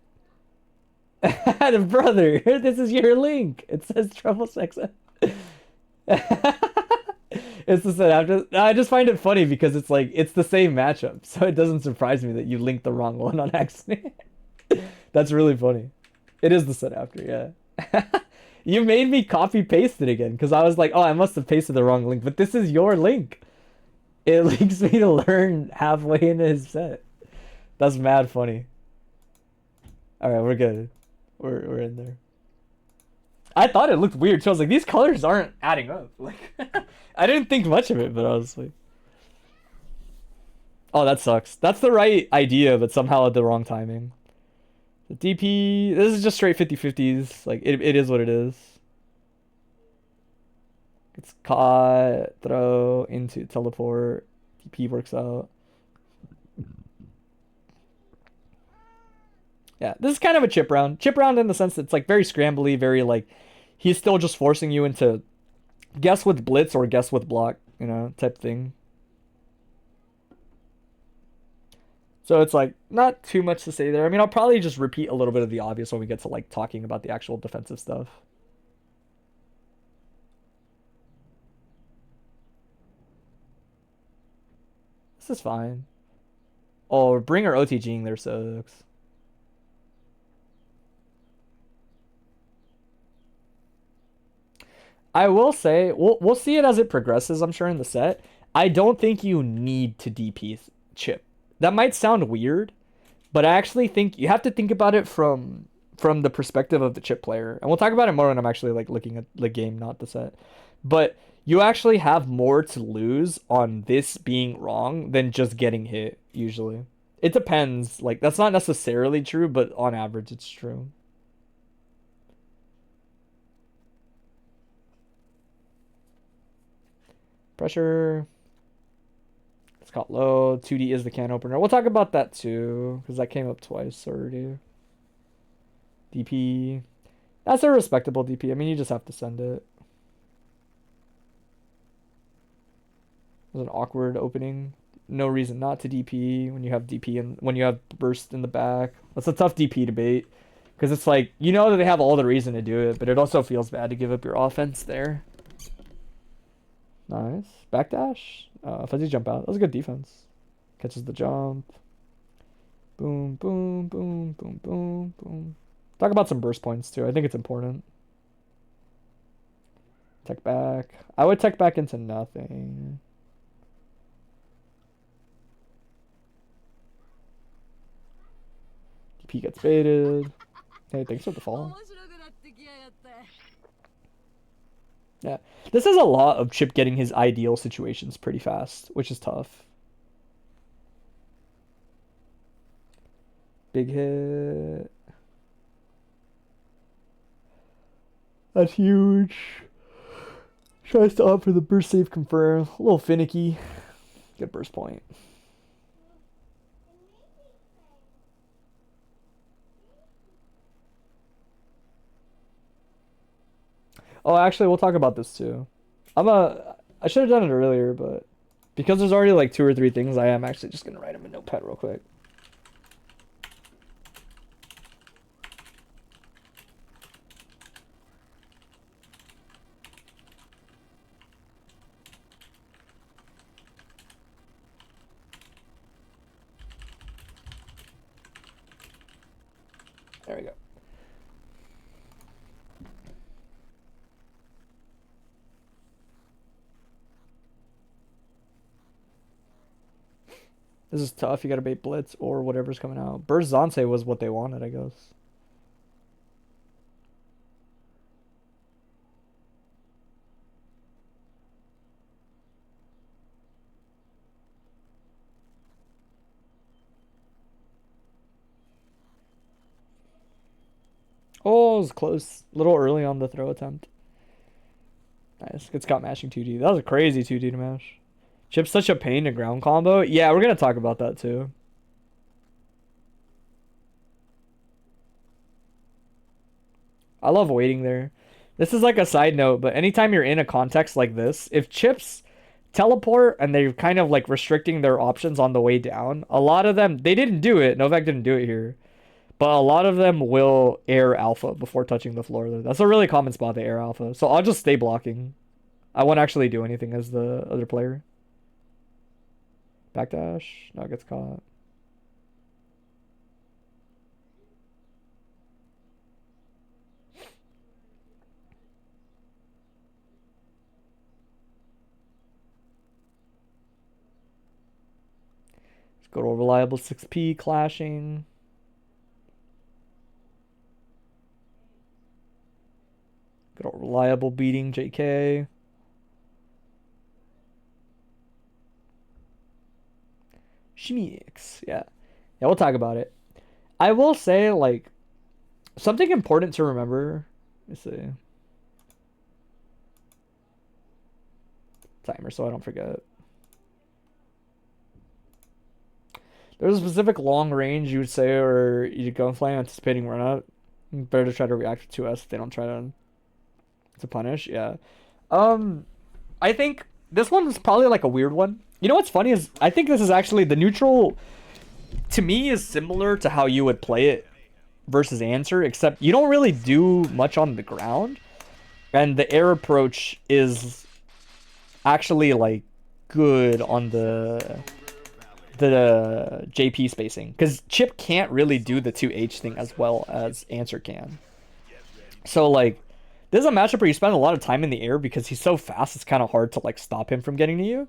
A: Brother, this is your link. It says Trebles XM. It's the set. I just find it funny because it's like it's the same matchup, so it doesn't surprise me that you linked the wrong one on accident. That's really funny. It is the set after, yeah. You made me copy paste it again because I was like, oh, I must have pasted the wrong link. But this is your link. It links me to learn halfway into his set. That's mad funny. All right, we're good. We're in there. I thought it looked weird. So I was like, these colors aren't adding up. Like, I didn't think much of it, but I was like, oh, that sucks. That's the right idea, but somehow at the wrong timing. The DP, this is just straight 50-50s. Like, it is what it is. It's caught, throw, into teleport. DP works out. Yeah, this is kind of a chip round. Chip round in the sense that it's like very scrambly, very like, he's still just forcing you into guess with blitz or guess with block, you know, type thing. So it's like not too much to say there. I mean, I'll probably just repeat a little bit of the obvious when we get to like talking about the actual defensive stuff. This is fine. Oh, bring her OTGing there sucks. I will say we'll see it as it progresses, I'm sure, in the set. I don't think you need to DP Chipp. That might sound weird, but I actually think you have to think about it from the perspective of the Chipp player. And we'll talk about it more when I'm actually like looking at the game, not the set. But you actually have more to lose on this being wrong than just getting hit, usually. It depends. Like, that's not necessarily true, but on average, it's true. Pressure. It's got low. 2D is the can opener. We'll talk about that too, because that came up twice already. DP. That's a respectable DP. I mean, you just have to send it. There's an awkward opening. No reason not to DP when you have DP and when you have burst in the back. That's a tough DP debate. Because it's like, you know that they have all the reason to do it, but it also feels bad to give up your offense there. Nice. Backdash. Fuzzy jump out. That was a good defense. Catches the jump. Boom, boom, boom, boom, boom, boom. Talk about some burst points too. I think it's important. Tech back. I would tech back into nothing. DP gets baited. Hey, thanks for the fall. Yeah, this is a lot of Chipp getting his ideal situations pretty fast, which is tough. Big hit. That's huge. Tries to opt for the burst save confirm. A little finicky. Good burst point. Oh, actually, we'll talk about this too. I should have done it earlier, but because there's already like 2 or 3 things, I am actually just gonna write them in Notepad real quick. There we go. This is tough. You gotta bait blitz or whatever's coming out. Burst Zonse was what they wanted, I guess. Oh, it was close. A little early on the throw attempt. Nice. Good Scott mashing 2D. That was a crazy 2D to mash. Chipp's such a pain to ground combo. Yeah, we're gonna talk about that too. I love waiting there. This is like a side note, but anytime you're in a context like this, if Chips teleport and they're kind of like restricting their options on the way down, a lot of them, they didn't do it. Novak didn't do it here. But a lot of them will air alpha before touching the floor. That's a really common spot, the air alpha. So I'll just stay blocking. I won't actually do anything as the other player. Backdash. No, it gets caught. Good old reliable 6P clashing. Good old reliable beating JK. Shmix. Yeah. Yeah, we'll talk about it. I will say, like, something important to remember. Let me see. Timer so I don't forget. There's a specific long range you would say, or you'd go and play anticipating run up. Better to try to react to 2S if they don't try to punish. Yeah. I think this one is probably like a weird one. You know what's funny is I think this is actually the neutral to me is similar to how you would play it versus answer, except you don't really do much on the ground. And the air approach is actually like good on the JP spacing, because Chipp can't really do the 2H thing as well as answer can. So like this is a matchup where you spend a lot of time in the air because he's so fast it's kind of hard to like stop him from getting to you.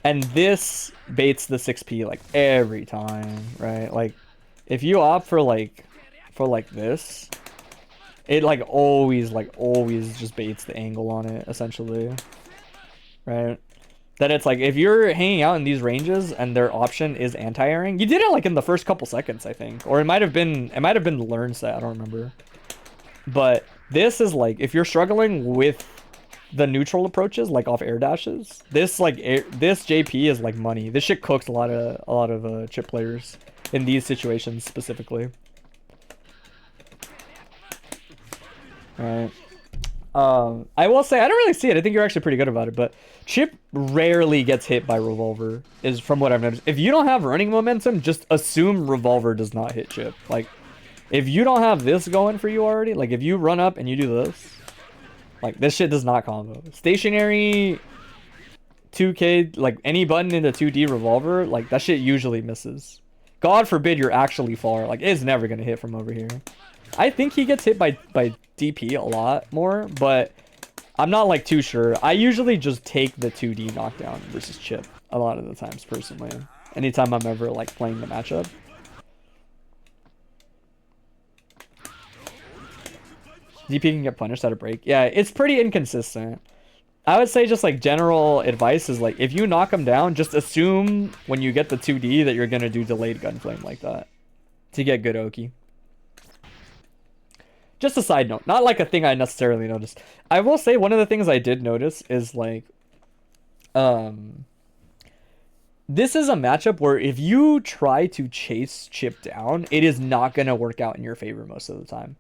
A: And this baits the 6P like every time, right? Like if you opt for this, it like always just baits the angle on it essentially, right? That it's like if you're hanging out in these ranges and their option is anti-airing, you did it like in the first couple seconds, I think, or it might have been the learn set, I don't remember. But this is like if you're struggling with the neutral approaches like off air dashes, this JP is like money. This shit cooks a lot of Chipp players in these situations specifically. Right. I will say I don't really see it. I think you're actually pretty good about it, but Chipp rarely gets hit by revolver, is from what I've noticed. If you don't have running momentum, just assume revolver does not hit Chipp. Like if you don't have this going for you already, like if you run up and you do this, like this shit does not combo. Stationary 2K, like any button into 2D revolver, like that shit usually misses. God forbid you're actually far. Like it's never gonna hit from over here. I think he gets hit by DP a lot more, but I'm not like too sure. I usually just take the 2D knockdown versus Chipp a lot of the times personally. Anytime I'm ever like playing the matchup. DP can get punished at a break. Yeah, it's pretty inconsistent. I would say just like general advice is like if you knock him down, just assume when you get the 2D that you're gonna do delayed gunflame like that to get good Oki. Just a side note, not like a thing I necessarily noticed. I will say one of the things I did notice is like, this is a matchup where if you try to chase Chipp down, it is not going to work out in your favor most of the time.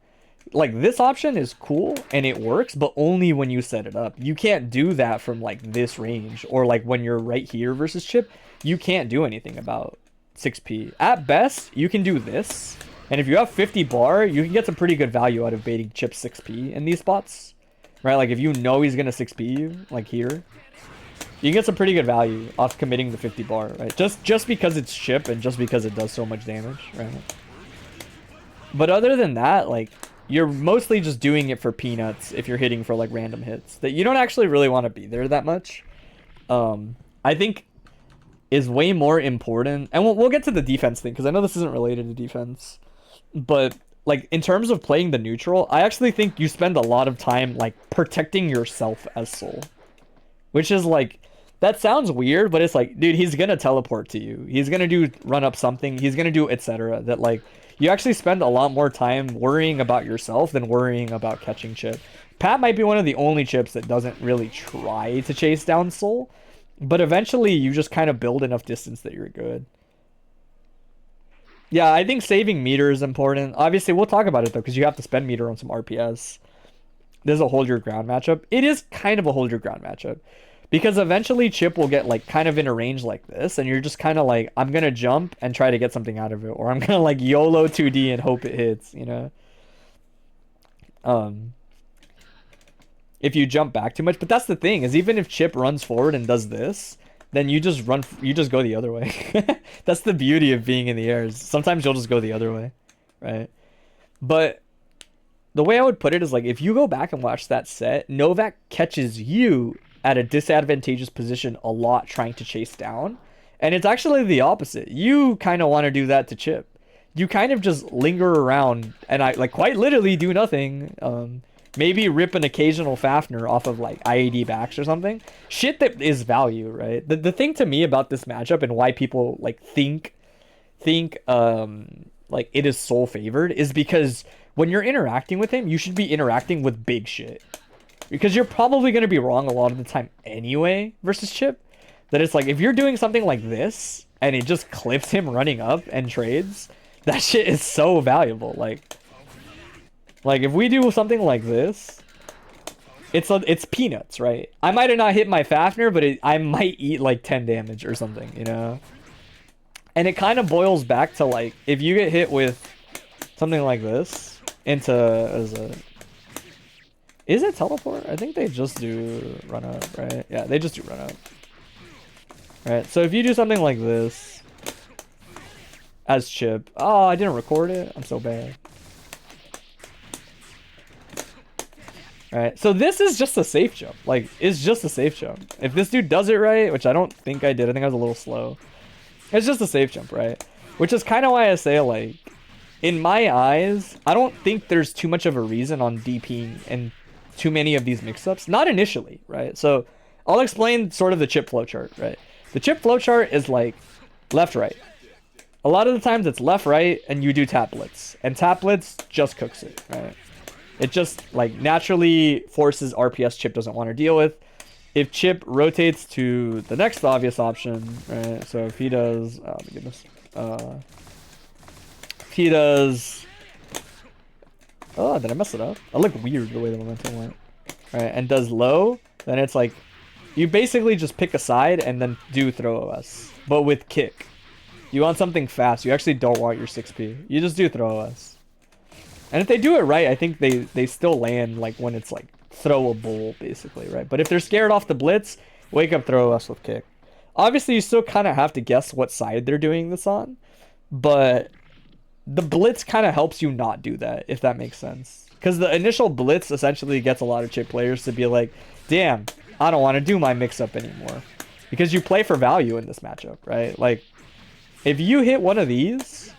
A: Like this option is cool and it works, but only when you set it up. You can't do that from like this range or like when you're right here versus Chipp, you can't do anything about 6P. At best, you can do this. And if you have 50 bar, you can get some pretty good value out of baiting Chipp 6P in these spots. Right? Like if you know he's going to 6P you, like here, you can get some pretty good value off committing the 50 bar, right? Just because it's Chipp and just because it does so much damage, right? But other than that, like you're mostly just doing it for peanuts if you're hitting for like random hits that you don't actually really want to be there that much. I think is way more important. And we'll get to the defense thing because I know this isn't related to defense. But like in terms of playing the neutral, I actually think you spend a lot of time like protecting yourself as Soul, which is like, that sounds weird, but it's like, dude, he's gonna teleport to you, he's gonna do run up something, he's gonna do etc. That like you actually spend a lot more time worrying about yourself than worrying about catching Chipp. Pat might be one of the only Chipps that doesn't really try to chase down Soul, but eventually you just kind of build enough distance that you're good. Yeah, I think saving meter is important. Obviously, we'll talk about it, though, because you have to spend meter on some RPS. This is a hold your ground matchup. It is kind of a hold your ground matchup. Because eventually Chipp will get, like, kind of in a range like this, and you're just kind of like, I'm going to jump and try to get something out of it. Or I'm going to, like, YOLO 2D and hope it hits, you know? If you jump back too much. But that's the thing, is even if Chipp runs forward and does this, then you just go the other way. That's the beauty of being in the air. Sometimes you'll just go the other way, right? But the way I would put it is like, if you go back and watch that set, Novak catches you at a disadvantageous position a lot trying to chase down. And it's actually the opposite. You kind of want to do that to Chipp. You kind of just linger around and I like quite literally do nothing. Maybe rip an occasional Fafnir off of like IAD backs or something. Shit that is value, right? The thing to me about this matchup and why people like think like it is soul favored is because when you're interacting with him, you should be interacting with big shit. Because you're probably going to be wrong a lot of the time anyway versus Chipp. That it's like if you're doing something like this and it just clips him running up and trades, that shit is so valuable. Like if we do something like this, it's peanuts, right? I might have not hit my Fafnir, but I might eat like 10 damage or something, you know? And it kind of boils back to like if you get hit with something like this into is it teleport? I think they just do run up, right? Yeah, they just do run up. Right, so if you do something like this as Chipp, oh, I didn't record it. I'm so bad. Alright, so this is just a safe jump. Like, it's just a safe jump. If this dude does it right, which I don't think I did, I think I was a little slow. It's just a safe jump, right? Which is kind of why I say, like, in my eyes, I don't think there's too much of a reason on DPing and too many of these mix-ups. Not initially, right? So, I'll explain sort of the Chipp flowchart, right? The Chipp flowchart is like left-right. A lot of the times it's left-right and you do tap blitz. And tap blitz just cooks it, right? It just like naturally forces RPS Chipp doesn't want to deal with. If Chipp rotates to the next obvious option, right? So if he does, oh my goodness. If he does, oh, did I mess it up? I look weird the way the momentum went. Right, and does low, then it's like, you basically just pick a side and then do throw OS, but with kick. You want something fast. You actually don't want your 6P. You just do throw OS. And if they do it right, I think they still land like when it's like throwable, basically, right? But if they're scared off the blitz, wake up throw OS with kick. Obviously, you still kind of have to guess what side they're doing this on, but the blitz kind of helps you not do that, if that makes sense. Because the initial blitz essentially gets a lot of Chipp players to be like, damn, I don't want to do my mix-up anymore. Because you play for value in this matchup, right? Like, if you hit one of these,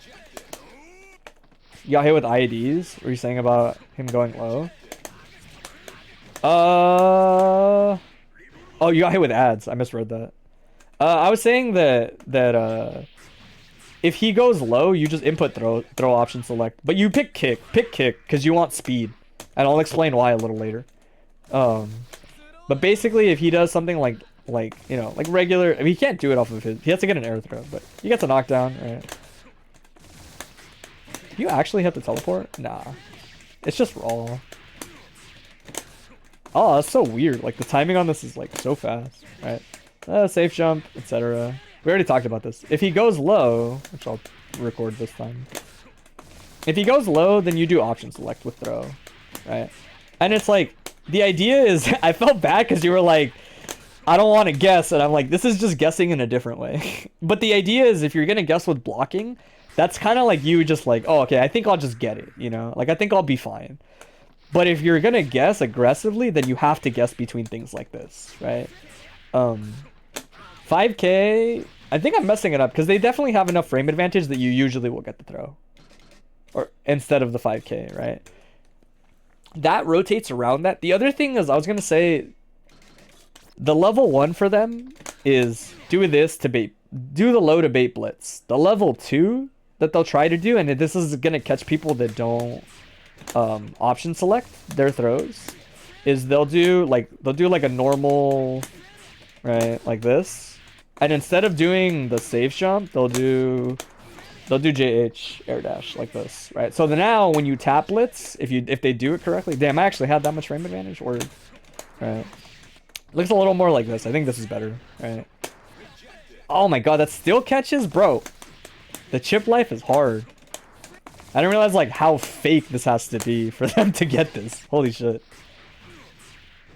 A: you got hit with IEDs. What were you saying about him going low? Oh, you got hit with ads. I misread that. I was saying that if he goes low, you just input throw option select. But you pick kick, because you want speed. And I'll explain why a little later. But basically, if he does something like you know, like regular, I mean, he can't do it off of his. He has to get an air throw, but he gets a knockdown, right? You actually have to teleport? Nah, it's just raw. Oh, that's so weird. Like the timing on this is like so fast, right? Safe jump, etc. We already talked about this. If he goes low, which I'll record this time. If he goes low, then you do option select with throw, right? And it's like, the idea is, I felt bad because you were like, I don't want to guess. And I'm like, this is just guessing in a different way. But the idea is if you're going to guess with blocking, that's kind of like you just like, oh, okay, I think I'll just get it, you know? Like, I think I'll be fine. But if you're going to guess aggressively, then you have to guess between things like this, right? 5K, I think I'm messing it up because they definitely have enough frame advantage that you usually will get the throw. Or instead of the 5K, right? That rotates around that. The other thing is, I was going to say, the level 1 for them is do this to bait, do the low to bait blitz. The level 2 that they'll try to do, and this is going to catch people that don't option select their throws, is they'll do like a normal, right, like this, and instead of doing the safe jump, they'll do JH air dash like this, right? So now when you tap blitz, if they do it correctly, damn, I actually had that much frame advantage, or right, looks a little more like this. I think this is better, right? Oh my god, that still catches, bro. The Chipp life is hard. I didn't realize like how fake this has to be for them to get this. Holy shit.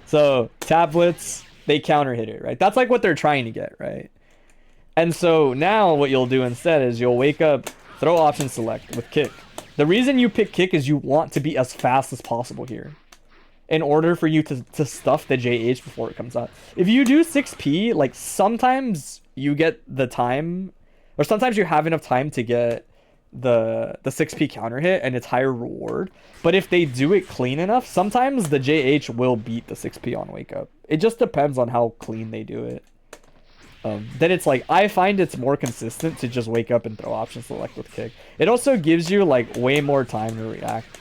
A: So tap blitz, they counter hit it, right? That's like what they're trying to get, right? And so now what you'll do instead is you'll wake up, throw option select with kick. The reason you pick kick is you want to be as fast as possible here. in order for you to stuff the JH before it comes out. If you do 6p, like sometimes you get the time, or sometimes you have enough time to get the 6p counter hit and it's higher reward. But if they do it clean enough, sometimes the JH will beat the 6p on wake up. It just depends on how clean they do it. Then it's like, I find it's more consistent to just wake up and throw option select with kick. It also gives you like way more time to react,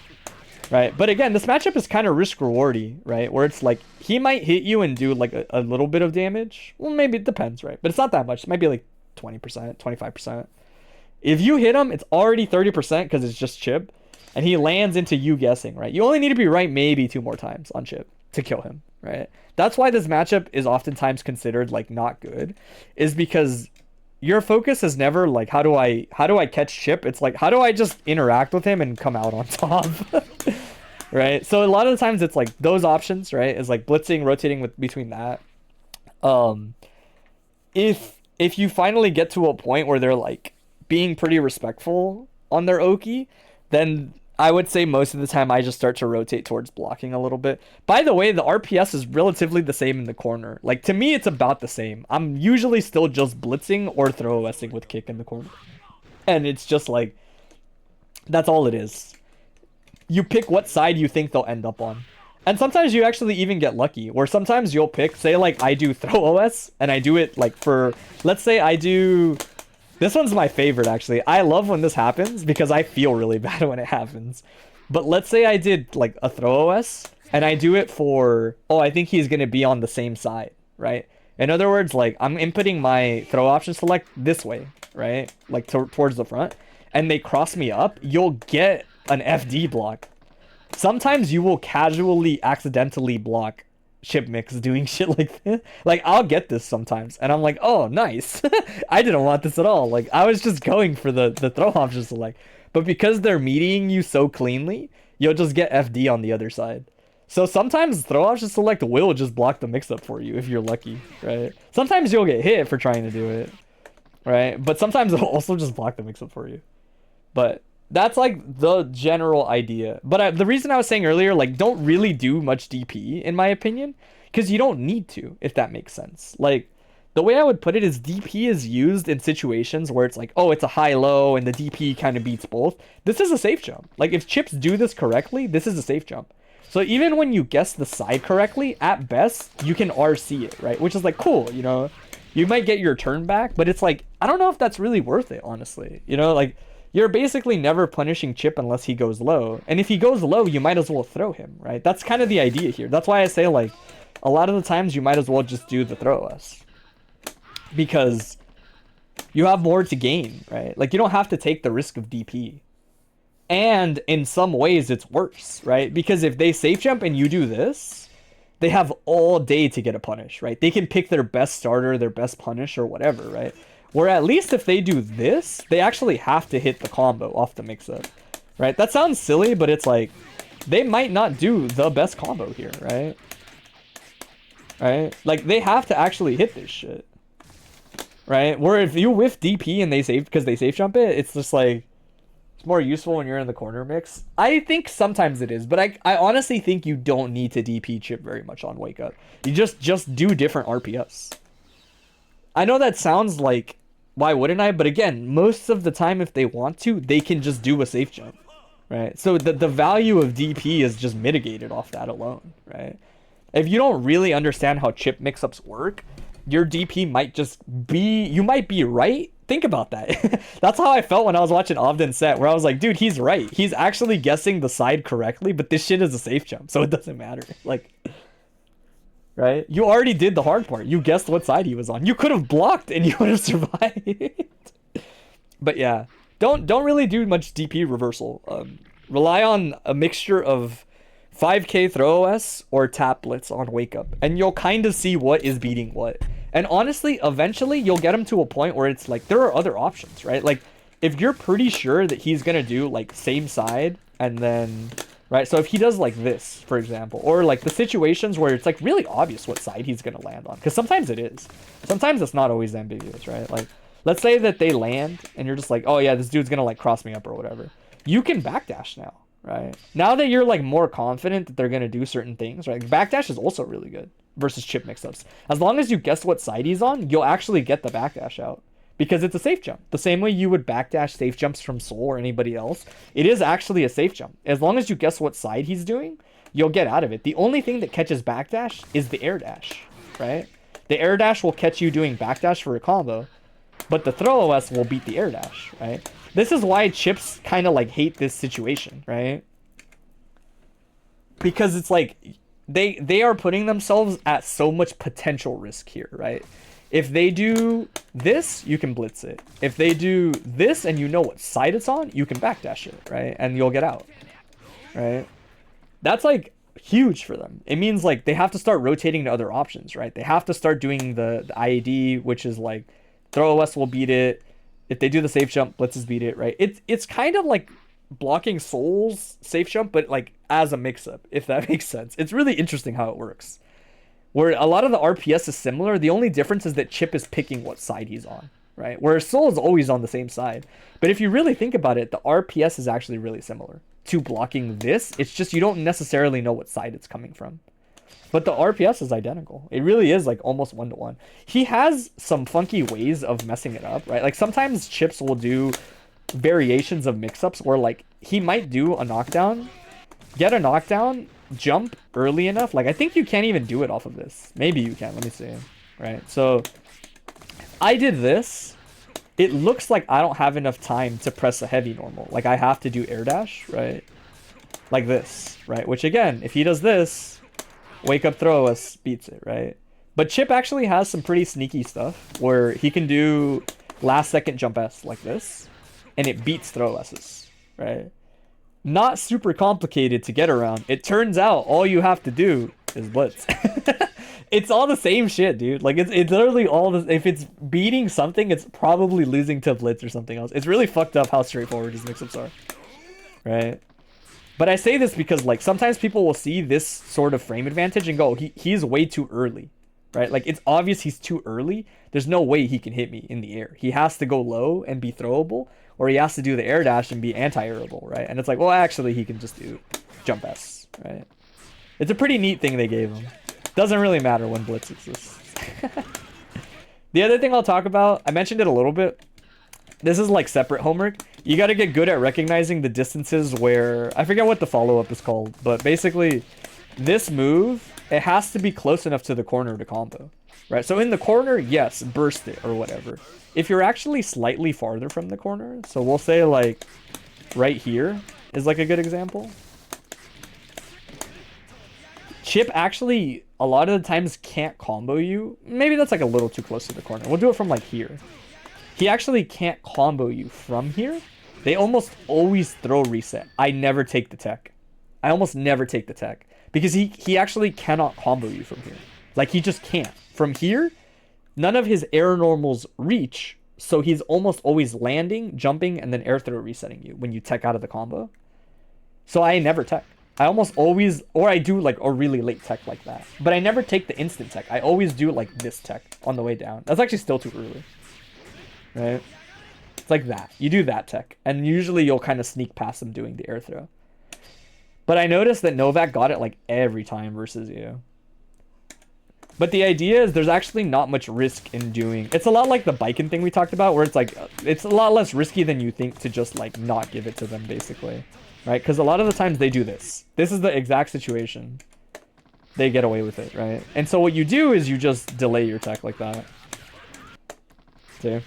A: right? But again, this matchup is kind of risk rewardy, right? Where it's like, he might hit you and do like a little bit of damage. Well, maybe it depends, right? But it's not that much. It might be like 20%, 25%. If you hit him, it's already 30% because it's just Chipp. And he lands into you guessing, right? You only need to be right maybe 2 more times on Chipp to kill him, right? That's why this matchup is oftentimes considered like not good, is because your focus is never like, how do I catch Chipp? It's like, how do I just interact with him and come out on top? Right? So a lot of the times it's like those options, right? Is like blitzing, rotating between that. If you finally get to a point where they're like being pretty respectful on their Oki, then I would say most of the time I just start to rotate towards blocking a little bit. By the way, the RPS is relatively the same in the corner. Like, to me, it's about the same. I'm usually still just blitzing or throw OSing with kick in the corner. And it's just like, that's all it is. You pick what side you think they'll end up on. And sometimes you actually even get lucky, where sometimes you'll pick, say like I do throw OS, and I do it like for, let's say I do... This one's my favorite, actually. I love when this happens because I feel really bad when it happens. But let's say I did like a throw OS and I do it for, oh, I think he's going to be on the same side, right? In other words, like I'm inputting my throw option select this way, right? Like towards the front, and they cross me up, you'll get an FD block. Sometimes you will casually accidentally block Chipp mix doing shit like this. Like, I'll get this sometimes and I'm like, oh, nice. I didn't want this at all. Like, I was just going for the throw option select, but because they're meeting you so cleanly, you'll just get FD on the other side. So sometimes throw option select will just block the mix up for you if you're lucky, right? Sometimes you'll get hit for trying to do it, right? But sometimes it'll also just block the mix up for you. But that's like the general idea. But the reason I was saying earlier, like, don't really do much DP in my opinion, because you don't need to, if that makes sense. Like, the way I would put it is DP is used in situations where it's like, oh, it's a high-low and the DP kind of beats both. This is a safe jump. Like, if Chipps do this correctly, this is a safe jump. So even when you guess the side correctly, at best, you can RC it, right? Which is like, cool, you know? You might get your turn back, but it's like, I don't know if that's really worth it, honestly. You know, like, you're basically never punishing Chipp unless he goes low. And if he goes low, you might as well throw him, right? That's kind of the idea here. That's why I say, like, a lot of the times you might as well just do the throw us. Because you have more to gain, right? Like, you don't have to take the risk of DP. And in some ways, it's worse, right? Because if they safe jump and you do this, they have all day to get a punish, right? They can pick their best starter, their best punish, or whatever, right? Where at least if they do this, they actually have to hit the combo off the mix-up, right? That sounds silly, but it's like, they might not do the best combo here, right? Right? Like, they have to actually hit this shit, right? Where if you whiff DP and they save because they safe jump it, it's just like, it's more useful when you're in the corner mix. I think sometimes it is, but I honestly think you don't need to DP Chipp very much on wake up. You just do different RPS. I know that sounds like, why wouldn't I? But again, most of the time, if they want to, they can just do a safe jump, right? So the value of DP is just mitigated off that alone, right? If you don't really understand how Chipp mix-ups work, your DP might just be, you might be right. Think about that. That's how I felt when I was watching Ovden set, where I was like, dude, he's right. He's actually guessing the side correctly, but this shit is a safe jump, so it doesn't matter. Like, right? You already did the hard part. You guessed what side he was on. You could have blocked and you would have survived. But yeah, don't really do much DP reversal. Rely on a mixture of 5k throw OS or tap blitz on wake up, and you'll kind of see what is beating what. And honestly, eventually you'll get him to a point where it's like, there are other options, right? Like, if you're pretty sure that he's gonna do like same side and then, right? So if he does like this, for example, or like the situations where it's like really obvious what side he's gonna land on, because sometimes it is. Sometimes it's not always ambiguous, right? Like, let's say that they land and you're just like, oh yeah, this dude's gonna like cross me up or whatever. You can backdash now,
B: right? Now that you're like more confident that they're gonna do certain things, right? Backdash is also really good versus chip mix-ups. As long as you guess what side he's on, you'll actually get the backdash out because it's a safe jump. The same way you would backdash safe jumps from Soul or anybody else, it is actually a safe jump. As long as you guess what side he's doing, you'll get out of it. The only thing that catches backdash is the air dash, right? The air dash will catch you doing backdash for a combo, but the throw OS will beat the air dash, right? This is why chips kind of like hate this situation, right? Because it's like they are putting themselves at so much potential risk here, right? If they do this, you can blitz it. If they do this and you know what side it's on, you can backdash it, right? And you'll get out, right? That's like huge for them. It means like they have to start rotating to other options, right? They have to start doing the IAD, which is like throw OS will beat it. If they do the safe jump, blitzes beat it, right? It's kind of like blocking Soul's safe jump, but like as a mix-up, if that makes sense. It's really interesting how it works. Where a lot of the RPS is similar, the only difference is that Chipp is picking what side he's on, right? Whereas Soul is always on the same side. But if you really think about it, the RPS is actually really similar to blocking this. It's just you don't necessarily know what side it's coming from. But the RPS is identical. It really is like almost 1-to-1. He has some funky ways of messing it up, right? Like sometimes Chips will do variations of mix-ups where like he might do a knockdown, get a knockdown, jump early enough. Like I think you can't even do it off of this. Maybe you can. Let me see. Right. So I did this. It looks like I don't have enough time to press a heavy normal. Like I have to do air dash, right? Like this, right? Which again, if he does this, wake up throw us beats it, right? But Chipp actually has some pretty sneaky stuff where he can do last second jump S like this, and it beats throw S's, right? Not super complicated to get around. It turns out all you have to do is blitz. It's all the same shit, dude. Like it's literally all the, if it's beating something, it's probably losing to blitz or something else. It's really fucked up how straightforward these mix-ups are, right? But I say this because like sometimes people will see this sort of frame advantage and go, he's way too early, right? Like it's obvious he's too early. There's no way he can hit me in the air. He has to go low and be throwable, or he has to do the air dash and be anti-airable, right? And it's like, well, actually he can just do jump S, right? It's a pretty neat thing they gave him. Doesn't really matter when blitz exists. The other thing I'll talk about, I mentioned it a little bit. This is like separate homework. You got to get good at recognizing the distances where, I forget what the follow-up is called, but basically this move, it has to be close enough to the corner to combo, right? So in the corner, yes, burst it or whatever. If you're actually slightly farther from the corner, so we'll say like right here is like a good example. Chipp actually a lot of the times can't combo you. Maybe that's like a little too close to the corner. We'll do it from like here. He actually can't combo you from here. They almost always throw reset. I never take the tech. I almost never take the tech because he actually cannot combo you from here. Like he just can't. From here, none of his air normals reach, so he's almost always landing, jumping, and then air throw resetting you when you tech out of the combo. So I never tech. I almost always, or I do like a really late tech like that. But I never take the instant tech. I always do like this tech on the way down. That's actually still too early. Right? It's like that. You do that tech. And usually you'll kind of sneak past them doing the air throw. But I noticed that Novak got it like every time versus you. But the idea is there's actually not much risk in doing... It's a lot like the Biken thing we talked about, where it's like, it's a lot less risky than you think to just like not give it to them, basically. Right? Because a lot of the times they do this. This is the exact situation. They get away with it, right? And so what you do is you just delay your tech like that. See?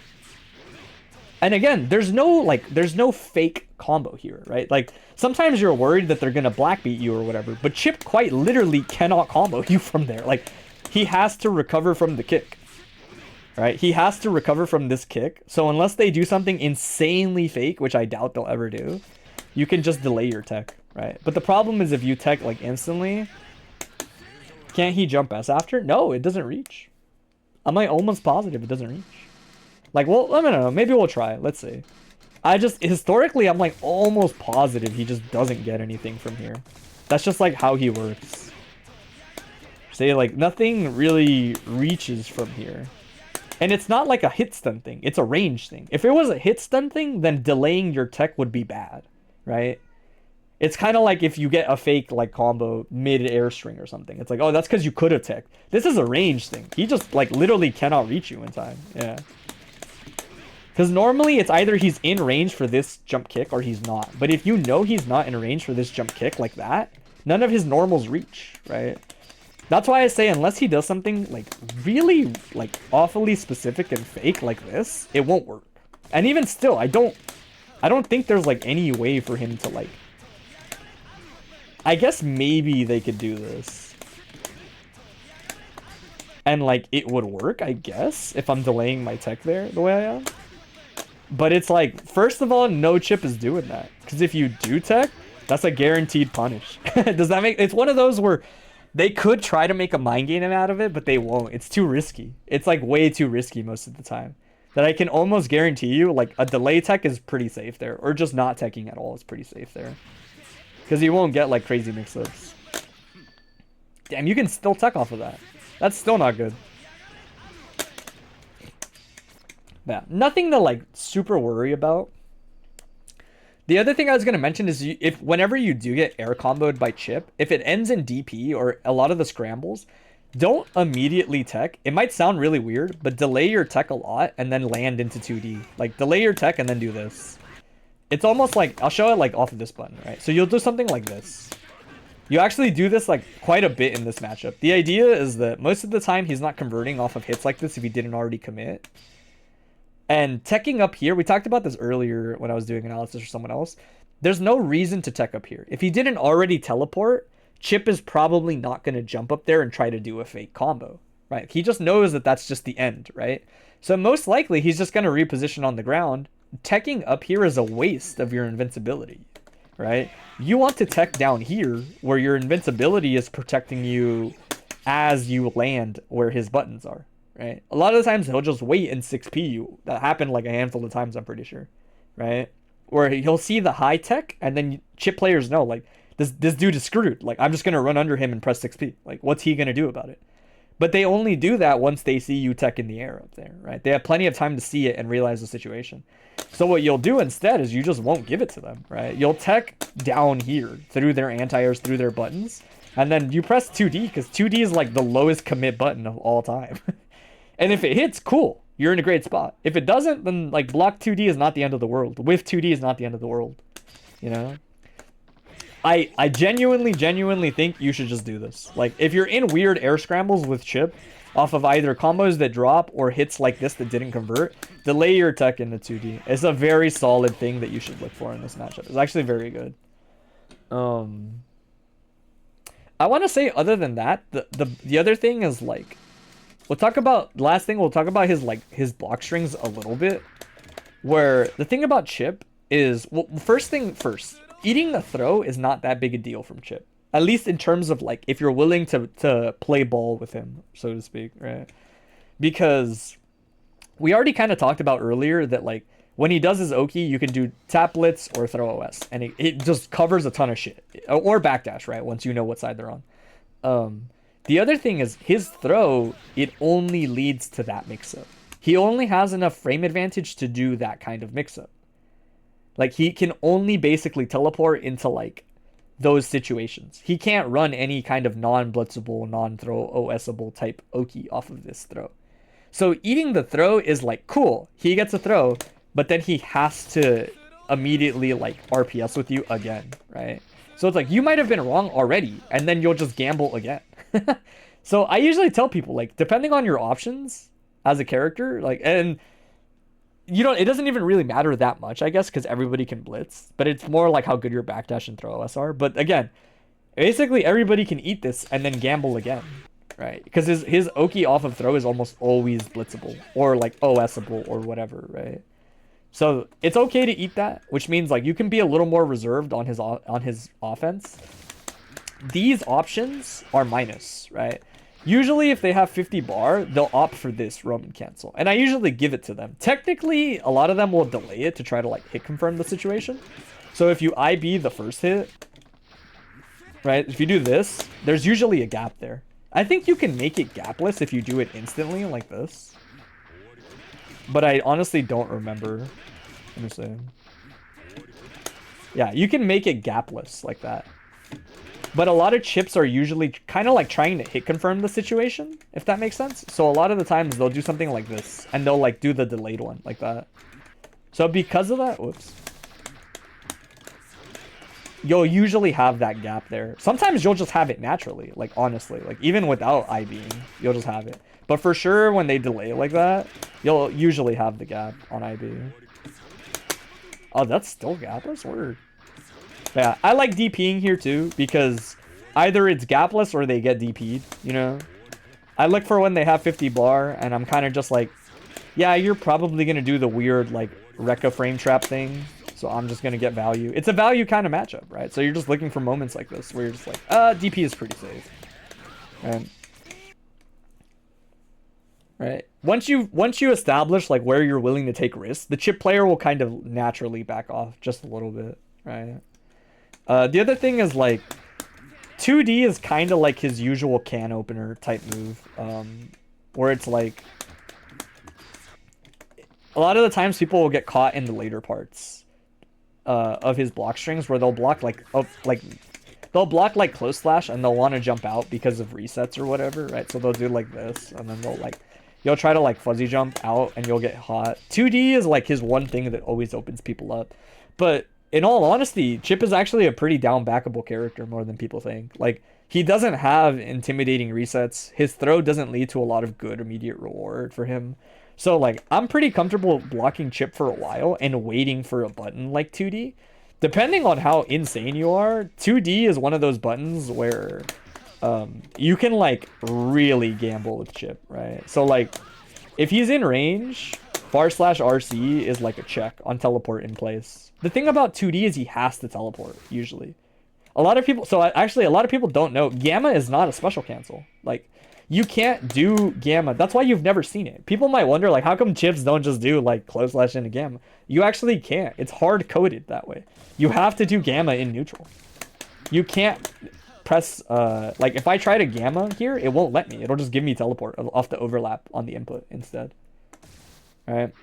B: And again, there's no fake combo here, right? Like sometimes you're worried that they're gonna black beat you or whatever, but Chipp quite literally cannot combo you from there. Like he has to recover from the kick, right? He has to recover from this kick. So unless they do something insanely fake, which I doubt they'll ever do, you can just delay your tech, right? But the problem is if you tech like instantly, can't he jump S after? No, it doesn't reach. I'm like almost positive it doesn't reach. Like, well, I don't know. Maybe we'll try. Let's see. I just, historically, I'm like almost positive he just doesn't get anything from here. That's just like how he works. Say, like, nothing really reaches from here. And it's not like a hit stun thing. It's a range thing. If it was a hit stun thing, then delaying your tech would be bad, right? It's kind of like if you get a fake like combo mid-air string or something. It's like, oh, that's because you could have tech. This is a range thing. He just like literally cannot reach you in time. Yeah. Because normally it's either he's in range for this jump kick or he's not. But if you know he's not in range for this jump kick like that, none of his normals reach, right? That's why I say unless he does something like really like awfully specific and fake like this, it won't work. And even still, I don't think there's like any way for him to like. I guess maybe they could do this. And like it would work, I guess, if I'm delaying my tech there the way I am. But it's like, first of all, no Chipp is doing that. Because if you do tech, that's a guaranteed punish. Does that make... It's one of those where they could try to make a mind game out of it, but they won't. It's too risky. It's like way too risky most of the time. That I can almost guarantee you, like a delay tech is pretty safe there. Or just not teching at all is pretty safe there. Because you won't get like crazy mix-ups. Damn, you can still tech off of that. That's still not good. Yeah, nothing to like super worry about. The other thing I was going to mention is if whenever you do get air comboed by Chipp, if it ends in DP or a lot of the scrambles, don't immediately tech. It might sound really weird, but delay your tech a lot and then land into 2D. Like delay your tech and then do this. It's almost like, I'll show it like off of this button, right? So you'll do something like this. You actually do this like quite a bit in this matchup. The idea is that most of the time he's not converting off of hits like this if he didn't already commit. And teching up here, we talked about this earlier when I was doing analysis for someone else. There's no reason to tech up here. If he didn't already teleport, Chipp is probably not going to jump up there and try to do a fake combo, right? He just knows that that's just the end, right? So most likely he's just going to reposition on the ground. Teching up here is a waste of your invincibility, right? You want to tech down here where your invincibility is protecting you as you land where his buttons are. Right? A lot of the times he'll just wait and 6p you. That happened like a handful of times, I'm pretty sure. Right? Where he'll see the high tech and then Chipp players know like this dude is screwed. Like I'm just gonna run under him and press 6p. Like what's he gonna do about it? But they only do that once they see you tech in the air up there, right? They have plenty of time to see it and realize the situation. So what you'll do instead is you just won't give it to them, right? You'll tech down here through their anti-airs, through their buttons, and then you press 2D because 2D is like the lowest commit button of all time. And if it hits, cool. You're in a great spot. If it doesn't, then like block 2D is not the end of the world. Whiff 2D is not the end of the world. You know? I genuinely think you should just do this. Like, if you're in weird air scrambles with Chipp, off of either combos that drop or hits like this that didn't convert, delay your tech into 2D. It's a very solid thing that you should look for in this matchup. It's actually very good. I want to say other than that, the other thing is like, we'll talk about his block strings a little bit. Where the thing about Chipp is, well, first thing first, eating the throw is not that big a deal from Chipp. At least in terms of like if you're willing to play ball with him, so to speak, right? Because we already kind of talked about earlier that like when he does his Oki, you can do tap blitz or throw OS, and it just covers a ton of shit. Or backdash, right? Once you know what side they're on. The other thing is his throw, it only leads to that mix-up. He only has enough frame advantage to do that kind of mix-up. Like, he can only basically teleport into, like, those situations. He can't run any kind of non-blitzable, non-throw, OSable type Oki off of this throw. So eating the throw is, like, cool. He gets a throw, but then he has to immediately, like, RPS with you again, right? So it's like, you might have been wrong already, and then you'll just gamble again. So I usually tell people, like, depending on your options as a character, like, and you don't, it doesn't even really matter that much, I guess, because everybody can blitz, but it's more like how good your backdash and throw OS are. But again, basically everybody can eat this and then gamble again, right? Because his Oki off of throw is almost always blitzable or like OSable or whatever, right? So it's okay to eat that, which means like you can be a little more reserved on his offense. These options are minus, right? Usually if they have 50 bar, they'll opt for this roam and cancel. And I usually give it to them. Technically, a lot of them will delay it to try to like hit confirm the situation. So if you IB the first hit, right? If you do this, there's usually a gap there. I think you can make it gapless if you do it instantly like this. But I honestly don't remember. Let me see. Yeah, you can make it gapless like that. But a lot of chips are usually kind of like trying to hit confirm the situation, if that makes sense. So a lot of the times they'll do something like this, and they'll like do the delayed one like that. So because of that, whoops, you'll usually have that gap there. Sometimes you'll just have it naturally, like honestly, like even without IBing, you'll just have it. But for sure, when they delay like that, you'll usually have the gap on IB. Oh, that's still gapless? Word. Yeah, I like DPing here too, because either it's gapless or they get DP'd, you know? I look for when they have 50 bar, and I'm kind of just like, yeah, you're probably going to do the weird, like, Rekka frame trap thing, so I'm just going to get value. It's a value kind of matchup, right? So you're just looking for moments like this, where you're just like, DP is pretty safe. Right? Once you establish, like, where you're willing to take risks, the chip player will kind of naturally back off just a little bit, right? The other thing is, like, 2D is kind of like his usual can opener type move, where it's like, a lot of the times people will get caught in the later parts of his block strings, where they'll block like close slash, and they'll want to jump out because of resets or whatever, right? So they'll do like this, and then you'll try to like fuzzy jump out, and you'll get hot. 2D is like his one thing that always opens people up, but in all honesty, Chipp is actually a pretty down backable character more than people think. Like, he doesn't have intimidating resets. His throw doesn't lead to a lot of good immediate reward for him. So, like, I'm pretty comfortable blocking Chipp for a while and waiting for a button like 2D. Depending on how insane you are, 2D is one of those buttons where you can, like, really gamble with Chipp, right? So, like, if he's in range, /RC is like a check on teleport in place. The thing about 2D is he has to teleport, usually. A lot of people don't know, Gamma is not a special cancel. Like, you can't do Gamma. That's why you've never seen it. People might wonder, like, how come chips don't just do, like, close slash into Gamma? You actually can't. It's hard-coded that way. You have to do Gamma in neutral. You can't press, like, if I try to Gamma here, it won't let me. It'll just give me teleport off the overlap on the input instead. Right?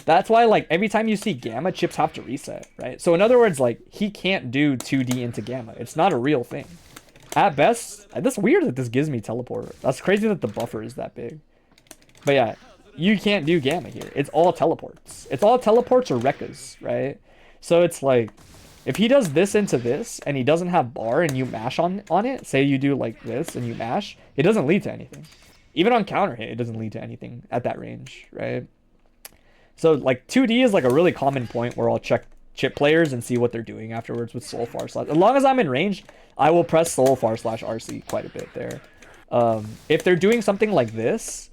B: That's why, like, every time you see Gamma, chips have to reset, right? So in other words, like, he can't do 2D into Gamma. It's not a real thing. At best, that's weird that this gives me teleport. That's crazy that the buffer is that big. But yeah, you can't do Gamma here. It's all teleports. It's all teleports or Rekkas, right? So it's like, if he does this into this, and he doesn't have bar, and you mash on it, say you do like this, and you mash, it doesn't lead to anything. Even on counter hit, it doesn't lead to anything at that range, right? So, like, 2D is, like, a really common point where I'll check chip players and see what they're doing afterwards with Soul // As long as I'm in range, I will press Soul //RC quite a bit there. If they're doing something like this,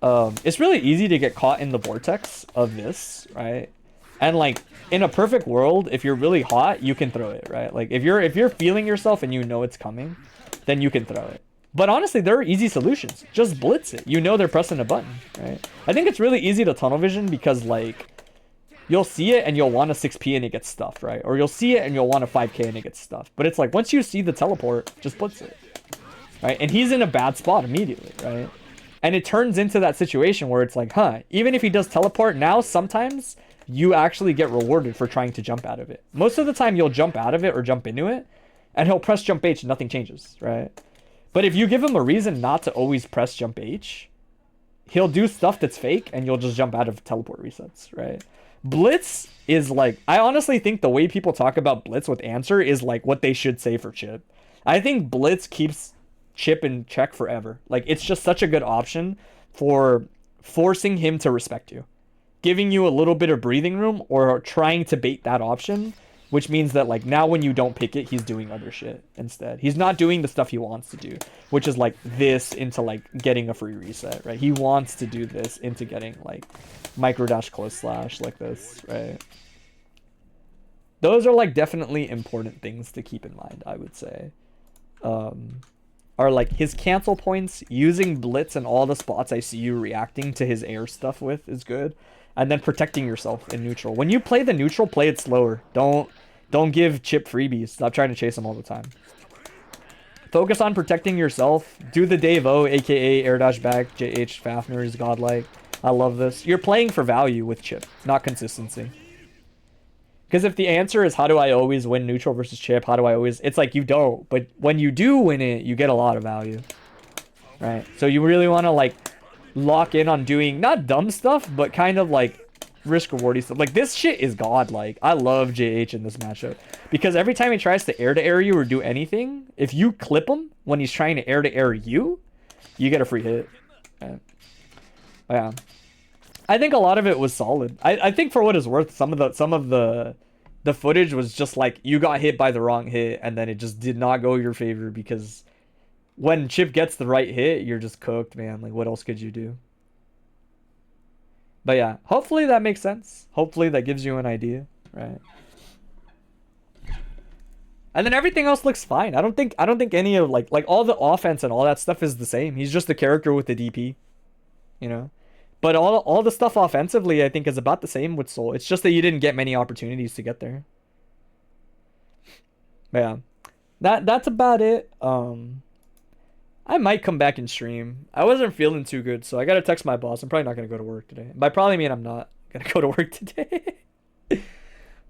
B: it's really easy to get caught in the vortex of this, right? And, like, in a perfect world, if you're really hot, you can throw it, right? Like, if you're feeling yourself and you know it's coming, then you can throw it. But honestly, there are easy solutions. Just blitz it. You know they're pressing a button, right? I think it's really easy to tunnel vision because, like, you'll see it and you'll want a 6p and it gets stuffed, right? Or you'll see it and you'll want a 5k and it gets stuffed. But it's like, once you see the teleport, just blitz it, right? And he's in a bad spot immediately, right? And it turns into that situation where it's like, huh, even if he does teleport now, sometimes you actually get rewarded for trying to jump out of it. Most of the time you'll jump out of it or jump into it and he'll press jump H and nothing changes, right? But if you give him a reason not to always press jump H, he'll do stuff that's fake and you'll just jump out of teleport resets, right? Blitz is like, I honestly think the way people talk about Blitz with answer is like what they should say for Chipp. I think Blitz keeps Chipp in check forever. Like, it's just such a good option for forcing him to respect you, giving you a little bit of breathing room or trying to bait that option, which means that, like, now when you don't pick it, he's doing other shit instead. He's not doing the stuff he wants to do, which is, like, this into, like, getting a free reset, right? He wants to do this into getting, like, micro dash close slash like this, right? Those are, like, definitely important things to keep in mind, I would say. Are, like, his cancel points, using blitz and all the spots I see you reacting to his air stuff with is good. And then protecting yourself in neutral. When you play the neutral, play it slower. Don't give Chipp freebies. Stop trying to chase him all the time. Focus on protecting yourself. Do the Dave O, aka air dash back. JH Fafner is godlike. I love this. You're playing for value with Chipp, not consistency. Because if the answer is how do I always win neutral versus chip, how do I always... It's like you don't. But when you do win it, you get a lot of value. Right? So you really want to like lock in on doing not dumb stuff, but kind of like risk rewardy stuff. Like this shit is godlike. I love JH in this matchup. Because every time he tries to air you or do anything, if you clip him when he's trying to air you, you get a free hit. Right? Yeah. I think a lot of it was solid. I think for what it's worth, some of the footage was just like you got hit by the wrong hit and then it just did not go your favor because when Chipp gets the right hit, you're just cooked, man. Like what else could you do? But yeah, hopefully that makes sense. Hopefully that gives you an idea, right? And then everything else looks fine. I don't think any of like all the offense and all that stuff is the same. He's just the character with the DP, you know. But all the stuff offensively, I think, is about the same with Soul. It's just that you didn't get many opportunities to get there. But yeah, that's about it. I might come back and stream. I wasn't feeling too good, so I gotta text my boss. I'm probably not gonna go to work today. By probably mean I'm not gonna go to work today.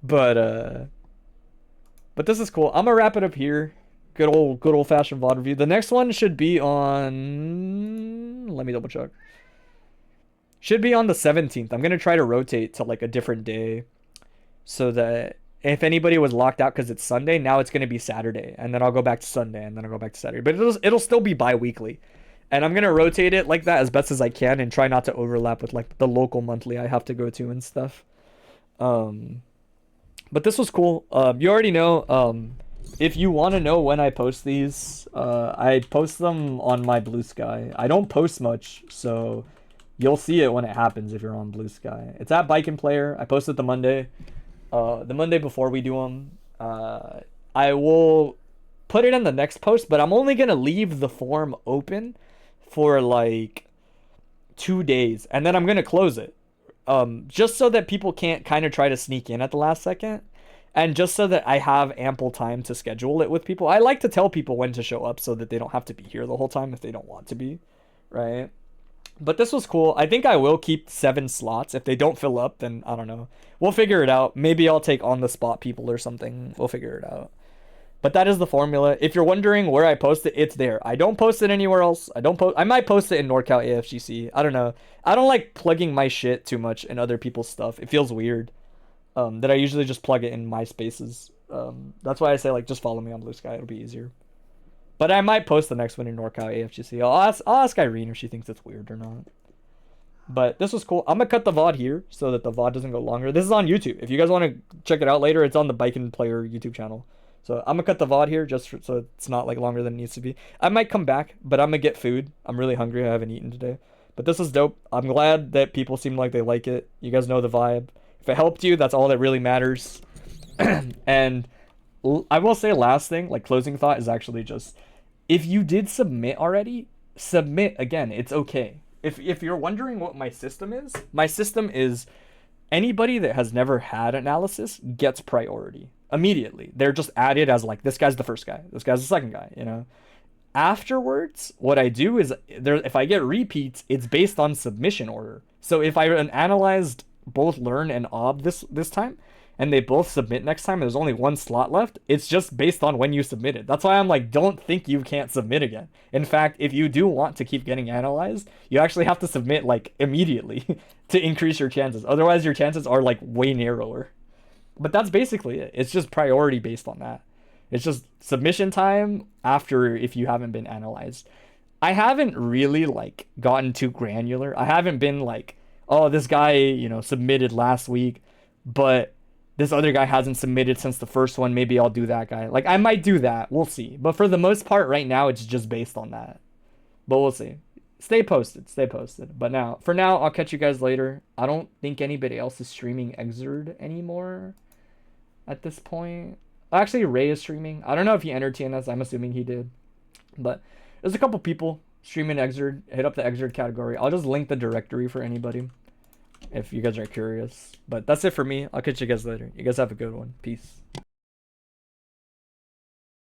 B: But this is cool. I'm gonna wrap it up here. Good old fashioned VOD review. The next one should be on. Let me double check. Should be on the 17th. I'm going to try to rotate to like a different day so that if anybody was locked out because it's Sunday, now it's going to be Saturday. And then I'll go back to Sunday and then I'll go back to Saturday. But it'll still be bi-weekly. And I'm going to rotate it like that as best as I can and try not to overlap with like the local monthly I have to go to and stuff. But this was cool. You already know, if you want to know when I post these, I post them on my bluesky. I don't post much, so... You'll see it when it happens if you're on bluesky. It's at Bike and Player. I post it the Monday before we do them. I will put it in the next post, but I'm only going to leave the form open for like 2 days. And then I'm going to close it. Just so that people can't kind of try to sneak in at the last second. And just so that I have ample time to schedule it with people. I like to tell people when to show up so that they don't have to be here the whole time if they don't want to be. Right? But this was cool. I think I will keep 7 slots. If they don't fill up, then I don't know. We'll figure it out. Maybe I'll take on the spot people or something. We'll figure it out. But that is the formula. If you're wondering where I post it, it's there. I don't post it anywhere else. I might post it in NorCal AFGC. I don't know. I don't like plugging my shit too much in other people's stuff. It feels weird. That I usually just plug it in my spaces. That's why I say like just follow me on bluesky. It'll be easier. But I might post the next one in NorCal AFGC. I'll ask Irene if she thinks it's weird or not. But this was cool. I'm going to cut the VOD here so that the VOD doesn't go longer. This is on YouTube. If you guys want to check it out later, it's on the Bike and Player YouTube channel. So I'm going to cut the VOD here just so it's not like longer than it needs to be. I might come back, but I'm going to get food. I'm really hungry. I haven't eaten today. But this is dope. I'm glad that people seem like they like it. You guys know the vibe. If it helped you, that's all that really matters. And I will say last thing, like closing thought is actually just... If you did submit already, submit again. It's okay. If you're wondering what my system is anybody that has never had analysis gets priority immediately. They're just added as like, this guy's the first guy. This guy's the second guy, you know? Afterwards, what I do is if I get repeats, it's based on submission order. So if I analyzed both Learn and Ob this time, and they both submit next time, and there's only 1 slot left, it's just based on when you submitted. That's why I'm like, don't think you can't submit again. In fact, if you do want to keep getting analyzed, you actually have to submit like immediately to increase your chances. Otherwise, your chances are like way narrower. But that's basically it. It's just priority based on that. It's just submission time after if you haven't been analyzed. I haven't really like gotten too granular. I haven't been like, oh, this guy, you know, submitted last week, but this other guy hasn't submitted since the first one. Maybe I'll do that guy. Like, I might do that. We'll see. But for the most part, right now, it's just based on that. But we'll see. Stay posted. Stay posted. But for now, I'll catch you guys later. I don't think anybody else is streaming Exerd anymore at this point. Actually, Ray is streaming. I don't know if he entered TNS. I'm assuming he did. But there's a couple people streaming Exerd. Hit up the Exerd category. I'll just link the directory for anybody if you guys are curious. But that's it for me. I'll catch you guys later. You guys have a good one. Peace.